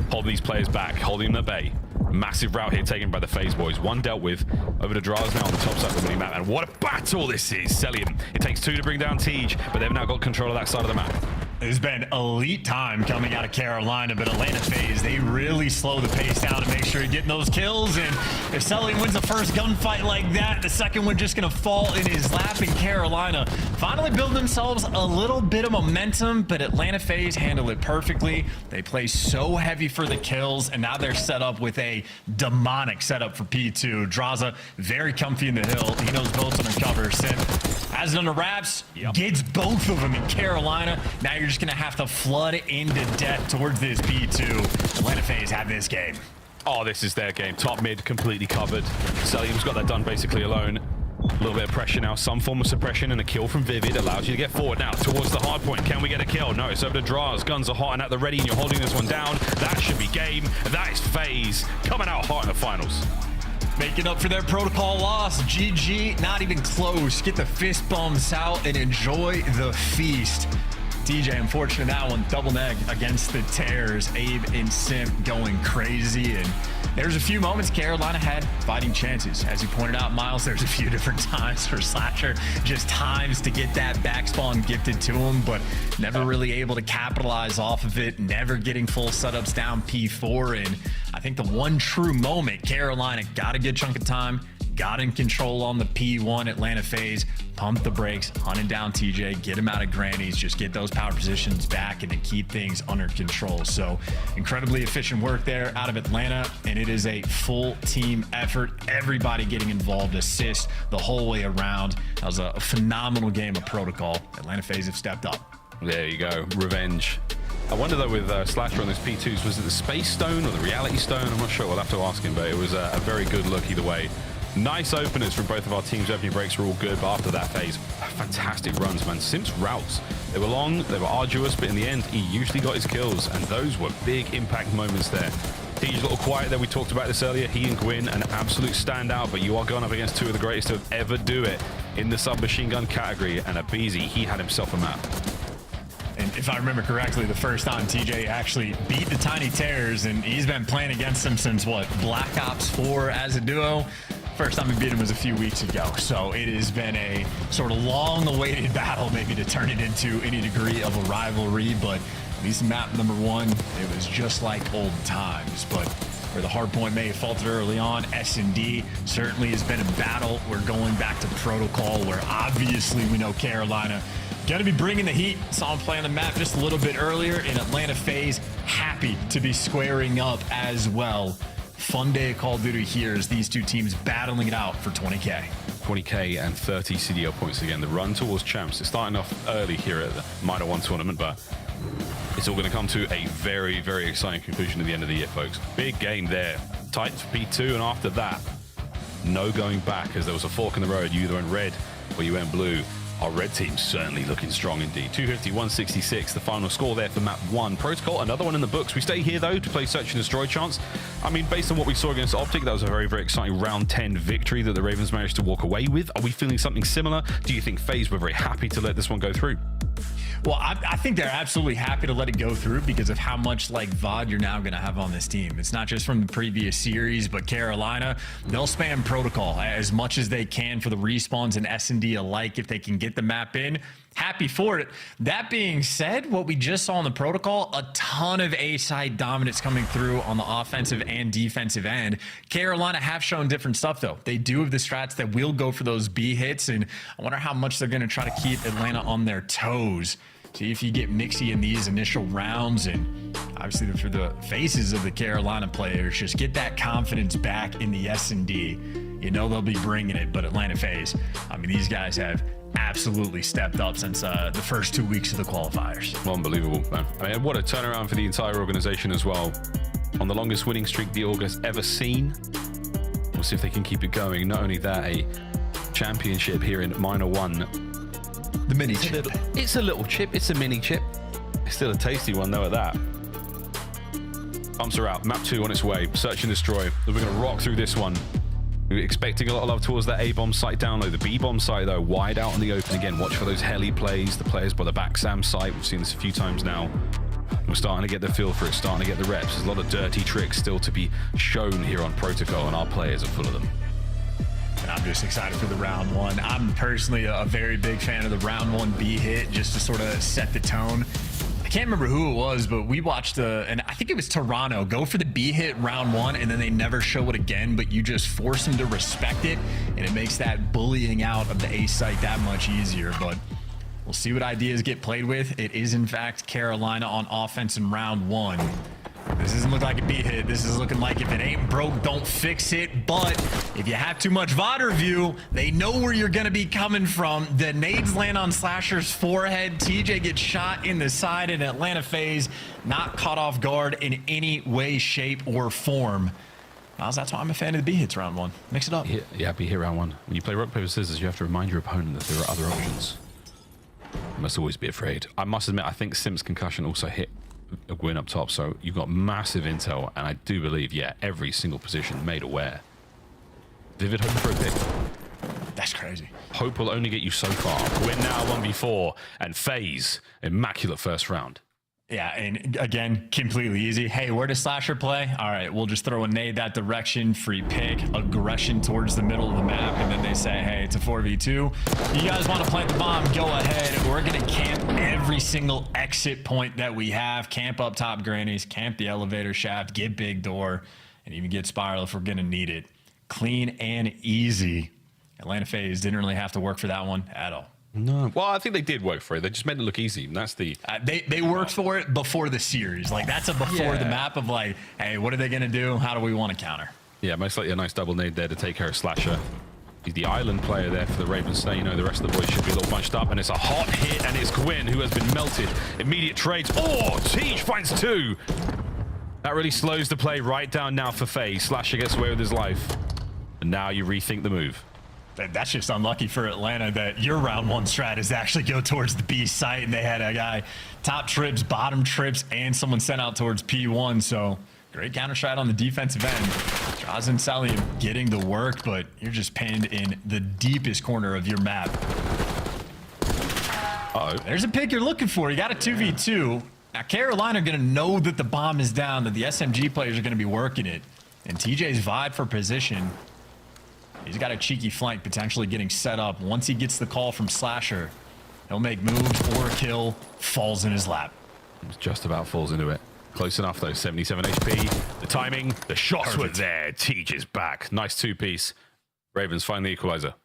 Holding these players back, holding them at bay. Massive route here taken by the FaZe boys. One dealt with. Over to Draz now on the top side of the minimap. And what a battle this is. Selim. It takes 2 to bring down Teej, but they've now got control of that side of the map. It's been elite time coming out of Carolina, but Atlanta FaZe, they really slow the pace down to make sure you're getting those kills. And if Sully wins the first gunfight like that, the second one just going to fall in his lap. And Carolina finally build themselves a little bit of momentum, but Atlanta FaZe handle it perfectly. They play so heavy for the kills, and now they're set up with a demonic setup for P2. Draza, very comfy in the hill. He knows both on the cover. Sim has it on the wraps, gets both of them in Carolina. Now you're just going to have to flood into death towards this P2. Atlanta FaZe have this game. Oh, this is their game. Top mid, completely covered. Salim's got that done basically alone. A little bit of pressure now, some form of suppression, and a kill from Vivid allows you to get forward now towards the hard point. Can we get a kill? No, it's over to Draz. Guns are hot and at the ready, and you're holding this one down. That should be game. That is FaZe coming out hot in the finals. Making up for their protocol loss. GG, not even close. Get the fist bumps out and enjoy the feast. TJ, unfortunate that one. Double neg against the Tears. Abe and Sim going crazy. And there's a few moments Carolina had fighting chances. As you pointed out, Miles, there's a few different times for Slasher. Just times to get that back spawn gifted to him, but never really able to capitalize off of it. Never getting full setups down P4. And I think the one true moment, Carolina got a good chunk of time, got in control on the P1. Atlanta FaZe pump the brakes, hunting down TJ, get him out of grannies, just get those power positions back and to keep things under control. So incredibly efficient work there out of Atlanta, and it is a full team effort. Everybody getting involved, assist the whole way around. That was a phenomenal game of protocol. Atlanta FaZe have stepped up. There you go, revenge. I wonder though with Slasher on those P2s, was it the Space Stone or the Reality Stone? I'm not sure, we'll have to ask him, but it was a very good look either way. Nice openers from both of our teams. Revenue breaks were all good, but after that phase, fantastic runs, man. Sim's routes, they were long, they were arduous, but in the end, he usually got his kills, and those were big impact moments there. He's a little quiet there. We talked about this earlier. He and Gwyn, an absolute standout, but you are going up against two of the greatest to ever do it in the submachine gun category, and Abizi, he had himself a map. And if I remember correctly, the first time TJ actually beat the Tiny Terrors, and he's been playing against them since, what, Black Ops 4 as a duo? First time we beat him was a few weeks ago. So it has been a sort of long-awaited battle, maybe to turn it into any degree of a rivalry. But at least map number one, it was just like old times. But where the Hardpoint may have faltered early on, S&D certainly has been a battle. We're going back to protocol, where obviously we know Carolina gonna be bringing the heat. Saw him play on the map just a little bit earlier in Atlanta FaZe. Happy to be squaring up as well. Fun day of Call of Duty here as these two teams battling it out for 20K. 20K and 30 CDO points again. The run towards champs. It's starting off early here at the Minor 1 tournament, but it's all going to come to a very, very exciting conclusion at the end of the year, folks. Big game there. Titans for P2, and after that, no going back, as there was a fork in the road. You either went red or you went blue. Our red team's certainly looking strong indeed. 250, 166, the final score there for map 1. Protocol, another one in the books. We stay here, though, to play Search and Destroy chance. I mean, based on what we saw against OpTic, that was a very, very exciting round 10 victory that the Ravens managed to walk away with. Are we feeling something similar? Do you think FaZe were very happy to let this one go through? Well, I think they're absolutely happy to let it go through because of how much like VOD you're now going to have on this team. It's not just from the previous series, but Carolina, they'll spam protocol as much as they can for the respawns and S&D alike if they can get the map in. Happy for it. That being said, what we just saw in the protocol, a ton of A-side dominance coming through on the offensive and defensive end. Carolina have shown different stuff, though. They do have the strats that will go for those B hits, and I wonder how much they're going to try to keep Atlanta on their toes. See if you get mixy in these initial rounds, and obviously for the faces of the Carolina players, just get that confidence back in the S&D. You know they'll be bringing it, but Atlanta FaZe, I mean, these guys have absolutely stepped up since the first 2 weeks of the qualifiers. Unbelievable, man. I mean, what a turnaround for the entire organization as well. On the longest winning streak the org has ever seen. We'll see if they can keep it going. Not only that, a championship here in Minor 1. The mini chip. It's a little chip. It's a mini chip. It's still a tasty one, though, at that. Bumps are out. Map 2 on its way. Search and Destroy. We're going to rock through this one. We're expecting a lot of love towards that A-bomb site down low. The B-bomb site, though, wide out in the open again. Watch for those heli plays. The players by the back Sam site. We've seen this a few times now. We're starting to get the feel for it. Starting to get the reps. There's a lot of dirty tricks still to be shown here on Protocol, and our players are full of them. And I'm just excited for the round one. I'm personally a very big fan of the round one B hit, just to sort of set the tone. can't remember who it was, but we watched and I think it was Toronto go for the B hit round 1, and then they never show it again, but you just force them to respect it, and it makes that bullying out of the A site that much easier. But we'll see what ideas get played with. It is, in fact, Carolina on offense in round 1. This doesn't look like a B hit. This is looking like if it ain't broke, don't fix it. But if you have too much VOD review, they know where you're going to be coming from. The nades land on Slasher's forehead. TJ gets shot in the side, and Atlanta FaZe not caught off guard in any way, shape, or form. That's why I'm a fan of the B hits round 1. Mix it up. Yeah, B hit round 1. When you play rock, paper, scissors, you have to remind your opponent that there are other options. You must always be afraid. I must admit, I think Sim's concussion also hit a win up top, so you've got massive intel, and I do believe, yeah, every single position made aware. Vivid hoping for a pick. That's crazy. Hope will only get you so far. Win now 1v4, and FaZe, immaculate first round. Yeah, and again, completely easy. Hey, where does Slasher play? All right, we'll just throw a nade that direction, free pick, aggression towards the middle of the map, and then they say, hey, it's a 4v2. You guys want to plant the bomb, go ahead. We're going to camp every single exit point that we have. Camp up top grannies, camp the elevator shaft, get big door, and even get spiral if we're going to need it. Clean and easy. Atlanta FaZe didn't really have to work for that one at all. No. Well, I think they did work for it. They just made it look easy. And that's the... They worked for it before the series. Like, that's a before the map of, like, hey, what are they going to do? How do we want to counter? Yeah, most likely a nice double nade there to take care of Slasher. He's the island player there for the Ravens. So, you know, the rest of the boys should be a little bunched up. And it's a hot hit, and it's Gwyn who has been melted. Immediate trades. Oh, Teach finds 2. That really slows the play right down now for FaZe. Slasher gets away with his life. And now you rethink the move. That's just unlucky for Atlanta that your round 1 strat is actually go towards the B site, and they had a guy top trips, bottom trips, and someone sent out towards P1. So great counter strat on the defensive end. Draws and Salim getting the work, but you're just pinned in the deepest corner of your map. Uh-oh. There's a pick you're looking for. You got a 2v2. Now Carolina are going to know that the bomb is down, that the SMG players are going to be working it. And TJ's vied for position. He's got a cheeky flank potentially getting set up. Once he gets the call from Slasher, he'll make moves or a kill, falls in his lap. Just about falls into it. Close enough though, 77 HP. The timing, the shots were there. Teach is back. Nice 2-piece. Ravens find the equalizer.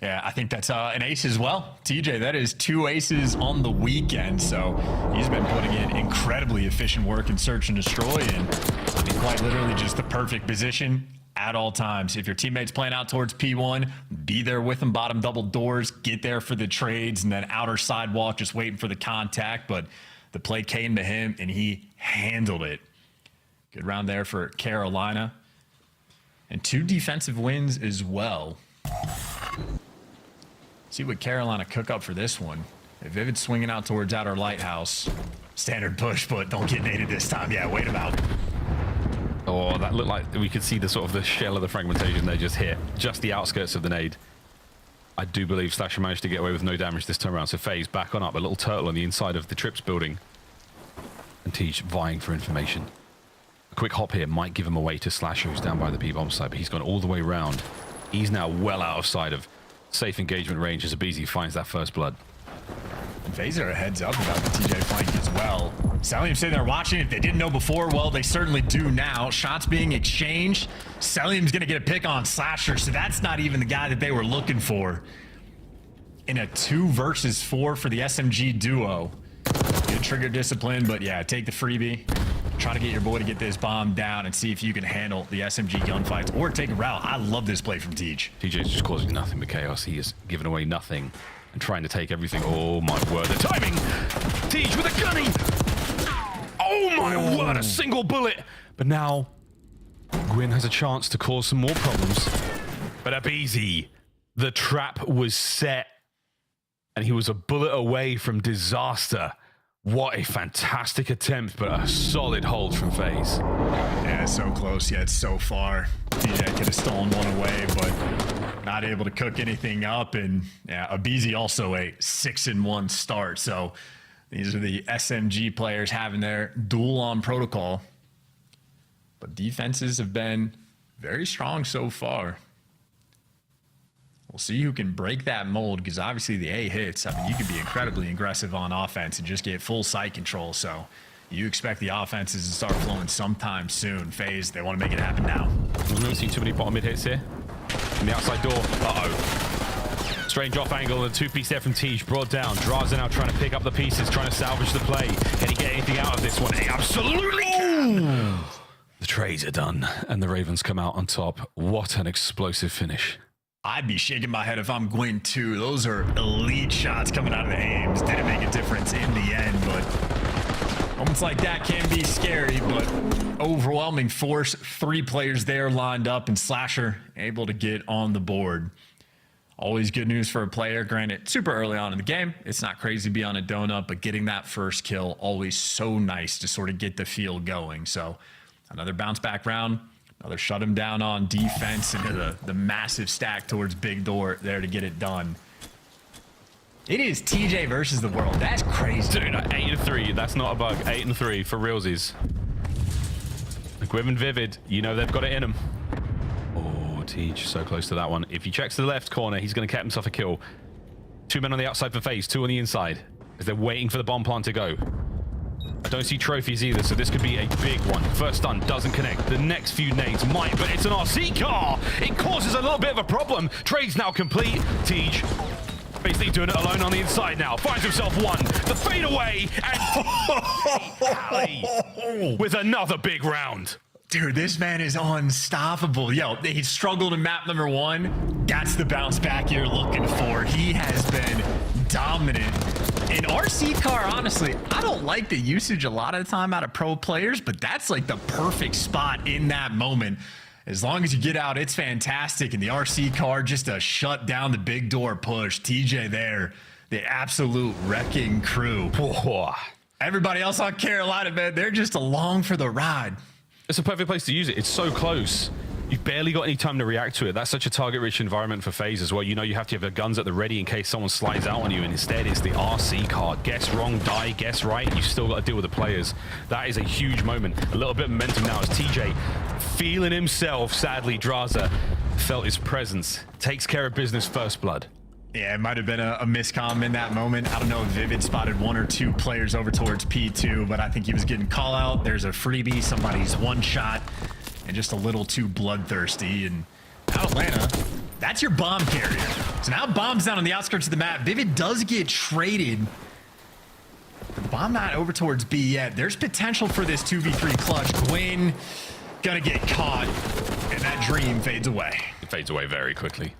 Yeah, I think that's an ace as well. TJ, that is 2 aces on the weekend. So he's been putting in incredibly efficient work in search and destroy, and quite literally just the perfect position at all times. If your teammate's playing out towards P1, be there with them, bottom double doors, get there for the trades, and then outer sidewalk, just waiting for the contact. But the play came to him, and he handled it. Good round there for Carolina. And 2 defensive wins as well. See what Carolina cook up for this one. If Vivid's swinging out towards outer lighthouse, standard push, but don't get naded this time. Yeah, wait him out. Oh, that looked like we could see the sort of the shell of the fragmentation they just hit. Just the outskirts of the nade. I do believe Slasher managed to get away with no damage this time around. So FaZe back on up. A little turtle on the inside of the Trips building. And Teach vying for information. A quick hop here might give him away to Slasher, who's down by the P-bomb side, but he's gone all the way around. He's now well out of sight of safe engagement range as Abizi finds that first blood. And FaZe are a heads up about the TJ flank as well. Salim sitting there watching. If they didn't know before, well, they certainly do now. Shots being exchanged. Salim's going to get a pick on Slasher, so that's not even the guy that they were looking for. In a 2 versus 4 for the SMG duo. Good trigger discipline, but yeah, take the freebie. Try to get your boy to get this bomb down and see if you can handle the SMG gunfights or take a route. I love this play from Teach. TJ's just causing nothing but chaos. He is giving away nothing and trying to take everything. Oh my word, the timing! Teach with a gunny! Oh my word, a single bullet! But now, Gwyn has a chance to cause some more problems. But Abizi, the trap was set, and he was a bullet away from disaster. What a fantastic attempt, but a solid hold from FaZe. Yeah, so close yet so far. TJ could have stolen one away, but not able to cook anything up. And yeah, Abizi also a 6-1 start. So these are the SMG players having their duel on protocol. But defenses have been very strong so far. We'll see who can break that mold, because obviously the A hits. I mean, you can be incredibly aggressive on offense and just get full site control. So you expect the offenses to start flowing sometime soon. FaZe, they want to make it happen now. I've not seen too many bottom mid hits here. From the outside door. Strange off angle, and 2-piece there from Tej, brought down. Draza now trying to pick up the pieces, trying to salvage the play. Can he get anything out of this one? He absolutely can! The trades are done, and the Ravens come out on top. What an explosive finish. I'd be shaking my head if I'm Gwyn too. Those are elite shots coming out of the aims. Didn't make a difference in the end, but moments like that can be scary, but overwhelming force. 3 players there lined up, and Slasher able to get on the board. Always good news for a player. Granted, super early on in the game. It's not crazy to be on a donut, but getting that first kill, always so nice to sort of get the feel going. So another bounce back round, another shut him down on defense into the massive stack towards Big Door there to get it done. It is TJ versus the world. That's crazy. Dude, 8-3. That's not a bug. 8-3 for realsies. Gwyn and Vivid, you know they've got it in them. Tej so close to that one. If he checks to the left corner, he's going to get himself a kill. 2 men on the outside for FaZe, 2 on the inside, as they're waiting for the bomb plant to go. I don't see trophies either, so this could be a big one. First stun doesn't connect. The next few nades might, but it's an RC car. It causes a little bit of a problem. Trade's now complete. Tej basically doing it alone on the inside now. Finds himself one. The fade away, and with another big round. Dude, this man is unstoppable. Yo, he struggled in map number 1. That's the bounce back you're looking for. He has been dominant. In RC car, honestly, I don't like the usage a lot of the time out of pro players, but that's like the perfect spot in that moment. As long as you get out, it's fantastic. And the RC car just to shut down the Big Door push. TJ there, the absolute wrecking crew. Everybody else on Carolina, man, they're just along for the ride. It's a perfect place to use it. It's so close. You've barely got any time to react to it. That's such a target-rich environment for FaZe as well. You know you have to have the guns at the ready in case someone slides out on you, and instead it's the RC card. Guess wrong, die, guess right, and you still got to deal with the players. That is a huge moment. A little bit of momentum now as TJ, feeling himself, sadly, Draza felt his presence. Takes care of business first blood. Yeah, it might have been a miscomm in that moment. I don't know if Vivid spotted 1 or 2 players over towards P2, but I think he was getting call out. There's a freebie, somebody's one shot, and just a little too bloodthirsty. And now Atlanta, that's your bomb carrier. So now bomb's down on the outskirts of the map. Vivid does get traded, but the bomb not over towards B yet. There's potential for this 2v3 clutch. Gwyn gonna get caught, and that dream fades away. It fades away very quickly.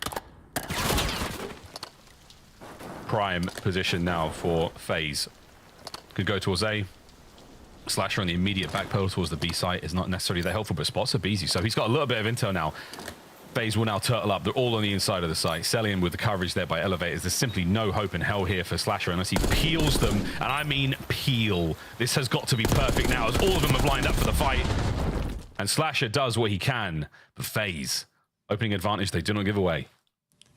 Prime position now for FaZe. Could go towards A. Slasher on the immediate back pedal towards the B site is not necessarily that helpful, but spots are busy, so he's got a little bit of intel now. FaZe will now turtle up. They're all on the inside of the site. Selling with the coverage there by elevators. There's simply no hope in hell here for Slasher unless he peels them, and I mean peel. This has got to be perfect now as all of them have lined up for the fight. And Slasher does what he can, but FaZe, opening advantage they do not give away.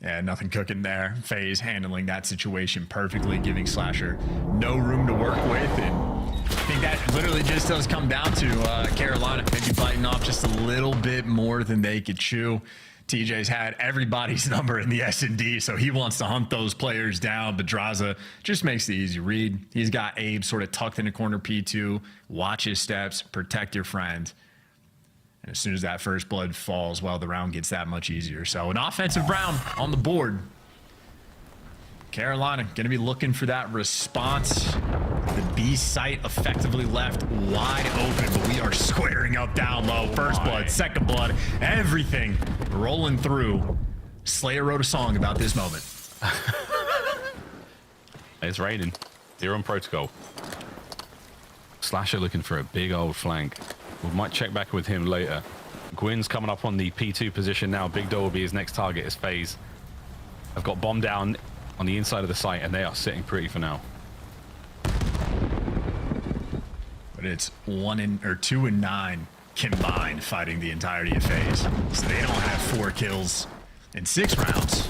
Yeah, nothing cooking there. FaZe handling that situation perfectly, giving Slasher no room to work with. And I think that literally just does come down to Carolina maybe biting off just a little bit more than they could chew. TJ's had everybody's number in the S&D, so he wants to hunt those players down, but Draza just makes the easy read. He's got Abe sort of tucked in the corner P2, watch his steps, protect your friend. And as soon as that first blood falls, well, the round gets that much easier. So an offensive round on the board. Carolina going to be looking for that response. The B site effectively left wide open, but we are squaring up down low. First blood, second blood, everything rolling through. Slayer wrote a song about this moment. It's raining. You're on protocol. Slasher looking for a big old flank. We might check back with him later. Gwyn's coming up on the P2 position now. Big Door will be his next target as FaZe. I've got bomb down on the inside of the site, and they are sitting pretty for now. But it's 2 and 9 combined fighting the entirety of FaZe. So they don't have 4 kills in 6 rounds.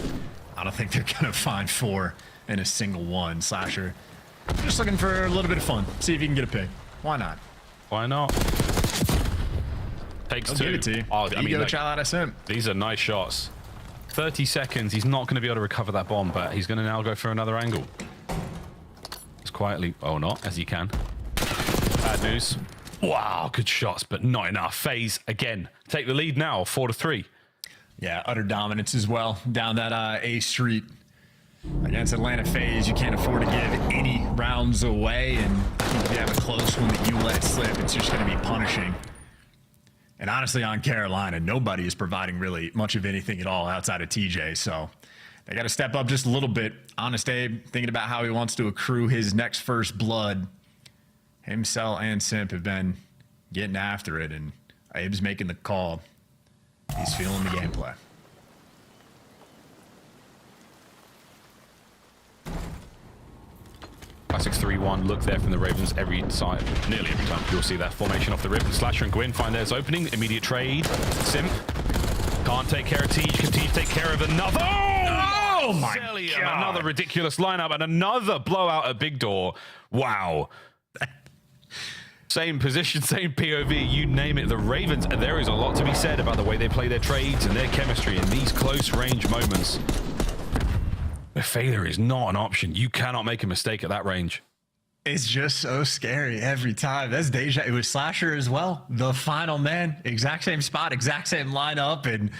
I don't think they're gonna find 4 in a single one. Slasher just looking for a little bit of fun. See if he can get a pick. Why not? Why not? Takes 2. Give it to you. Oh, I mean, child out of sim. These are nice shots. 30 seconds. He's not going to be able to recover that bomb, but he's going to now go for another angle. Just quietly. Oh, not as he can. Bad news. Wow, good shots, but not enough. FaZe, again, take the lead now, 4-3. Yeah, utter dominance as well down that A street. Against Atlanta FaZe, you can't afford to give any rounds away, and if you have a close one that you let slip, it's just going to be punishing. And honestly, on Carolina, nobody is providing really much of anything at all outside of TJ, so they got to step up just a little bit. Honest Abe, thinking about how he wants to accrue his next first blood. Himself and Simp have been getting after it, and Abe's making the call. He's feeling the gameplay. Classic 3-1 look there from the Ravens every time, nearly every time. You'll see that formation off the rip. Slasher and Gwyn find theirs opening. Immediate trade. Simp can't take care of Tej. Can Tej take care of another? Oh my God. Another ridiculous lineup and another blowout at Big Door. Wow. Same position, same POV, you name it. The Ravens, there is a lot to be said about the way they play their trades and their chemistry in these close range moments. The failure is not an option. You cannot make a mistake at that range. It's just so scary every time. That's Deja. It was Slasher as well. The final man, exact same spot, exact same lineup. And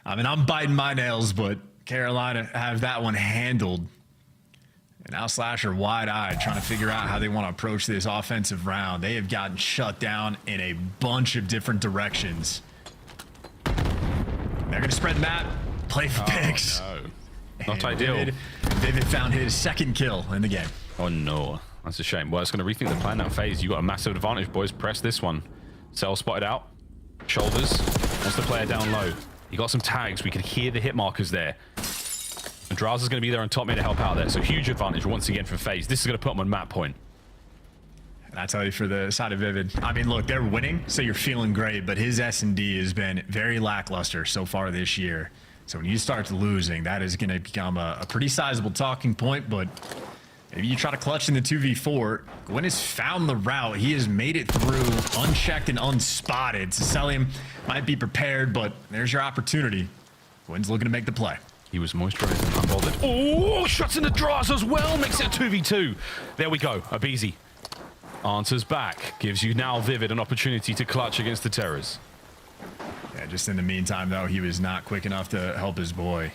I mean, I'm biting my nails, but Carolina have that one handled. And now Slasher wide-eyed, trying to figure out how they want to approach this offensive round. They have gotten shut down in a bunch of different directions. They're going to spread the map, play for picks. No. Not ideal. Vivid found his second kill in the game. Oh, no. That's a shame. Well, it's going to rethink the plan now. FaZe, you got a massive advantage, boys. Press this one. Cell spotted out. Shoulders. Wants the player down low. He got some tags. We could hear the hit markers there. Draz is going to be there on top mid to help out there. So huge advantage once again for FaZe. This is going to put them on map point. And I tell you, for the side of Vivid, I mean, look, they're winning, so you're feeling great, but his S&D has been very lackluster so far this year. So when you start losing, that is going to become a pretty sizable talking point, but maybe you try to clutch in the 2v4. Gwyn has found the route. He has made it through unchecked and unspotted. Cecilium might be prepared, but there's your opportunity. Gwyn's looking to make the play. He was moisturized and unbothered. Oh, shots in the draws as well. Makes it a 2v2. There we go. Abizi answers back. Gives you now Vivid an opportunity to clutch against the Terrors. Yeah, just in the meantime, though, he was not quick enough to help his boy.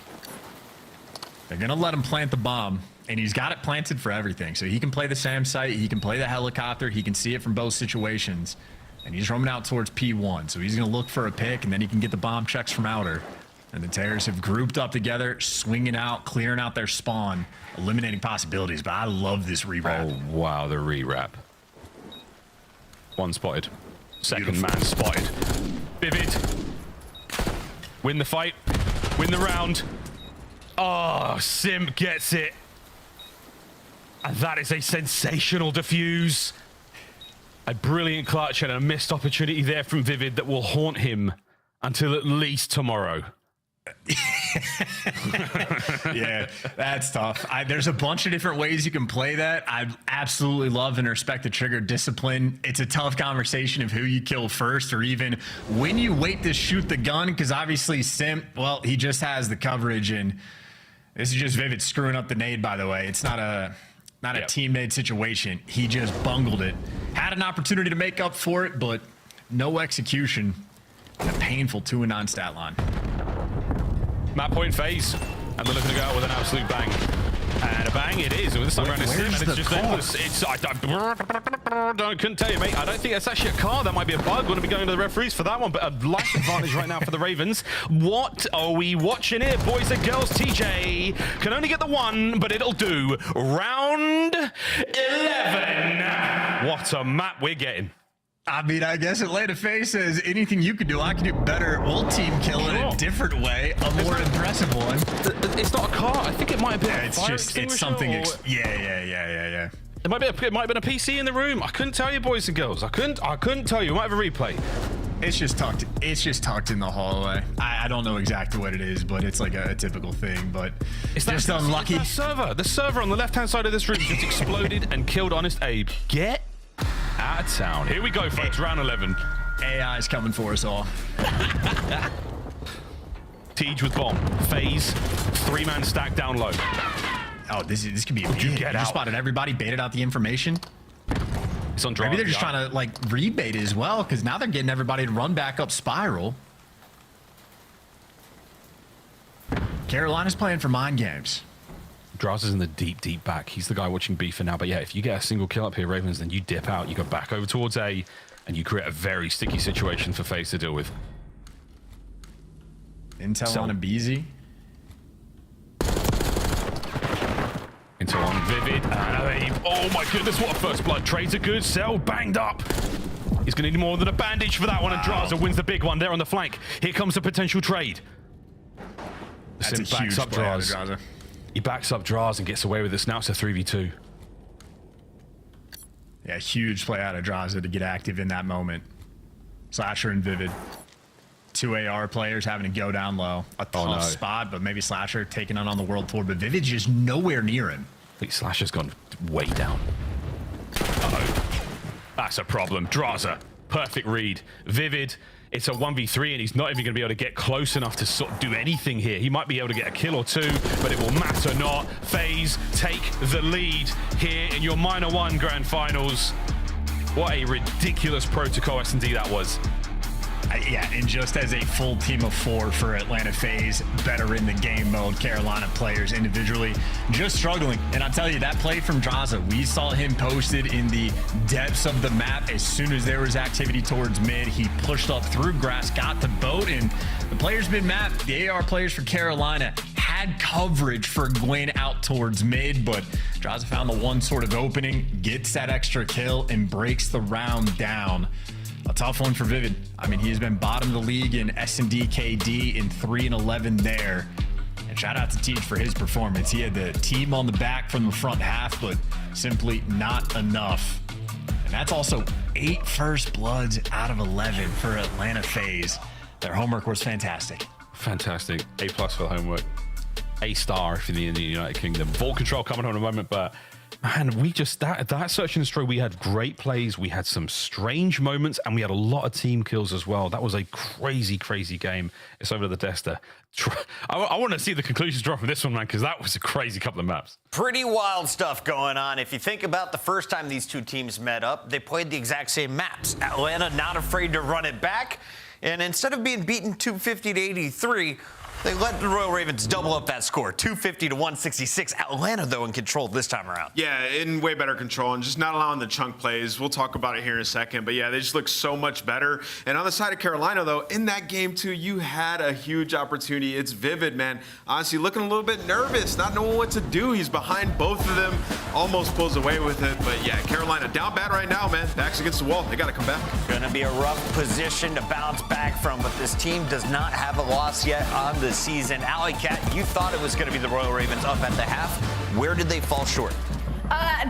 They're going to let him plant the bomb, and he's got it planted for everything. So he can play the SAM site, he can play the helicopter, he can see it from both situations. And he's roaming out towards P1. So he's going to look for a pick, and then he can get the bomb checks from outer. And the Terrors have grouped up together, swinging out, clearing out their spawn, eliminating possibilities. But I love this rewrap. Oh, wow, the rewrap. One spotted. Second man spotted. Vivid. Win the fight. Win the round. Oh, Simp gets it. And that is a sensational defuse. A brilliant clutch and a missed opportunity there from Vivid that will haunt him until at least tomorrow. Yeah, that's tough. There's a bunch of different ways you can play that. I absolutely love and respect the trigger discipline. It's a tough conversation of who you kill first, or even when you wait to shoot the gun, because obviously Simp, well, he just has the coverage, and this is just Vivid screwing up the nade, by the way. It's not a teammate situation. He just bungled it. Had an opportunity to make up for it, but no execution. And a painful 2-9 stat line. Map point FaZe, and they're looking to go out with an absolute bang. And a bang it is. With this time around it's Sim, and it's just endless. Couldn't tell you, mate. I don't think that's actually a car. That might be a bug. Going to be going to the referees for that one, but a light advantage right now for the Ravens. What are we watching here, boys and girls? TJ can only get the one, but it'll do. Round 11. What a map we're getting. I mean, I guess Atlanta FaZe says anything you can do, I can do better. We'll team kill in a different way, a more impressive one. It's not a car. I think it might have been. Yeah, it's something. Yeah. It might have been a PC in the room. I couldn't tell you, boys and girls. I couldn't tell you. We might have a replay. It's just tucked in the hallway. I don't know exactly what it is, but it's like a typical thing. But it's just unlucky. It's the server on the left-hand side of this room just exploded and killed Honest Abe. Get out of town. Here we go, folks. Round 11. AI is coming for us all. Tej with bomb. FaZe, 3-man stack down low. Oh, this could be a big. You just spotted everybody, baited out the information. It's on Maybe Draza. they're just trying to like rebait it as well, because now they're getting everybody to run back up spiral. Carolina's playing for mind games. Draza's in the deep back. He's the guy watching B for now. But yeah, if you get a single kill up here, Ravens, then you dip out. You go back over towards A, and you create a very sticky situation for FaZe to deal with. Intel on a BZ. Intel on Vivid. And oh my goodness, what a first blood. Trades are good. Cell banged up. He's going to need more than a bandage for that one. And Draza wins the big one there on the flank. Here comes a potential trade. That's a huge play out of Draza. He backs up Draza and gets away with this. Now it's a 3v2. Yeah, huge play out of Draza to get active in that moment. Slasher and Vivid. 2 AR players having to go down low. A tough spot, but maybe Slasher taking on the world tour, but Vivid's just nowhere near him. I think Slasher's gone way down. Uh-oh. That's a problem. Draza, perfect read. Vivid, it's a 1v3, and he's not even going to be able to get close enough to sort of do anything here. He might be able to get a kill or two, but it will matter not. FaZe take the lead here in your Minor 1 Grand Finals. What a ridiculous protocol S&D that was. Yeah, and just as a full team of 4 for Atlanta FaZe, better in the game mode. Carolina players individually just struggling. And I'll tell you, that play from Draza, we saw him posted in the depths of the map. As soon as there was activity towards mid, he pushed up through grass, got the boat, and the players mid-map, the AR players for Carolina, had coverage for Gwen out towards mid, but Draza found the one sort of opening, gets that extra kill, and breaks the round down. A tough one for Vivid. I mean, he has been bottom of the league in S&D KD in 3-11 there. And shout out to Tej for his performance. He had the team on the back from the front half, but simply not enough. And that's also 8 first bloods out of 11 for Atlanta FaZe. Their homework was fantastic. Fantastic. A+ for the homework. A star if you're in the United Kingdom. Ball control coming on in a moment, but man, we just, that search and destroy, we had great plays, we had some strange moments, and we had a lot of team kills as well. That was a crazy game. It's over to the tester. I want to see the conclusions drawn from this one, man, because that was a crazy couple of maps. Pretty wild stuff going on. If you think about the first time these two teams met up, they played the exact same maps. Atlanta not afraid to run it back, and instead of being beaten 250 to 83, they let the Royal Ravens double up that score, 250 to 166. Atlanta, though, in control this time around. Yeah, in way better control and just not allowing the chunk plays. We'll talk about it here in a second. But, yeah, they just look so much better. And on the side of Carolina, though, in that game, too, you had a huge opportunity. It's Vivid, man. Honestly, looking a little bit nervous, not knowing what to do. He's behind both of them, almost pulls away with it. But, yeah, Carolina down bad right now, man. Backs against the wall. They got to come back. Going to be a rough position to bounce back from, but this team does not have a loss yet on the season. Alleycat, you thought it was going to be the Royal Ravens up at the half. Where did they fall short?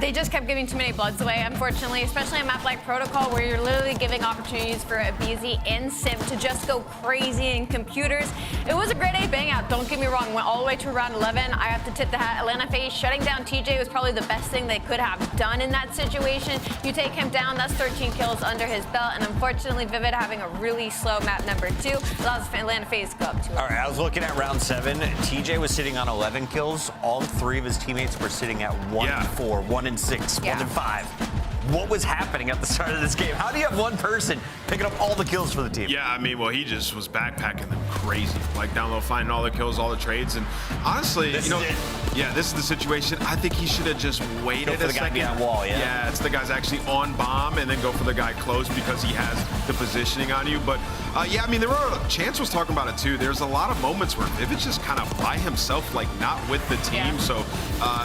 They just kept giving too many bloods away, unfortunately, especially a map like Protocol where you're literally giving opportunities for a BZ and Simp to just go crazy in computers. It was a grade A bang out, don't get me wrong. Went all the way to round 11. I have to tip the hat. Atlanta FaZe shutting down TJ was probably the best thing they could have done in that situation. You take him down, that's 13 kills under his belt, and unfortunately Vivid having a really slow map number 2 allows Atlanta FaZe to go up 2. All right, I was looking at round 7. TJ was sitting on 11 kills. All 3 of his teammates were sitting at 1 and 4, 1 and 6, 1 and 5. What was happening at the start of this game? How do you have one person picking up all the kills for the team? Yeah, I mean, well, he just was backpacking them crazy. Like, down low, finding all the kills, all the trades. And honestly, this is the situation. I think he should have just waited a second. Guy wall, yeah, it's the guy's actually on bomb and then go for the guy close because he has the positioning on you. But, yeah, I mean, Chance was talking about it, too. There's a lot of moments where Vivid's just kind of by himself, like, not with the team. Yeah. So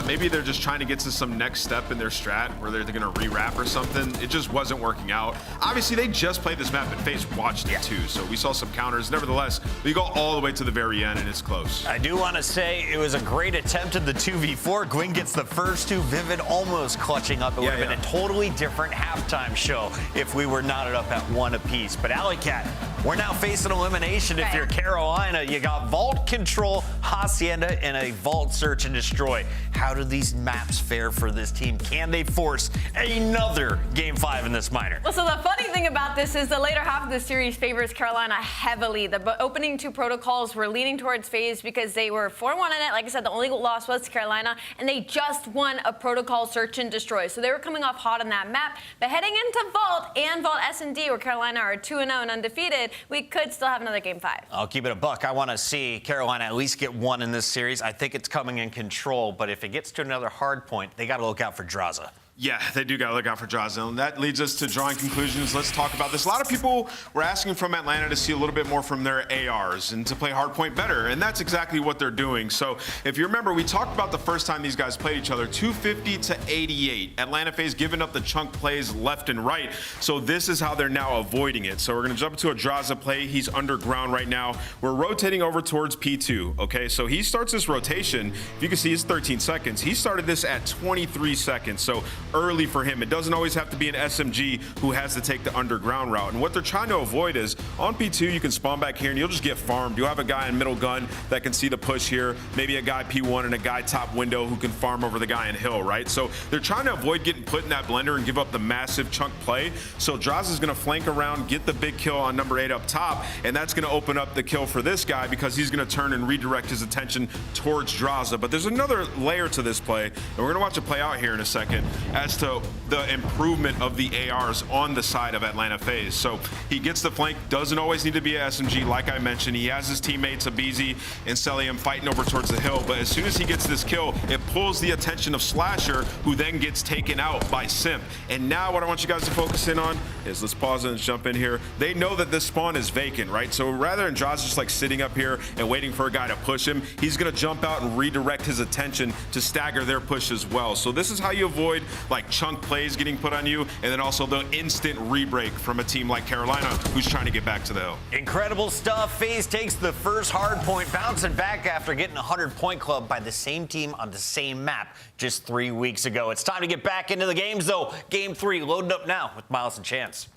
maybe they're just trying to get to some next step in their strat where they're going to rewrap or something. It just wasn't working out. Obviously, they just played this map and FaZe watched it too, so we saw some counters. Nevertheless, we go all the way to the very end and it's close. I do want to say it was a great attempt at the 2v4. Gwen gets the first 2. Vivid almost clutching up. It would have been a totally different halftime show if we were knotted up at 1 apiece. But Alleycat, We're now facing elimination. If you're Carolina, you got Vault, Control, Hacienda, and a Vault Search and Destroy. How do these maps fare for this team? Can they force another Game 5 in this minor? Well, so the funny thing about this is the later half of the series favors Carolina heavily. The opening two protocols were leaning towards FaZe because they were 4-1 in it. Like I said, the only loss was to Carolina, and they just won a protocol search and destroy. So they were coming off hot on that map. But heading into Vault and Vault S&D, where Carolina are 2-0 and undefeated, we could still have another Game 5. I'll keep it a buck. I want to see Carolina at least get one in this series. I think it's coming in Control, but if it gets to another hard point, they got to look out for Draza. Yeah, they do got to look out for Draza. And that leads us to drawing conclusions. Let's talk about this. A lot of people were asking from Atlanta to see a little bit more from their ARs and to play Hardpoint better, and that's exactly what they're doing. So if you remember, we talked about the first time these guys played each other, 250 to 88. Atlanta FaZe giving up the chunk plays left and right. So this is how they're now avoiding it. So we're going to jump into a Draza play. He's underground right now. We're rotating over towards P2, okay? So he starts this rotation. If you can see, it's 13 seconds. He started this at 23 seconds. So early for him. It doesn't always have to be an SMG who has to take the underground route. And what they're trying to avoid is on P2, you can spawn back here and you'll just get farmed. You'll have a guy in middle gun that can see the push here, maybe a guy P1 and a guy top window who can farm over the guy in hill, right? So they're trying to avoid getting put in that blender and give up the massive chunk play. So Draza is going to flank around, get the big kill on number 8 up top, and that's going to open up the kill for this guy because he's going to turn and redirect his attention towards Draza. But there's another layer to this play, and we're going to watch it play out here in a second as to the improvement of the ARs on the side of Atlanta FaZe. So he gets the flank, doesn't always need to be a SMG, like I mentioned. He has his teammates Abizi and Celium fighting over towards the hill, but as soon as he gets this kill, it pulls the attention of Slasher, who then gets taken out by Simp. And now what I want you guys to focus in on is, let's pause and jump in here. They know that this spawn is vacant, right? So rather than Draza just like sitting up here and waiting for a guy to push him, he's gonna jump out and redirect his attention to stagger their push as well. So this is how you avoid like chunk plays getting put on you, and then also the instant re-break from a team like Carolina who's trying to get back to the hill. Incredible stuff. FaZe takes the first hard point, bouncing back after getting a 100-point club by the same team on the same map just 3 weeks ago. It's time to get back into the games, though. Game 3 loaded up now with Miles and Chance.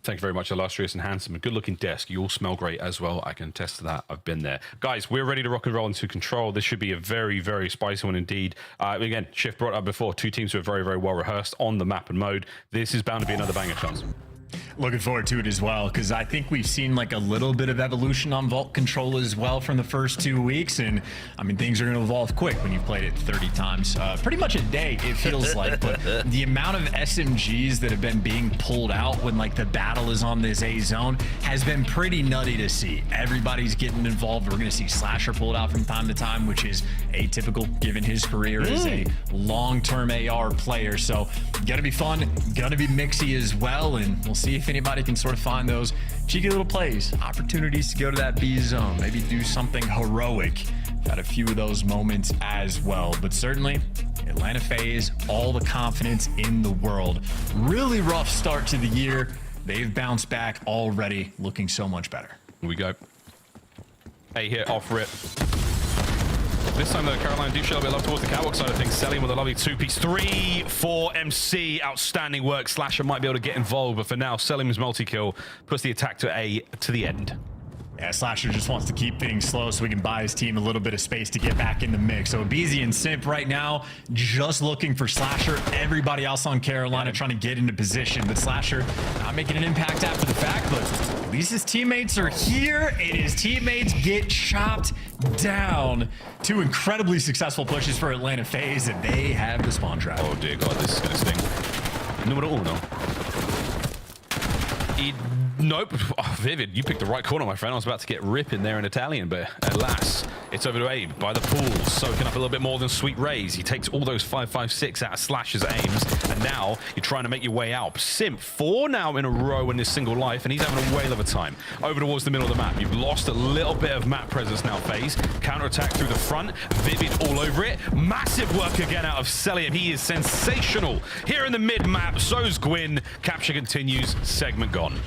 Thank you very much, illustrious and handsome. A good-looking desk. You all smell great as well. I can attest to that. I've been there. Guys, we're ready to rock and roll into Control. This should be a very, very spicy one indeed. Again, Shift brought up before, 2 teams who are very, very well rehearsed on the map and mode. This is bound to be another banger, Chance. Looking forward to it as well, because I think we've seen like a little bit of evolution on Vault Control as well from the first 2 weeks, and I mean things are going to evolve quick when you've played it 30 times, pretty much a day it feels like. But the amount of SMGs that have been being pulled out when like the battle is on this A zone has been pretty nutty to see. Everybody's getting involved. We're going to see Slasher pulled out from time to time, which is atypical given his career as a long-term AR player. So gonna be fun, gonna be mixy as well, and we'll see if anybody can sort of find those cheeky little plays, opportunities to go to that B zone, maybe do something heroic. Got a few of those moments as well, but certainly Atlanta FaZe, all the confidence in the world. Really rough start to the year. They've bounced back already, looking so much better. Here we go. A hit off rip. This time, though, Carolina do show a bit of love towards the catwalk side of things. Selling with a lovely 2-piece. 3 for MC. Outstanding work. Slasher might be able to get involved, but for now, Selim's multi-kill puts the attack to A to the end. Yeah, Slasher just wants to keep things slow so we can buy his team a little bit of space to get back in the mix. So Abizi and Simp right now just looking for Slasher. Everybody else on Carolina trying to get into position, but Slasher not making an impact after the fact, but at least his teammates are here and his teammates get chopped down. 2 incredibly successful pushes for Atlanta FaZe, and they have the spawn trap. Oh dear God, this is gonna sting. Numero uno. Nope. Oh, Vivid, you picked the right corner, my friend. I was about to get rip in there in Italian, but alas, it's over to A by the pool, soaking up a little bit more than Sweet Rays. He takes all those 5.56 out of Slash's aims, and now you're trying to make your way out. Simp, 4 now in a row in this single life, and he's having a whale of a time. Over towards the middle of the map. You've lost a little bit of map presence now, FaZe. Counterattack through the front. Vivid all over it. Massive work again out of Celium. He is sensational. Here in the mid-map, so's Gwyn. Capture continues. Segment gone.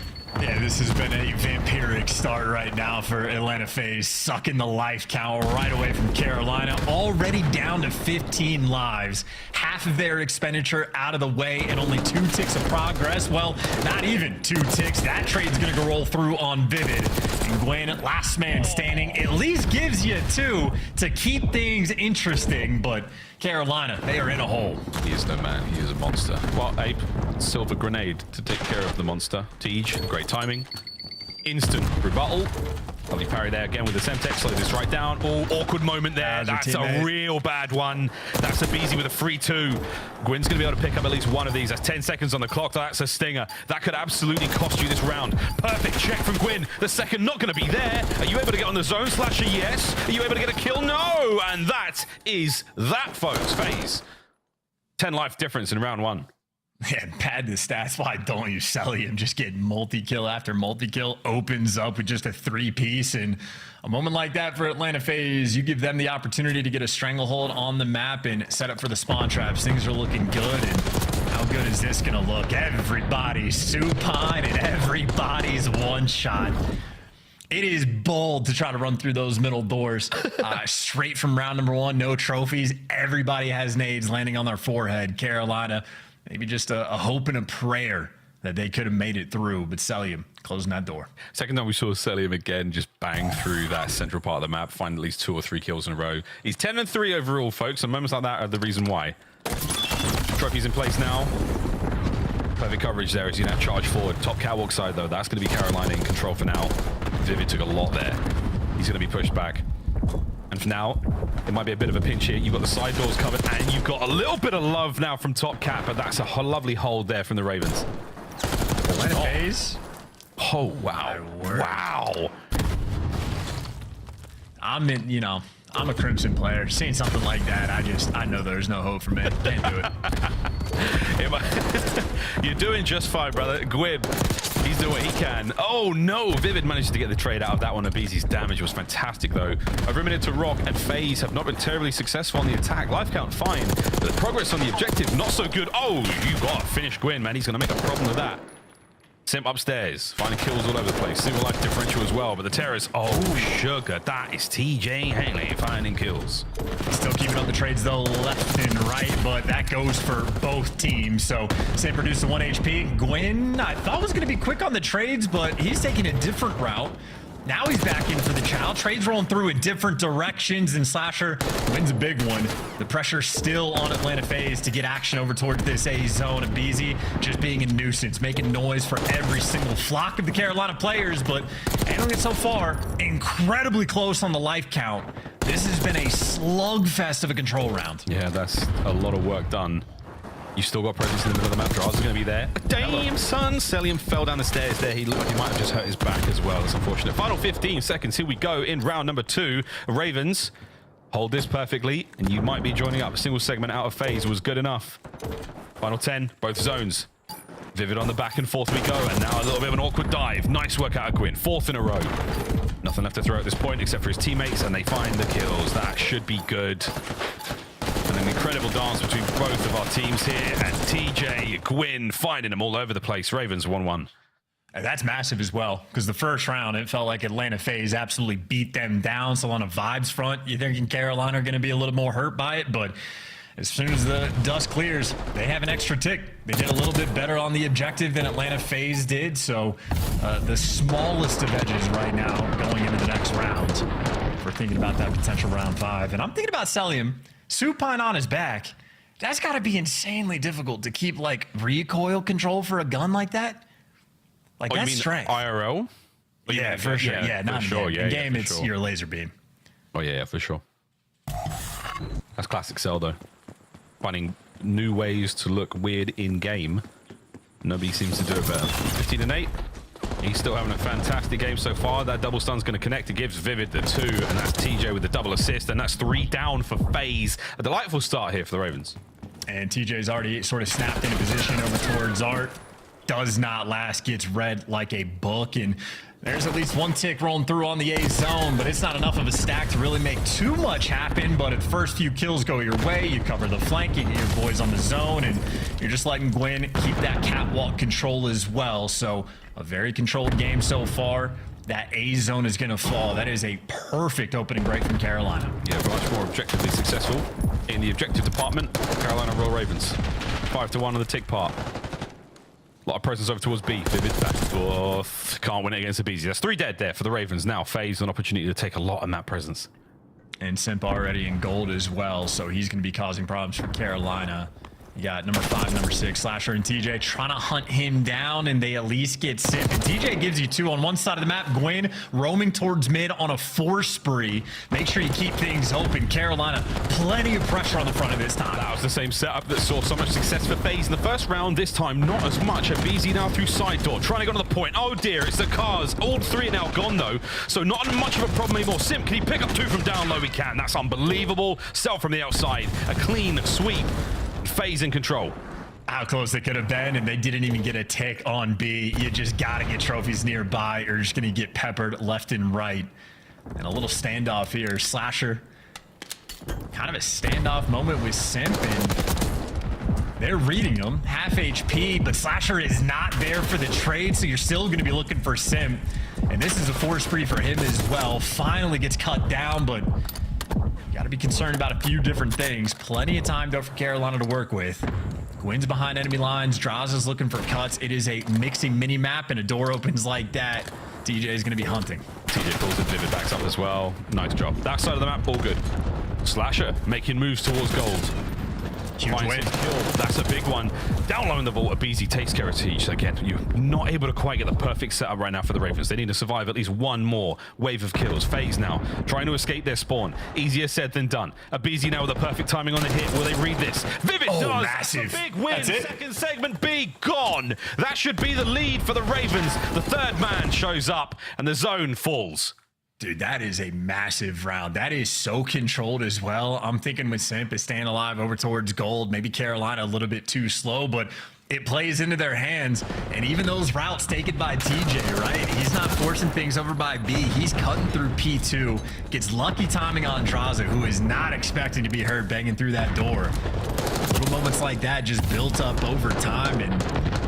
Yeah, this has been a vampiric start right now for Atlanta FaZe, sucking the life count right away from Carolina, already down to 15 lives, half of their expenditure out of the way, and only 2 ticks of progress. Well, not even 2 ticks. That trade's gonna go roll through on Vivid. And Gwen, last man standing, at least gives you 2 to keep things interesting, but Carolina, they are in a hole. He is no man. He is a monster. Well, Ape, silver grenade to take care of the monster. Tej, great timing. Instant rebuttal. Lovely parry there again with the Semtex. Slow this right down. Oh, awkward moment there. That's a real bad one. That's a Beezy with a 3-2. Gwyn's going to be able to pick up at least one of these. That's 10 seconds on the clock. That's a stinger. That could absolutely cost you this round. Perfect check from Gwyn. The second not going to be there. Are you able to get on the zone slasher? Yes. Are you able to get a kill? No. And that is that, folks. FaZe. 10 life difference in round 1. Yeah, pad the stats. Why don't you sell him? Just get multi-kill after multi-kill, opens up with just a 3-piece. And a moment like that for Atlanta FaZe, you give them the opportunity to get a stranglehold on the map and set up for the spawn traps. Things are looking good. And how good is this going to look? Everybody's supine and everybody's one shot. It is bold to try to run through those middle doors. Straight from round number 1, no trophies. Everybody has nades landing on their forehead. Carolina, maybe just a hope and a prayer that they could have made it through, but Celium closing that door. Second time we saw Celium again just bang through that central part of the map, find at least 2 or 3 kills in a row. He's 10-3 overall, folks, and moments like that are the reason why. Trophies in place now. Perfect coverage there as you now charge forward. Top catwalk side, though, that's going to be Carolina in control for now. Vivid took a lot there. He's going to be pushed back. And for now, it might be a bit of a pinch here. You've got the side doors covered, and you've got a little bit of love now from top cap, but that's a lovely hold there from the Ravens. Atlanta FaZe. Oh, wow. Wow. I'm a Crimson player. Seeing something like that, I know there's no hope for me. Can't do it. You're doing just fine, brother. Gwib, he's doing what he can. Oh, no. Vivid managed to get the trade out of that one. Abeezy's damage was fantastic, though. Over a minute to Røkkr, and FaZe have not been terribly successful on the attack. Life count, fine. But the progress on the objective, not so good. Oh, you got to finish Gwyn, man. He's going to make a problem with that. Simp upstairs, finding kills all over the place. Single life differential as well, but the terrorists, oh, sugar. That is TJ Hanley finding kills. Still keeping up the trades, though, left and right, but that goes for both teams. So, Simp produced a 1 HP. Gwyn, I thought was going to be quick on the trades, but he's taking a different route. Now he's back in for the chow. Trades rolling through in different directions, and Slasher wins a big one. The pressure still on Atlanta FaZe to get action over towards this A zone. Abeezy just being a nuisance, making noise for every single flock of the Carolina players, but handling it so far, incredibly close on the life count. This has been a slugfest of a control round. Yeah, that's a lot of work done. You still got presence in the middle of the map. Draws are going to be there. Damn, son. Celium fell down the stairs there. He looked like he might have just hurt his back as well. That's unfortunate. Final 15 seconds. Here we go in round number 2. Ravens hold this perfectly, and you might be joining up. A single segment out of FaZe was good enough. Final 10, both zones. Vivid on the back and forth we go, and now a little bit of an awkward dive. Nice work out of Gwyn. 4th in a row. Nothing left to throw at this point except for his teammates, and they find the kills. That should be good. And an incredible dance between both of our teams here, and TJ, Gwyn finding them all over the place. Ravens 1-1. And that's massive as well, because the first round, it felt like Atlanta FaZe absolutely beat them down. So on a vibes front, you're thinking Carolina are going to be a little more hurt by it, but as soon as the dust clears, they have an extra tick. They did a little bit better on the objective than Atlanta FaZe did, so the smallest of edges right now going into the next round. We're thinking about that potential round 5, and I'm thinking about Celium. Supine on his back. That's got to be insanely difficult to keep, like, recoil control for a gun like that. Like, oh, that's you mean strength. IRL? Yeah, for sure. Yeah, not in sure. game. In game, it's your laser beam. Oh, yeah, for sure. That's classic Cell, though. Finding new ways to look weird in game. Nobody seems to do it better. 15-8. He's still having a fantastic game so far. That double stun's going to connect. It gives Vivid the 2, and that's TJ with the double assist, and that's 3 down for FaZe. A delightful start here for the Ravens. And TJ's already sort of snapped into position over towards Art. Does not last, gets read like a book, and There's at least one tick rolling through on the A zone, but it's not enough of a stack to really make too much happen. But if the first few kills go your way, you cover the flank, you get your boys on the zone, and you're just letting Gwyn keep that catwalk control as well. So a very controlled game so far. That A zone is going to fall. That is a perfect opening break from Carolina. Yeah, much more objectively successful in the objective department. Carolina Royal Ravens. 5-1 on the tick part. A lot of presence over towards B. Vivid back and forth. Can't win it against the BZ. That's 3 dead there for the Ravens. Now FaZe an opportunity to take a lot of map presence. And Simp already in gold as well, so he's going to be causing problems for Carolina. You got number 5, number 6, Slasher and TJ trying to hunt him down, and they at least get Simp. And TJ gives you 2 on one side of the map. Gwyn roaming towards mid on a 4 spree. Make sure you keep things open. Carolina, plenty of pressure on the front of this time. That was the same setup that saw so much success for FaZe in the first round. This time, not as much. A BZ now through side door, trying to go to the point. Oh dear, it's the cars. All 3 are now gone though, so not much of a problem anymore. Simp, can he pick up 2 from down low? He can. That's unbelievable. Self from the outside. A clean sweep. FaZe in control. How close they could have been, and they didn't even get a tick on B. You just got to get trophies nearby, or you're just going to get peppered left and right. And a little standoff here. Slasher, kind of a standoff moment with Simp, and they're reading him. Half HP, but Slasher is not there for the trade, so you're still going to be looking for Simp. And this is a 4 spree for him as well. Finally gets cut down, but got to be concerned about a few different things. Plenty of time, though, for Carolina to work with. Gwyn's behind enemy lines. Draws is looking for cuts. It is a mixing mini-map, and a door opens like that. TJ is going to be hunting. TJ pulls the Vivid backs up as well. Nice job. That side of the map, all good. Slasher making moves towards gold. Huge win. That's a big one. Down low in the vault, BZ takes care of Teach. Again, you're not able to quite get the perfect setup right now for the Ravens. They need to survive at least one more wave of kills. FaZe now trying to escape their spawn. Easier said than done. A BZ now with the perfect timing on the hit. Will they read this? Vivid does. Massive. A big win. Second segment B gone. That should be the lead for the Ravens. The 3rd man shows up and the zone falls. Dude, that is a massive round. That is so controlled as well. I'm thinking with Simp is staying alive over towards gold. Maybe Carolina a little bit too slow, but it plays into their hands. And even those routes taken by TJ, right? He's not forcing things over by B. He's cutting through P2. Gets lucky timing on Draza, who is not expecting to be heard banging through that door. Little moments like that just built up over time. And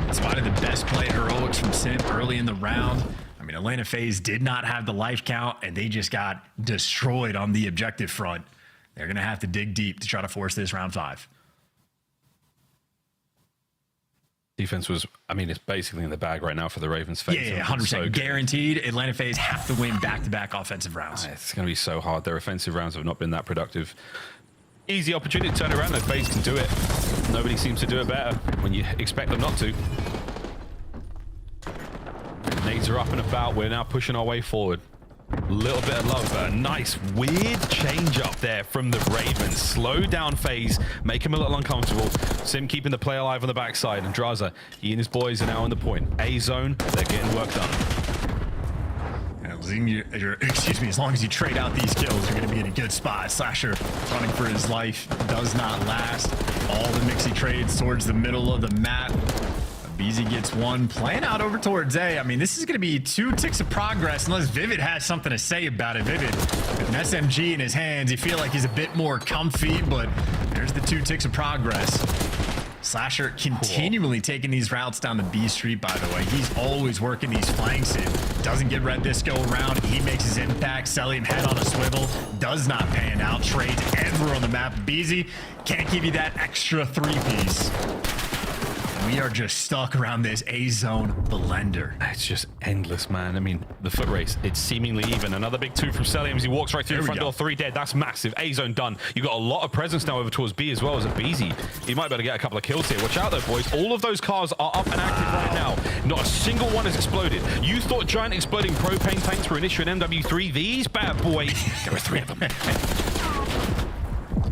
in spite of the best play heroics from Simp early in the round, I mean, Atlanta FaZe did not have the life count, and they just got destroyed on the objective front. They're going to have to dig deep to try to force this round 5. Defense was, I mean, it's basically in the bag right now for the Ravens. Yeah, 100%. So guaranteed. Atlanta FaZe have to win back-to-back offensive rounds. It's going to be so hard. Their offensive rounds have not been that productive. Easy opportunity to turn around. The FaZe can do it. Nobody seems to do it better when you expect them not to. Nades are up and about. We're now pushing our way forward. A little bit of love, but a nice weird change up there from the Ravens. Slow down FaZe, make him a little uncomfortable. Sim keeping the play alive on the backside, and Draza, he and his boys are now on the point. A zone, they're getting work done. Excuse me, as long as you trade out these kills, you're going to be in a good spot. Slasher running for his life does not last. All the mixy trades towards the middle of the map. BZ gets 1, playing out over towards A. I mean, this is going to be 2 ticks of progress unless Vivid has something to say about it. Vivid, with an SMG in his hands, you feel like he's a bit more comfy, but there's the 2 ticks of progress. Slasher continually taking these routes down the B street, by the way. He's always working these flanks in. Doesn't get red this go around. He makes his impact. Selling head on a swivel. Does not pan out. Trades everywhere on the map. BZ can't give you that extra 3-piece. We are just stuck around this A zone blender. It's just endless, man. I mean, the foot race, it's seemingly even. Another big 2 from Celium as he walks right through the front door. 3 dead. That's massive. A zone done. You got a lot of presence now over towards B as well as a BZ. He might be able to get a couple of kills here. Watch out though, boys. All of those cars are up and active right now. Not a single one has exploded. You thought giant exploding propane tanks were an issue in MW3. These bad boys, there were 3 of them.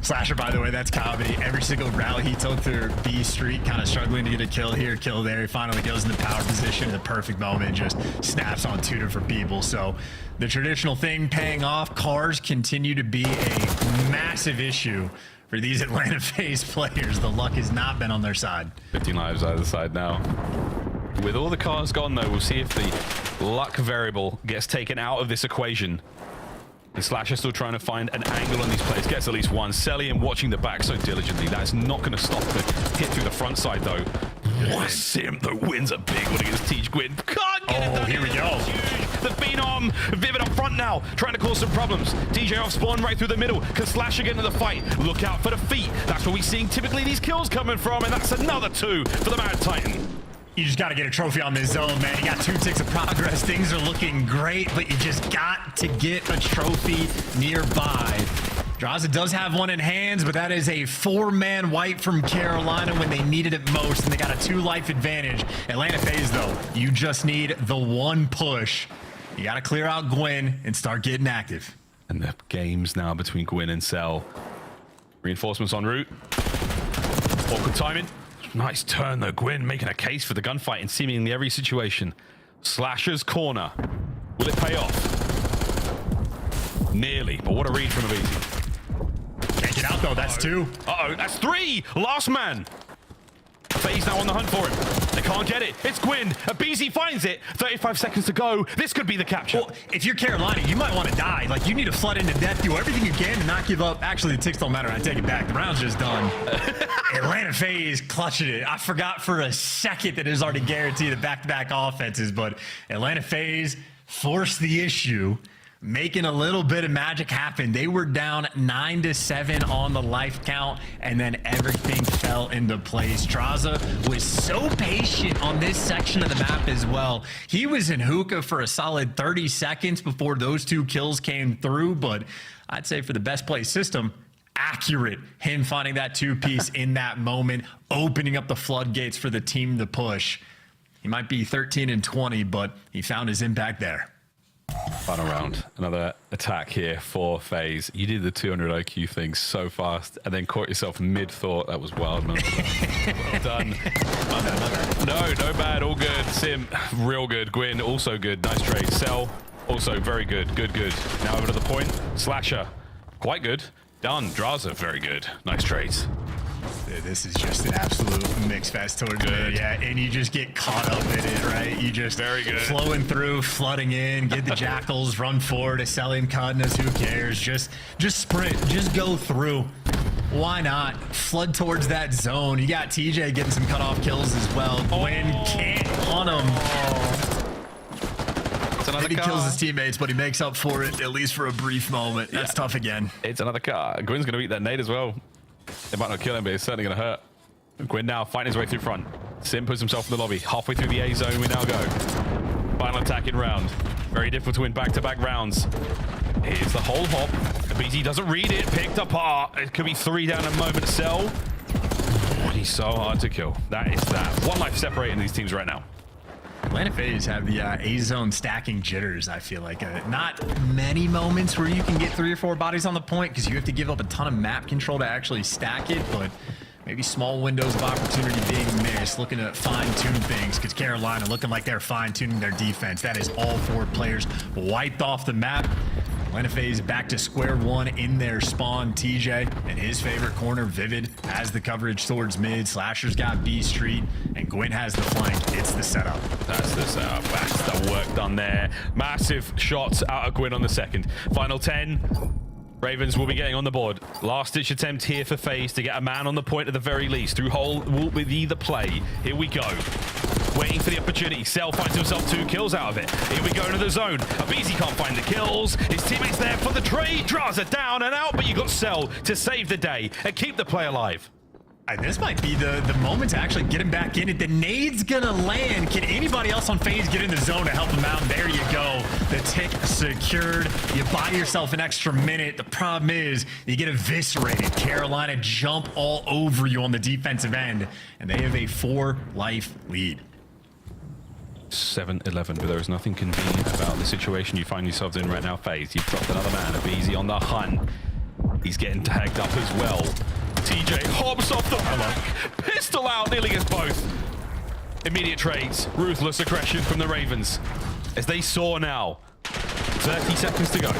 Slasher, by the way, that's comedy. Every single route he took through B Street, kind of struggling to get a kill here, kill there. He finally goes in the power position at the perfect moment and just snaps on 2 different people. So the traditional thing paying off. Cars continue to be a massive issue for these Atlanta FaZe players. The luck has not been on their side. 15 lives either side now. With all the cars gone, though, we'll see if the luck variable gets taken out of this equation. And Slasher still trying to find an angle on these plays. Gets at least one. Cellium watching the back so diligently. That's not going to stop the hit through the front side, though. Sim, though, wins a big one against Teach Gwyn. Can't get it. Here we go. The Phenom, Vivid up front now, trying to cause some problems. DJ off spawn right through the middle. Can Slasher get into the fight? Look out for the feet. That's where we're seeing typically these kills coming from, and that's another 2 for the Mad Titan. You just got to get a trophy on this zone, man. You got 2 ticks of progress. Things are looking great, but you just got to get a trophy nearby. Draza does have one in hands, but that is a 4-man wipe from Carolina when they needed it most, and they got a 2-life advantage. Atlanta FaZe, though, you just need the 1 push. You got to clear out Gwyn and start getting active. And the games now between Gwyn and Cell. Reinforcements en route. Awkward timing. Nice turn, though. Gwyn making a case for the gunfight in seemingly every situation. Slasher's corner. Will it pay off? Nearly, but what a read from Abisi. Can't get out, though. That's 2. Uh-oh, that's 3. Last man. FaZe now on the hunt for him. They can't get it. It's Gwyn. Abisi finds it. 35 seconds to go. This could be the capture. Well, if you're Carolina, you might want to die. Like, you need to flood into death, do everything you can to not give up. Actually, the ticks don't matter. I take it back. The round's just done. Atlanta FaZe clutching it. I forgot for a second that it was already guaranteed the back-to-back offenses, but Atlanta FaZe forced the issue, making a little bit of magic happen. They were down 9-7 on the life count, and then everything fell into place. Draza was so patient on this section of the map as well. He was in hookah for a solid 30 seconds before those 2 kills came through, but I'd say for the best play system, accurate. Him finding that 2-piece in that moment, opening up the floodgates for the team to push. He might be 13-20, but he found his impact there. Final round. Another attack here for FaZe. You did the 200 IQ thing so fast and then caught yourself mid-thought. That was wild, man. Well done. No bad. All good. Sim, real good. Gwyn, also good. Nice trade. Cell, also very good. Good. Now over to the point. Slasher, quite good. Done. Draza, very good. Nice trades. This is just an absolute mix fest towards me. Yeah, and you just get caught up in it, right? You just very good. Flowing through, flooding in, get the jackals, run forward, a selling cutness, who cares? Just sprint, just go through. Why not? Flood towards that zone. You got TJ getting some cutoff kills as well. Gwyn can't hunt him. Maybe kills his teammates, but he makes up for it, at least for a brief moment. That's tough again. It's another car. Gwyn's going to eat that nade as well. It might not kill him, but it's certainly going to hurt. Gwyn now fighting his way through front. Sim puts himself in the lobby. Halfway through the A zone, we now go. Final attacking round. Very difficult to win back-to-back rounds. Here's the whole hop. BT doesn't read it. Picked apart. It could be 3 down in a moment. Cell. He's so hard to kill. That is that. 1 life separating these teams right now. Atlanta FaZe have the A-zone stacking jitters, I feel like. Not many moments where you can get 3 or 4 bodies on the point because you have to give up a ton of map control to actually stack it, but maybe small windows of opportunity being missed, looking to fine-tune things because Carolina looking like they're fine-tuning their defense. That is all 4 players wiped off the map. Atlanta FaZe back to square one in their spawn. TJ and his favorite corner, Vivid, has the coverage towards mid. Slasher's got B Street, and Gwyn has the flank. It's the setup. That's the setup. That's the work done there. Massive shots out of Gwyn on the second. Final 10. Ravens will be getting on the board. Last-ditch attempt here for FaZe to get a man on the point at the very least. Through hole will be the play. Here we go. Waiting for the opportunity. Cell finds himself 2 kills out of it. Here we go into the zone. Abisi can't find the kills. His teammates there for the trade. Draza down and out, but you got Cell to save the day and keep the play alive. This might be the moment to actually get him back in it. The nade's gonna land. Can anybody else on FaZe get in the zone to help him out? There you go. The tick secured. You buy yourself an extra minute. The problem is you get eviscerated. Carolina jump all over you on the defensive end, and they have a 4-life lead. 7-11, but there is nothing convenient about the situation you find yourselves in right now, FaZe. You've dropped another man. Abisi on the hunt. He's getting tagged up as well. TJ hops off the back. Pistol out, nearly gets both. Immediate trades. Ruthless aggression from the Ravens. As they soar now. 30 seconds to go.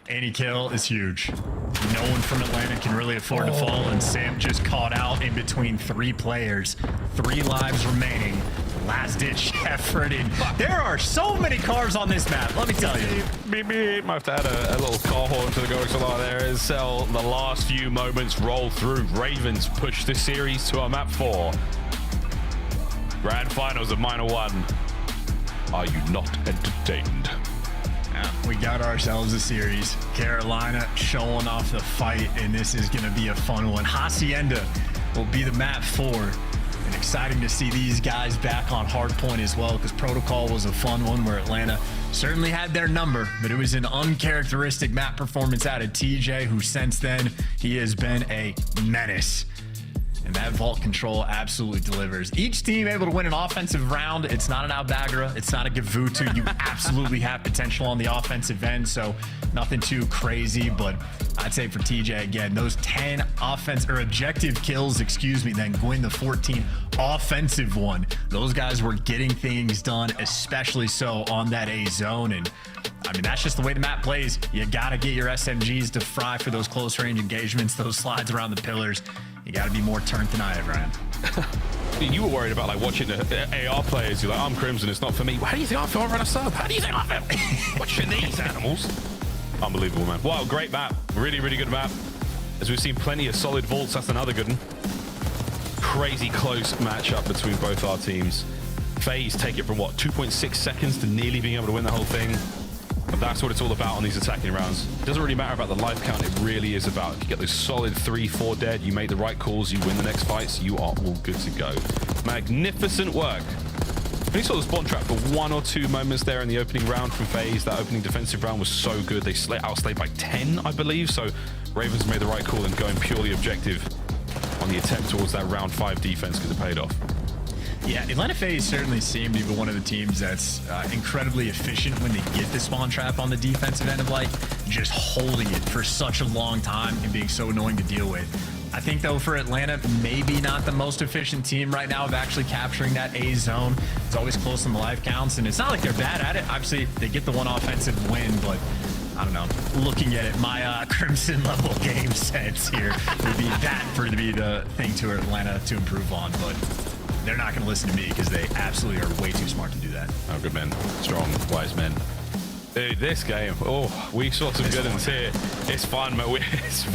Any kill is huge. No one from Atlanta can really afford to fall, and Sam just caught out in between 3 players. 3 lives remaining. last-ditch effort. And there are so many cars on this map, let me tell you. Beep, beep. Might have to add a little car horn to the Gox a lot there as the last few moments roll through. Ravens push the series to our map 4. Grand finals of Minor 1. Are you not entertained? We got ourselves a series. Carolina showing off the fight, and this is going to be a fun one. Hacienda will be the map 4. And exciting to see these guys back on Hardpoint as well, because Protocol was a fun one where Atlanta certainly had their number, but it was an uncharacteristic map performance out of TJ, who since then, he has been a menace. And that vault control absolutely delivers. Each team able to win an offensive round. It's not an Albagra. It's not a Gavutu. You absolutely have potential on the offensive end, so nothing too crazy. But I'd say for TJ, again, those 10 objective kills, then Gwyn the 14 offensive one. Those guys were getting things done, especially so on that A zone. And I mean, that's just the way the map plays. You got to get your SMGs to fry for those close range engagements, those slides around the pillars. You got to be more turned than I have, Ryan. You were worried about like watching the AR players. You're like, I'm Crimson, it's not for me. How do you think I feel around a sub? How do you think I feel watching these animals? Unbelievable, man. Wow, great map. Really, really good map. As we've seen plenty of solid vaults, that's another good one. Crazy close matchup between both our teams. FaZe take it from what, 2.6 seconds to nearly being able to win the whole thing. But that's what it's all about on these attacking rounds. It doesn't really matter about the life count. It really is about if you get those solid 3-4 dead, you make the right calls, you win the next fights, you are all good to go. Magnificent work. We saw the spawn trap for 1 or 2 moments there in the opening round from FaZe. That opening defensive round was so good. They outslayed by 10, I believe. So Ravens made the right call and going purely objective on the attempt towards that round 5 defense because it paid off. Yeah, Atlanta FaZe certainly seemed to be one of the teams that's incredibly efficient when they get the spawn trap on the defensive end of like just holding it for such a long time and being so annoying to deal with. I think though for Atlanta, maybe not the most efficient team right now of actually capturing that A zone. It's always close on the life counts, and it's not like they're bad at it. Obviously, they get the one offensive win, but I don't know. Looking at it, my Crimson level game sense here would be that for it to be the thing to Atlanta to improve on, but they're not going to listen to me because they absolutely are way too smart to do that. Oh, good men. Strong, wise men. Dude, this game, we saw some good ones here. It's fun, but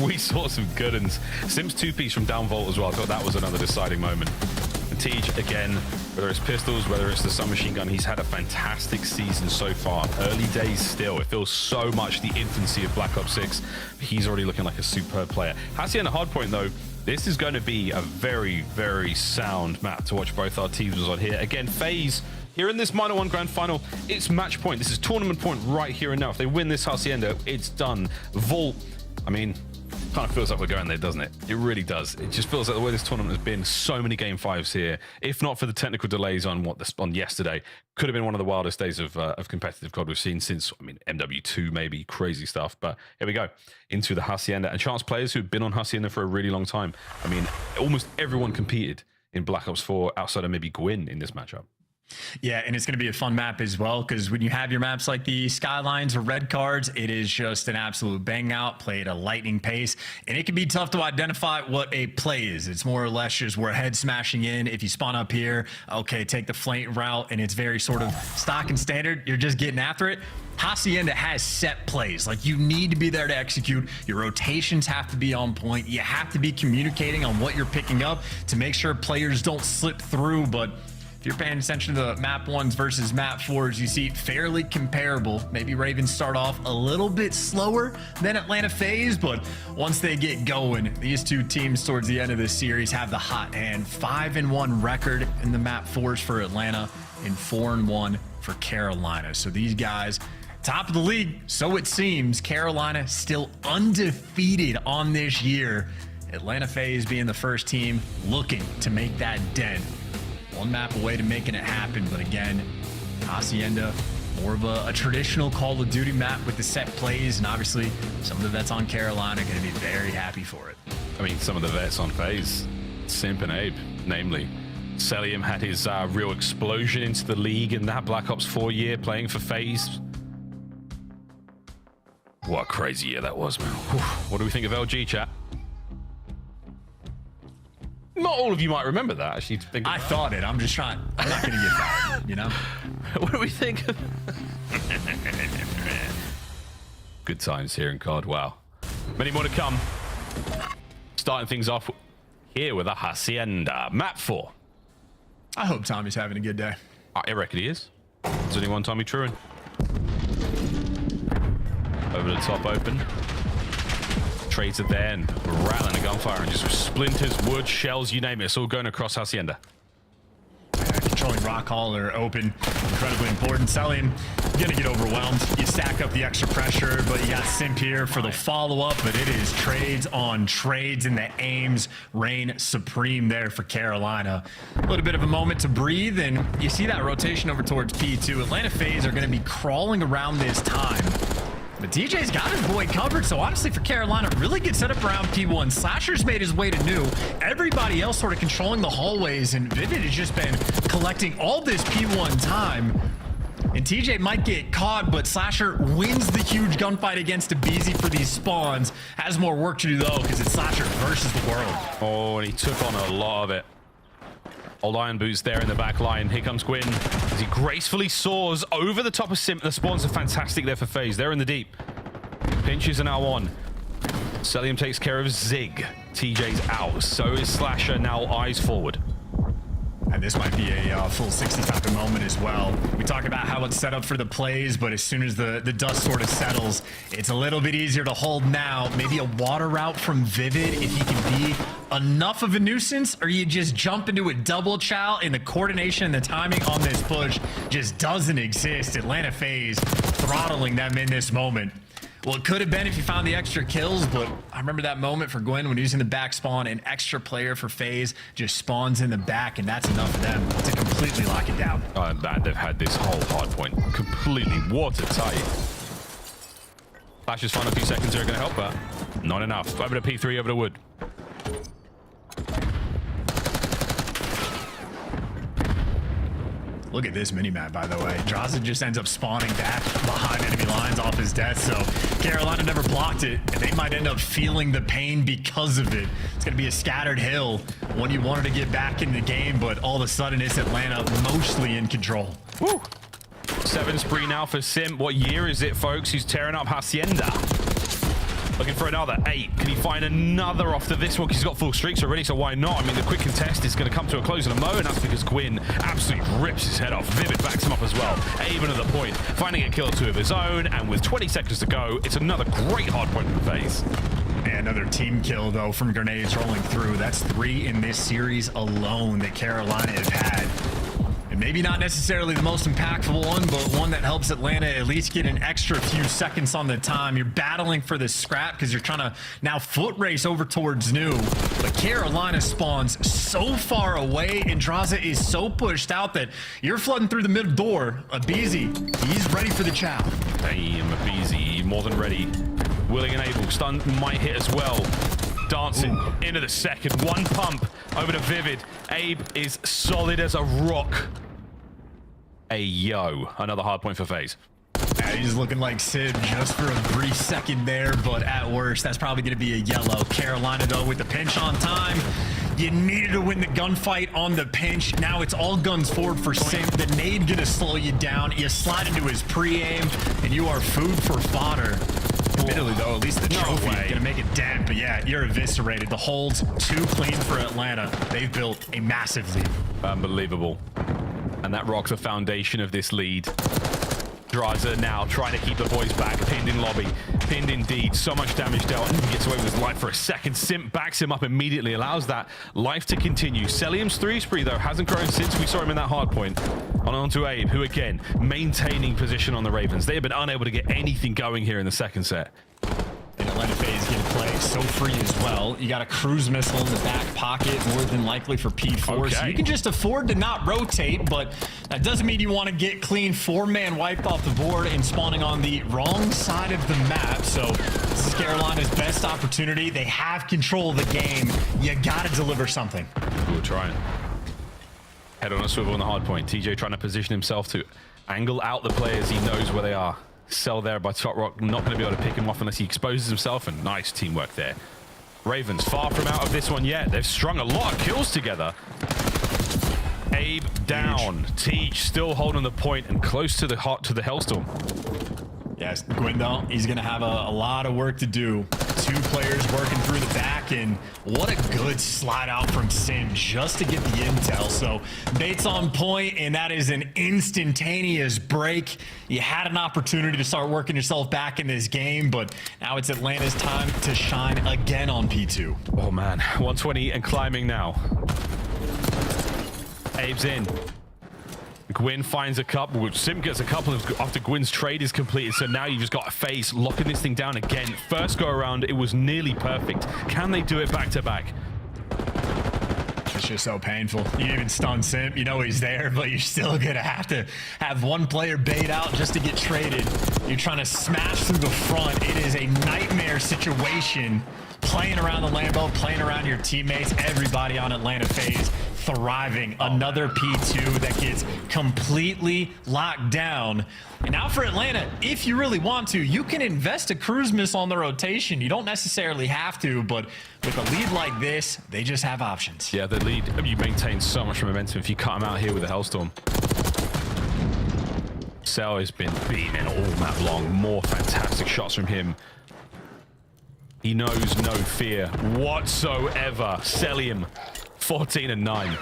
we saw some good ones. Sims 2-piece from downvolt as well. I thought that was another deciding moment. And Tej, again, whether it's pistols, whether it's the submachine gun, he's had a fantastic season so far. Early days still. It feels so much the infancy of Black Ops 6. He's already looking like a superb player. Hacienda Hardpoint, though, this is going to be a very, very sound map to watch both our teams on here. Again, FaZe, here in this Minor 1 Grand Final, it's match point. This is tournament point right here and now. If they win this Hacienda, it's done. Vault, I mean, kind of feels like we're going there, doesn't it? It really does. It just feels like the way this tournament has been, so many game 5s here. If not for the technical delays on yesterday, could have been one of the wildest days of competitive COD we've seen since, I mean, MW2 maybe, crazy stuff. But here we go, into the Hacienda. And chance players who've been on Hacienda for a really long time. I mean, almost everyone competed in Black Ops 4 outside of maybe Gwyn in this matchup. Yeah, and it's going to be a fun map as well, because when you have your maps like the Skylines or Red Cards, it is just an absolute bang out, play at a lightning pace, and it can be tough to identify what a play is. It's more or less just we're head smashing in. If you spawn up here, okay, take the flank route, and it's very sort of stock and standard. You're just getting after it. Hacienda has set plays. Like, you need to be there to execute. Your rotations have to be on point. You have to be communicating on what you're picking up to make sure players don't slip through. But if you're paying attention to the map 1s versus map 4s, you see fairly comparable. Maybe Ravens start off a little bit slower than Atlanta FaZe, but once they get going, these two teams towards the end of this series have the hot hand. 5-1 record in the map 4s for Atlanta and 4-1 for Carolina. So these guys, top of the league, so it seems. Carolina still undefeated on this year. Atlanta FaZe being the first team looking to make that dent. One map away to making it happen, but again, Hacienda, more of a traditional Call of Duty map with the set plays, and obviously some of the vets on Carolina are going to be very happy for it. I mean, some of the vets on FaZe, Simp and Abe, namely. Celium had his real explosion into the league in that Black Ops 4 year playing for FaZe. What a crazy year that was, man. Whew. What do we think of LG, chat? Not all of you might remember that, actually. I thought it. I'm just trying. I'm not going to get fired, you know? What do we think? Good times here in COD. Wow. Many more to come. Starting things off here with a Hacienda. Map 4. I hope Tommy's having a good day. I reckon he is. There's only one Tommy Truant. Over the top open. Trades are there and rattling a gunfire and just splinters, wood, shells, you name it. It's all going across Hacienda. Controlling rock hall or open, incredibly important. Celium, you're gonna get overwhelmed. You stack up the extra pressure, but you got Simp here for the follow-up, but it is trades on trades, and the aims reign supreme there for Carolina. A little bit of a moment to breathe, and you see that rotation over towards P2. Atlanta FaZe are gonna be crawling around this time. But DJ's got his boy covered, so honestly for Carolina, really good setup around P1. Slasher's made his way to new. Everybody else sort of controlling the hallways, and Vivid has just been collecting all this P1 time. And TJ might get caught, but Slasher wins the huge gunfight against aBeZy for these spawns. Has more work to do though, because it's Slasher versus the world. Oh, and he took on a lot of it. Old Iron Boots there in the back line. Here comes Gwyn as he gracefully soars over the top of Simp. The spawns are fantastic there for FaZe. They're in the deep. Pinches are now on. Celium takes care of Zig. TJ's out. So is Slasher, now eyes forward. And this might be a full 60 type of moment as well. We talk about how it's set up for the plays, but as soon as the dust sort of settles, it's a little bit easier to hold now. Maybe a water route from Vivid if he can be enough of a nuisance, or you just jump into a double chow, and the coordination and the timing on this push just doesn't exist. Atlanta FaZe throttling them in this moment. Well, it could have been if you found the extra kills, but I remember that moment for Gwyn when he was in the back spawn. An extra player for FaZe just spawns in the back, and that's enough for them to completely lock it down. They've had this whole hardpoint completely watertight. Flash's final few seconds are going to help, but not enough. Over to P3, over to Wood. Look at this mini-map, by the way. Draza just ends up spawning back behind enemy lines off his death, so Carolina never blocked it, and they might end up feeling the pain because of it. It's going to be a scattered hill when you wanted to get back in the game, but all of a sudden it's Atlanta mostly in control. Woo! 7 spree now for Simp. What year is it, folks? He's tearing up Hacienda. Looking for another 8. Can he find another off to this one? He's got full streaks already, so why not? I mean, the quick contest is going to come to a close in a moment. That's because Gwyn absolutely rips his head off. Vivid backs him up as well. Even at the point, finding a kill or two of his own, and with 20 seconds to go, it's another great hard point for FaZe. And another team kill, though, from grenades rolling through. That's 3 in this series alone that Carolina have had. And maybe not necessarily the most impactful one, but one that helps Atlanta at least get an extra few seconds on the time. You're battling for this scrap because you're trying to now foot race over towards new. But Carolina spawns so far away, and Draza is so pushed out that you're flooding through the middle door. aBeZy, he's ready for the chow. Damn, aBeZy, more than ready. Willing and able. Stun might hit as well. Dancing into the second. One pump over to Vivid. Abe is solid as a rock. Yo, another hard point for FaZe. Yeah, he's looking like Sid just for a brief second there, but at worst, that's probably going to be a yellow. Carolina, though, with the pinch on time. You needed to win the gunfight on the pinch. Now it's all guns forward for Simp. The nade going to slow you down. You slide into his pre-aim, and you are food for fodder. Admittedly, though, at least the trophy is going to make a dent. But yeah, you're eviscerated. The hold's too clean for Atlanta. They've built a massive lead. Unbelievable. And that rocks the foundation of this lead. Draza now trying to keep the boys back. Pinned in lobby. Pinned indeed. So much damage dealt. He gets away with his life for a second. Simp backs him up immediately. Allows that life to continue. Celium's 3 spree, though, hasn't grown since we saw him in that hard point. On to Abe, who, again, maintaining position on the Ravens. They have been unable to get anything going here in the second set. And Atlanta FaZe going to play so free as well. You got a cruise missile in the back pocket, more than likely for P4. Okay. So you can just afford to not rotate, but that doesn't mean you want to get clean 4-man wiped off the board and spawning on the wrong side of the map. So this is Carolina's best opportunity. They have control of the game. You got to deliver something. We'll try it. Head on a swivel on the hard point. TJ trying to position himself to angle out the players. He knows where they are. Cell there by Top Rock, not going to be able to pick him off unless he exposes himself, and nice teamwork there. Ravens far from out of this one yet. They've strung a lot of kills together. Abe down. Teach still holding the point and close to the Hellstorm. Yes, Gwyn though, he's going to have a lot of work to do. 2 players working through the back, and what a good slide out from Sim just to get the intel. So bait's on point, and that is an instantaneous break. You had an opportunity to start working yourself back in this game, but now it's Atlanta's time to shine again on P2. Oh man, 120 and climbing now. Abe's in. Gwyn finds a couple. Sim gets a couple after Gwyn's trade is completed. So now you've just got FaZe locking this thing down again. First go around, it was nearly perfect. Can they do it back to back? It's just so painful. You even stun Sim. You know he's there, but you're still going to have one player bait out just to get traded. You're trying to smash through the front. It is a nightmare situation. Playing around the Lambo, playing around your teammates, everybody on Atlanta FaZe thriving. Another P2 that gets completely locked down. And now for Atlanta, if you really want to, you can invest a cruise missile on the rotation. You don't necessarily have to, but with a lead like this, they just have options. Yeah, the lead, you maintain so much momentum if you cut them out here with a Hellstorm. Cell has been beaten all map long. More fantastic shots from him. He knows no fear whatsoever. Celium, 14 and 9.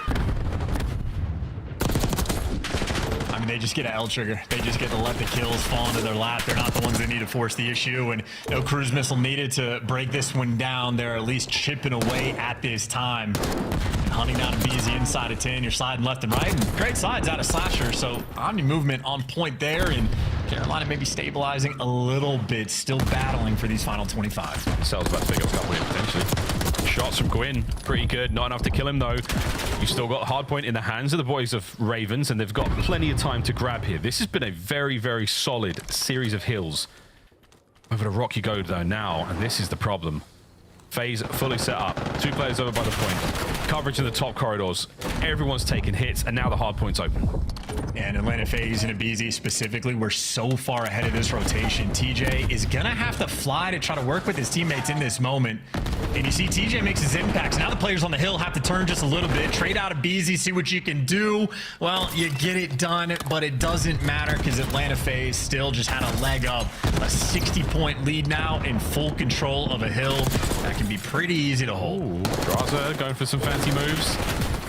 I mean, they just get an L trigger. They just get to let the kills fall into their lap. They're not the ones that need to force the issue, and no cruise missile needed to break this one down. They're at least chipping away at this time. And hunting down a BZ inside of 10. You're sliding left and right, and great slides out of Slasher. So Omni movement on point there, and Carolina maybe stabilizing a little bit, still battling for these final 25. Cell's about to pick up a couple here, potentially. Shots from Gwyn, pretty good. Not enough to kill him, though. You've still got Hardpoint in the hands of the boys of Ravens, and they've got plenty of time to grab here. This has been a very, very solid series of hills. Over to Røkkr you go, though, now, and this is the problem. FaZe fully set up. 2 players over by the point. Coverage in the top corridors. Everyone's taking hits, and now the hard point's open. And Atlanta FaZe and Abizi specifically, we're so far ahead of this rotation. TJ is gonna have to fly to try to work with his teammates in this moment. And you see TJ makes his impacts. Now the players on the hill have to turn just a little bit. Trade out Abizi, see what you can do. Well, you get it done, but it doesn't matter because Atlanta FaZe still just had a leg up. A 60-point lead now in full control of a hill. That can be pretty easy to hold. Graza going for some fancy moves.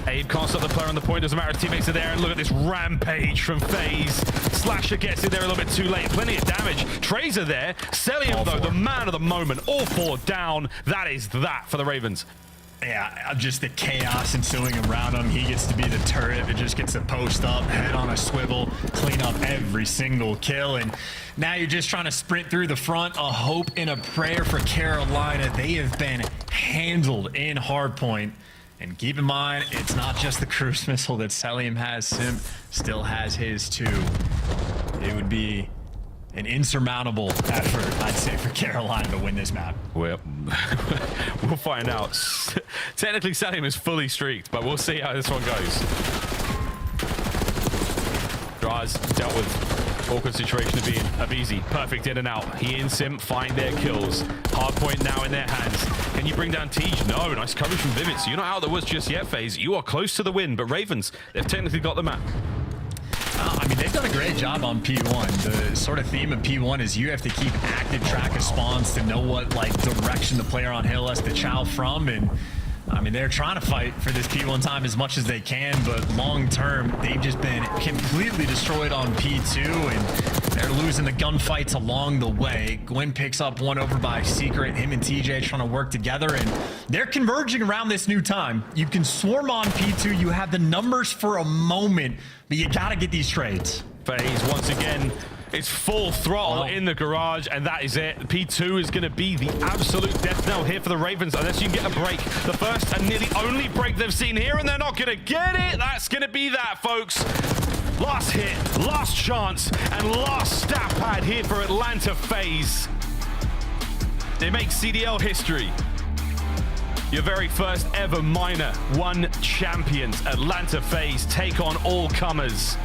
Abe can't stop the player on the point. Doesn't matter if teammates are there. And look at this rampage from FaZe. Slasher gets in there a little bit too late. Plenty of damage. Trays are there. Celium, though, the man of the moment. All 4 down. That is that for the Ravens. Yeah, just the chaos ensuing around him. He gets to be the turret that just gets to post up, head on a swivel, clean up every single kill. And now you're just trying to sprint through the front. A hope and a prayer for Carolina. They have been handled in Hardpoint. And keep in mind, it's not just the cruise missile that Celium has. Sim still has his too. It would be an insurmountable effort, I'd say, for Carolina to win this map. Well, we'll find out. Technically, Celium is fully streaked, but we'll see how this one goes. Draz dealt with awkward situation of being Abizi. Perfect in and out. He and Sim find their kills. Hardpoint now in their hands. Can you bring down Tej? No. Nice coverage from Vivid. So you're not out of the woods just yet, FaZe. You are close to the win, but Ravens, they've technically got the map. I mean, they've done a great job on P1. The sort of theme of P1 is you have to keep active track of spawns to know what direction the player on hill has to chow from. And I mean, they're trying to fight for this P1 time as much as they can, but long term, they've just been completely destroyed on P2, and they're losing the gunfights along the way. Gwyn picks up one over by Secret. Him and TJ trying to work together, and they're converging around this new time. You can swarm on P2. You have the numbers for a moment, but you got to get these trades. FaZe once again. It's full throttle in the garage, and that is it. P2 is going to be the absolute death knell here for the Ravens, unless you can get a break. The first and nearly only break they've seen here, and they're not going to get it. That's going to be that, folks. Last hit, last chance, and last stat pad here for Atlanta FaZe. They make CDL history. Your very first ever minor 1 champions. Atlanta FaZe take on all comers.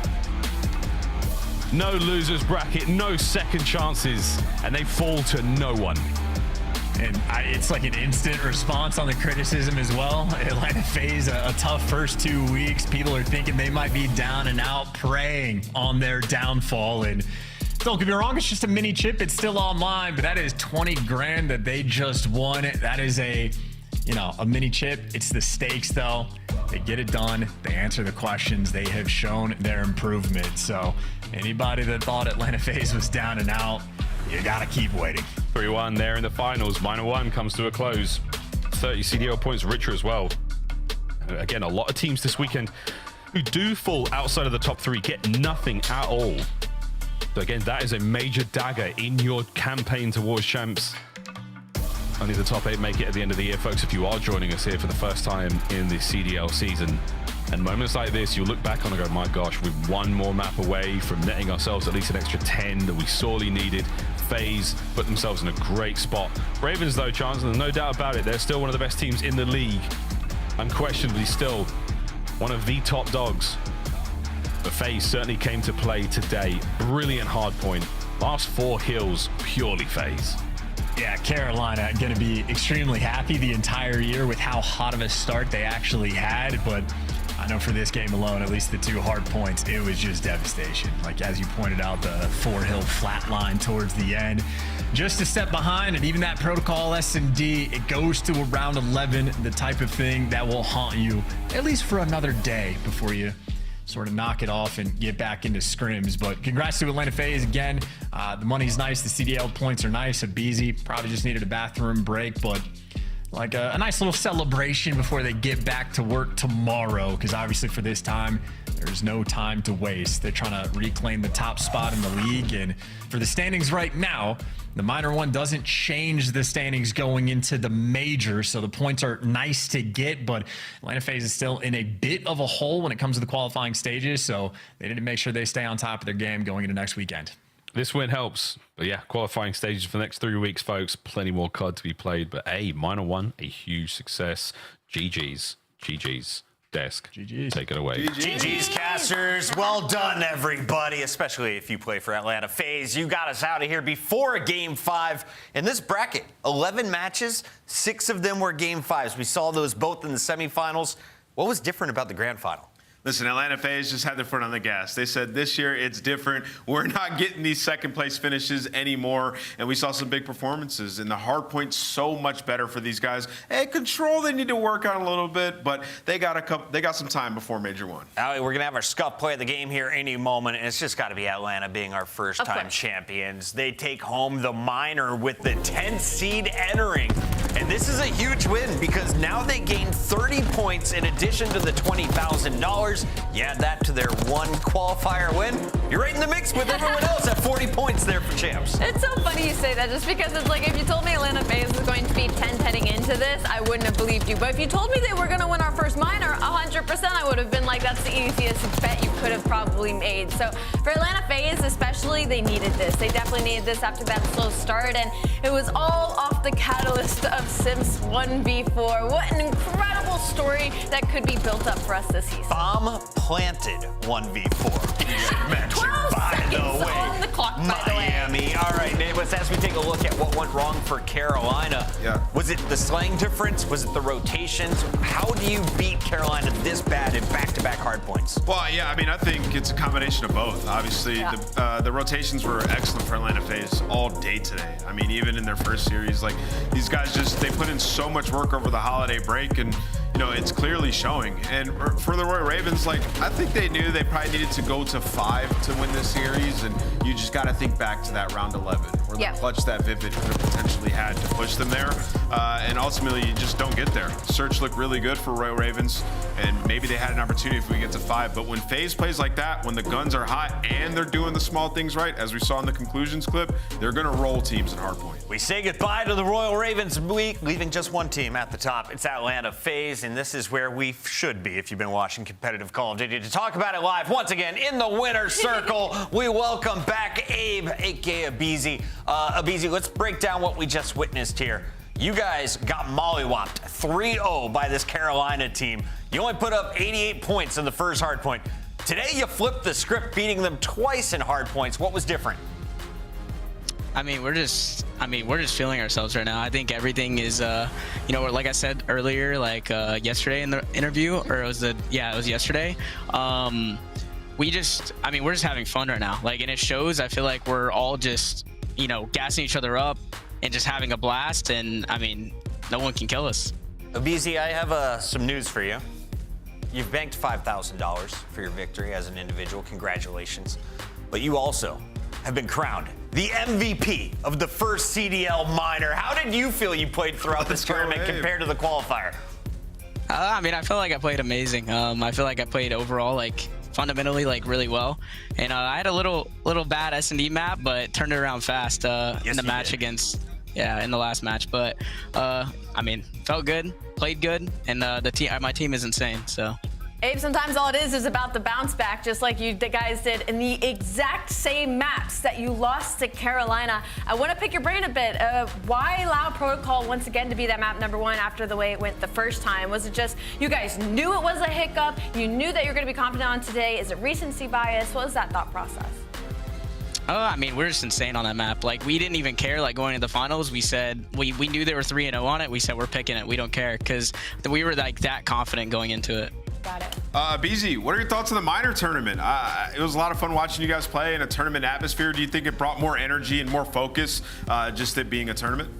No losers bracket, no second chances, and they fall to no one. And it's like an instant response on the criticism as well. Atlanta FaZe, a tough first 2 weeks. People are thinking they might be down and out, preying on their downfall. And don't get me wrong, it's just a mini chip. It's still online, but that is 20 grand that they just won. That is a mini chip. It's the stakes, though. They get it done. They answer the questions. They have shown their improvement. So anybody that thought Atlanta FaZe was down and out, you got to keep waiting. 3-1 there in the finals. -1 comes to a close. 30 CDL points, Røkkr as well. Again, a lot of teams this weekend who do fall outside of the top 3 get nothing at all. So again, that is a major dagger in your campaign towards champs. Only the top 8 make it at the end of the year, folks. If you are joining us here for the first time in the CDL season, and moments like this, you'll look back on and go, my gosh, we're one more map away from netting ourselves at least an extra 10 that we sorely needed. FaZe put themselves in a great spot. Ravens, though, Chance, and no doubt about it, they're still one of the best teams in the league. Unquestionably still one of the top dogs. But FaZe certainly came to play today. Brilliant hardpoint. Last 4 kills, purely FaZe. Yeah, Carolina going to be extremely happy the entire year with how hot of a start they actually had, but I know for this game alone, at least the 2 hard points, it was just devastation. Like, as you pointed out, the 4-hill flat line towards the end, just a step behind, and even that protocol S&D, it goes to around 11, the type of thing that will haunt you at least for another day before you sort of knock it off and get back into scrims. But congrats to Atlanta FaZe again. The money's nice, the CDL points are nice. Abizi probably just needed a bathroom break, but like a nice little celebration before they get back to work tomorrow, because obviously for this time, there's no time to waste. They're trying to reclaim the top spot in the league, and for the standings right now, the minor one doesn't change the standings going into the major, so the points are nice to get, but Atlanta FaZe is still in a bit of a hole when it comes to the qualifying stages, so they need to make sure they stay on top of their game going into next weekend. This win helps. But yeah, qualifying stages for the next 3 weeks, folks. Plenty more COD to be played. But hey, -1, a huge success. GG's. Desk. GG's. Take it away. GG's, casters. Well done, everybody, especially if you play for Atlanta FaZe. You got us out of here before Game 5. In this bracket, 11 matches, 6 of them were Game 5s. We saw those both in the semifinals. What was different about the grand final? Listen, Atlanta FaZe just had their foot on the gas. They said this year it's different. We're not getting these second place finishes anymore. And we saw some big performances. And the hard point's so much better for these guys. Hey, control they need to work on a little bit, but they got some time before Major 1. Allie, we're gonna have our Scuff play of the game here any moment, and it's just got to be Atlanta being our first-time champions. They take home the minor with the 10th seed entering. And this is a huge win because now they gain 30 points in addition to the $20,000. You add that to their 1 qualifier win, you're right in the mix with everyone else at 40 points there for champs. It's so funny you say that, just because it's like if you told me Atlanta FaZe was going to be 10th heading into this, I wouldn't have believed you. But if you told me they were going to win our first minor, 100%, I would have been like, that's the easiest bet you could have probably made. So for Atlanta FaZe especially, they needed this. They definitely needed this after that slow start, and it was all off the catalyst of Sims 1v4. What an incredible story that could be built up for us this season. Bomb planted 1v4. 12 seconds on the clock, by the way. Miami. All right, neighbors, as we take a look at what went wrong for Carolina, was it the slang difference? Was it the rotations? How do you beat Carolina this bad in back-to-back hard points? Well, yeah, I mean, I think it's a combination of both. Obviously, the rotations were excellent for Atlanta FaZe all day today. I mean, even in their first series, like, these guys they put in so much work over the holiday break, and it's clearly showing. And for the Royal Ravens, like, I think they knew they probably needed to go to 5 to win this series, and you just got to think back to that round 11 where the clutch that Vivid could have potentially had to push them there. And ultimately, you just don't get there. Search looked really good for Royal Ravens, and maybe they had an opportunity if we get to 5. But when FaZe plays like that, when the guns are hot and they're doing the small things right, as we saw in the conclusions clip, they're going to roll teams in hardpoint. We say goodbye to the Royal Ravens week, leaving just one team at the top. It's Atlanta FaZe, and this is where we should be if you've been watching competitive Call of Duty. To talk about it live, once again, in the winner's circle, we welcome back Abe, a.k.a. Abizi. Abizi, let's break down what we just witnessed here. You guys got mollywopped 3-0 by this Carolina team. You only put up 88 points in the first hard point. Today, you flipped the script, beating them twice in hard points. What was different? I mean, we're just feeling ourselves right now. I think everything is, you know, like I said earlier, like yesterday in the interview, or it was yesterday. We're just having fun right now. Like, and it shows. I feel like we're all just, you know, gassing each other up and just having a blast. And I mean, no one can kill us. BZ, I have some news for you. You've banked $5,000 for your victory as an individual. Congratulations. But you also have been crowned the MVP of the first CDL minor. How did you feel you played throughout this tournament compared to the qualifier? I mean, I feel like I played amazing. I feel like I played overall, like, fundamentally, like, really well. And I had a little bad S&D map, but turned it around fast in the match against, in the last match. But, I mean, felt good, played good, and my team is insane, so. Abe, sometimes all it is about the bounce back, just like you guys did in the exact same maps that you lost to Carolina. I want to pick your brain a bit. Why allow Protocol once again to be that map #1 after the way it went the first time? Was it just you guys knew it was a hiccup? You knew that you're going to be confident on today? Is it recency bias? What was that thought process? I mean, we're just insane on that map. Like, we didn't even care. Like, going to the finals, we said we knew they were 3-0 on it. We said we're picking it. We don't care, because we were like that confident going into it. Got it. BZ, what are your thoughts on the minor tournament? It was a lot of fun watching you guys play in a tournament atmosphere. Do you think it brought more energy and more focus, just it being a tournament?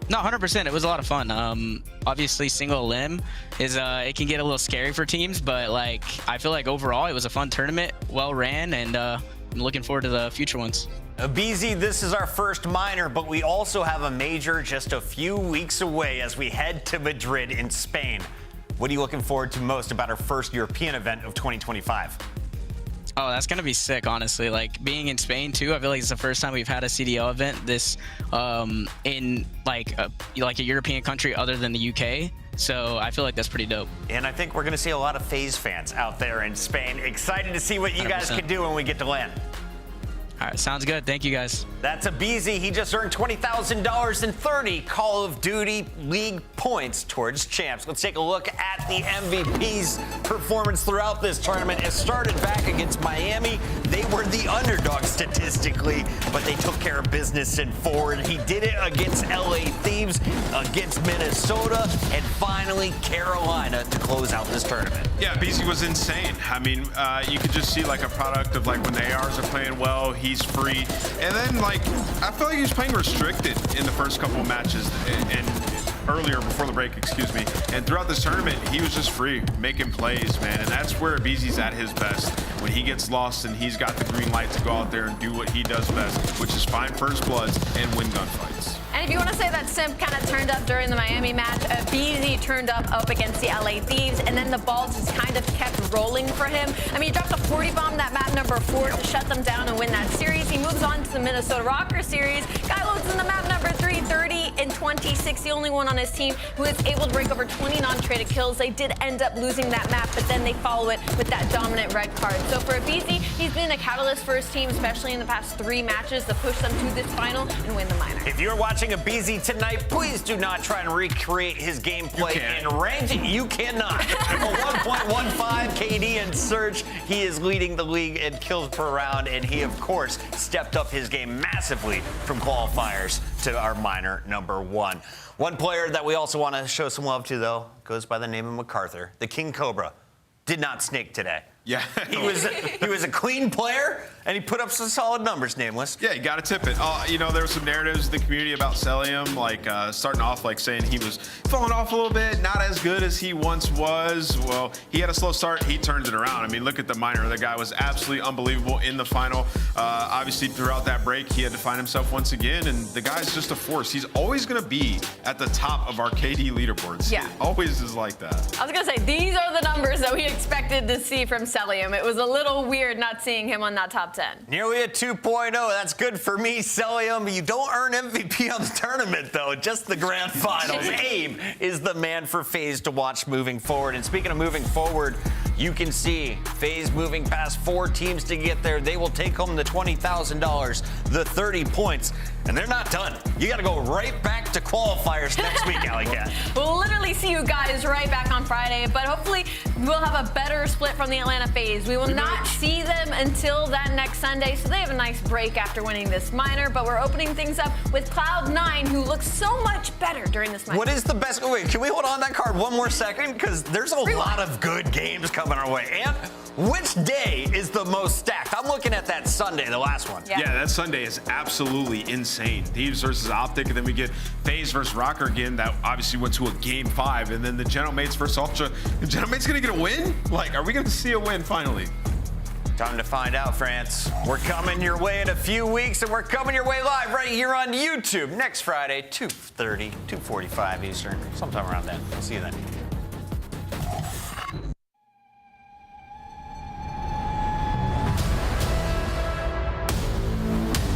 No, 100%. It was a lot of fun. Obviously, single limb is it can get a little scary for teams, but like I feel like overall it was a fun tournament, well ran, and I'm looking forward to the future ones. BZ, this is our first minor, but we also have a major just a few weeks away as we head to Madrid in Spain. What are you looking forward to most about our first European event of 2025? Oh, that's gonna be sick, honestly. Like, being in Spain too, I feel like it's the first time we've had a CDL event this in like a European country other than the UK. So I feel like that's pretty dope. And I think we're gonna see a lot of FaZe fans out there in Spain. Excited to see what you 100%. guys can do when we get to land. All right, sounds good. Thank you, guys. That's a BZ. He just earned $20,000 and 30 Call of Duty League points towards champs. Let's take a look at the MVP's performance throughout this tournament. It started back against Miami. They were the underdog statistically, but they took care of business in forward. He did it against LA Thieves, against Minnesota, and finally Carolina to close out this tournament. Yeah, BZ was insane. I mean, you could just see like a product of like when the ARs are playing well, he's free. And then like, I feel like he was playing restricted in the first couple of matches and earlier before the break, excuse me. And throughout this tournament, he was just free, making plays, man. And that's where BZ's at his best. When he gets lost and he's got the green light to go out there and do what he does best, which is find first bloods and win gunfights. And if you want to say that Simp kind of turned up during the Miami match, BZ turned up against the LA Thieves, and then the ball just kind of kept rolling for him. I mean, he dropped a 40 bomb that map #4 to shut them down and win that series. He moves on to the Minnesota Røkkr series. Guy loads in the map #3, 30 and 26, the only one on his team who is able to break over 20 non-traded kills. They did end up losing that map, but then they follow it with that dominant red card. So for BZ, he's been a catalyst for his team, especially in the past 3 matches, to push them to this final and win the minor. If you're watching a BZ tonight, please do not try and recreate his gameplay in ranked. You cannot. A 1.15 KD and Surge. He is leading the league in kills per round, and he, of course, stepped up his game massively from qualifiers to our minor #1. One player that we also want to show some love to, though, goes by the name of MacArthur. The King Cobra did not snake today. Yeah. He was a clean player, and he put up some solid numbers, Nameless. Yeah, you got to tip it. You know, there were some narratives in the community about Celium, like starting off like saying he was falling off a little bit, not as good as he once was. Well, he had a slow start. He turned it around. I mean, look at the minor. The guy was absolutely unbelievable in the final. Obviously, throughout that break, he had to find himself once again, and the guy's just a force. He's always going to be at the top of our KD leaderboards. Yeah. It always is like that. I was going to say, these are the numbers that we expected to see from Celium. It was a little weird not seeing him on that top 10. Nearly a 2.0. That's good for me, Celium. You don't earn MVP on the tournament, though, just the grand finals. Abe is the man for FaZe to watch moving forward. And speaking of moving forward, you can see FaZe moving past 4 teams to get there. They will take home the $20,000, the 30 points. And they're not done. You got to go right back to qualifiers next week, Alley Cat. We'll literally see you guys right back on Friday, but hopefully we'll have a better split from the Atlanta FaZe. We will not see them until that next Sunday, so they have a nice break after winning this minor, but we're opening things up with Cloud9, who looks so much better during this minor. What is the best? Wait, can we hold on that card one more second? Because there's a lot of good games coming our way. And which day is the most stacked? I'm looking at that Sunday, the last one. Yeah, that Sunday is absolutely insane. Thieves versus OpTic, and then we get FaZe versus Røkkr again. That obviously went to a game 5, and then the Gentlemates versus Ultra. The Gentlemates gonna get a win? Like, are we gonna see a win finally? Time to find out, France. We're coming your way in a few weeks, and we're coming your way live right here on YouTube next Friday, 2:30, 2:45 Eastern, sometime around then. I'll see you then.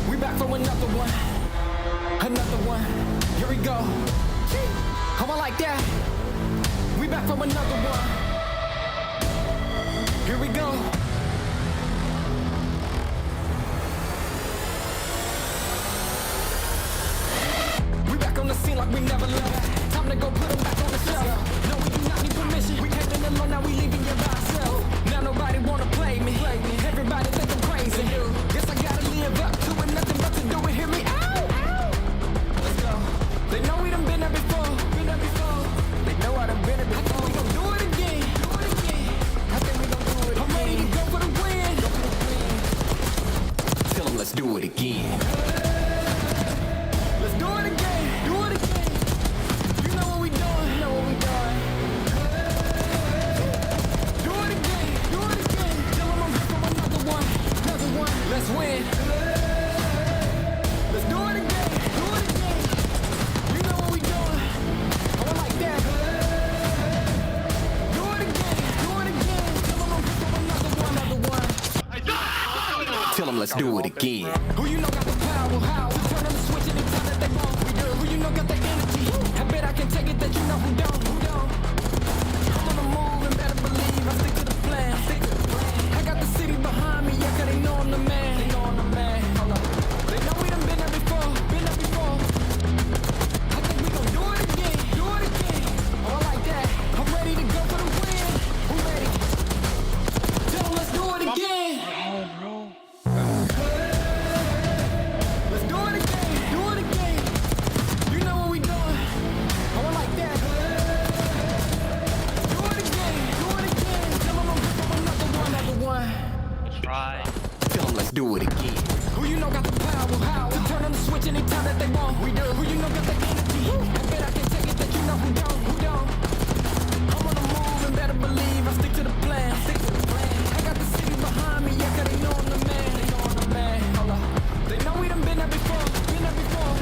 We back for another one. Another one. Here we go. Come on like that. We back for another one. Here we go. We back on the scene like we never left. Time to go put them back on the shelf. No, we do not need permission. We came in alone, now we leaving you by ourselves. Now nobody wanna play me. Everybody think I'm crazy. Guess I gotta live up to it. Nothing but to do it. Hear me out. Let's go. They know we done been there before. Been there before. They know I done been there before. We gon' do it again. Do it again. I think we gon' do it again. I'm ready to go for the win. Go for the win. Tell them let's do it again. Let's do it again. Do it again. You know what we doing. You know what we doing. Do it again. Do it again. Tell them I'm here for another one. Another one. Let's win. Let's do it again. Do it again. You know what we doing. Oh, I like that. Do it again. Do it again. Tell them I'm here for another one. Another one. Tell them let's do it again. Who you know got the power? How? To turn on the switch anytime that they want. We do. Who you know got the energy? I bet I can take it that you know who don't. Who don't? I'm on the move and better believe I stick to the plan. Stick to the plan. I got the city behind me, yeah, 'cause they know I'm the man. They know I'm the man. Hold up. They know we done been there before. Been there before. I think we gon' do it again. Do it again. Oh, I like that. I'm ready to go for the win. Who ready? Tell them let's do it again. Let's do it again. Do it again. You know what we doing. Oh, I like that. Do it again. Do it again. Tell them I'm here for another one. Another one. Right. Tell them let's do it again. Who you know got the power? How? To turn on the switch anytime that they want. We do. Who you know got the energy? I bet I can take it that you know who don't. Who don't? I'm on the move and better believe I stick to the plan. Stick to the plan. I got the city behind me, yeah, 'cause they know I'm the man. They know I'm the man. Hold up. They know we done been there before. Been there before.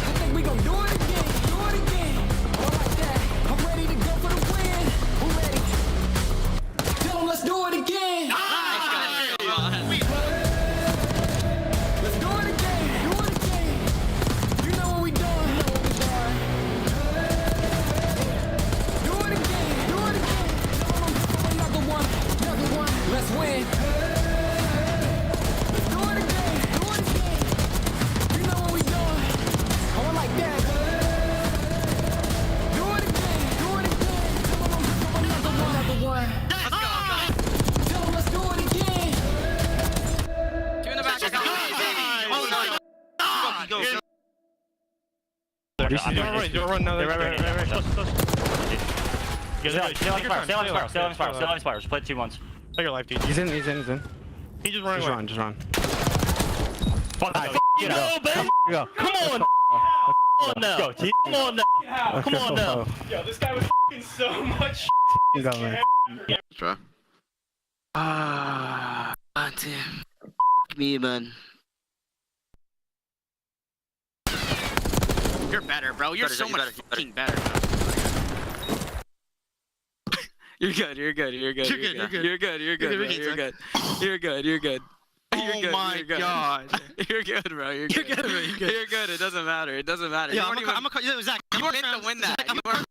I think we gon' do it again. Do it again. Oh, I like that. I'm ready to go for the win. Who ready? Tell them let's do it again. Let's do it again. Do it again. You know what we doing. You know what we doing. Do it again. Do it again. Tell them I'm here for another one. Another one. Let's win. Let's do it again. Do it again. You know what we doing. Oh, I like that. Do it again. Do it again. Tell them I'm here for another one. Another one. Tell them let's do it again. Two in the back. Oh, no. Go. Run now. Right. Stay on Spire. Just play 2-1. Take your life, dude. He's in. He's just running away. Just run. Fuck no, baby. Go. Come on. Come on now. Come on now. Yo, this guy was f***ing so much Go, man. Try. Damn. Me, man. You're better, bro. You're so much fucking better. You're good. You're good. You're good. Oh my god. You're good, bro. You're good. It doesn't matter. Yeah, I'm gonna cut. Zach, You weren't meant to win that. You weren't